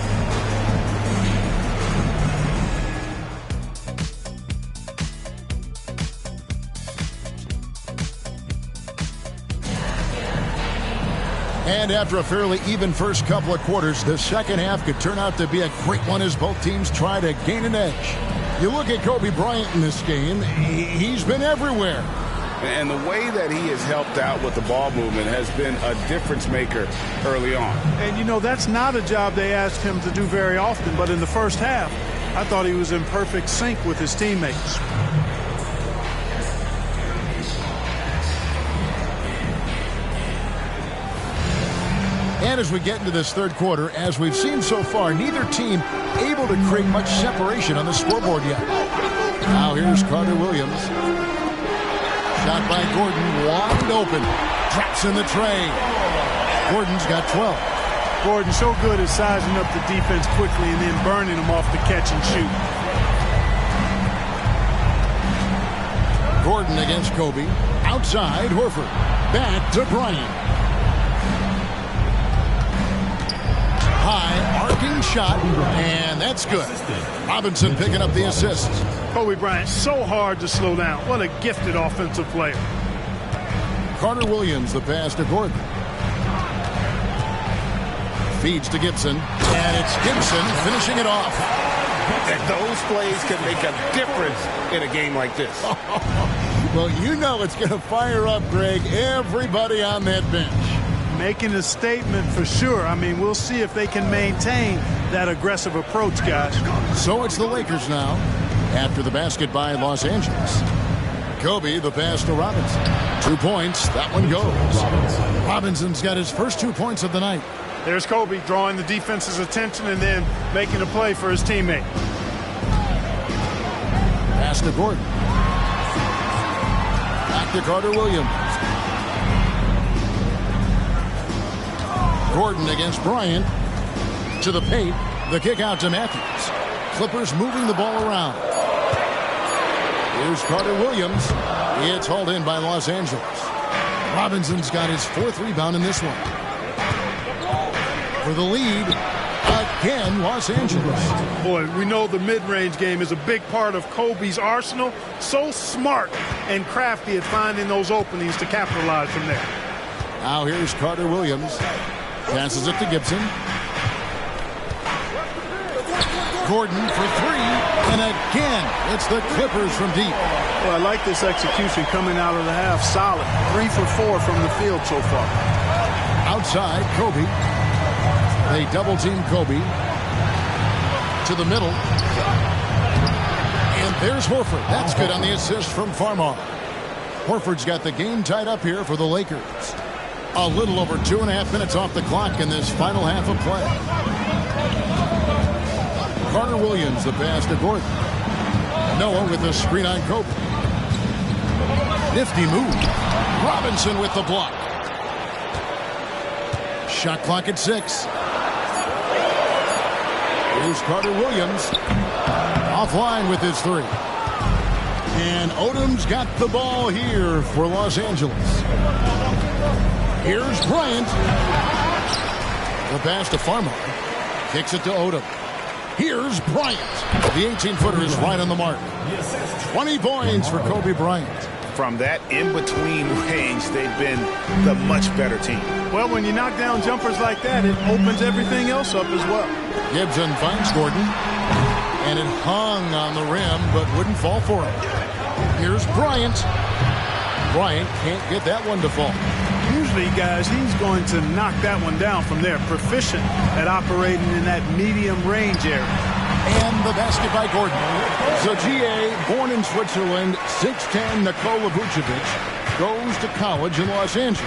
And after a fairly even first couple of quarters, the second half could turn out to be a great one as both teams try to gain an edge. You look at Kobe Bryant in this game, he's been everywhere. And the way that he has helped out with the ball movement has been a difference maker early on. And, that's not a job they asked him to do very often. But in the first half, I thought he was in perfect sync with his teammates. And as we get into this third quarter, as we've seen so far, neither team able to create much separation on the scoreboard yet. Now here's Carter Williams. Shot by Gordon, wide open. Drops in the tray. Gordon's got 12. Gordon so good at sizing up the defense quickly and then burning them off the catch and shoot. Gordon against Kobe. Outside, Horford. Back to Bryant. High, arcing shot, and that's good. Robinson picking up the assist. Kobe Bryant, so hard to slow down. What a gifted offensive player. Carter Williams, the pass to Gordon. Feeds to Gibson, and it's Gibson finishing it off. And those plays can make a difference in a game like this. Well, it's going to fire up, Greg, everybody on that bench. Making a statement for sure. We'll see if they can maintain that aggressive approach, guys. So it's the Lakers now after the basket by Los Angeles. Kobe, the pass to Robinson. 2 points. That one goes. Robinson's got his first 2 points of the night. There's Kobe drawing the defense's attention and then making a play for his teammate. Pass to Gordon. Back to Carter Williams. Gordon against Bryant. To the paint. The kick out to Matthews. Clippers moving the ball around. Here's Carter Williams. It's hauled in by Los Angeles. Robinson's got his 4th rebound in this one. For the lead, again, Los Angeles. Boy, we know the mid-range game is a big part of Kobe's arsenal. So smart and crafty at finding those openings to capitalize from there. Now here's Carter Williams. Passes it to Gibson. Gordon for 3. And again, it's the Clippers from deep. Well, I like this execution coming out of the half. Solid. 3 for 4 from the field so far. Outside, Kobe. They double-team Kobe. To the middle. And there's Horford. That's good on the assist from Farmar. Horford's got the game tied up here for the Lakers. A little over 2.5 minutes off the clock in this final half of play. Carter Williams, the pass to Gordon. Noah with the screen on Kobe. Nifty move. Robinson with the block. Shot clock at 6. Here's Carter Williams. Offline with his 3. And Odom's got the ball here for Los Angeles. Here's Bryant. The pass to Farmer. Kicks it to Odom. Here's Bryant. The 18-footer is right on the mark. 20 points for Kobe Bryant. From that in-between range, they've been the much better team. Well, when you knock down jumpers like that, it opens everything else up as well. Gibson finds Gordon. And it hung on the rim, but wouldn't fall for him. Here's Bryant. Bryant can't get that one to fall. Usually, guys, he's going to knock that one down from there. Proficient at operating in that medium range area. And the basket by Gordon. So GA, born in Switzerland, 6'10", Nikola Vucevic, goes to college in Los Angeles.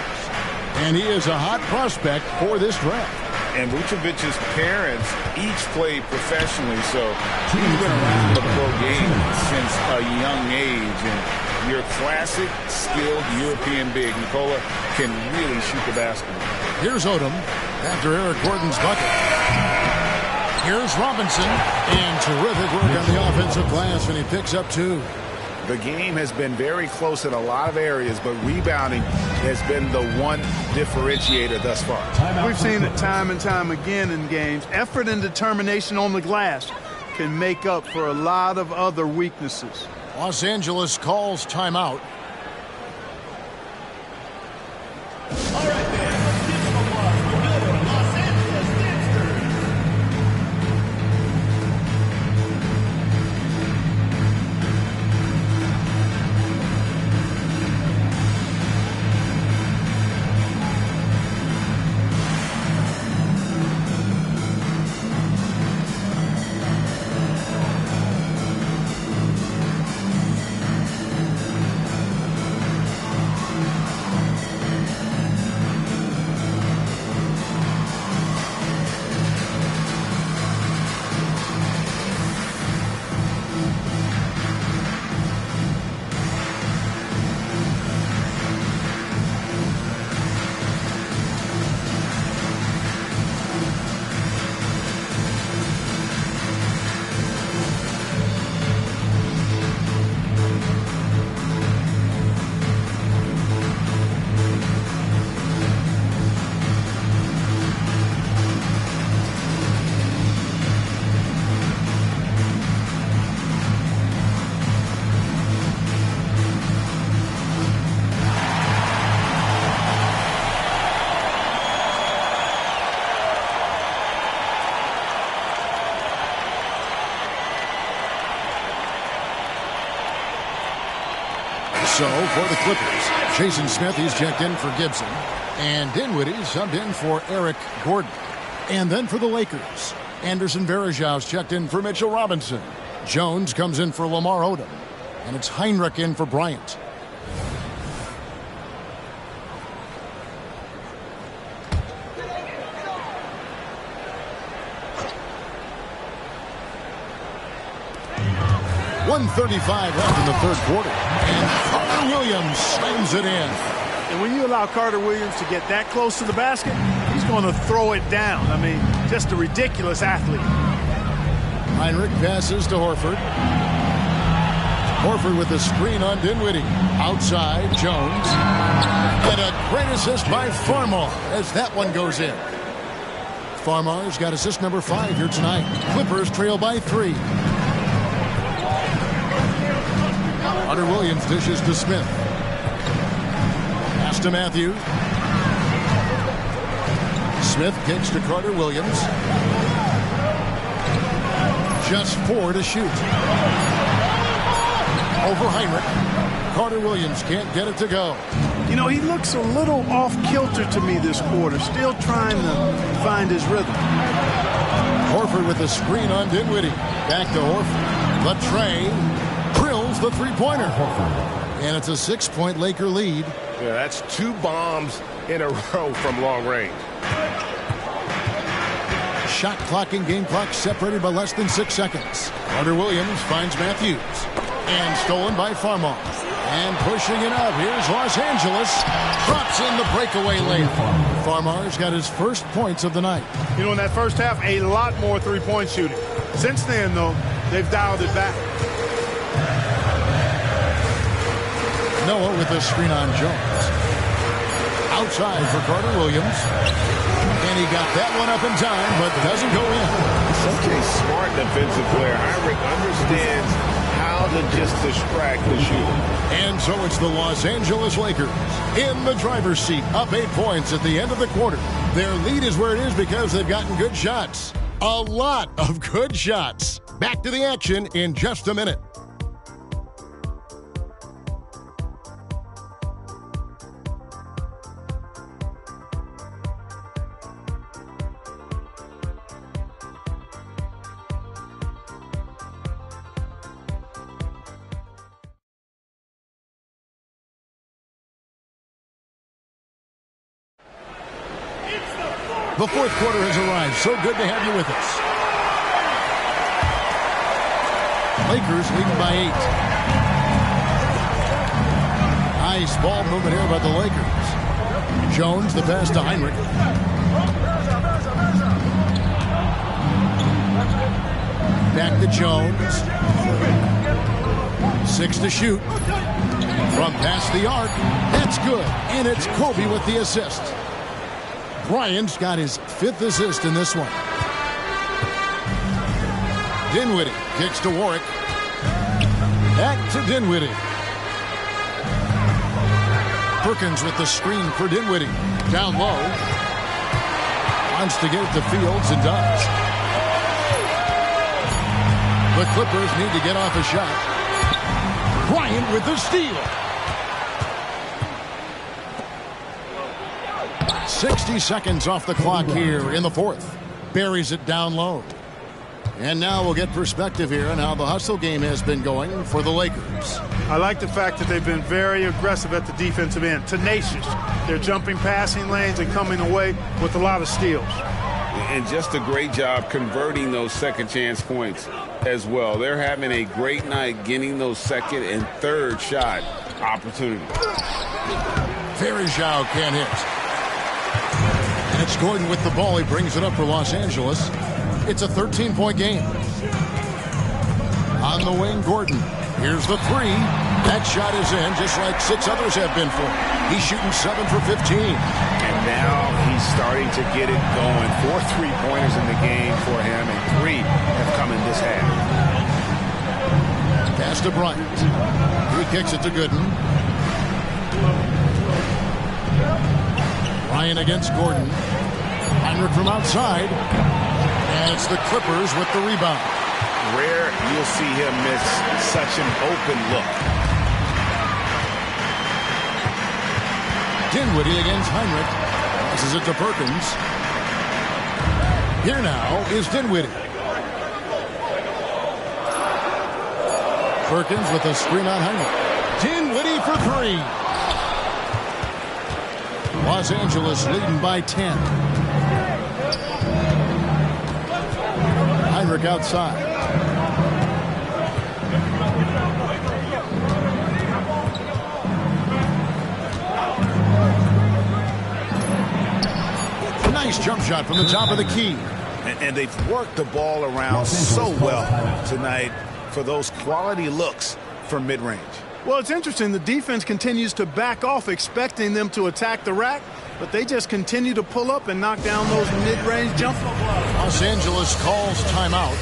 And he is a hot prospect for this draft. And Vucevic's parents each played professionally, so he's been around the pro game since a young age. And your classic, skilled European big, Nikola, can really shoot the basketball. Here's Odom after Eric Gordon's bucket. Here's Robinson, and terrific work on the offensive glass, and he picks up 2. The game has been very close in a lot of areas, but rebounding has been the one differentiator thus far. We've seen it time and time again in games. Effort and determination on the glass can make up for a lot of other weaknesses. Los Angeles calls timeout. All right, man. Let's give some applause for good Los Angeles Gangsters. So for the Clippers, Jason Smith, he's checked in for Gibson. And Dinwiddie subbed in for Eric Gordon. And then for the Lakers, Anderson Varejau's checked in for Mitchell Robinson. Jones comes in for Lamar Odom. And it's Heinrich in for Bryant. .135 left in the third quarter. And Carter Williams slams it in. And when you allow Carter Williams to get that close to the basket, he's going to throw it down. I mean, just a ridiculous athlete. Heinrich passes to Horford. Horford with the screen on Dinwiddie. Outside, Jones. And a great assist by Farmar as that one goes in. Farmar's got assist number 5 here tonight. Clippers trail by 3. Carter Williams dishes to Smith. Pass to Matthews. Smith kicks to Carter Williams. Just 4 to shoot. Over Heinrich. Carter Williams can't get it to go. You know, he looks a little off kilter to me this quarter. Still trying to find his rhythm. Horford with the screen on Dinwiddie. Back to Horford. The tray. Drills the three-pointer. And it's a 6-point Laker lead. Yeah, that's 2 bombs in a row from long range. Shot clock and game clock separated by less than 6 seconds. Carter Williams finds Matthews. And stolen by Farmar. And pushing it up. Here's Los Angeles. Drops in the breakaway layup. Farmar's got his first points of the night. You know, in that first half, a lot more three-point shooting. Since then, though, they've dialed it back. Noah with a screen on Jones. Outside for Carter Williams. And he got that one up in time, but doesn't go in. Such a smart defensive player. Heinrich understands how to just distract the shooter. And so it's the Los Angeles Lakers in the driver's seat, up 8 points at the end of the quarter. Their lead is where it is because they've gotten good shots. A lot of good shots. Back to the action in just a minute. The fourth quarter has arrived. So good to have you with us. Lakers leading by 8. Nice ball movement here by the Lakers. Jones, the pass to Heinrich. Back to Jones. 6 to shoot. From past the arc. That's good. And it's Kobe with the assist. Bryant's got his 5th assist in this one. Dinwiddie kicks to Warwick. Back to Dinwiddie. Perkins with the screen for Dinwiddie. Down low. Wants to get it to Fields and does. The Clippers need to get off a shot. Bryant with the steal. 60 seconds off the clock here in the fourth. Buries it down low. And now we'll get perspective here on how the hustle game has been going for the Lakers. I like the fact that they've been very aggressive at the defensive end. Tenacious. They're jumping passing lanes and coming away with a lot of steals. And just a great job converting those second chance points as well. They're having a great night getting those second and third shot opportunities. Varejao can't hit. And it's Gordon with the ball. He brings it up for Los Angeles. It's a 13-point game. On the wing, Gordon. Here's the three. That shot is in, just like 6 others have been for him. He's shooting 7 for 15. And now he's starting to get it going. 4 3-pointers in the game for him, and 3 have come in this half. Pass to Bryant. He kicks it to Gooden. Bryant against Gordon. Heinrich from outside. And it's the Clippers with the rebound. Rare you'll see him miss such an open look. Dinwiddie against Heinrich. Passes it to Perkins. Here now is Dinwiddie. Perkins with a screen on Heinrich. Dinwiddie for 3. Los Angeles leading by 10. Heinrich outside. Nice jump shot from the top of the key. And they've worked the ball around so well tonight for those quality looks from mid-range. Well, it's interesting. The defense continues to back off, expecting them to attack the rack, but they just continue to pull up and knock down those mid-range jump balls. Los Angeles calls timeout.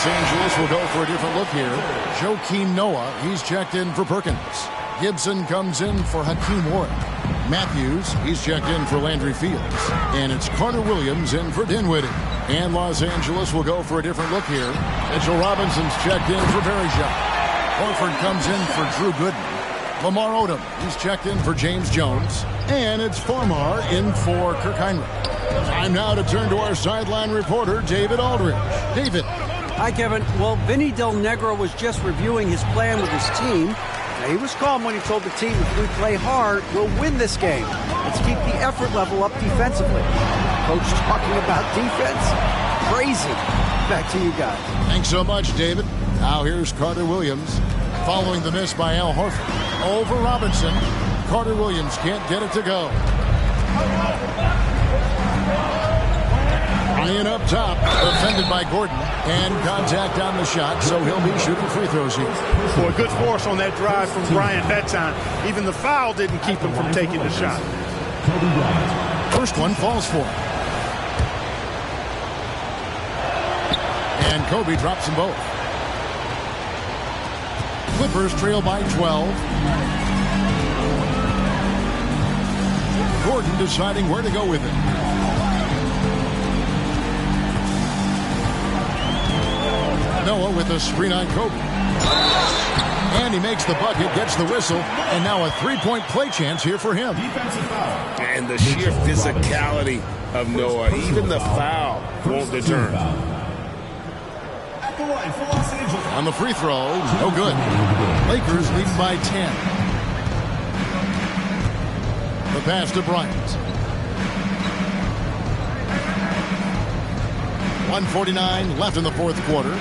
Los Angeles will go for a different look here. Joakim Noah, he's checked in for Perkins. Gibson comes in for Hakeem Warwick. Matthews, he's checked in for Landry Fields. And it's Carter Williams in for Dinwiddie. And Los Angeles will go for a different look here. Mitchell Robinson's checked in for Bergeron. Horford comes in for Drew Gooden. Lamar Odom, he's checked in for James Jones. And it's Farmar in for Kirk Heinrich. Time now to turn to our sideline reporter, David Aldridge. David. Hi, Kevin. Well, Vinny Del Negro was just reviewing his plan with his team. Now, he was calm when he told the team, if we play hard, we'll win this game. Let's keep the effort level up defensively. Coach talking about defense? Crazy. Back to you guys. Thanks so much, David. Now here's Carter Williams. Following the miss by Al Horford. Over Robinson. Carter Williams can't get it to go. Ryan up top, defended by Gordon, and contact on the shot, so he'll be shooting free throws here. Boy, good force on that drive from Bryant that time. Even the foul didn't keep him from taking the shot. First one falls for him. And Kobe drops them both. Clippers trail by 12. Gordon deciding where to go with it. Noah with a screen on Kobe. And he makes the bucket, gets the whistle, and now a three-point play chance here for him. And the sheer physicality of Noah, even the foul won't deter him. On the free throw, no good. Lakers lead by 10. The pass to Bryant. 1:49 left in the fourth quarter.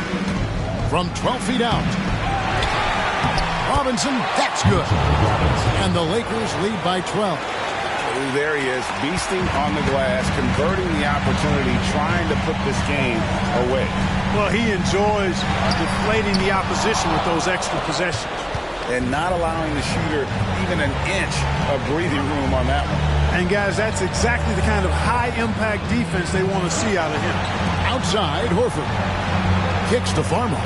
From 12 feet out. Robinson, that's good. And the Lakers lead by 12. There he is, beasting on the glass, converting the opportunity, trying to put this game away. Well, he enjoys deflating the opposition with those extra possessions. And not allowing the shooter even an inch of breathing room on that one. And, guys, that's exactly the kind of high-impact defense they want to see out of him. Outside, Horford. Kicks to Farmer.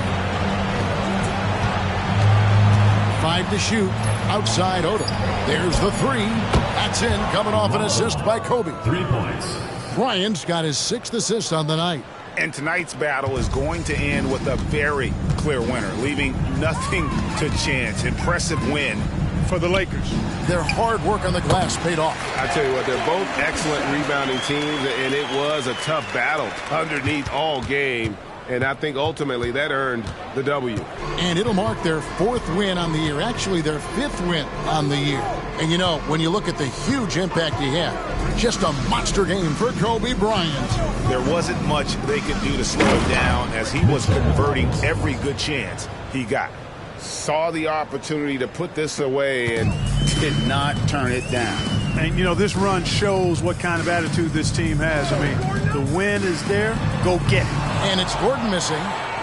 5 to shoot. Outside Odom. There's the three. That's in, coming off an assist by Kobe. 3 points. Bryant's got his 6th assist on the night. And tonight's battle is going to end with a very clear winner, leaving nothing to chance. Impressive win for the Lakers. Their hard work on the glass paid off. I tell you what, they're both excellent rebounding teams, and it was a tough battle underneath all game. And I think ultimately that earned the W. And it'll mark their 4th win on the year. Actually, their 5th win on the year. And, you know, when you look at the huge impact he had, just a monster game for Kobe Bryant. There wasn't much they could do to slow him down as he was converting every good chance he got. Saw the opportunity to put this away and did not turn it down. And, you know, this run shows what kind of attitude this team has. I mean, the win is there. Go get it. And it's Gordon missing.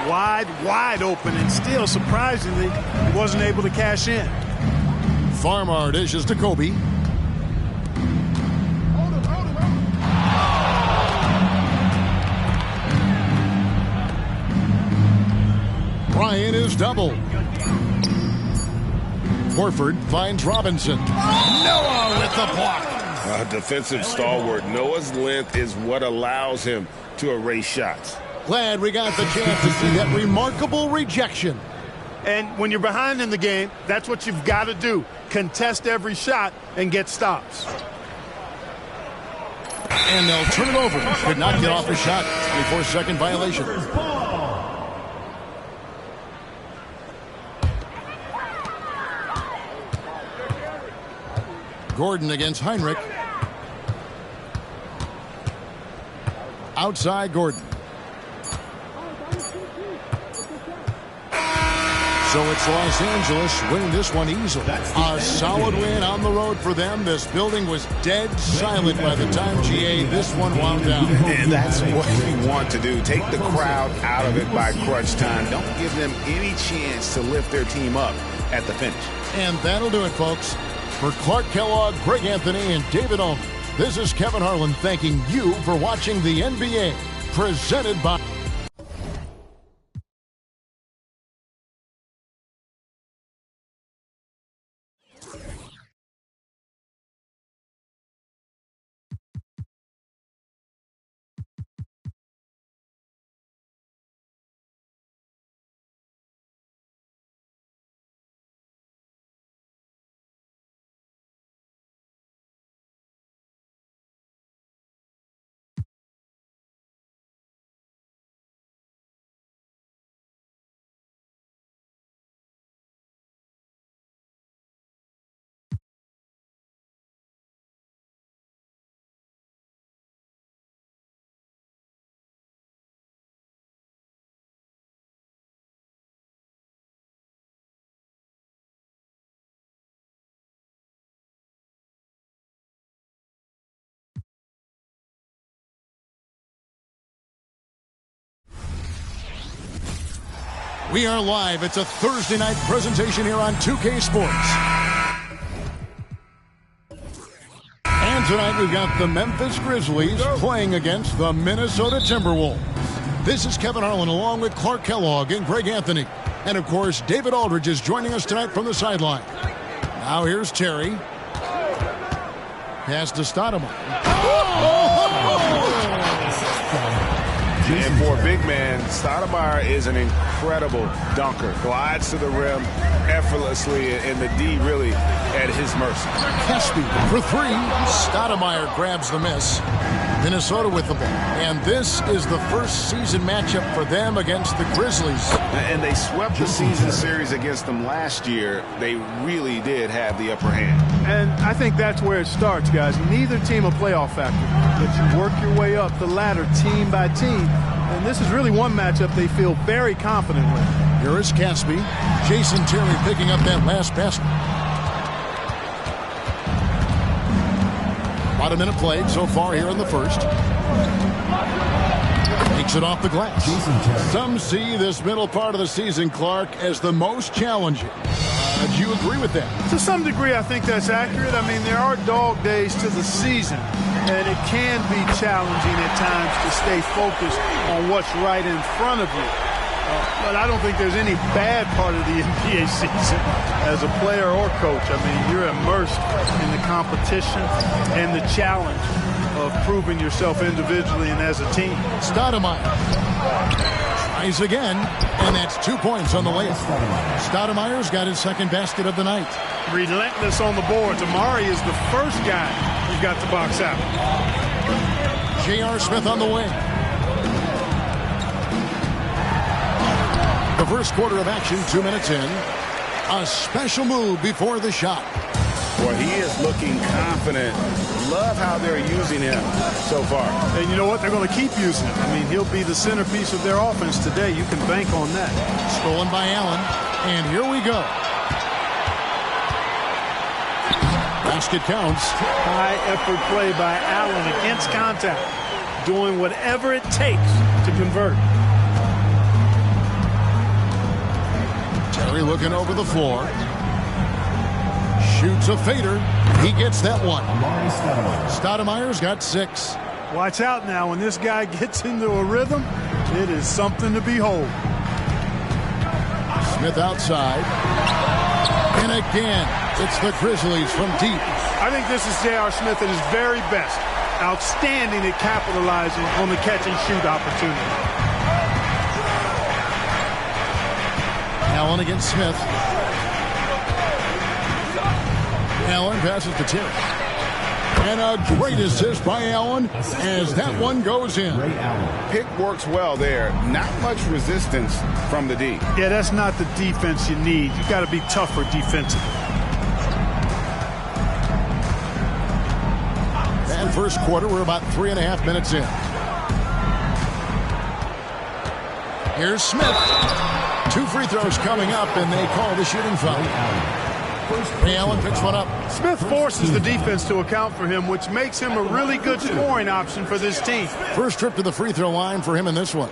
Wide open, and still, surprisingly, he wasn't able to cash in. Farmar dishes to Kobe. Bryant is doubled. Horford finds Robinson. Noah with the block. A defensive stalwart. Noah's length is what allows him to erase shots. Glad we got the chance to see that remarkable rejection. And when you're behind in the game, that's what you've got to do. Contest every shot and get stops. And they'll turn it over. Could not get off a shot. 24-second violation. Gordon against Heinrich. Outside Gordon. So it's Los Angeles winning this one easily. A solid win on the road for them. This building was dead silent by the time, GA, this one wound down. And that's what you want to do. Take the crowd out of it by crunch time. Don't give them any chance to lift their team up at the finish. And that'll do it, folks. For Clark Kellogg, Greg Anthony, and David Aldridge, this is Kevin Harlan thanking you for watching the NBA, presented by We are live. It's a Thursday night presentation here on 2K Sports. And tonight we've got the Memphis Grizzlies playing against the Minnesota Timberwolves. This is Kevin Harlan along with Clark Kellogg and Greg Anthony. And of course, David Aldridge is joining us tonight from the sideline. Now here's Terry. Pass to Stoudemire. And for a big man, Stoudemire is an incredible dunker. Glides to the rim effortlessly, and the D really at his mercy. Caspi for three. Stoudemire grabs the miss. Minnesota with the ball. And this is the first season matchup for them against the Grizzlies. And they swept the season series against them last year. They really did have the upper hand. And I think that's where it starts, guys. Neither team a playoff factor. But you work your way up the ladder team by team. And this is really one matchup they feel very confident with. Here is Caspi. Jason Terry picking up that last basket. About a minute played so far here in the first. Takes it off the glass. Some see this middle part of the season, Clark, as the most challenging. Do you agree with that? To some degree, I think that's accurate. I mean, there are dog days to the season, and it can be challenging at times to stay focused on what's right in front of you. But I don't think there's any bad part of the NBA season as a player or coach. I mean, you're immersed in the competition and the challenge of proving yourself individually and as a team. Stoudemire tries again, and that's 2 points on the layup. Stoudemire's got his second basket of the night. Relentless on the boards. Amari is the first guy who's got the box out. J.R. Smith on the wing. The first quarter of action, 2 minutes in. A special move before the shot. Well, he is looking confident. Love how they're using him so far. And you know what? They're going to keep using him. I mean, he'll be the centerpiece of their offense today. You can bank on that. Stolen by Allen. And here we go. Basket counts. High effort play by Allen against contact. Doing whatever it takes to convert. Terry looking over the floor. Shoots a fader. He gets that one. Stoudemire's got 6. Watch out now. When this guy gets into a rhythm, it is something to behold. Smith outside. And again, it's the Grizzlies from deep. I think this is J.R. Smith at his very best. Outstanding at capitalizing on the catch-and-shoot opportunity. Allen against Smith. Allen passes to Terry. And a great assist by Allen as that one goes in. Pick works well there. Not much resistance from the D. Yeah, that's not the defense you need. You got to be tougher defensively. And first quarter, we're about 3.5 minutes in. Here's Smith. 2 free throws coming up, and they call the shooting foul. Ray Allen picks one up. Smith forces the defense to account for him, which makes him a really good scoring option for this team. First trip to the free throw line for him in this one.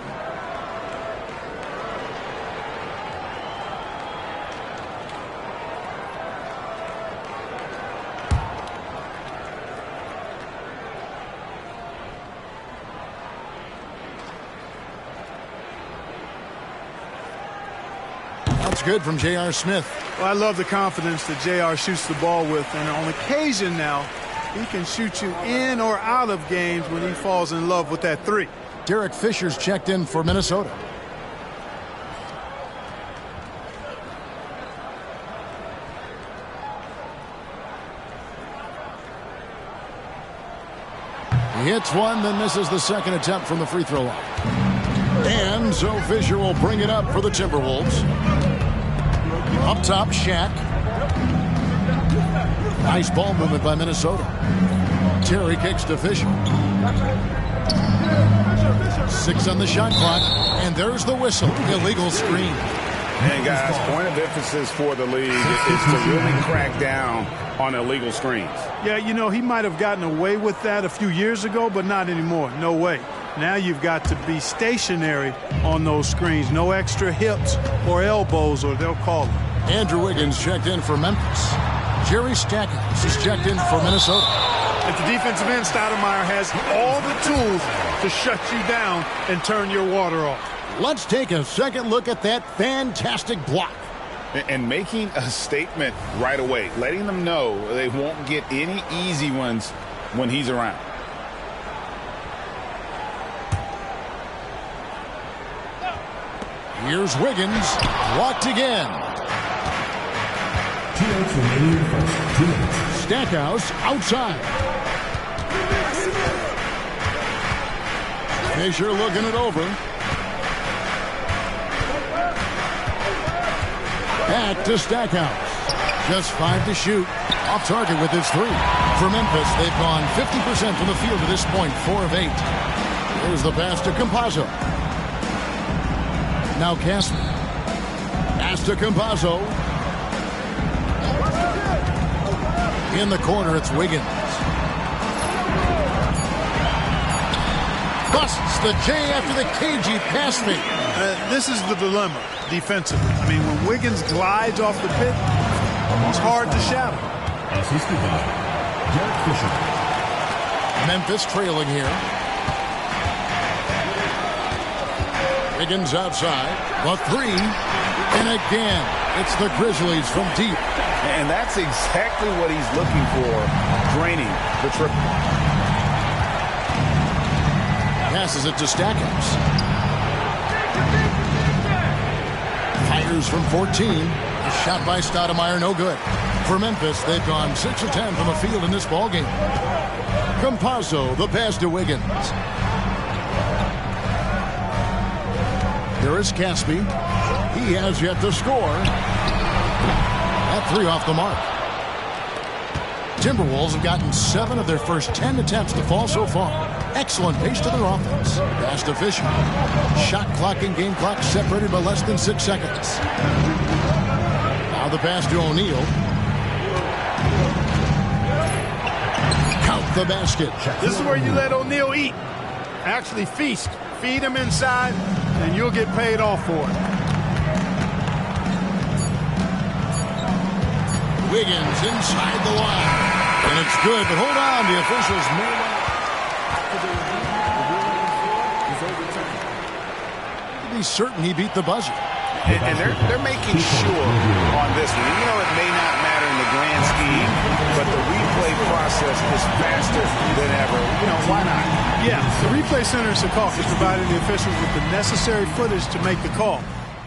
That's good from J.R. Smith. Well, I love the confidence that J.R. shoots the ball with, and on occasion now, he can shoot you in or out of games when he falls in love with that 3. Derek Fisher's checked in for Minnesota. He hits one, then misses the second attempt from the free throw line. And so Fisher will bring it up for the Timberwolves. Up top, Shaq. Nice ball movement by Minnesota. Terry kicks to Fisher. 6 on the shot clock, and there's the whistle. Illegal screen. And guys, point of emphasis for the league is to really crack down on illegal screens. Yeah, you know, he might have gotten away with that a few years ago, but not anymore. No way. Now you've got to be stationary on those screens. No extra hips or elbows, or they'll call them. Andrew Wiggins checked in for Memphis. Jerry Stackhouse is checked in for Minnesota. At the defensive end, Stoudemire has all the tools to shut you down and turn your water off. Let's take a second look at that fantastic block. And making a statement right away, letting them know they won't get any easy ones when he's around. Here's Wiggins, blocked again. 2 minutes remaining in the first. 2 minutes. Stackhouse outside. Fisher looking it over. Back to Stackhouse. Just 5 to shoot. Off target with his 3. For Memphis, they've gone 50% from the field to this point, 4 of 8. Here's the pass to Campazzo. Now Casper. Pass to Campazzo. In the corner, it's Wiggins. Busts the J after the cagey pass fake. This is the dilemma defensively. I mean, when Wiggins glides off the pit, it's hard to shadow. Assistant by Derek Fisher. Memphis trailing here. Wiggins outside. The 3. And again, it's the Grizzlies from deep. And that's exactly what he's looking for, draining the triple. Passes it to Stackhouse. Fires from 14. A shot by Stoudemire, no good. For Memphis, they've gone 6 of 10 from the field in this ballgame. Campazzo, the pass to Wiggins. Here is Caspi. He has yet to score. That 3 off the mark. Timberwolves have gotten 7 of their first 10 attempts to fall so far. Excellent pace to their offense. Pass to Fisher. Shot clock and game clock separated by less than 6 seconds. Now the pass to O'Neal. Count the basket. This is where you let O'Neal eat. Actually feast. Feed him inside, and you'll get paid off for it. Wiggins inside the line. And it's good, but hold on. The officials may not. Be certain he beat the buzzer. And they're making sure on this one. You know, it may not matter in the grand scheme, but the replay process is faster than ever. You know, why not? Yeah, the replay center in Secaucus is providing the officials with the necessary footage to make the call.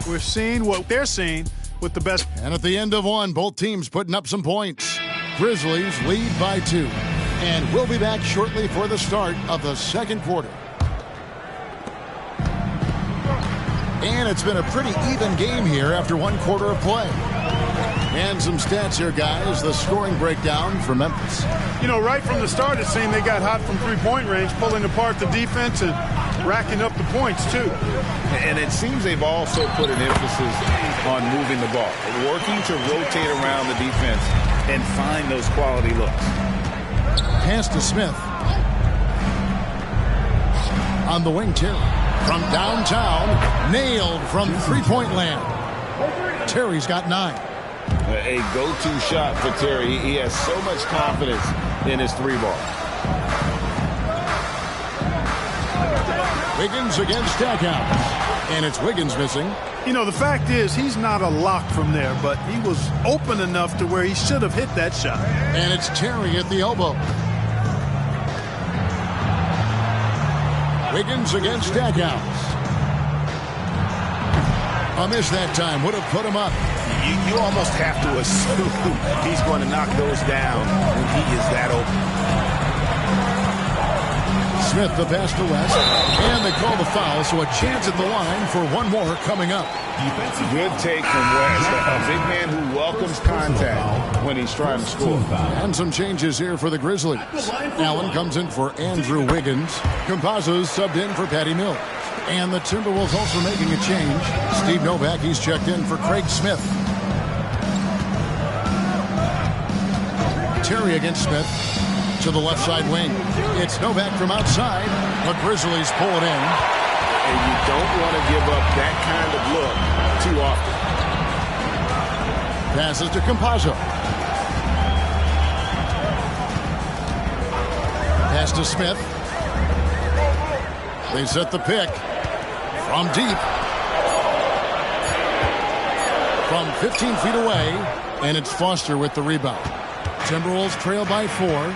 We're seeing what they're seeing with the best. And at the end of 1, both teams putting up some points. Grizzlies lead by 2. And we'll be back shortly for the start of the second quarter. And it's been a pretty even game here after 1 quarter of play. And some stats here, guys. The scoring breakdown for Memphis. You know, right from the start, it seemed they got hot from three-point range, pulling apart the defense and racking up the points, too. And it seems they've also put an emphasis on moving the ball, working to rotate around the defense and find those quality looks. Pass to Smith. On the wing, Terry. From downtown, nailed from three-point land. Terry's got 9. A go-to shot for Terry. He has so much confidence in his 3-ball. Wiggins against Stackhouse. And it's Wiggins missing. You know, the fact is he's not a lock from there, but he was open enough to where he should have hit that shot. And it's Terry at the elbow. Wiggins against Stackhouse. A miss that time would have put him up. You almost have to assume he's going to knock those down when he is that open. Smith the pass to West. And they call the foul, so a chance at the line for 1 more coming up. Good take from West. A big man who welcomes contact when he's trying to score. And some changes here for the Grizzlies. Allen comes in for Andrew Wiggins. Campazzo's subbed in for Patty Mills. And the Timberwolves also making a change. Steve Novak, he's checked in for Craig Smith. Terry against Smith. To the left side wing. It's Novak from outside. The Grizzlies pull it in. And you don't want to give up that kind of look too often. Passes to Campazzo. Pass to Smith. They set the pick. From deep. From 15 feet away. And it's Foster with the rebound. Timberwolves trail by 4.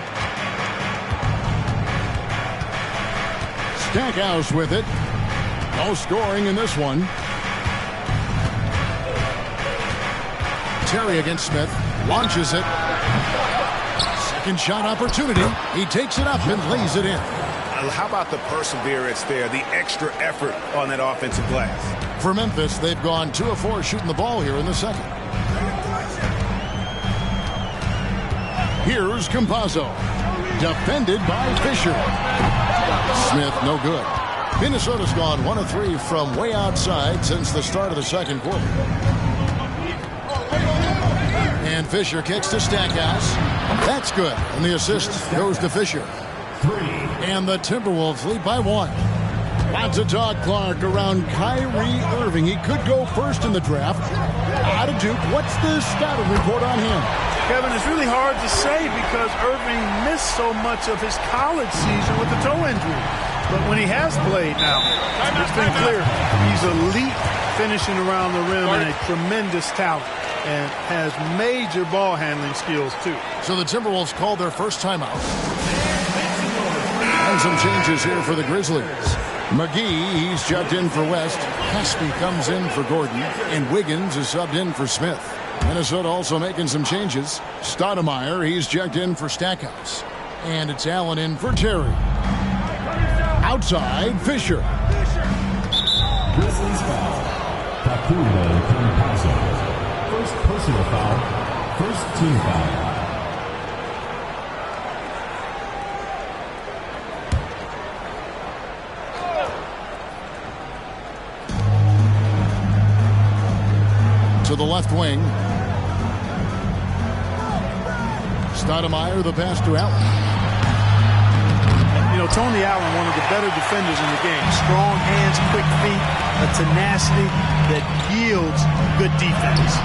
Stackhouse with it. No scoring in this one. Terry against Smith. Launches it. Second shot opportunity. He takes it up and lays it in. How about the perseverance there, the extra effort on that offensive glass? For Memphis, they've gone 2 of 4 shooting the ball here in the second. Here's Campazzo. Defended by Fisher. Smith, no good. Minnesota's gone 1 of 3 from way outside since the start of the second quarter. And Fisher kicks to Stackhouse. That's good. And the assist goes to Fisher. And the Timberwolves lead by 1. Lots of talk, Clark, around Kyrie Irving. He could go first in the draft. Out of Duke, what's the scouting report on him? Kevin, it's really hard to say because Irving missed so much of his college season with the toe injury. But when he has played now, it's been clear he's elite finishing around the rim and a tremendous talent and has major ball handling skills too. So the Timberwolves called their first timeout. And some changes here for the Grizzlies. McGee, he's checked in for West. Hesby comes in for Gordon. And Wiggins is subbed in for Smith. Minnesota also making some changes. Stoudemire, he's checked in for Stackhouse. And it's Allen in for Terry. Outside, Fisher. Grizzlies foul. Facundo Campazzo. First personal foul. First team foul. To the left wing. Stoudemire, the pass to Allen. You know, Tony Allen, one of the better defenders in the game. Strong hands, quick feet, a tenacity that yields good defense.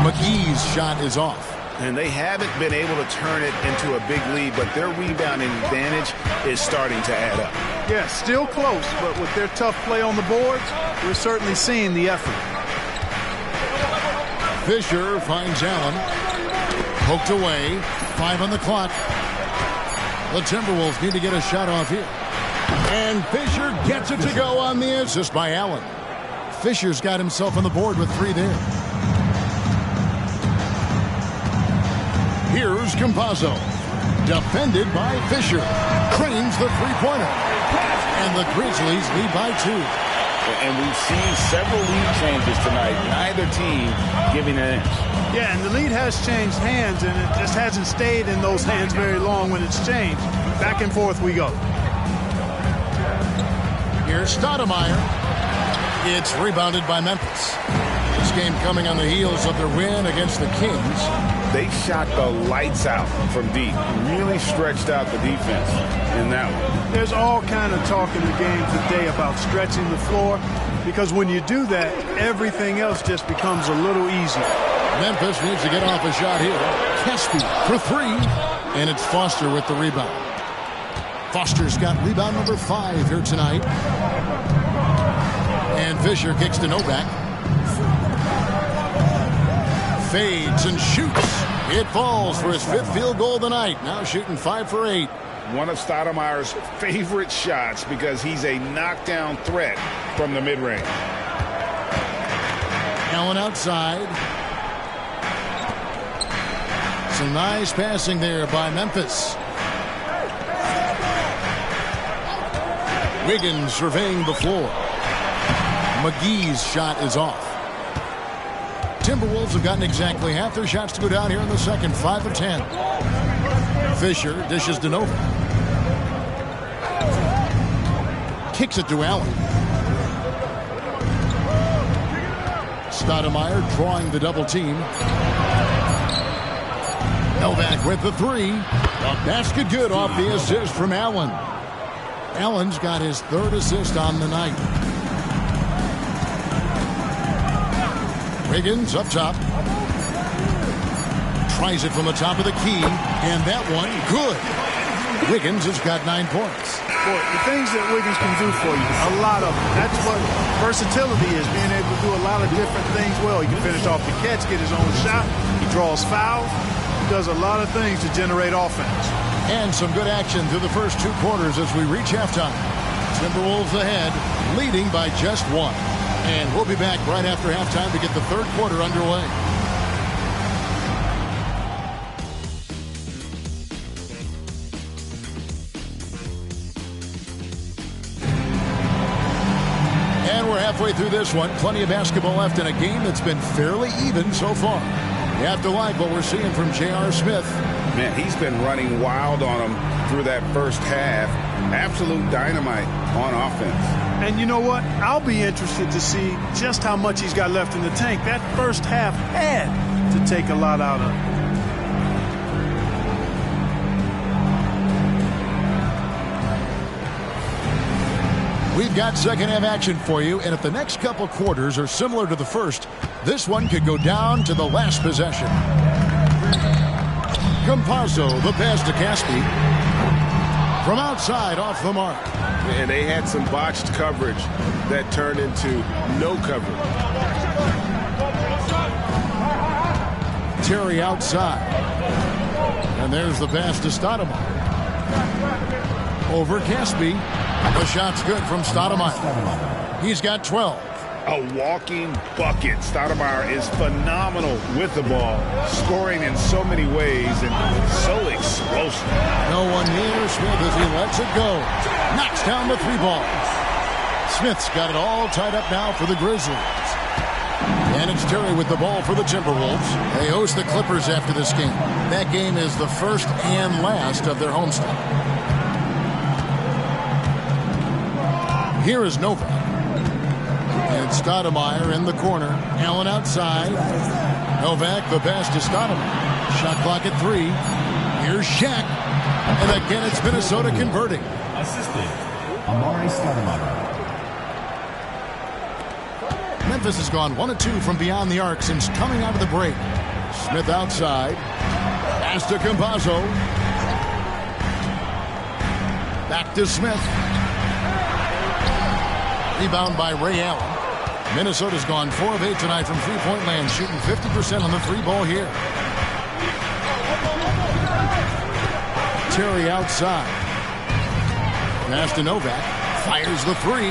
McGee's shot is off. And they haven't been able to turn it into a big lead, but their rebounding advantage is starting to add up. Yeah, still close, but with their tough play on the boards, we're certainly seeing the effort. Fisher finds Allen. Poked away. 5 on the clock. The Timberwolves need to get a shot off here. And Fisher gets it to go on the assist by Allen. Fisher's got himself on the board with 3 there. Here's Campazzo. Defended by Fisher. Cranes the three-pointer. And the Grizzlies lead by 2. And we've seen several lead changes tonight. Neither team giving an inch. Yeah, and the lead has changed hands, and it just hasn't stayed in those hands very long when it's changed. Back and forth we go. Here's Stoudemire. It's rebounded by Memphis. This game coming on the heels of their win against the Kings. They shot the lights out from deep. Really stretched out the defense in that one. There's all kind of talk in the game today about stretching the floor because when you do that, everything else just becomes a little easier. Memphis needs to get off a shot here. Hesby for 3. And it's Foster with the rebound. Foster's got rebound number 5 here tonight. And Fisher kicks to Novak. Fades and shoots. It falls for his 5th field goal of the night. Now shooting 5 for 8. One of Stoudemire's favorite shots because he's a knockdown threat from the mid-range. Allen outside. Some nice passing there by Memphis. Wiggins surveying the floor. McGee's shot is off. Timberwolves have gotten exactly half their shots to go down here in the second. 5 of 10. Fisher dishes to Novak. Kicks it to Allen. Stoudemire drawing the double team. Novak with the 3. A basket good off the assist from Allen. Allen's got his 3rd assist on the night. Wiggins up top. Tries it from the top of the key, and that one good. Wiggins has got 9 points. Boy, the things that Wiggins can do for you, a lot of them. That's what versatility is, being able to do a lot of different things well. He can finish off the catch, get his own shot. He draws fouls. He does a lot of things to generate offense. And some good action through the first 2 quarters as we reach halftime. Timberwolves ahead, leading by just 1. And we'll be back right after halftime to get the 3rd quarter underway. Halfway through this one, plenty of basketball left in a game that's been fairly even so far. You have to like what we're seeing from J.R. Smith. Man, he's been running wild on him through that first half. Absolute dynamite on offense. And you know what? I'll be interested to see just how much he's got left in the tank. That first half had to take a lot out of him. We've got second half action for you, and if the next couple quarters are similar to the first, this one could go down to the last possession. Campazzo, the pass to Caspi. From outside, off the mark. And they had some botched coverage that turned into no coverage. Terry outside. And there's the pass to Stoudemire. Over Caspi. The shot's good from Stoudemire. He's got 12. A walking bucket. Stoudemire is phenomenal with the ball, scoring in so many ways and so explosive. No one near Smith as he lets it go. Knocks down the 3 ball. Smith's got it all tied up now for the Grizzlies. And it's Terry with the ball for the Timberwolves. They host the Clippers after this game. That game is the first and last of their homestand. Here is Novak. And Stoudemire in the corner. Allen outside. Novak, the pass to Stoudemire. Shot clock at 3. Here's Shaq. And again, it's Minnesota converting. Assistant, Amari Stoudemire. Memphis has gone 1 of 2 from beyond the arc since coming out of the break. Smith outside. Pass to Campazzo. Back to Smith. Rebound by Ray Allen. Minnesota's gone 4 of 8 tonight from three-point land, shooting 50% on the 3-ball here. Terry outside. Pass to Novak. Fires the 3.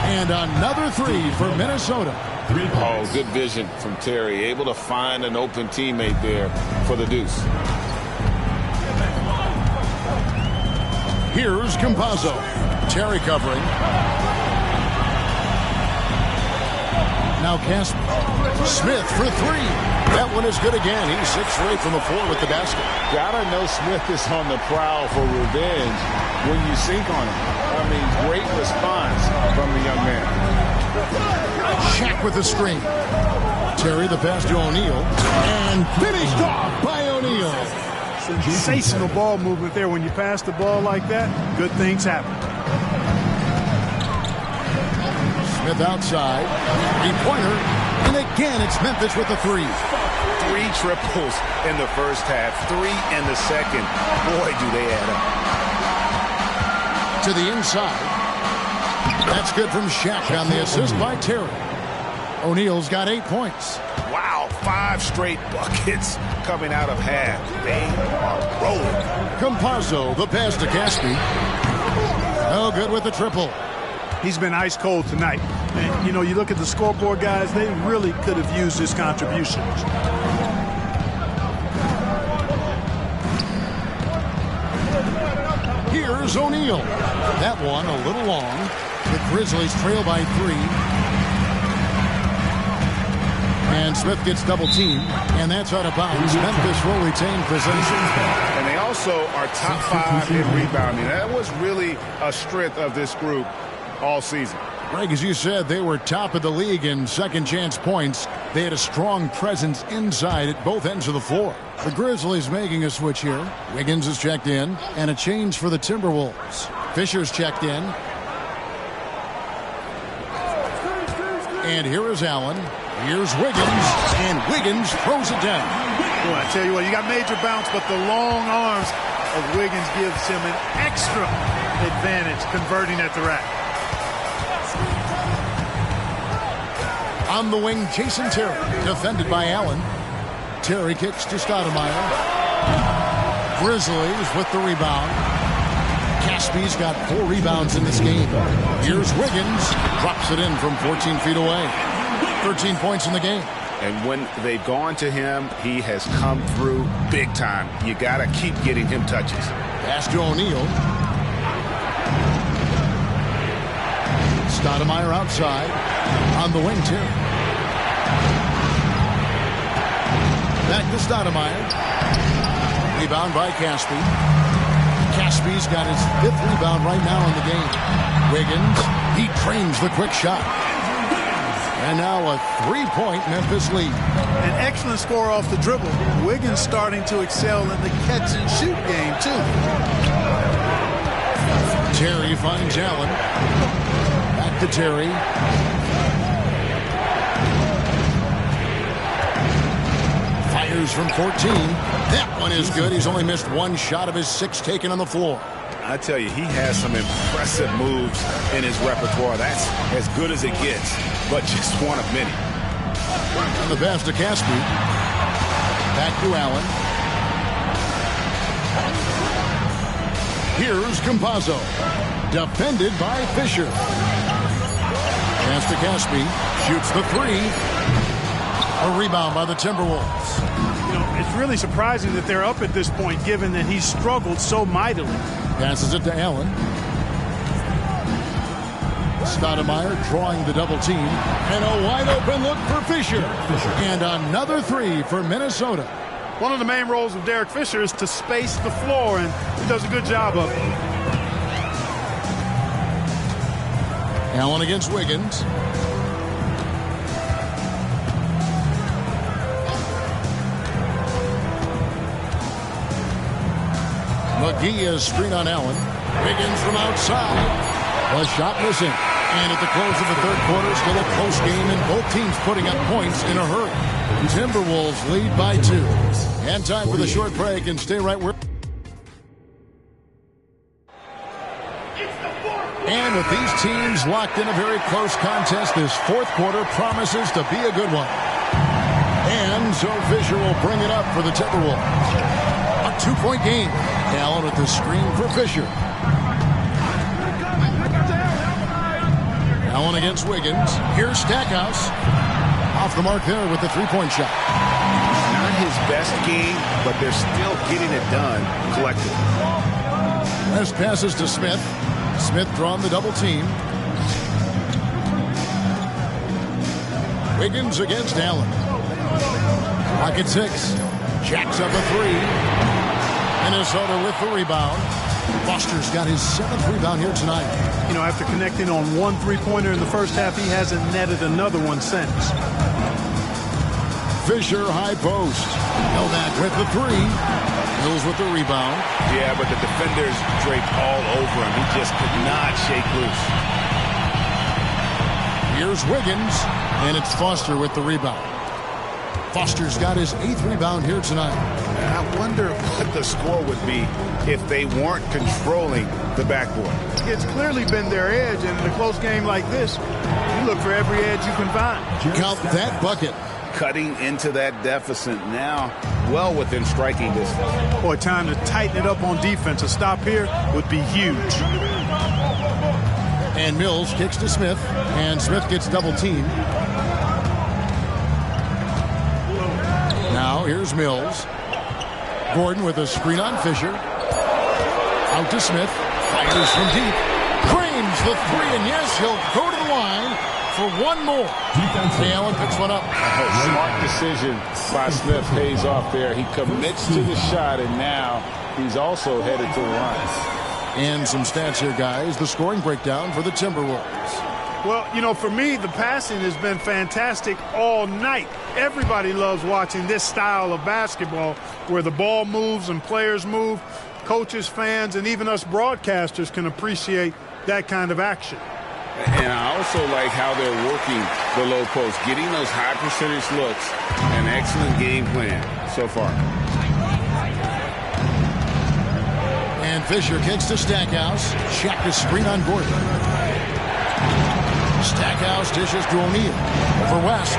And another 3 for Minnesota. Oh, good vision from Terry. Able to find an open teammate there for the deuce. Here's Campazzo. Terry covering. Now Caspi. Smith for 3. That one is good again. He's 6 for 8 from the floor with the basket. Gotta know Smith is on the prowl for revenge when you sink on him. I mean, great response from the young man. Shaq with the screen. Terry the pass to O'Neal. And finished off by O'Neal. Sensational ball movement there. When you pass the ball like that, good things happen. Smith outside. 3-pointer. And again, it's Memphis with the 3. 3 triples in the first half, 3 in the second. Boy, do they add up. To the inside. That's good from Shaq on the assist by Terry. O'Neal's got 8 points. Wow, 5 straight buckets coming out of half. They are rolling. Campazzo, the pass to Caspi. No good with the triple. He's been ice cold tonight. And, you know, you look at the scoreboard, guys, they really could have used his contributions. Here's O'Neal. That one a little long. The Grizzlies trail by 3. And Smith gets double-teamed, and that's out of bounds. Memphis will retain possession. And they also are top 5 in rebounding. That was really a strength of this group all season. Greg, as you said, they were top of the league in second chance points. They had a strong presence inside at both ends of the floor. The Grizzlies making a switch here. Wiggins is checked in, and a change for the Timberwolves. Fisher's checked in. And here is Allen. Here's Wiggins, and Wiggins throws it down. Boy, I tell you what, you got major bounce, but the long arms of Wiggins gives him an extra advantage converting at the rack. On the wing, Jason Terry, defended by Allen. Terry kicks to Stoudemire. Grizzlies with the rebound. Caspy's got 4 rebounds in this game. Here's Wiggins, drops it in from 14 feet away. 13 points in the game. And when they've gone to him, he has come through big time. You got to keep getting him touches. Pass to O'Neal. Stoudemire outside. On the wing, Terry. Back to Stoudemire. Rebound by Caspy. Caspy's got his 5th rebound right now in the game. Wiggins, he trains the quick shot. And now a 3-point Memphis lead. An excellent score off the dribble. Wiggins starting to excel in the catch and shoot game, too. Terry finds Allen. Back to Terry. Fires from 14. That one is good. He's only missed 1 shot of his 6 taken on the floor. I tell you, he has some impressive moves in his repertoire. That's as good as it gets, but just one of many. And the pass to Caspy. Back to Allen. Here's Campazzo. Defended by Fisher. Pass to Caspy. Shoots the 3. A rebound by the Timberwolves. You know, it's really surprising that they're up at this point, given that he's struggled so mightily. Passes it to Allen. Stoudemire drawing the double team. And a wide open look for Fisher. And another 3 for Minnesota. One of the main roles of Derek Fisher is to space the floor, and he does a good job of it. Allen against Wiggins. McGee is screen on Allen. Wiggins from outside. The shot missing. And at the close of the 3rd quarter, still a close game, and both teams putting up points in a hurry. Timberwolves lead by 2. And time for the short break, and stay right where. And with these teams locked in a very close contest, this 4th quarter promises to be a good one. And so Fisher will bring it up for the Timberwolves. A 2-point game. Allen with the screen for Fisher. Allen against Wiggins. Here's Stackhouse. Off the mark there with the 3-point shot. Not his best game, but they're still getting it done collectively. West passes to Smith. Smith drawn the double team. Wiggins against Allen. Clock at 6. Jacks up a 3. Minnesota with the rebound. Foster's got his 7th rebound here tonight. You know, after connecting on 1 3-pointer in the first half, he hasn't netted another one since. Fisher high post. Novak with the 3. Mills with the rebound. Yeah, but the defenders draped all over him. He just could not shake loose. Here's Wiggins, and it's Foster with the rebound. Foster's got his 8th rebound here tonight. I wonder what the score would be if they weren't controlling the backboard. It's clearly been their edge, and in a close game like this, you look for every edge you can find. Count that bucket. Cutting into that deficit now, well within striking distance. Boy, time to tighten it up on defense. A stop here would be huge. And Mills kicks to Smith, and Smith gets double teamed. Now here's Mills. Gordon with a screen on Fisher. Out to Smith. Fires from deep. Frames the 3, and yes, he'll go to the line for one more. Allen picks one up. Smart decision by Smith pays off there. He commits to the shot, and now he's also headed to the line. And some stats here, guys. The scoring breakdown for the Timberwolves. Well, you know, for me, the passing has been fantastic all night. Everybody loves watching this style of basketball where the ball moves and players move. Coaches, fans, and even us broadcasters can appreciate that kind of action. And I also like how they're working the low post, getting those high percentage looks. An excellent game plan so far. And Fisher kicks to Stackhouse. Shaq to screen on Gordon. Stackhouse dishes to O'Neal. Over West.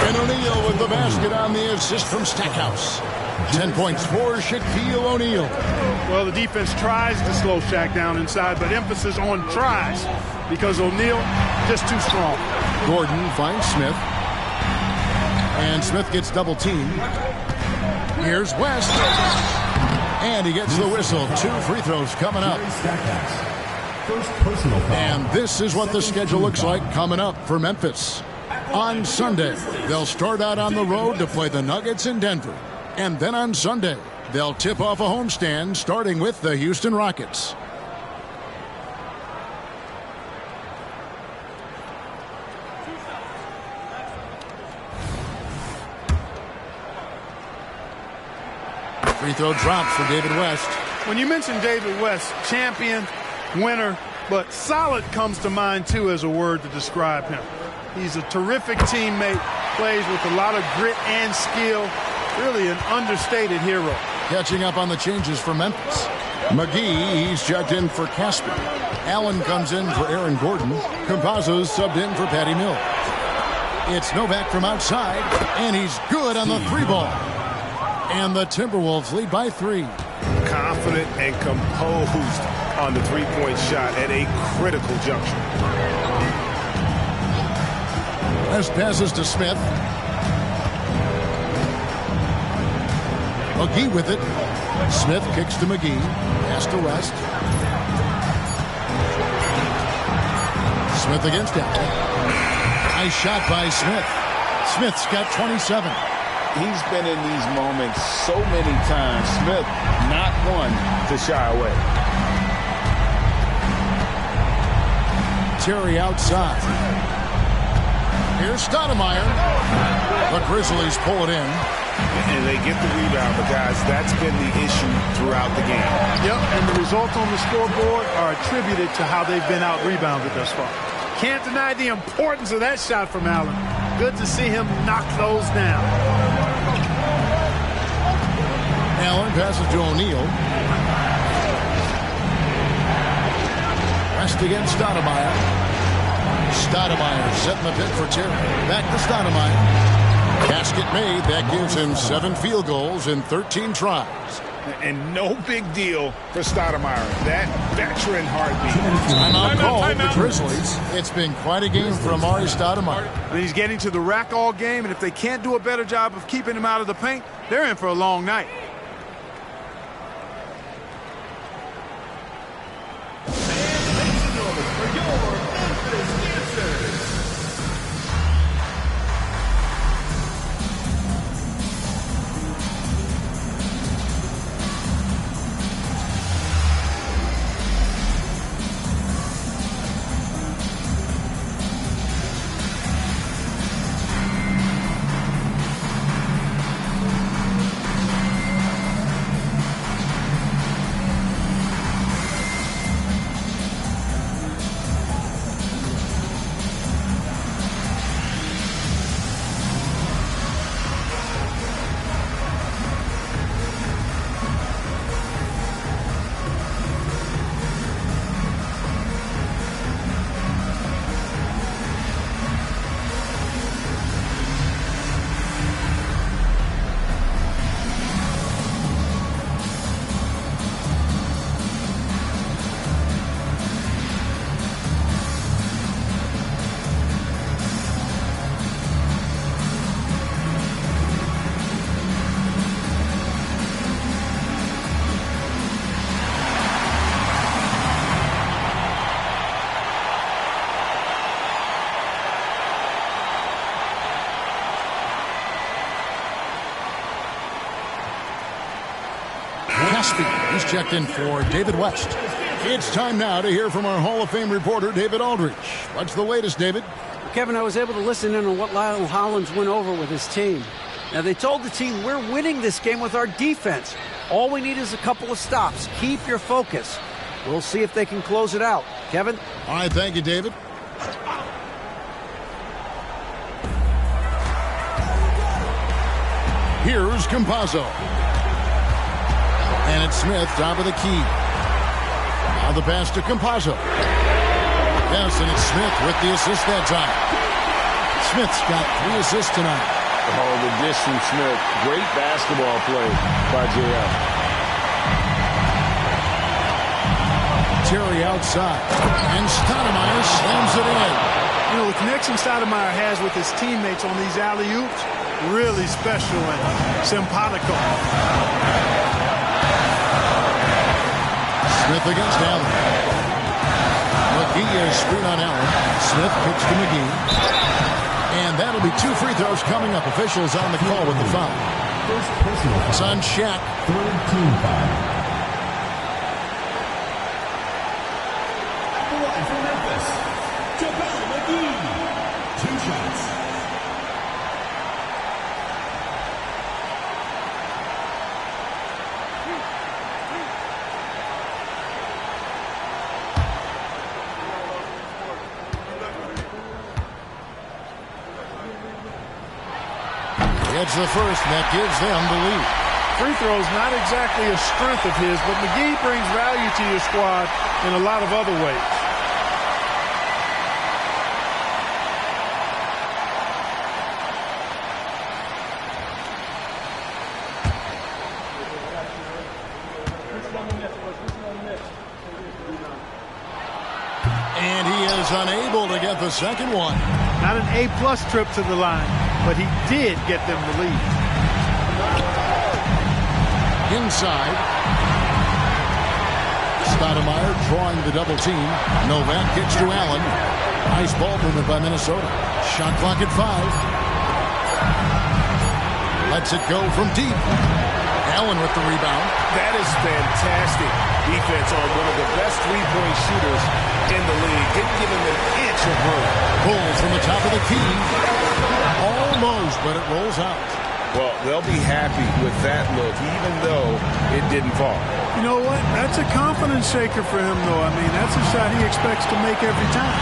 And O'Neal with the basket on the assist from Stackhouse. 10 points for Shaquille O'Neal. Well, the defense tries to slow Shaq down inside, but emphasis on tries because O'Neal just too strong. Gordon finds Smith. And Smith gets double teamed. Here's West. And he gets the whistle. 2 free throws coming up. First personal foul. And this is what the schedule looks like coming up for Memphis. On Sunday, they'll start out on the road to play the Nuggets in Denver. And then on Sunday, they'll tip off a homestand starting with the Houston Rockets. Free throw drops for David West. When you mention David West, champion, winner, but solid comes to mind too as a word to describe him. He's a terrific teammate, plays with a lot of grit and skill. Really an understated hero. Catching up on the changes for Memphis. McGee, he's checked in for Casper. Allen comes in for Aaron Gordon. Campazzo's subbed in for Patty Mills. It's Novak from outside, and he's good on the 3-ball. And the Timberwolves lead by 3. Confident and composed on the three-point shot at a critical juncture. West passes to Smith. McGee with it. Smith kicks to McGee. Pass to West. Smith against Allen. Nice shot by Smith. Smith's got 27. He's been in these moments so many times. Smith, not one to shy away. Terry outside. Here's Stoudemire. The Grizzlies pull it in. And they get the rebound, but guys, that's been the issue throughout the game. Yep, and the results on the scoreboard are attributed to how they've been out-rebounded thus far. Can't deny the importance of that shot from Allen. Good to see him knock those down. Allen passes to O'Neal. West against Stoudemire. Stoudemire setting the pit for Terry. Back to Stoudemire. Basket made. That gives him 7 field goals in 13 tries. And no big deal for Stoudemire. That veteran heartbeat. Timeout called the Grizzlies. It's been quite a game for Amari Stoudemire. And he's getting to the rack all game, and if they can't do a better job of keeping him out of the paint, they're in for a long night. He's checked in for David West. It's time now to hear from our Hall of Fame reporter, David Aldrich. What's the latest, David? Kevin, I was able to listen in on what Lyle Hollins went over with his team. Now, they told the team, we're winning this game with our defense. All we need is a couple of stops. Keep your focus. We'll see if they can close it out. Kevin? All right, thank you, David. Here's Campazzo. And it's Smith, top of the key. Now the pass to Campazzo. Yes, and it's Smith with the assist that time. Smith's got 3 assists tonight. Oh, the dish from Smith. Great basketball play by JF. Terry outside. And Stoudemire slams it in. You know, the connection Stoudemire has with his teammates on these alley-oops, really special and simpatico. Smith against Allen. McGee is screen on Allen. Smith kicks to McGee. And that'll be 2 free throws coming up. Officials on the call with the foul. First personal foul. It's on Shaq. Third team foul. The line for Memphis. JaVale McGee. 2 shots. It's the first, and that gives them the lead. Free throws not exactly a strength of his, but McGee brings value to your squad in a lot of other ways. And he is unable to get the second one. Not an A-plus trip to the line, but he did get them the lead. Inside. Stoudemire drawing the double team. Novak kicks to Allen. Nice ball movement by Minnesota. Shot clock at 5. Lets it go from deep. Allen with the rebound. That is fantastic defense on one of the best three-point shooters in the league. Didn't give him an inch of room. Pulls from the top of the key. Almost, but it rolls out. Well, they'll be happy with that look, even though it didn't fall. You know what? That's a confidence shaker for him, though. I mean, that's a shot he expects to make every time.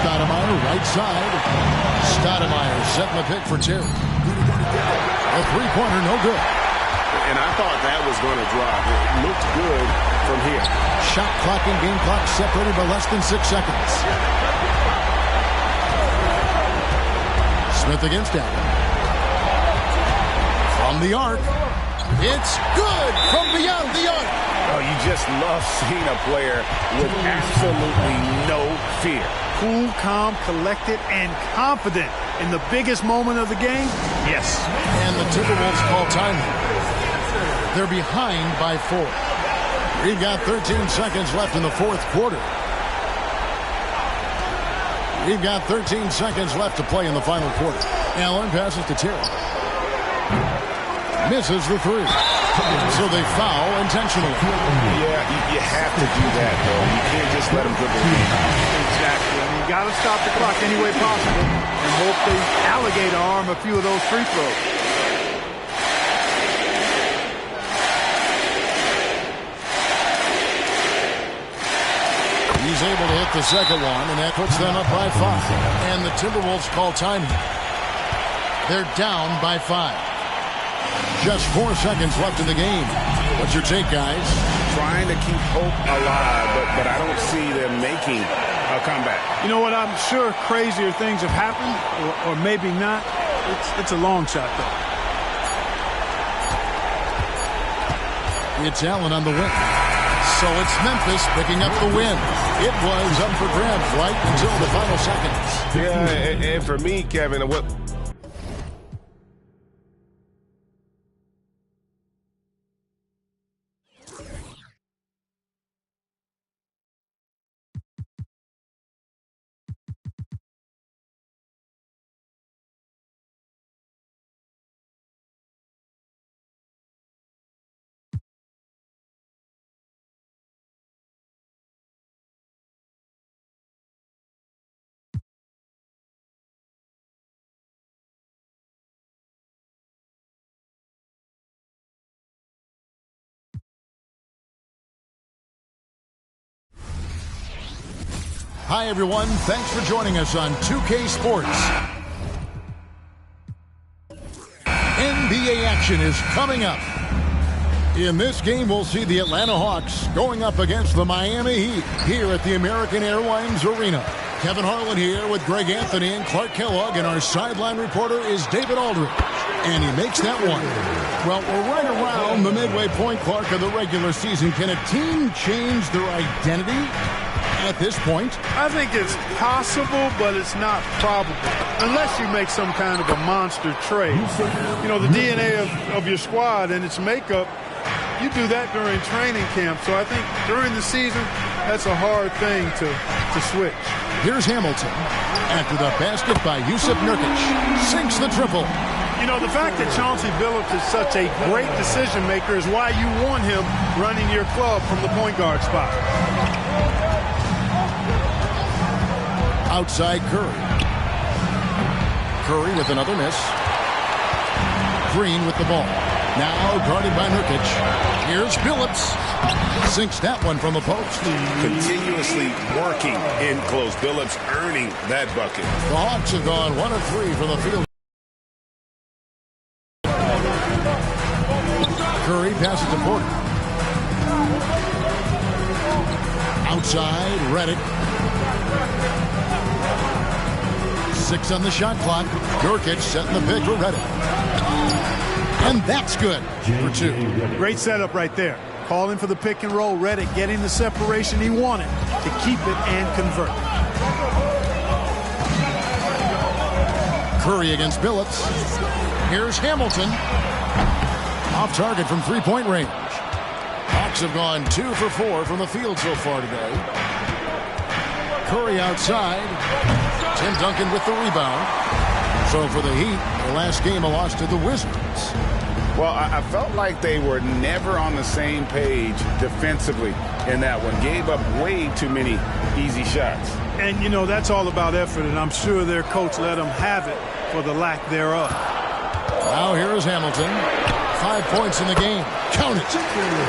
Stoudemire, right side. Stoudemire setting the pick for Terry. A three-pointer, no good. And I thought that was going to drop. It looked good from here. Shot clock and game clock separated by less than 6 seconds. Smith against Allen. From the arc. It's good from beyond the arc. Oh, you just love seeing a player with absolutely no fear. Cool, calm, collected, and confident in the biggest moment of the game. Yes. And the Timberwolves call time. They're behind by 4. We've got 13 seconds left in the fourth quarter. We've got 13 seconds left to play in the final quarter. Allen passes to Terry. Misses the 3. So they foul intentionally. Yeah, you have to do that, though. You can't just let them dribble. Exactly. I mean, you got to stop the clock any way possible and hope they alligator arm a few of those free throws. He's able to hit the second one, and that puts them up by 5. And the Timberwolves call time. They're down by 5. Just 4 seconds left in the game. What's your take, guys? Trying to keep hope alive, but I don't see them making a comeback. You know what? I'm sure crazier things have happened, or maybe not. It's a long shot, though. It's Allen on the win. So it's Memphis picking up the win. It was up for grabs right until the final seconds. Yeah, and for me, Kevin, what Hi, everyone. Thanks for joining us on 2K Sports. NBA action is coming up. In this game, we'll see the Atlanta Hawks going up against the Miami Heat here at the American Airlines Arena. Kevin Harlan here with Greg Anthony and Clark Kellogg, and our sideline reporter is David Aldridge. And he makes that one. Well, we're right around the midway point, Clark, of the regular season. Can a team change their identity at this point? I think it's possible, but it's not probable. Unless you make some kind of a monster trade. You know, the DNA of your squad and its makeup, you do that during training camp. So I think during the season, that's a hard thing to switch. Here's Hamilton. After the basket by Jusuf Nurkic. Sinks the triple. You know, the fact that Chauncey Billups is such a great decision maker is why you want him running your club from the point guard spot. Outside Curry. Curry with another miss. Green with the ball. Now guarded by Nurkic. Here's Billups. Sinks that one from the post. Continuously working in close. Billups earning that bucket. The Hawks have gone 1 of 3 from the field. Curry passes to Porter. Outside, Redick. 6 on the shot clock. Nurkic setting the pick for Redick. And that's good for 2. Great setup right there. Calling for the pick and roll. Redick getting the separation he wanted to keep it and convert. Curry against Billups. Here's Hamilton. Off target from three-point range. Hawks have gone 2 for 4 from the field so far today. Curry outside. Tim Duncan with the rebound. So for the Heat, the last game a loss to the Wizards. Well, I felt like they were never on the same page defensively in that one. Gave up way too many easy shots. And, you know, that's all about effort, and I'm sure their coach let them have it for the lack thereof. Now here is Hamilton. 5 points in the game. Count it.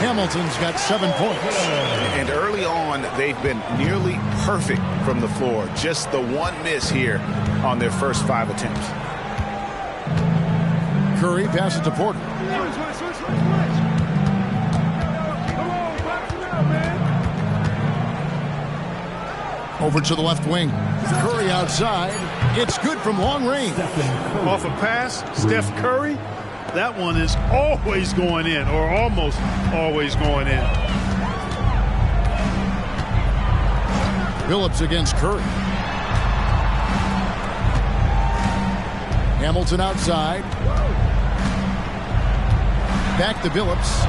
Hamilton's got 7 points. And early on, they've been nearly perfect from the floor. Just the one miss here on their first 5 attempts. Curry passes to Porter. Over to the left wing. Curry outside. It's good from long range. Off a pass, Steph Curry. That one is always going in, or almost always going in. Billups against Curry. Hamilton outside. Back to Billups.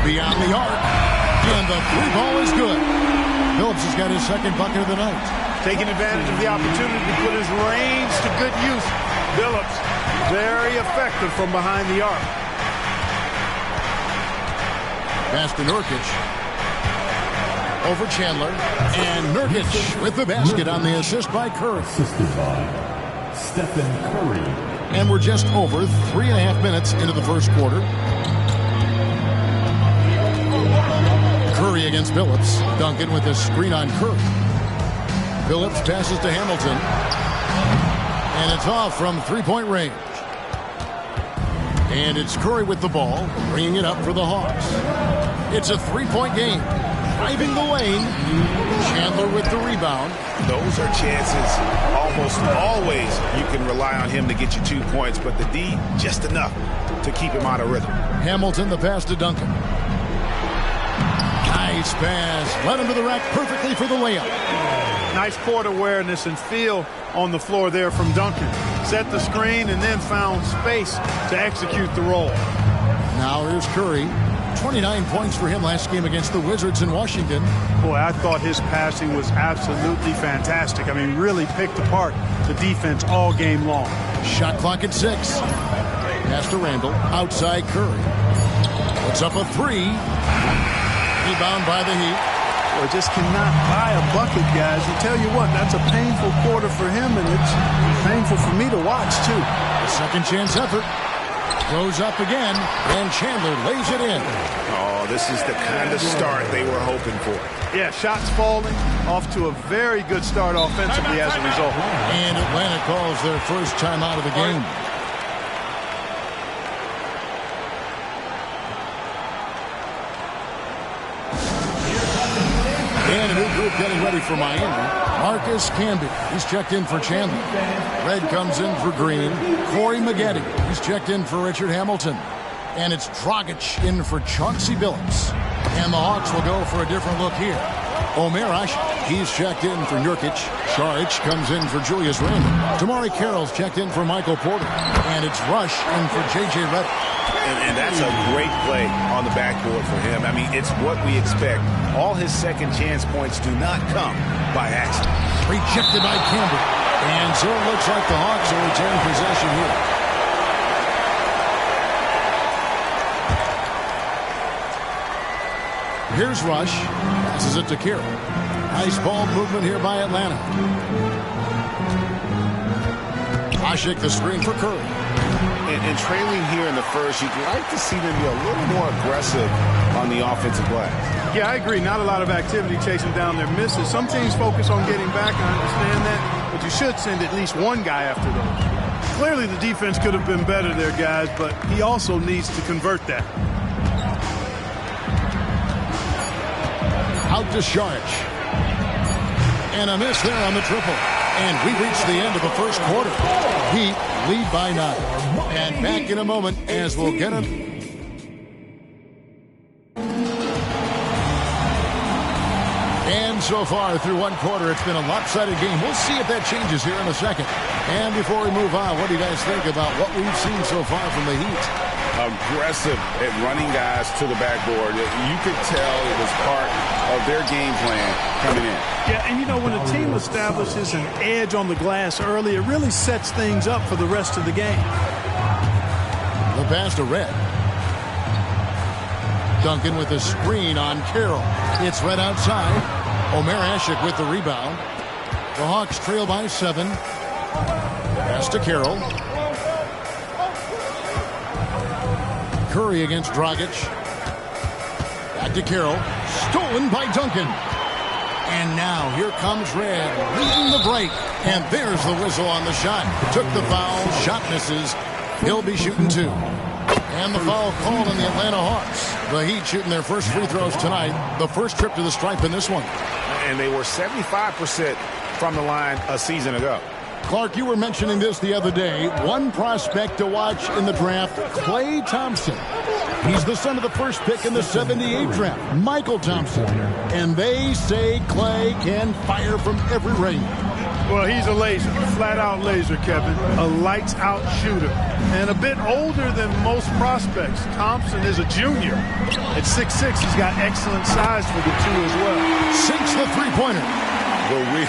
Beyond the arc. And the 3 ball is good. Billups has got his 2nd bucket of the night. Taking advantage of the opportunity to put his range to good use. Billups, very effective from behind the arc. Pass to Nurkic. Over Chandler. And Nurkic with the basket on the assist by Curry. Assisted by Stephen Curry. And we're just over 3.5 minutes into the first quarter. Curry against Billups. Duncan with a screen on Curry. Billups passes to Hamilton. And it's off from 3-point range. And it's Curry with the ball, bringing it up for the Hawks. It's a 3-point game. Driving the lane. Chandler with the rebound. Those are chances almost always you can rely on him to get you 2 points, but the D, just enough to keep him out of rhythm. Hamilton, the pass to Duncan. Nice pass. Led him to the rack perfectly for the layup. Nice court awareness and feel on the floor there from Duncan. Set the screen and then found space to execute the roll. Now here's Curry. 29 points for him last game against the Wizards in Washington. Boy, I thought his passing was absolutely fantastic. I mean, really picked apart the defense all game long. Shot clock at 6. Pass to Randall. Outside Curry. Puts up a 3. Rebound by the Heat. Well, just cannot buy a bucket, guys. I tell you what, that's a painful quarter for him, and it's painful for me to watch, too. A second chance effort. Goes up again, and Chandler lays it in. Oh, this is the kind of start they were hoping for. Yeah, shots falling, off to a very good start offensively as a result. And Atlanta calls their first time out of the game. And a new group getting ready for Miami. Marcus Camby, he's checked in for Chandler. Red comes in for Green. Corey Maggette, he's checked in for Richard Hamilton. And it's Dragic in for Chauncey Billups. And the Hawks will go for a different look here. Omer Ashe, he's checked in for Nurkic. Saric comes in for Julius Randle. Damari Carroll's checked in for Michael Porter. And it's Rush in for J.J. Redick. And that's a great play on the backboard for him. I mean, it's what we expect. All his second chance points do not come by accident. Rejected by Campbell. And so it looks like the Hawks will retain possession here. Here's Rush. Passes it to Carroll. Nice ball movement here by Atlanta. Asik the screen for Curry. And trailing here in the first, you'd like to see them be a little more aggressive on the offensive glass. Yeah, I agree. Not a lot of activity chasing down their misses. Some teams focus on getting back. I understand that. But you should send at least one guy after those. Clearly, the defense could have been better there, guys, but he also needs to convert that. Out to Saric. And a miss there on the triple. And we reach the end of the first quarter. Heat lead by 9. And back in a moment as we'll get him. And so far through one quarter, it's been a lopsided game. We'll see if that changes here in a second. And before we move on, what do you guys think about what we've seen so far from the Heat? Aggressive at running guys to the backboard. You could tell it was part of their game plan coming in. Yeah, and you know, when a team establishes an edge on the glass early, it really sets things up for the rest of the game. The pass to Red. Duncan with a screen on Carroll. It's Red outside. Omer Asik with the rebound. The Hawks trail by 7. Pass to Carroll. Curry against Dragic. Back to Carroll. Stolen by Duncan. And now here comes Red leading the break. And there's the whistle on the shot. Took the foul. Shot misses. He'll be shooting 2. And the foul called on the Atlanta Hawks. The Heat shooting their first free throws tonight. The first trip to the stripe in this one. And they were 75% from the line a season ago. Clark, you were mentioning this the other day. One prospect to watch in the draft, Klay Thompson. He's the son of the first pick in the 78 draft, Michael Thompson. And they say Klay can fire from every range. Well, he's a laser, flat-out laser, Kevin. A lights-out shooter. And a bit older than most prospects. Thompson is a junior. At 6'6", he's got excellent size for the 2 as well. Sinks the three-pointer. The wheel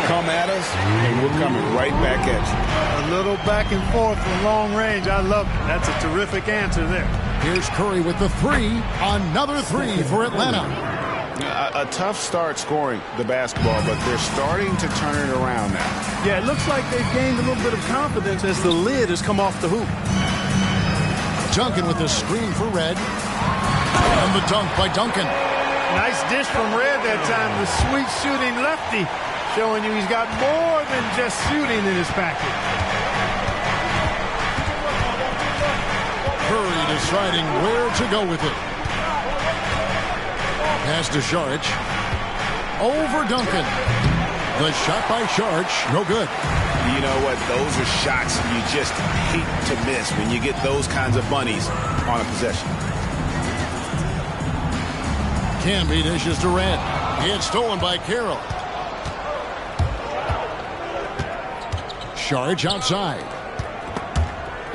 come at us, and we're coming right back at you. A little back and forth from long range. I love it. That's a terrific answer there. Here's Curry with the 3. Another 3 for Atlanta. A tough start scoring the basketball, but they're starting to turn it around now. Yeah, it looks like they've gained a little bit of confidence as the lid has come off the hoop. Duncan with the screen for Red. And the dunk by Duncan. Nice dish from Red that time. The sweet shooting lefty, showing you he's got more than just shooting in his package. Curry deciding where to go with it. Pass to Saric. Over Duncan. The shot by Saric, no good. You know what? Those are shots you just hate to miss when you get those kinds of bunnies on a possession. Camby dishes to Red. It's stolen by Carroll. Saric outside.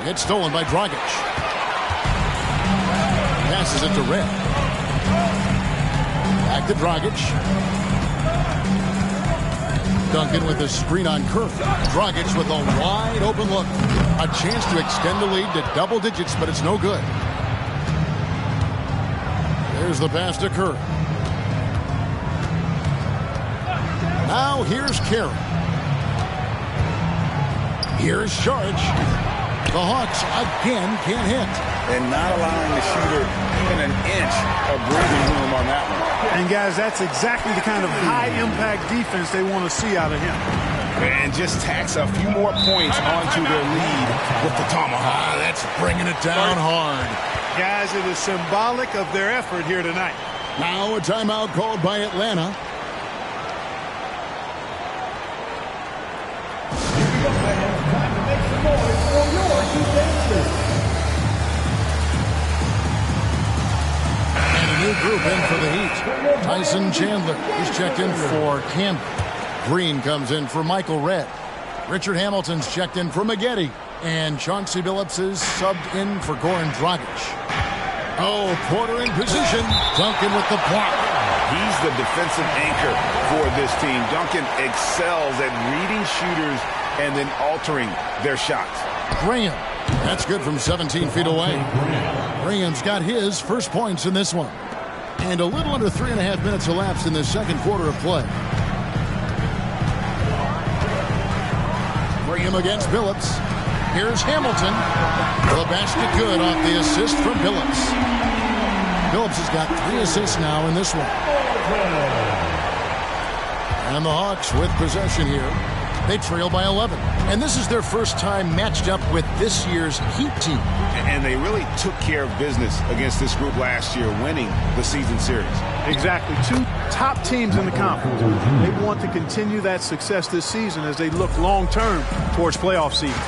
It's stolen by Dragic. Passes it to Red. Back to Dragic. Duncan with a screen on Kirk. Dragic with a wide open look. A chance to extend the lead to double digits, but it's no good. There's the pass to Kirk. Now here's Carroll. Here's Saric. The Hawks again can't hit. And not allowing the shooter even an inch of breathing room on that one. And, guys, that's exactly the kind of high-impact defense they want to see out of him. And just tacks a few more points onto their lead with the tomahawk. That's bringing it down hard. Guys, it is symbolic of their effort here tonight. Now a timeout called by Atlanta. Time to make some noise for your defenses. And a new group in for the Heat. Tyson Chandler is checked in for Campbell. Green comes in for Michael Redd. Richard Hamilton's checked in for Maggette. And Chauncey Billups is subbed in for Goran Dragic. Oh, Porter in position. Duncan with the block. He's the defensive anchor for this team. Duncan excels at reading shooters and then altering their shots. Graham. That's good from 17 feet away. Graham's got his first points in this one. And a little under 3.5 minutes elapsed in the second quarter of play. Graham against Billups. Here's Hamilton. The basket good off the assist from Billups. Billups has got 3 assists now in this one. And the Hawks with possession here. They trail by 11. And this is their first time matched up with this year's Heat team. And they really took care of business against this group last year, winning the season series. Exactly. 2 top teams in the conference. They want to continue that success this season as they look long-term towards playoff season.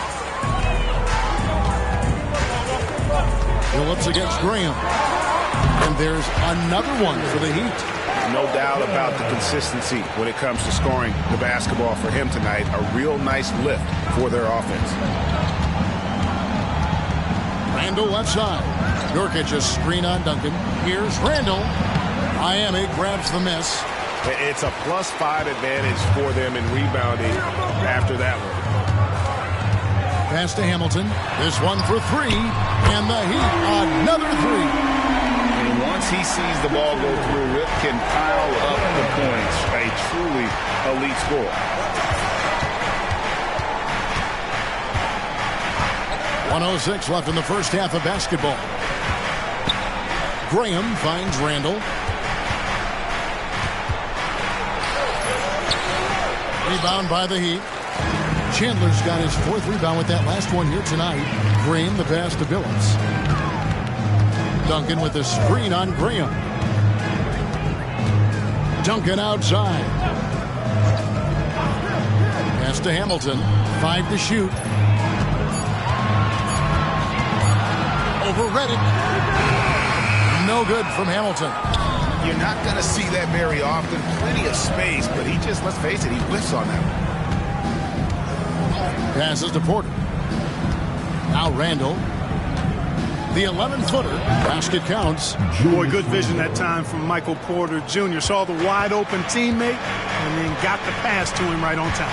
Billups against Graham. And there's another one for the Heat. No doubt about the consistency when it comes to scoring the basketball for him tonight. A real nice lift for their offense. Randall left side. Nurkic a screen on Duncan. Here's Randall. Miami grabs the miss. It's a +5 advantage for them in rebounding after that one. Pass to Hamilton. This one for 3. And the Heat, another 3. And once he sees the ball go through, Rip can pile up the points. A truly elite score. 1:06 left in the first half of basketball. Graham finds Randall. Rebound by the Heat. Chandler's got his 4th rebound with that last one here tonight. Graham the pass to Billups. Duncan with a screen on Graham. Duncan outside. Pass to Hamilton. 5 to shoot. Over Reddick. No good from Hamilton. You're not going to see that very often. Plenty of space, but he just, let's face it, he whiffs on that one. Passes to Porter. Now Randall. The 11-footer. Basket counts. Boy, good vision that time from Michael Porter Jr. Saw the wide-open teammate and then got the pass to him right on time.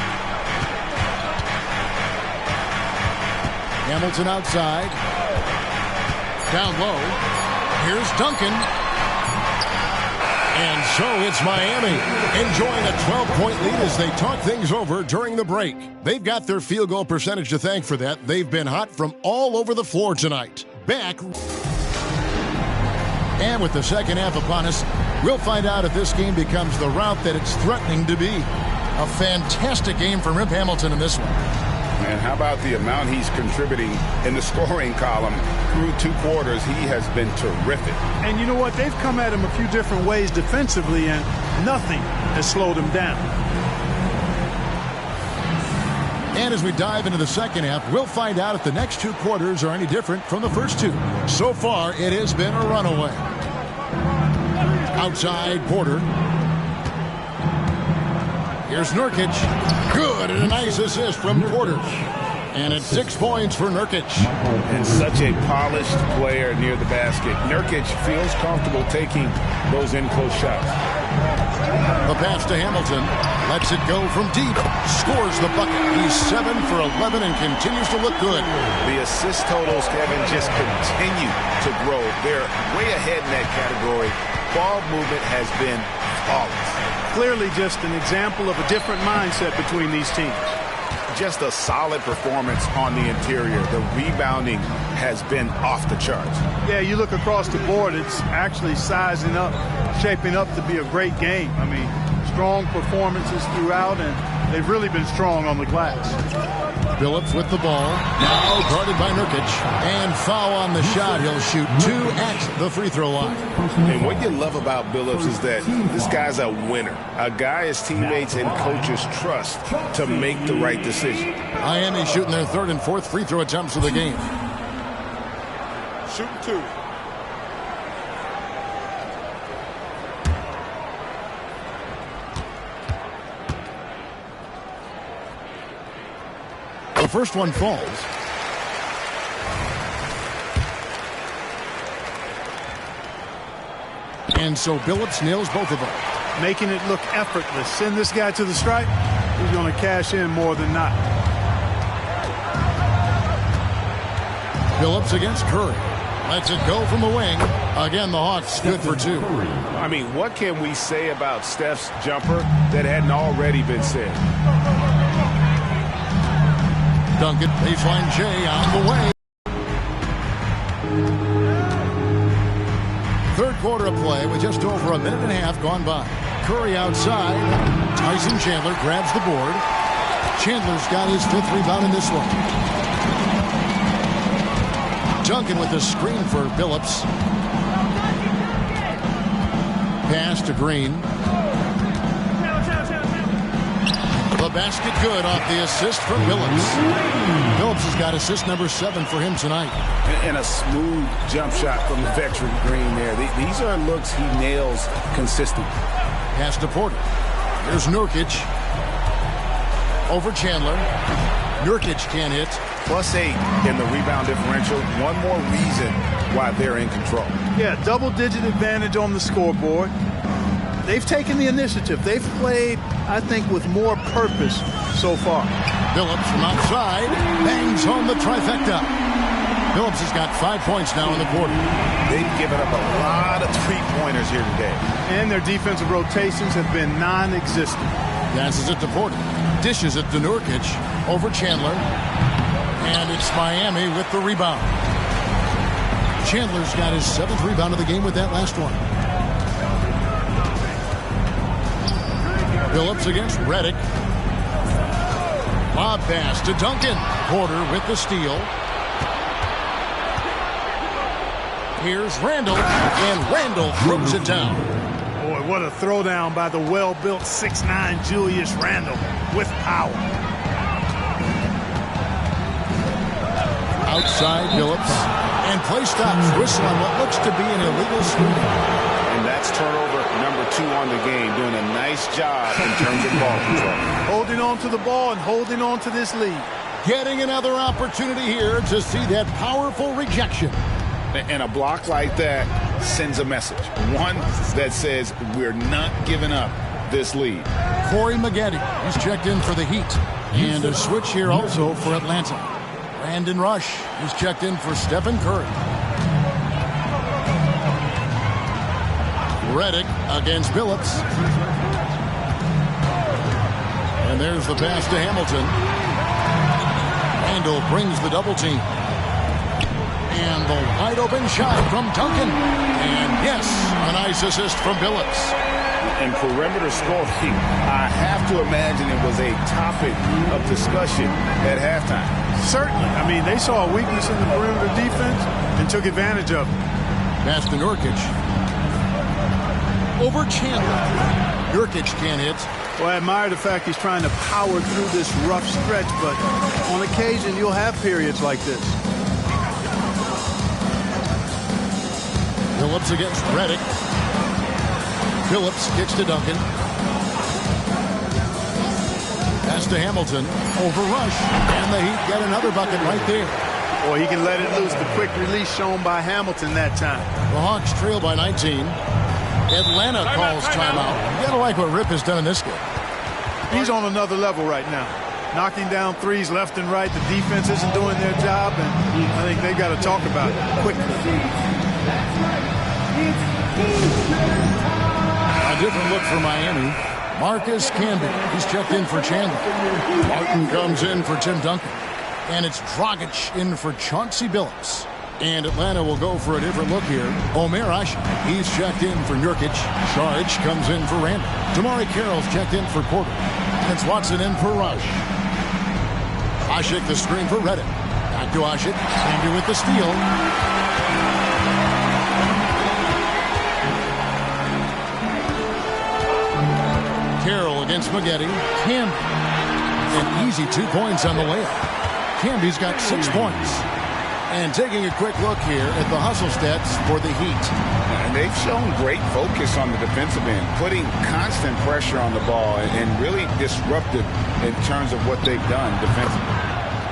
Hamilton outside. Down low. Here's Duncan. And so it's Miami enjoying a 12-point lead as they talk things over during the break. They've got their field goal percentage to thank for that. They've been hot from all over the floor tonight. Back. And with the second half upon us, we'll find out if this game becomes the route that it's threatening to be. A fantastic game from Rip Hamilton in this one. And how about the amount he's contributing in the scoring column through 2 quarters? He has been terrific. And you know what? They've come at him a few different ways defensively, and nothing has slowed him down. And as we dive into the second half, we'll find out if the next 2 quarters are any different from the first 2. So far, it has been a runaway. Outside, Porter. Here's Nurkic. Good, and a nice assist from Porter. And it's 6 points for Nurkic. And such a polished player near the basket. Nurkic feels comfortable taking those in-close shots. The pass to Hamilton. Lets it go from deep. Scores the bucket. He's 7 for 11 and continues to look good. The assist totals, Kevin, just continue to grow. They're way ahead in that category. Ball movement has been flawless. Clearly just an example of a different mindset between these teams. just a solid performance on the interior. The rebounding has been off the charts. Yeah, you look across the board, it's actually sizing up, shaping up to be a great game. I mean, strong performances throughout, and they've really been strong on the glass. Billups with the ball. Now guarded by Nurkic. And foul on the shot. He'll shoot 2 at the free throw line. And what you love about Billups is that this guy's a winner. A guy his teammates and coaches trust to make the right decision. Miami shooting their 3rd and 4th free throw attempts of the game. Shooting 2. The first one falls. And so Billups nails both of them. Making it look effortless. Send this guy to the stripe, he's going to cash in more than not. Billups against Curry. Lets it go from the wing. Again, the Hawks good for 2. I mean, what can we say about Steph's jumper that hadn't already been said? Duncan, baseline J on the way. 3rd quarter of play with just over a minute and a half gone by. Curry outside. Tyson Chandler grabs the board. Chandler's got his 5th rebound in this one. Duncan with the screen for Billups. Pass to Green. The basket good off the assist from Billups. Billups has got assist number 7 for him tonight. And a smooth jump shot from the veteran Green there. These are looks he nails consistently. Pass to Porter. Here's Nurkic. Over Chandler. Nurkic can't hit. +8 in the rebound differential. One more reason why they're in control. Yeah, double-digit advantage on the scoreboard. They've taken the initiative. They've played, I think, with more purpose so far. Billups from outside bangs home the trifecta. Billups has got 5 points now in the quarter. They've given up a lot of three-pointers here today. And their defensive rotations have been non-existent. Passes it to Porter. Dishes it to Nurkic. Over Chandler. And it's Miami with the rebound. Chandler's got his 7th rebound of the game with that last one. Billups against Redick. Lob pass to Duncan. Porter with the steal. Here's Randall, and Randall throws it down. Boy, what a throwdown by the well-built 6'9" Julius Randall with power. Outside Billups, and play stops. Whistle on what looks to be an illegal screen. And that's turnover number 2 on the game, doing a nice job in terms of ball control. Holding on to the ball and holding on to this lead. Getting another opportunity here to see that powerful rejection. And a block like that sends a message. One that says we're not giving up this lead. Corey Maggette, he's checked in for the Heat. And a switch here also for Atlanta. Brandon Rush, he's checked in for Stephen Curry. Redick against Billups. And there's the pass to Hamilton. Randall brings the double team. And the wide open shot from Duncan. And yes, a nice assist from Billups. And perimeter scoring, I have to imagine it was a topic of discussion at halftime. Certainly. I mean, they saw a weakness in the perimeter defense and took advantage of it. Pass to Nurkic. Over Chandler. Nurkic can't hit. Well, I admire the fact he's trying to power through this rough stretch, but on occasion you'll have periods like this. Billups against Redick. Billups kicks to Duncan. Pass to Hamilton. Over Rush. And the Heat get another bucket right there. Boy, he can let it loose. The quick release shown by Hamilton that time. The Hawks trail by 19. Atlanta calls timeout. You gotta like what Rip has done in this game. He's on another level right now. Knocking down threes left and right. The defense isn't doing their job, and I think they got to talk about it quickly. different look for Miami. Marcus Camby, he's checked in for Chandler. Martin comes in for Tim Duncan. And it's Dragic in for Chauncey Billups. And Atlanta will go for a different look here. Omer Ashe, he's checked in for Nurkic. Saric comes in for Randall. Damari Carroll's checked in for Porter. It's Watson in for Rush. Ashe the screen for Reddick. Back to Ashe. Camby with the steal. Carroll against Maggette. Camby. An easy 2 points on the layup. Camby's got 6 points. And taking a quick look here at the hustle stats for the Heat. And they've shown great focus on the defensive end, putting constant pressure on the ball and really disruptive in terms of what they've done defensively.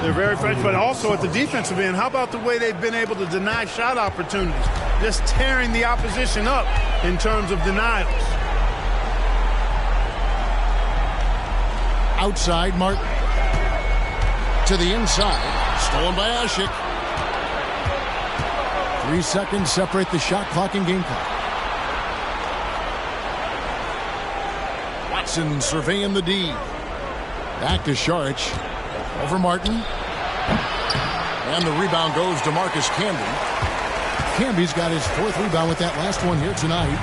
They're very fresh, but also at the defensive end, how about the way they've been able to deny shot opportunities? Just tearing the opposition up in terms of denials. Outside, Martin. To the inside. Stolen by Ashe. 3 seconds separate the shot clock and game clock. Watson surveying the D. Back to Saric. Over Martin. And the rebound goes to Marcus Camby. Camby's got his 4th rebound with that last one here tonight.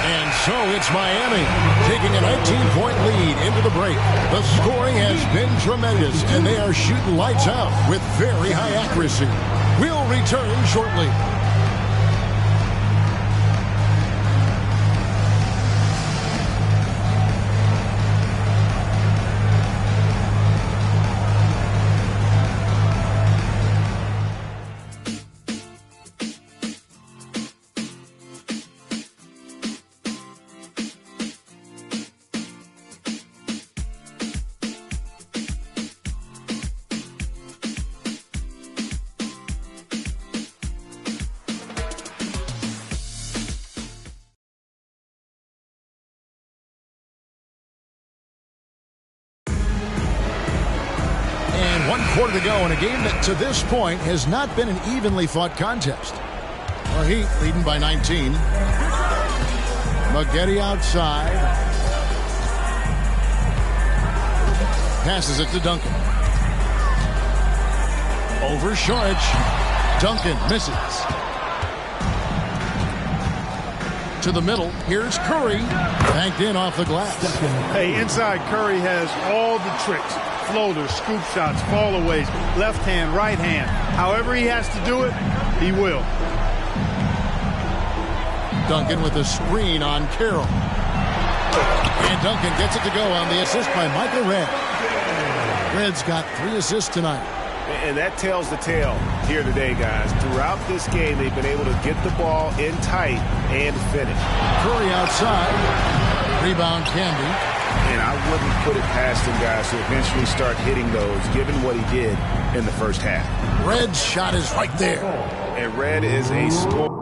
And so it's Miami taking a 19-point lead into the break. The scoring has been tremendous, and they are shooting lights out with very high accuracy. We'll return shortly. Quarter to go in a game that to this point has not been an evenly fought contest. Our Heat leading by 19. Maggette outside. Passes it to Duncan. Over Saric. Duncan misses. To the middle. Here's Curry. Banked in off the glass. Hey, inside Curry has all the tricks. Floaters, scoop shots, fallaways, left hand, right hand. However he has to do it, he will. Duncan with a screen on Carroll. And Duncan gets it to go on the assist by Michael Redd. Redd's got 3 assists tonight. And that tells the tale here today, guys. Throughout this game, they've been able to get the ball in tight and finish. Curry outside. Rebound Camby. And I wouldn't put it past him, guys, to eventually start hitting those, given what he did in the first half. Red's shot is right there. And Redd is a scorer.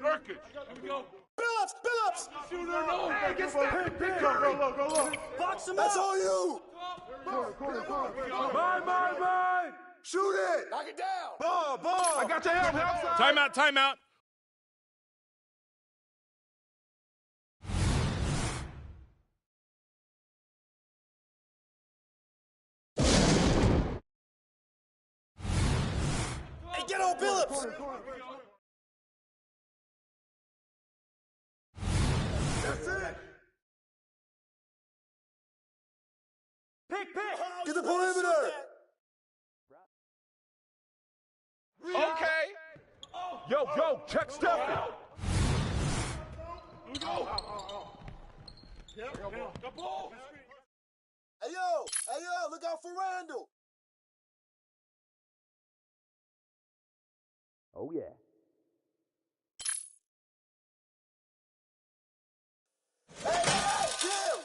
Nurkic. Here we go. Billups! Shooter, no. Hey, get go. Box him That's all you. Mine. Shoot it. Knock it down. Ball. I got your help. Timeout. Hey, get on Billups. That's it. Pick. Get the perimeter. Okay. Yo, check Stephen. Go. Hey, yo, look out for Randall. Oh, yeah. Hey, Jim!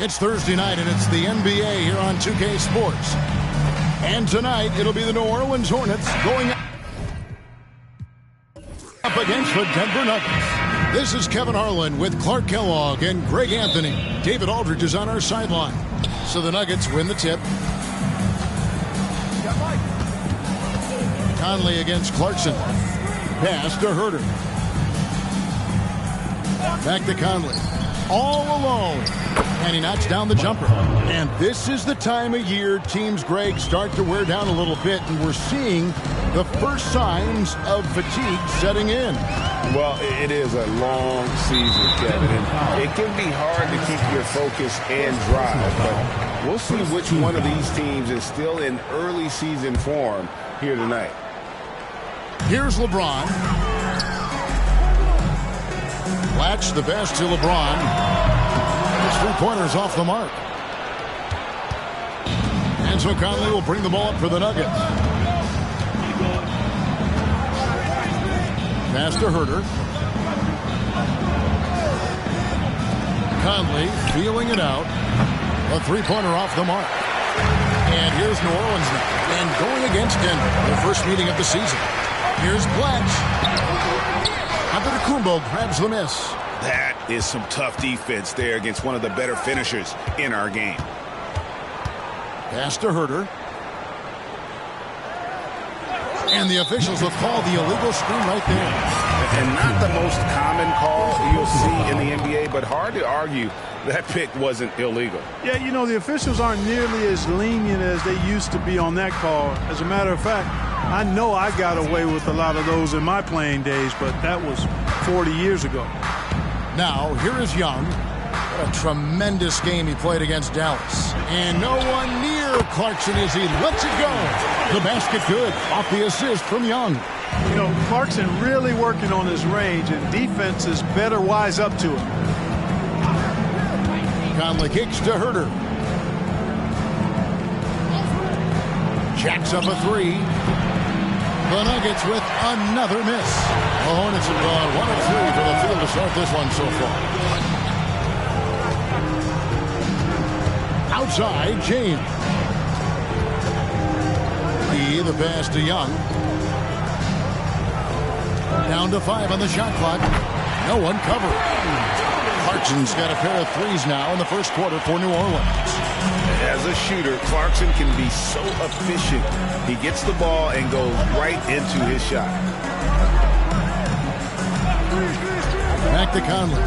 It's Thursday night, and it's the NBA here on 2K Sports. And tonight, it'll be the New Orleans Hornets going up against the Denver Nuggets. This is Kevin Harlan with Clark Kellogg and Greg Anthony. David Aldridge is on our sideline. So the Nuggets win the tip. Conley against Clarkson. Pass to Herter. Back to Conley. All alone. And he knocks down the jumper. And this is the time of year teams, Greg, start to wear down a little bit. And we're seeing the first signs of fatigue setting in. Well, it is a long season, Kevin. And it can be hard to keep your focus and drive. But we'll see which one of these teams is still in early season form here tonight. Here's LeBron. Latch the pass to LeBron. His three-pointers off the mark. And so Conley will bring the ball up for the Nuggets. Pass to Herter. Conley feeling it out. A three-pointer off the mark. And here's New Orleans now. And going against Denver, their first meeting of the season. Here's Blatch. Antetokounmpo grabs the miss. That is some tough defense there against one of the better finishers in our game. Pass to Herter. And the officials have called the illegal screen right there. And not the most common call you'll see in the NBA, but hard to argue that pick wasn't illegal. Yeah, you know, the officials aren't nearly as lenient as they used to be on that call. As a matter of fact, I know I got away with a lot of those in my playing days, but that was 40 years ago. Now, here is Young. What a tremendous game he played against Dallas. And no one near Clarkson as he lets it go. The basket good off the assist from Young. You know, Clarkson really working on his range, and defenses better wise up to it. Conley kicks to Herter. Jacks up a three. The Nuggets with another miss. The Hornets have gone 1 of 3 for the field to start this one so far. Outside, James. The pass to Young. Down to 5 on the shot clock. No one covering. Clarkson's got a pair of threes now in the first quarter for New Orleans. As a shooter, Clarkson can be so efficient. He gets the ball and goes right into his shot. Back to Conley.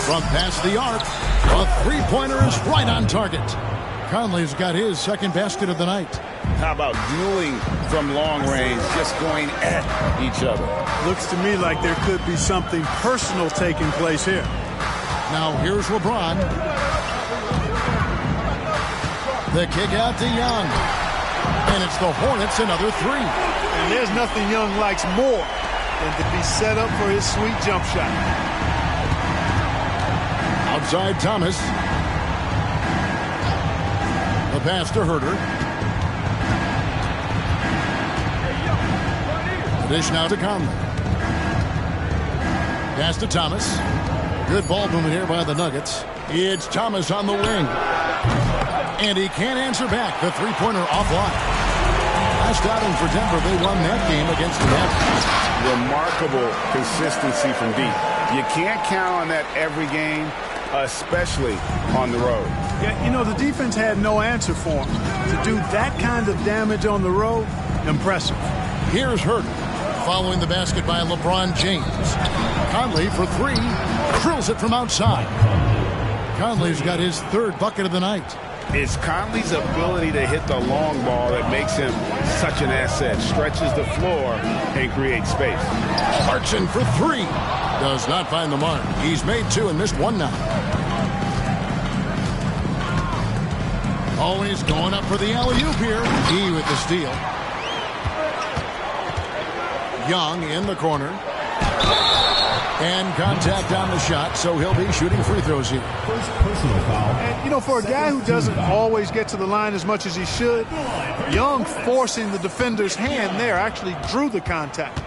From past the arc, a three-pointer is right on target. Conley's got his second basket of the night. How about dueling from long range, just going at each other? Looks to me like there could be something personal taking place here. Now here's LeBron. The kick out to Young. And it's the Hornets another three. And there's nothing Young likes more than to be set up for his sweet jump shot. Outside Thomas. The pass to Herter. The dish now to Conley. Pass to Thomas. Good ball movement here by the Nuggets. It's Thomas on the wing. And he can't answer back. The three-pointer offline. Last outing for Denver, they won that game against the Nuggets. Remarkable consistency from deep. You can't count on that every game, especially on the road. Yeah, you know, the defense had no answer for him. To do that kind of damage on the road, impressive. Here's Herter. Following the basket by LeBron James. Conley for three. Drills it from outside. Conley's got his third bucket of the night. It's Conley's ability to hit the long ball that makes him such an asset. Stretches the floor and creates space. Clarkson for three. Does not find the mark. He's made two and missed one now. Always going up for the alley-oop here. He with the steal. Young in the corner. And contact on the shot, so he'll be shooting free throws here. First personal foul. And, you know, for a guy who doesn't always get to the line as much as he should, Young forcing the defender's hand there actually drew the contact.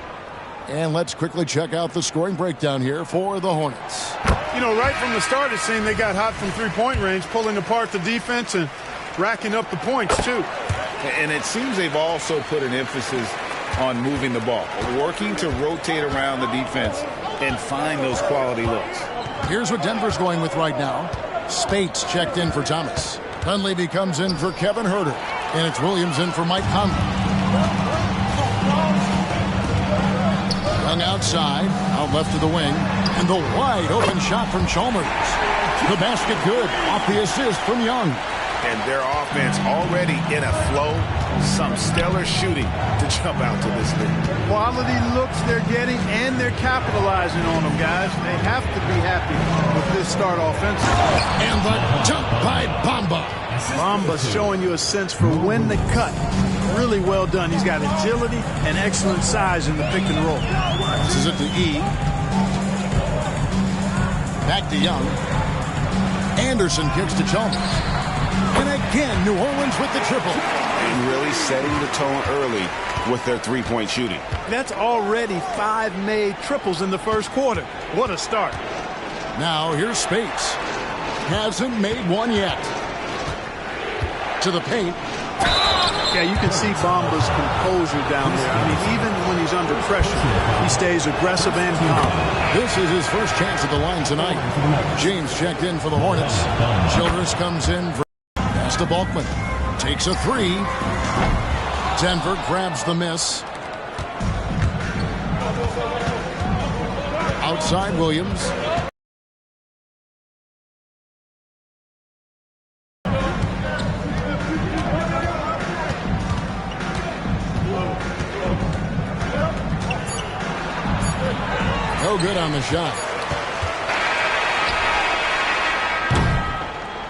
And let's quickly check out the scoring breakdown here for the Hornets. You know, right from the start, it seemed they got hot from three-point range, pulling apart the defense and racking up the points, too. And it seems they've also put an emphasis on moving the ball, working to rotate around the defense and find those quality looks. Here's what Denver's going with right now. Spates checked in for Thomas. Dunleavy comes in for Kevin Huerter. And it's Williams in for Mike Conley. Young outside, out left of the wing. And the wide open shot from Chalmers. The basket good, off the assist from Young. And their offense already in a flow. Some stellar shooting to jump out to this league. Quality looks they're getting, and they're capitalizing on them, guys. They have to be happy with this start offensively. And the jump by Bamba. Bamba's showing you a sense for when to cut. Really well done. He's got agility and excellent size in the pick and roll. This is it to E. Back to Young. Anderson kicks to Chalmers. And again, New Orleans with the triple. And really setting the tone early with their three-point shooting. That's already 5 made triples in the first quarter. What a start. Now here's Spates. Hasn't made one yet. To the paint. Yeah, you can see Bamba's composure down there. I mean, even when he's under pressure, he stays aggressive and calm. This is his first chance at the line tonight. James checked in for the Hornets. Childress comes in for pass to Balkman. Takes a three. Denver grabs the miss. Outside Williams. No good on the shot.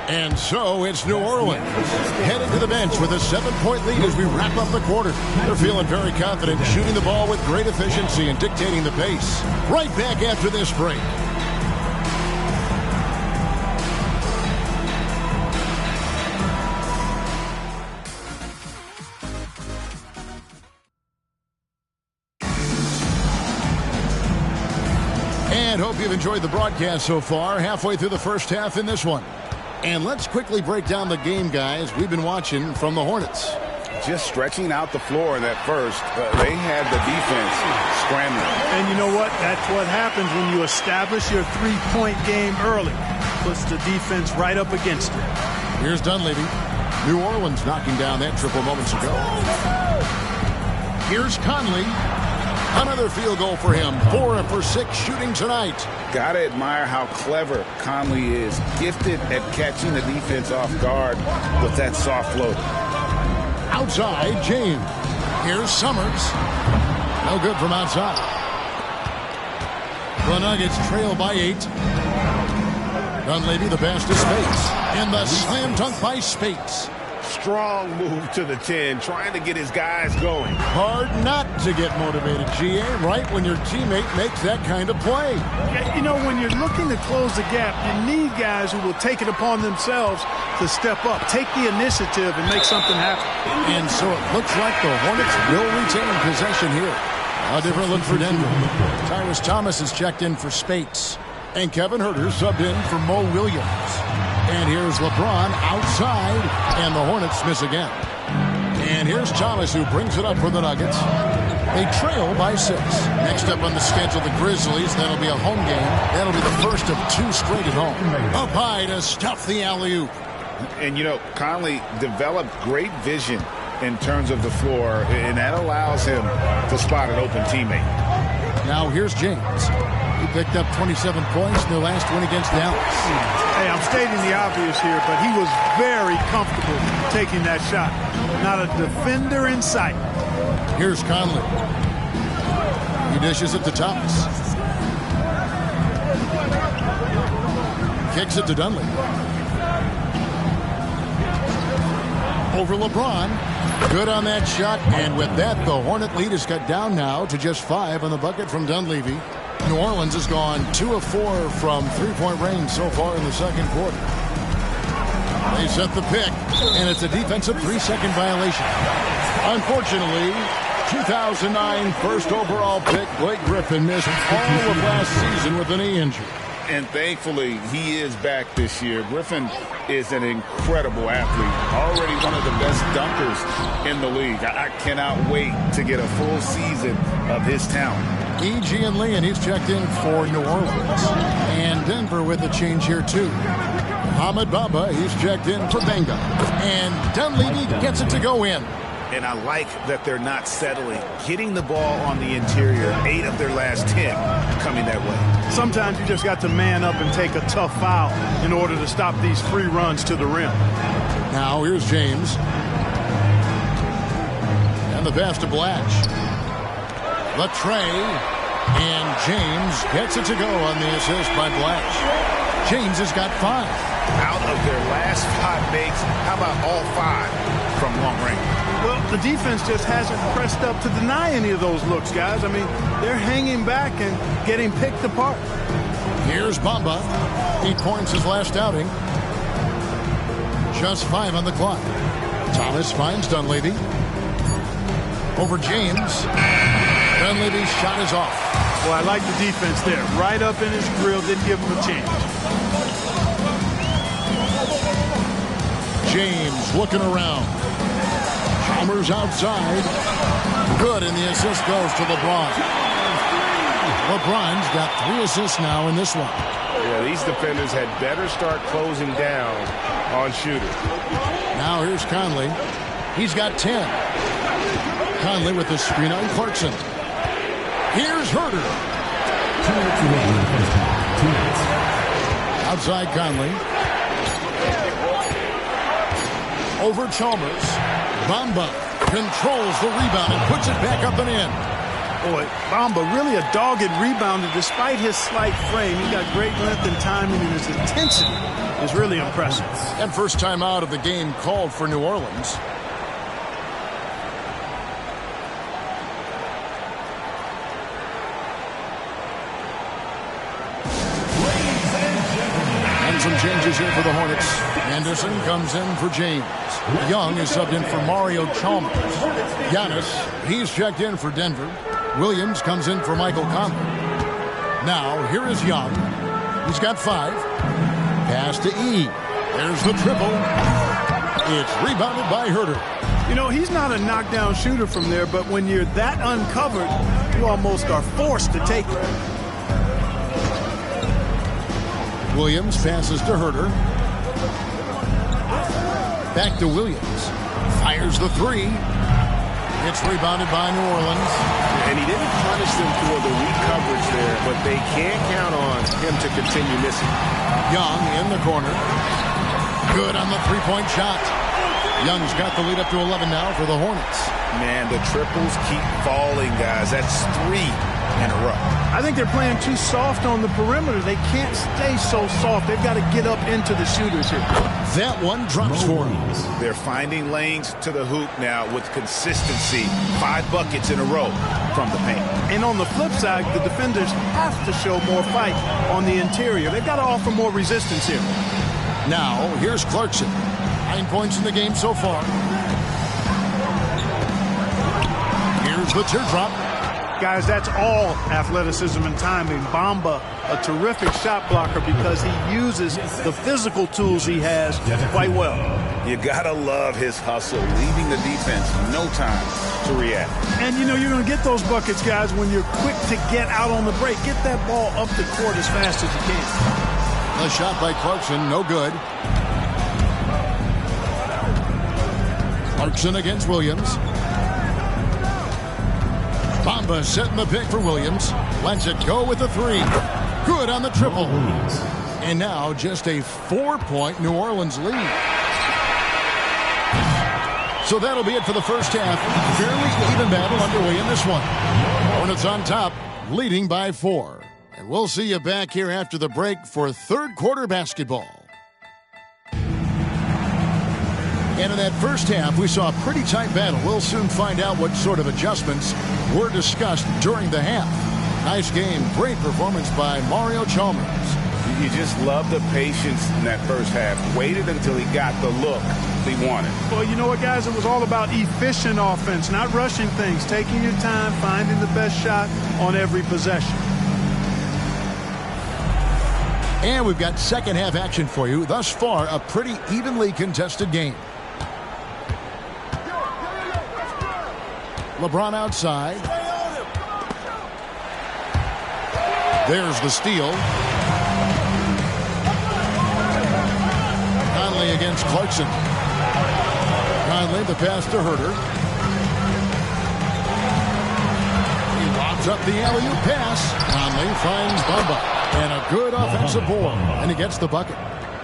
And so it's New Orleans heading to the bench with a 7-point lead as we wrap up the quarter. They're feeling very confident, shooting the ball with great efficiency and dictating the pace. Right back after this break. And hope you've enjoyed the broadcast so far. Halfway through the first half in this one. And let's quickly break down the game, guys, we've been watching from the Hornets. Just stretching out the floor in that first. They had the defense scrambling. And you know what? That's what happens when you establish your three-point game early. Puts the defense right up against it. Here's Dunleavy. New Orleans knocking down that triple moments ago. Here's Conley. Another field goal for him. 4 for 6 shooting tonight. Gotta admire how clever Conley is. Gifted at catching the defense off guard with that soft float. Outside, James. Here's Summers. No good from outside. The Nuggets trail by 8. Dunleavy the pass to Spates. And the slam dunk by Spates. Strong move to the 10, trying to get his guys going. Hard not to get motivated, GA, right when your teammate makes that kind of play. You know, when you're looking to close the gap, you need guys who will take it upon themselves to step up, take the initiative, and make something happen. And so it looks like the Hornets will retain possession here. A different look for Denver. Tyrus Thomas is checked in for Spates. And Kevin Huerter subbed in for Mo Williams. And here's LeBron outside, and the Hornets miss again. And here's Thomas, who brings it up for the Nuggets. They trail by 6. Next up on the schedule, the Grizzlies. That'll be a home game. That'll be the first of 2 straight at home. Up high to stuff the alley-oop. And, you know, Conley developed great vision in terms of the floor, and that allows him to spot an open teammate. Now here's James. He picked up 27 points in their last win against Dallas. Hey, I'm stating the obvious here, but he was very comfortable taking that shot. Not a defender in sight. Here's Conley. He dishes it to Thomas. Kicks it to Dunleavy. Over LeBron. Good on that shot, and with that, the Hornet lead is cut down now to just 5 on the bucket from Dunleavy. New Orleans has gone 2 of 4 from three-point range so far in the second quarter. They set the pick, and it's a defensive 3-second violation. Unfortunately, 2009 first overall pick Blake Griffin missed all of last season with a knee injury. And thankfully, he is back this year. Griffin is an incredible athlete, already one of the best dunkers in the league. I cannot wait to get a full season of his talent. E.G. and Lee, and he's checked in for New Orleans. And Denver with a change here, too. Ahmed Bamba, he's checked in for Benga. And Dunleavy gets it to go in. And I like that they're not settling. Hitting the ball on the interior, 8 of their last 10 coming that way. Sometimes you just got to man up and take a tough foul in order to stop these free runs to the rim. Now here's James. And the pass to Blatch. The tray. And James gets it to go on the assist by Blatch. James has got 5. Out of their last 5 makes, how about all 5 from long range? Well, the defense just hasn't pressed up to deny any of those looks, guys. I mean, they're hanging back and getting picked apart. Here's Bamba. 8 points his last outing. Just 5 on the clock. Thomas finds Dunleavy. Over James. Dunleavy's shot is off. Well, I like the defense there. Right up in his grill, didn't give him a chance. James looking around. Chalmers outside. Good, and the assist goes to LeBron. LeBron's got 3 assists now in this one. Yeah, these defenders had better start closing down on shooters. Now here's Conley. He's got 10. Conley with the screen on Clarkson. Here's Herter. Outside Conley. Over Chalmers. Bamba controls the rebound and puts it back up and in. Boy, Bamba really a dogged rebounder despite his slight frame. He got great length and timing, and his intensity is really impressive. And first time out of the game called for New Orleans. And some changes here for the Hornets. Anderson comes in for James. Young is subbed in for Mario Chalmers. Giannis, he's checked in for Denver. Williams comes in for Michael Conley. Now, here is Young. He's got 5. Pass to E. There's the triple. It's rebounded by Herter. You know, he's not a knockdown shooter from there, but when you're that uncovered, you almost are forced to take it. Williams passes to Herter. Back to Williams. Fires the 3. It's rebounded by New Orleans. And he didn't punish them for the weak coverage there, but they can't count on him to continue missing. Young in the corner. Good on the 3-point shot. Young's got the lead up to 11 now for the Hornets. Man, the triples keep falling, guys. That's 3 in a row. I think they're playing too soft on the perimeter. They can't stay so soft. They've got to get up into the shooters here. That one drops for them. They're finding lanes to the hoop now with consistency. 5 buckets in a row from the paint. And on the flip side, the defenders have to show more fight on the interior. They've got to offer more resistance here. Now, here's Clarkson. 9 points in the game so far. Here's the teardrop. Guys, that's all athleticism and timing. Bamba, a terrific shot blocker because he uses the physical tools he has quite well. You gotta love his hustle, leaving the defense no time to react. And you know you're going to get those buckets, guys, when you're quick to get out on the break. Get that ball up the court as fast as you can. The shot by Clarkson, no good. Clarkson against Williams. Bamba setting the pick for Williams. Lets it go with the 3. Good on the triple. And now just a 4-point New Orleans lead. So that'll be it for the first half. Fairly even battle underway in this one. Hornets on top, leading by 4. And we'll see you back here after the break for third quarter basketball. And in that first half, we saw a pretty tight battle. We'll soon find out what sort of adjustments were discussed during the half. Nice game. Great performance by Mario Chalmers. You just love the patience in that first half. Waited until he got the look he wanted. Well, you know what, guys? It was all about efficient offense, not rushing things, taking your time, finding the best shot on every possession. And we've got second half action for you. Thus far, a pretty evenly contested game. LeBron outside. There's the steal. Conley against Clarkson. Conley, the pass to Herter. He lobs up the alley-oop pass. Conley finds Bamba. And a good offensive board. And he gets the bucket.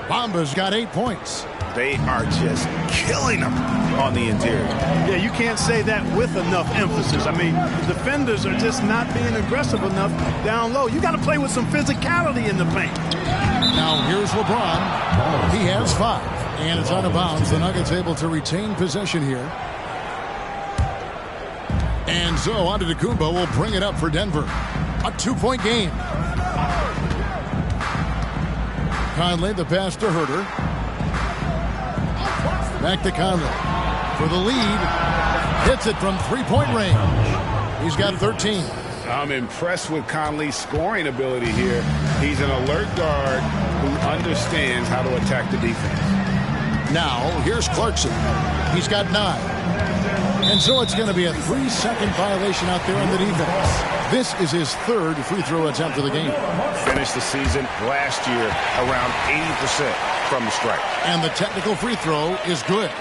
Bamba's got 8 points. They are just killing them on the interior. Yeah, you can't say that with enough emphasis. I mean, the defenders are just not being aggressive enough down low. You got to play with some physicality in the paint. Now here's LeBron. He has 5. And it's out of bounds. The Nuggets able to retain possession here. And so Antetokounmpo will bring it up for Denver. A 2-point game. Conley, the pass to Herter. Back to Conley for the lead. Hits it from 3-point range. He's got 13. I'm impressed with Conley's scoring ability here. He's an alert guard who understands how to attack the defense. Now, here's Clarkson. He's got 9. And so it's going to be a 3-second violation out there on the defense. This is his 3rd free throw attempt of the game. Finished the season last year around 80% from the stripe. And the technical free throw is good.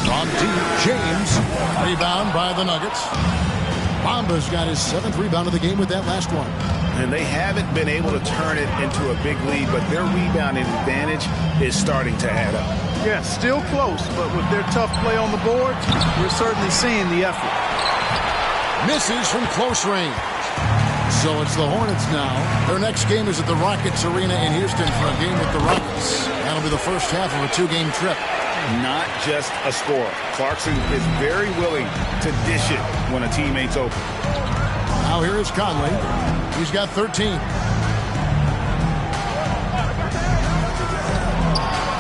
From deep, James. Rebound by the Nuggets. Bamba's got his 7th rebound of the game with that last one. And they haven't been able to turn it into a big lead, but their rebounding advantage is starting to add up. Yeah, still close, but with their tough play on the board, we're certainly seeing the effort. Misses from close range. So it's the Hornets now. Their next game is at the Rockets Arena in Houston for a game with the Rockets. That'll be the first half of a 2-game trip. Not just a scorer. Clarkson is very willing to dish it when a teammate's open. Now here is Conley. He's got 13.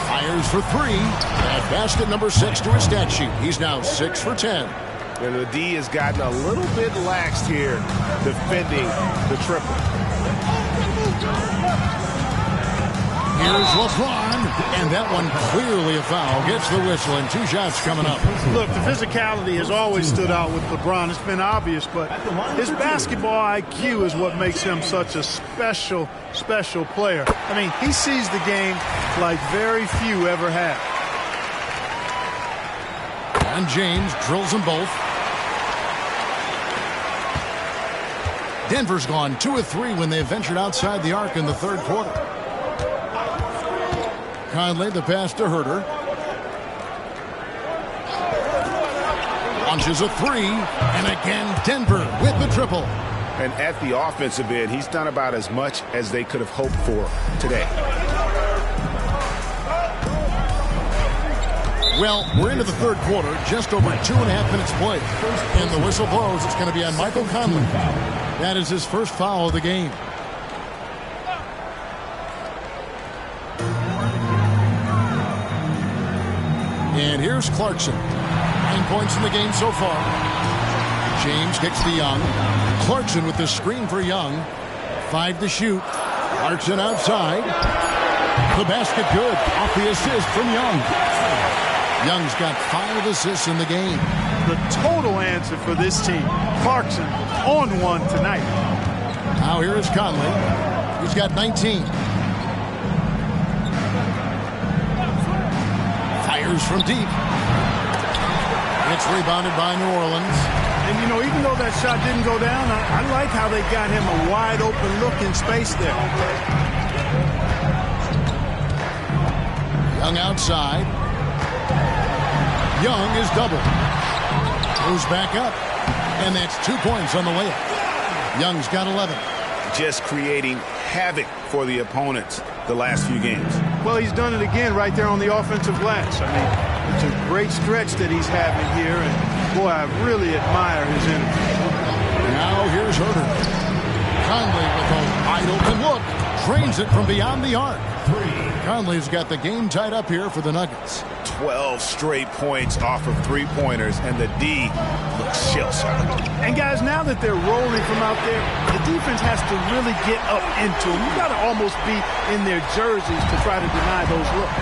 Fires for 3. At basket number 6 to his stat sheet. He's now 6 for 10. And the D has gotten a little bit laxed here defending the triple. Here's LeBron, and that one clearly a foul. Gets the whistle, and 2 shots coming up. Look, the physicality has always stood out with LeBron. It's been obvious, but his basketball IQ is what makes him such a special, special player. I mean, he sees the game like very few ever have. And James drills them both. Denver's gone 2 of 3 when they ventured outside the arc in the 3rd quarter. Conley, the pass to Herter. Launches a 3, and again Denver with the triple. And at the offensive end, he's done about as much as they could have hoped for today. Well, we're into the 3rd quarter, just over 2.5 minutes played. And the whistle blows. It's going to be on Michael Conley. That is his first foul of the game. And here's Clarkson. 9 points in the game so far. James kicks to Young. Clarkson with the screen for Young. 5 to shoot. Clarkson outside. The basket good. Off the assist from Young. Young's got 5 assists in the game. The total answer for this team. Clarkson on one tonight. Now here is Conley. He's got 19. Fires from deep. It's rebounded by New Orleans. And, you know, even though that shot didn't go down, I like how they got him a wide open look in space there. Young outside. Young is doubled. Moves back up. And that's 2 points on the layup. Young's got 11. Just creating havoc for the opponents the last few games. Well, he's done it again right there on the offensive glass. I mean, it's a great stretch that he's having here, and boy, I really admire his energy. Now here's Herter. Conley with a wide open look. Drains it from beyond the arc. Conley's got the game tied up here for the Nuggets. 12 straight points off of three-pointers, and the D looks shell-shocked. And guys, now that they're rolling from out there, the defense has to really get up into them. You got to almost be in their jerseys to try to deny those looks.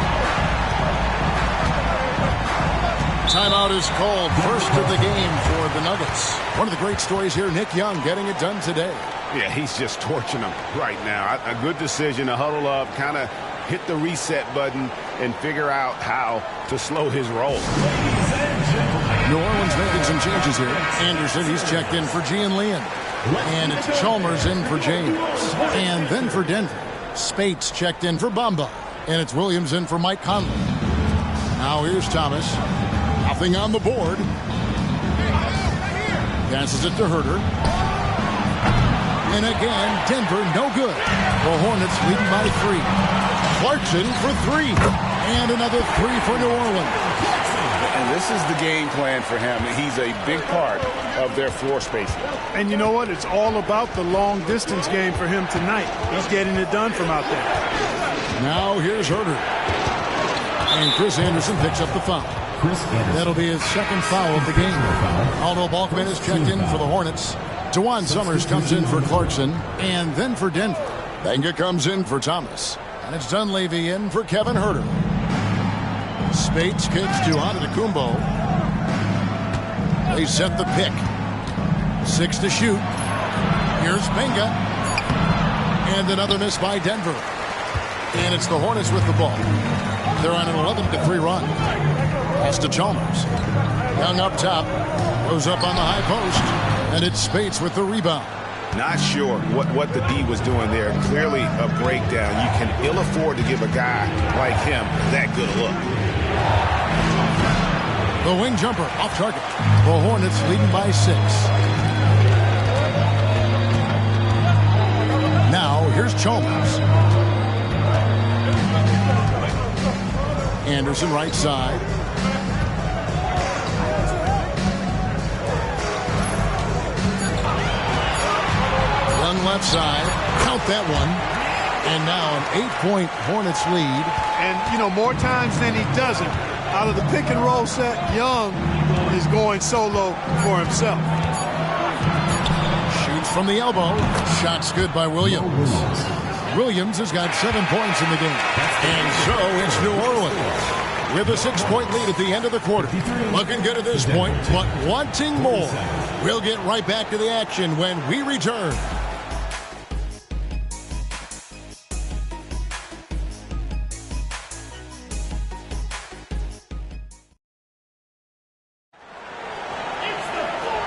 Timeout is called. First of the game for the Nuggets. One of the great stories here, Nick Young getting it done today. Yeah, he's just torching them right now. A good decision to huddle up, kind of hit the reset button, and figure out how to slow his roll. New Orleans making some changes here. Anderson, he's checked in for Gian Leon. And it's Chalmers in for James. And then for Denver, Spates checked in for Bamba. And it's Williams in for Mike Conley. Now here's Thomas. Nothing on the board. Passes it to Herter. And again, Denver no good. The Hornets leading by 3. Clarkson for 3. And another 3 for New Orleans. And this is the game plan for him. He's a big part of their floor spacing. And you know what? It's all about the long distance game for him tonight. He's getting it done from out there. Now here's Herter. And Chris Anderson picks up the foul. That'll be his second foul of the game. Aldo Balkman is checked in for the Hornets. Dewan Summers comes in for Clarkson. And then for Denver, Benga comes in for Thomas. And it's Dunleavy in for Kevin Herter. Spates kicks to Antetokounmpo. They set the pick. 6 to shoot. Here's Benga. And another miss by Denver. And it's the Hornets with the ball. They're on an 11-3 run. Pass to Chalmers. Young up top. Goes up on the high post. And it's Spates with the rebound. Not sure what the D was doing there. Clearly a breakdown. You can ill afford to give a guy like him that good a look. The wing jumper off target. The Hornets leading by 6. Now here's Chalmers. Anderson right side. Young left side. Count that one. And now an 8-point Hornets lead. And, you know, more times than he doesn't, out of the pick and roll set, Young is going solo for himself. Shoots from the elbow. Shot's good by Williams. Williams has got 7 points in the game. And so it's New Orleans with a 6-point lead at the end of the quarter. Looking good at this point, but wanting more. We'll get right back to the action when we return.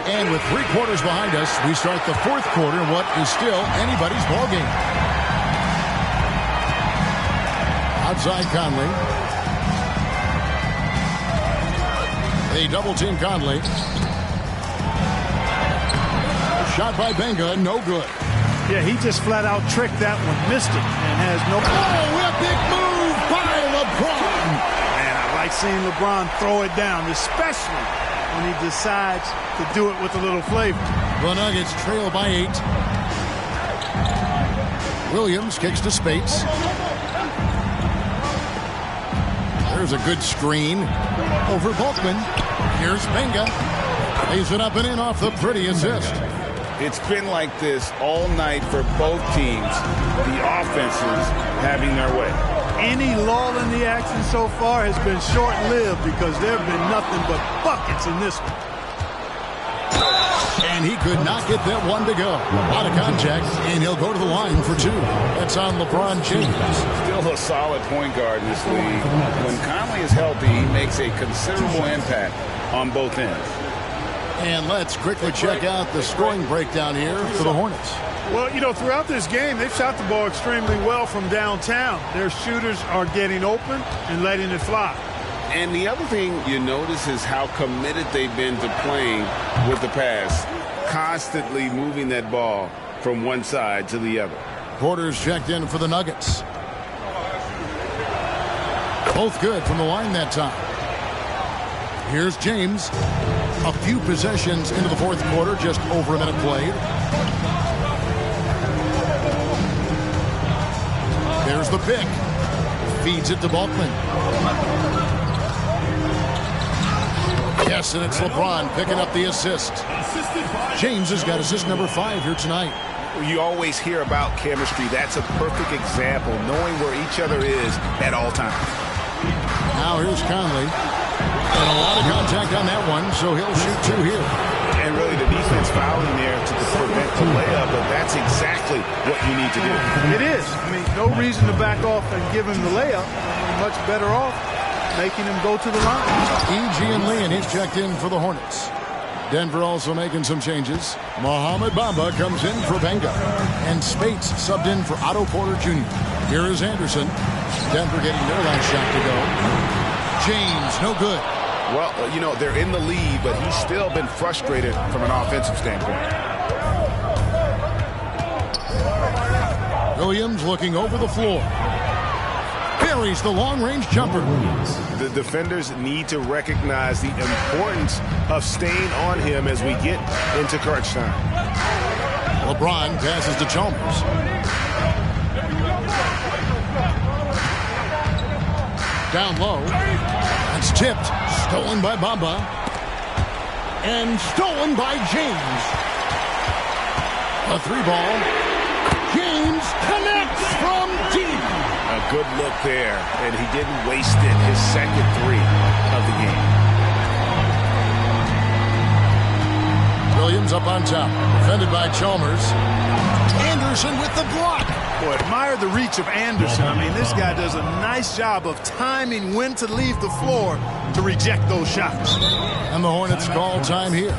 And with 3 quarters behind us, we start the 4th quarter in what is still anybody's ball game. Outside Conley. They double team Conley. Shot by Benga, no good. Yeah, he just flat out tricked that one, missed it, and has no. Oh, a big move by LeBron. And I like seeing LeBron throw it down, especially when he decides to do it with a little flavor. The Nuggets trail by 8. Williams kicks to Spates. There's a good screen over Balkman. Here's Benga. Lays it up and in off the pretty assist. It's been like this all night for both teams. The offenses having their way. Any lull in the action so far has been short-lived because there have been nothing but buckets in this one. And he could not get that one to go. Out of contact, and he'll go to the line for 2. That's on LeBron James. Still a solid point guard in this league. When Conley is healthy, he makes a considerable impact on both ends. And let's quickly check out the scoring breakdown here for the Hornets. Well, you know, throughout this game, they've shot the ball extremely well from downtown. Their shooters are getting open and letting it fly. And the other thing you notice is how committed they've been to playing with the pass, constantly moving that ball from one side to the other. Porter's checked in for the Nuggets. Both good from the line that time. Here's James. A few possessions into the 4th quarter, just over a minute played. There's the pick. Feeds it to Balkman. Yes, and it's LeBron picking up the assist. James has got assist number 5 here tonight. You always hear about chemistry. That's a perfect example, knowing where each other is at all times. Now here's Conley. And a lot of contact on that one, so he'll shoot 2 here. And really the defense fouling there to prevent the layup, but that's exactly what you need to do. It is. I mean, no reason to back off and give him the layup. You're much better off making him go to the line. E.G. and Lee, and he's checked in for the Hornets. Denver also making some changes. Mohamed Bamba comes in for Benga. And Spates subbed in for Otto Porter Jr. Here is Anderson. Denver getting their last shot to go. James, no good. Well, you know, they're in the lead, but he's still been frustrated from an offensive standpoint. Williams looking over the floor. Buries the long-range jumper. The defenders need to recognize the importance of staying on him as we get into crunch time. LeBron passes to Chalmers. Down low. It's tipped. Stolen by Bamba. And stolen by James. A 3-ball. James connects from deep. A good look there, and he didn't waste it. His second 3 of the game. Williams up on top. Defended by Chalmers. Anderson with the block. Boy, admire the reach of Anderson. I mean, this guy does a nice job of timing when to leave the floor to reject those shots. And the Hornets call time here.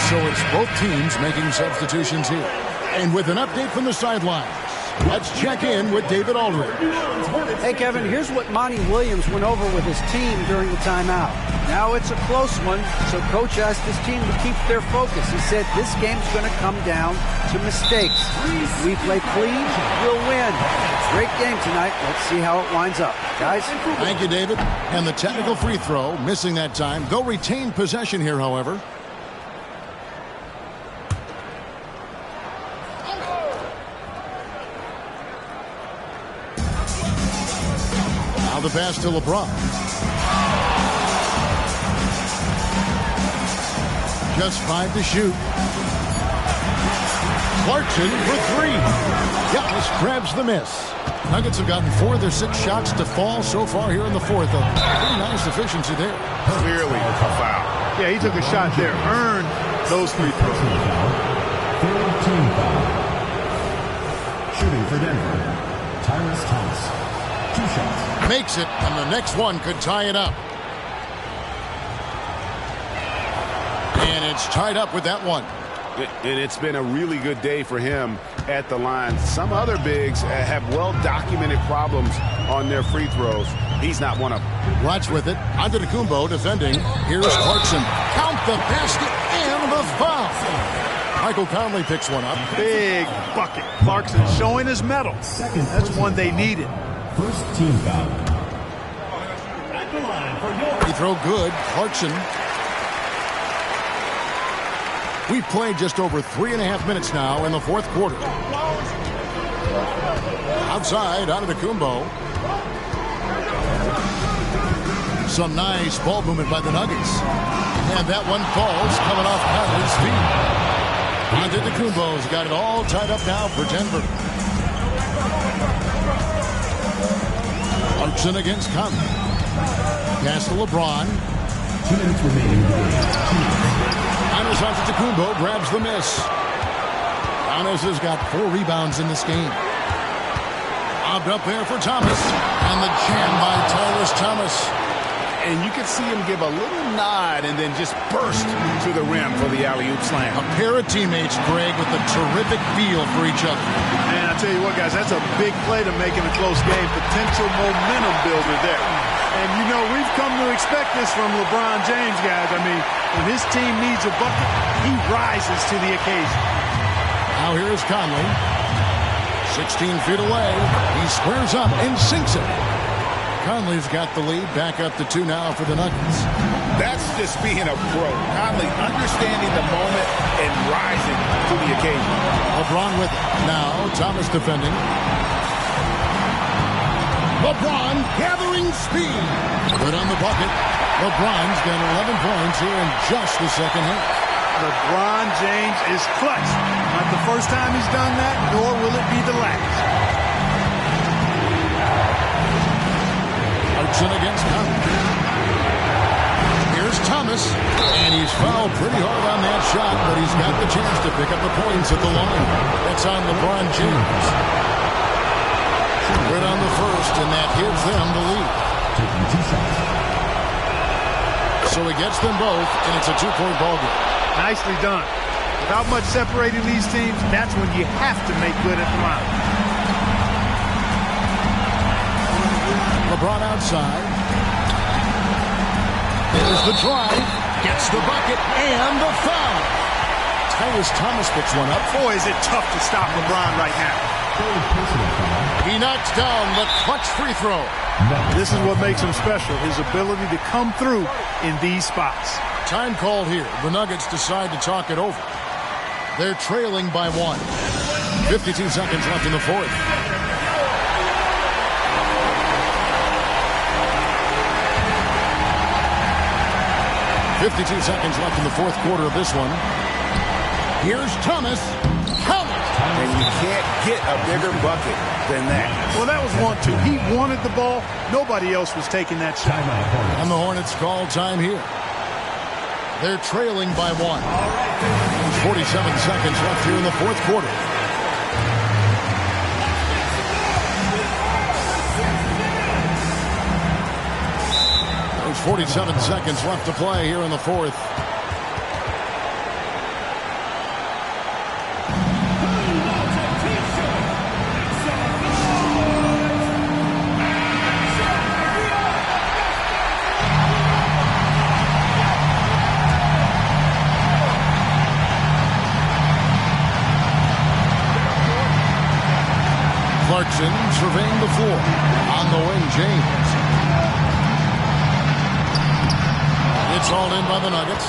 So it's both teams making substitutions here. And with an update from the sidelines, let's check in with David Aldridge. Hey, Kevin, here's what Monty Williams went over with his team during the timeout. Now it's a close one, so Coach asked his team to keep their focus. He said this game's going to come down to mistakes. If we play clean, we'll win. Great game tonight. Let's see how it winds up. Guys? Thank you, David. And the technical free throw, missing that time. They'll retain possession here, however. The pass to LeBron. Just 5 to shoot. Clarkson for 3. Giannis grabs the miss. Nuggets have gotten 4 of their 6 shots to fall so far here in the 4th. A pretty nice efficiency there. Clearly a foul. Yeah, he took a shot there. Earned those free throws. 13 foul. Shooting for Denver, Tyrese Thomas. 2 shots. Makes it, and the next one could tie it up. And it's tied up with that one. And it's been a really good day for him at the line. Some other bigs have well-documented problems on their free throws. He's not one of them. Watch with it. Antetokounmpo defending. Here's Clarkson. Count the basket and the foul. Michael Conley picks one up. Big bucket. Clarkson showing his mettle. That's one they needed. First team foul. He throw good. Clarkson. We've played just over 3.5 minutes now in the 4th quarter. Outside, Antetokounmpo. Some nice ball movement by the Nuggets. And that one falls coming off Conley's feet. Antetokounmpo's got it all tied up now for Denver. Clarkson against Conley. Pass to LeBron. 2 minutes remaining in the game. Giannis Antetokounmpo grabs the miss. Giannis has got 4 rebounds in this game. Lobbed up there for Thomas. And the jam by Tyrese Thomas. And you can see him give a little nod and then just burst to the rim for the alley-oop slam. A pair of teammates, Greg, with a terrific feel for each other. And I tell you what, guys, that's a big play to make in a close game. Potential momentum builder there. And, you know, we've come to expect this from LeBron James, guys. I mean, when his team needs a bucket, he rises to the occasion. Now here's Conley. 16 feet away. He squares up and sinks it. Conley's got the lead. Back up to 2 now for the Nuggets. That's just being a pro. Conley understanding the moment and rising to the occasion. LeBron with it. Now Thomas defending. LeBron gathering speed. Good on the bucket. LeBron's got 11 points here in just the second half. LeBron James is clutch. Not the first time he's done that, nor will it be the last. Clarkson against Thomas. Here's Thomas, and he's fouled pretty hard on that shot, but he's got the chance to pick up the points at the line. That's on LeBron James. Good on the first, and that gives them the lead. So he gets them both, and it's a two-point ball game. Nicely done. Without much separating these teams, that's when you have to make good at the line. LeBron outside. There's the drive. Gets the bucket and the foul. Tyrus Thomas picks one up. Boy, is it tough to stop LeBron right now. He knocks down the clutch free throw. This is what makes him special, his ability to come through in these spots. Time called here. The Nuggets decide to talk it over. They're trailing by 1. 52 seconds left in the fourth. .52 seconds left in the fourth quarter of this one. Here's Thomas. And you can't get a bigger bucket than that. Well, that was 1-2. He wanted the ball. Nobody else was taking that shot. And the Hornets call time here. They're trailing by 1. 47 seconds left here in the fourth quarter. There's 47 seconds left to play here in the fourth. Clarkson surveying the floor. On the wing, James. It's all in by the Nuggets.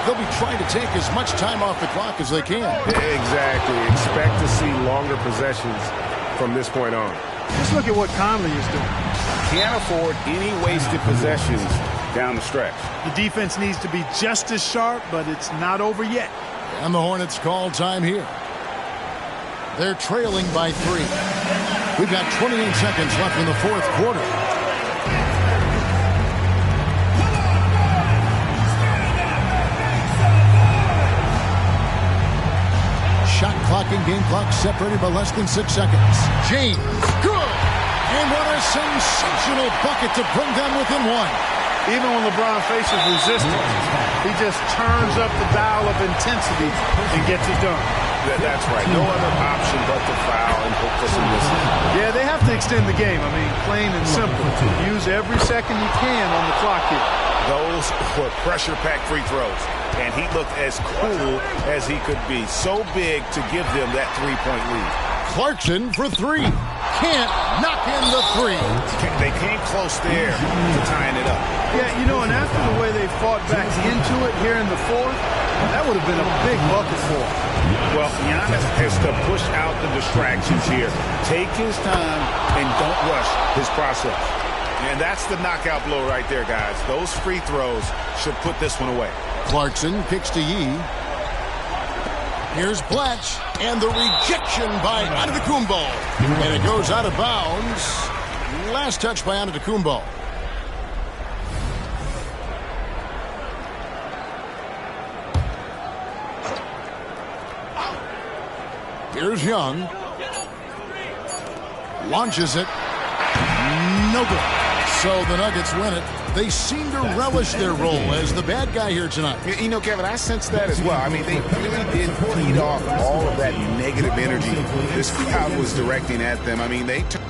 They'll be trying to take as much time off the clock as they can. Exactly. Expect to see longer possessions from this point on. Just look at what Conley is doing. Can't afford any wasted possessions down the stretch. The defense needs to be just as sharp, but it's not over yet. And the Hornets call time here. They're trailing by 3. We've got 28 seconds left in the fourth quarter. Shot clock and game clock separated by less than 6 seconds. James, good! And what a sensational bucket to bring them within 1. Even when LeBron faces resistance, he just turns up the dial of intensity and gets it done. That's right. No other option but to foul and hope for some misses. Yeah, they have to extend the game. I mean, plain and simple. Use every second you can on the clock here. Those were pressure-packed free throws. And he looked as cool as he could be. So big to give them that three-point lead. Clarkson for 3. Can't knock in the 3. They came close there to tying it up. Yeah, you know, and after the way they fought back into it here in the fourth, that would have been a big bucket for him. Well, Giannis has to push out the distractions here. Take his time and don't rush his process. And that's the knockout blow right there, guys. Those free throws should put this one away. Clarkson kicks to Yee. Here's Blatch, and the rejection by Antetokounmpo. And it goes out of bounds. Last touch by Antetokounmpo. Here's Young. Launches it. No good. So the Nuggets win it. They seem to relish their role as the bad guy here tonight. You know, Kevin, I sense that as well. I mean, they really did feed off all of that negative energy this crowd was directing at them. I mean, they took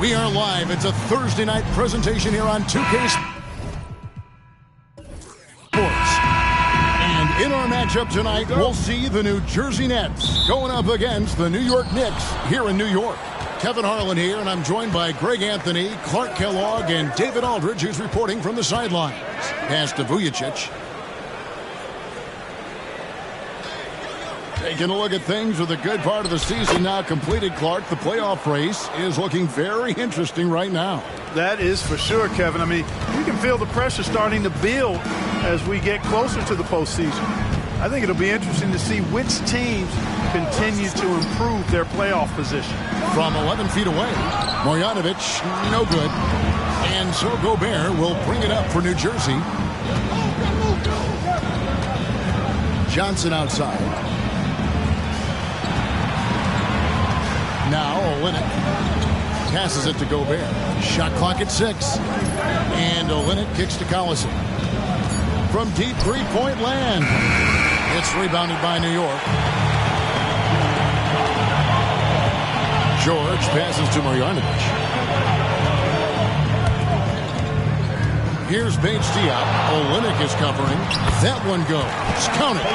We are live. It's a Thursday night presentation here on 2K Sports. And in our matchup tonight, we'll see the New Jersey Nets going up against the New York Knicks here in New York. Kevin Harlan here, and I'm joined by Greg Anthony, Clark Kellogg, and David Aldridge, who's reporting from the sidelines. Pass to Vujicic. Taking a look at things with a good part of the season now completed, Clark. The playoff race is looking very interesting right now. That is for sure, Kevin. I mean, you can feel the pressure starting to build as we get closer to the postseason. I think it'll be interesting to see which teams continue to improve their playoff position. From 11 feet away, Marjanovic, no good. And so Gobert will bring it up for New Jersey. Johnson outside. Now Olynyk passes it to Gobert. Shot clock at 6. And Olynyk kicks to Collison. From deep three-point land. It's rebounded by New York. George passes to Marjanovic. Here's Bates Diop. Olynyk is covering. That one goes. Count it.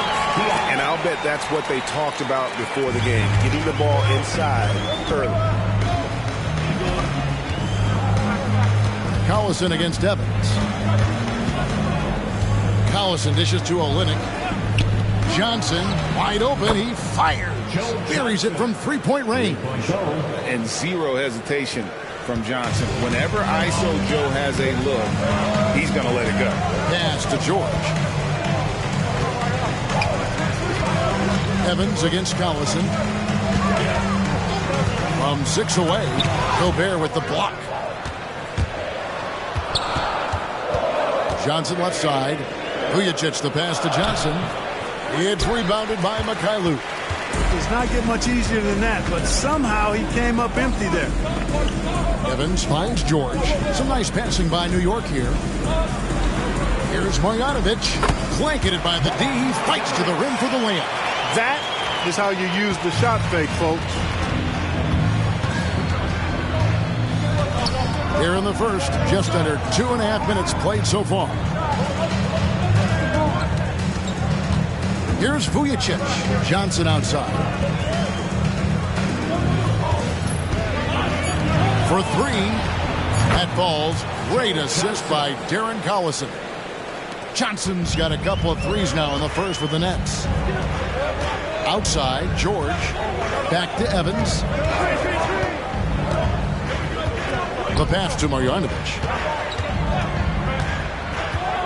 And I'll bet that's what they talked about before the game, getting the ball inside early. Collison against Evans. Collison dishes to Olynyk. Johnson wide open. He fires. Buries it from three-point range. And zero hesitation from Johnson. Whenever ISO Joe has a look, he's going to let it go. Pass to George. Evans against Collison. From 6 away, Gobert with the block. Johnson left side. Vujicic the pass to Johnson. It's rebounded by Mkfl. Does not get much easier than that, but somehow he came up empty there. Evans finds George. Some nice passing by New York here. Here's Marjanovic. Blanketed by the D. He fights to the rim for the layup. That is how you use the shot fake, folks. Here in the first, just under 2.5 minutes played so far. Here's Vujicic. Johnson outside. For 3. That falls. Great assist by Darren Collison. Johnson's got a couple of threes now in the first for the Nets. Outside, George. Back to Evans. The pass to Marjanovic.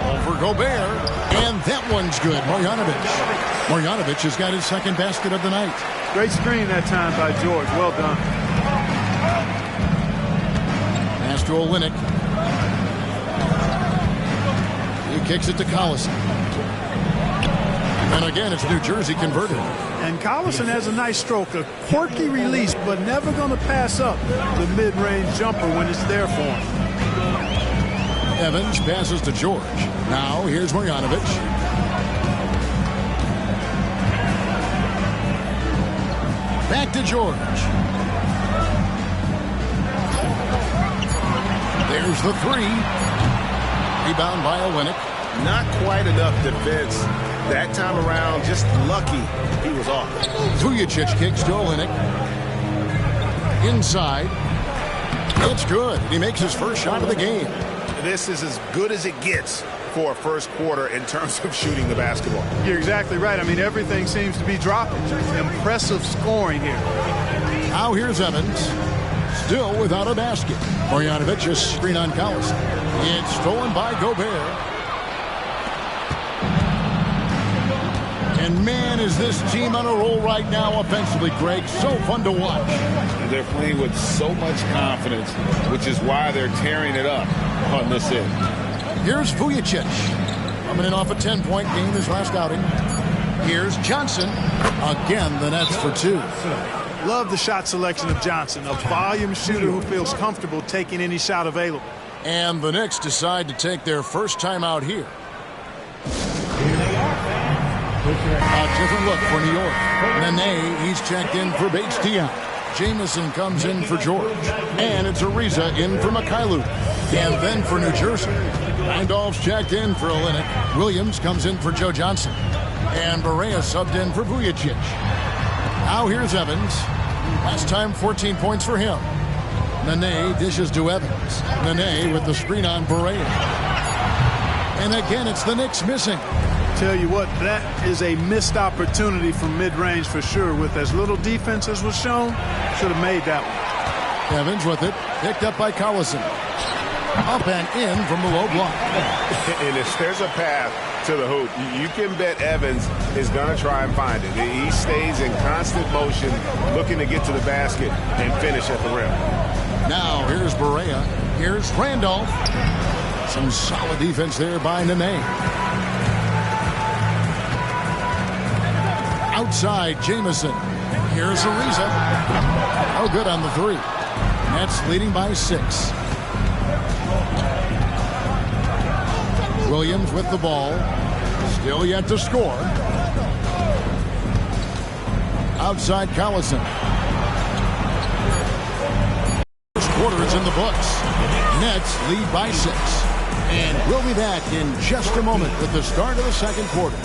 Over Gobert. And that one's good. Marjanovic has got his second basket of the night. Great screen that time by George. Well done. Pass to Olynyk. He kicks it to Collison. And again, it's New Jersey converted. And Collison has a nice stroke, a quirky release, but never going to pass up the mid-range jumper when it's there for him. Evans passes to George. Now here's Marjanovic. Back to George. There's the 3. Rebound by Olynyk. Not quite enough defense that time around. Just lucky he was off. Vujicic kicks to Olynyk. Inside. It's good. He makes his first shot of the game. This is as good as it gets for a first quarter in terms of shooting the basketball. You're exactly right. I mean, everything seems to be dropping. Impressive scoring here. Now here's Evans. Still without a basket. Marjanovic just screen on Collison. It's stolen by Gobert. And man, is this team on a roll right now offensively, Greg. So fun to watch. They're playing with so much confidence, which is why they're tearing it up on this end. Here's Vujicic. Coming in off a 10-point game his last outing. Here's Johnson. Again, the Nets for 2. Love the shot selection of Johnson, a volume shooter who feels comfortable taking any shot available. And the Knicks decide to take their first time out here. A different look for New York. Nene, he's checked in for Bates Diop. Jamison comes in for George. And it's Ariza in for Mkfl. And then for New Jersey, Randolph's checked in for Olenek. Williams comes in for Joe Johnson. And Barea subbed in for Vujicic. Now here's Evans. Last time 14 points for him. Nene dishes to Evans. Nene with the screen on Barea. And again, it's the Knicks missing. Tell you what, that is a missed opportunity from mid-range for sure. With as little defense as was shown, should have made that one. Evans with it, picked up by Collison. Up and in from the low block. And if there's a path to the hoop, you can bet Evans is going to try and find it. He stays in constant motion, looking to get to the basket and finish at the rim. Now here's Barea. Here's Randolph. Some solid defense there by Nene. Outside, Jamison. Here's Ariza. Oh, good on the three. Nets leading by 6. Williams with the ball. Still yet to score. Outside, Collison. First quarter is in the books. Nets lead by 6. And we'll be back in just a moment with the start of the second quarter.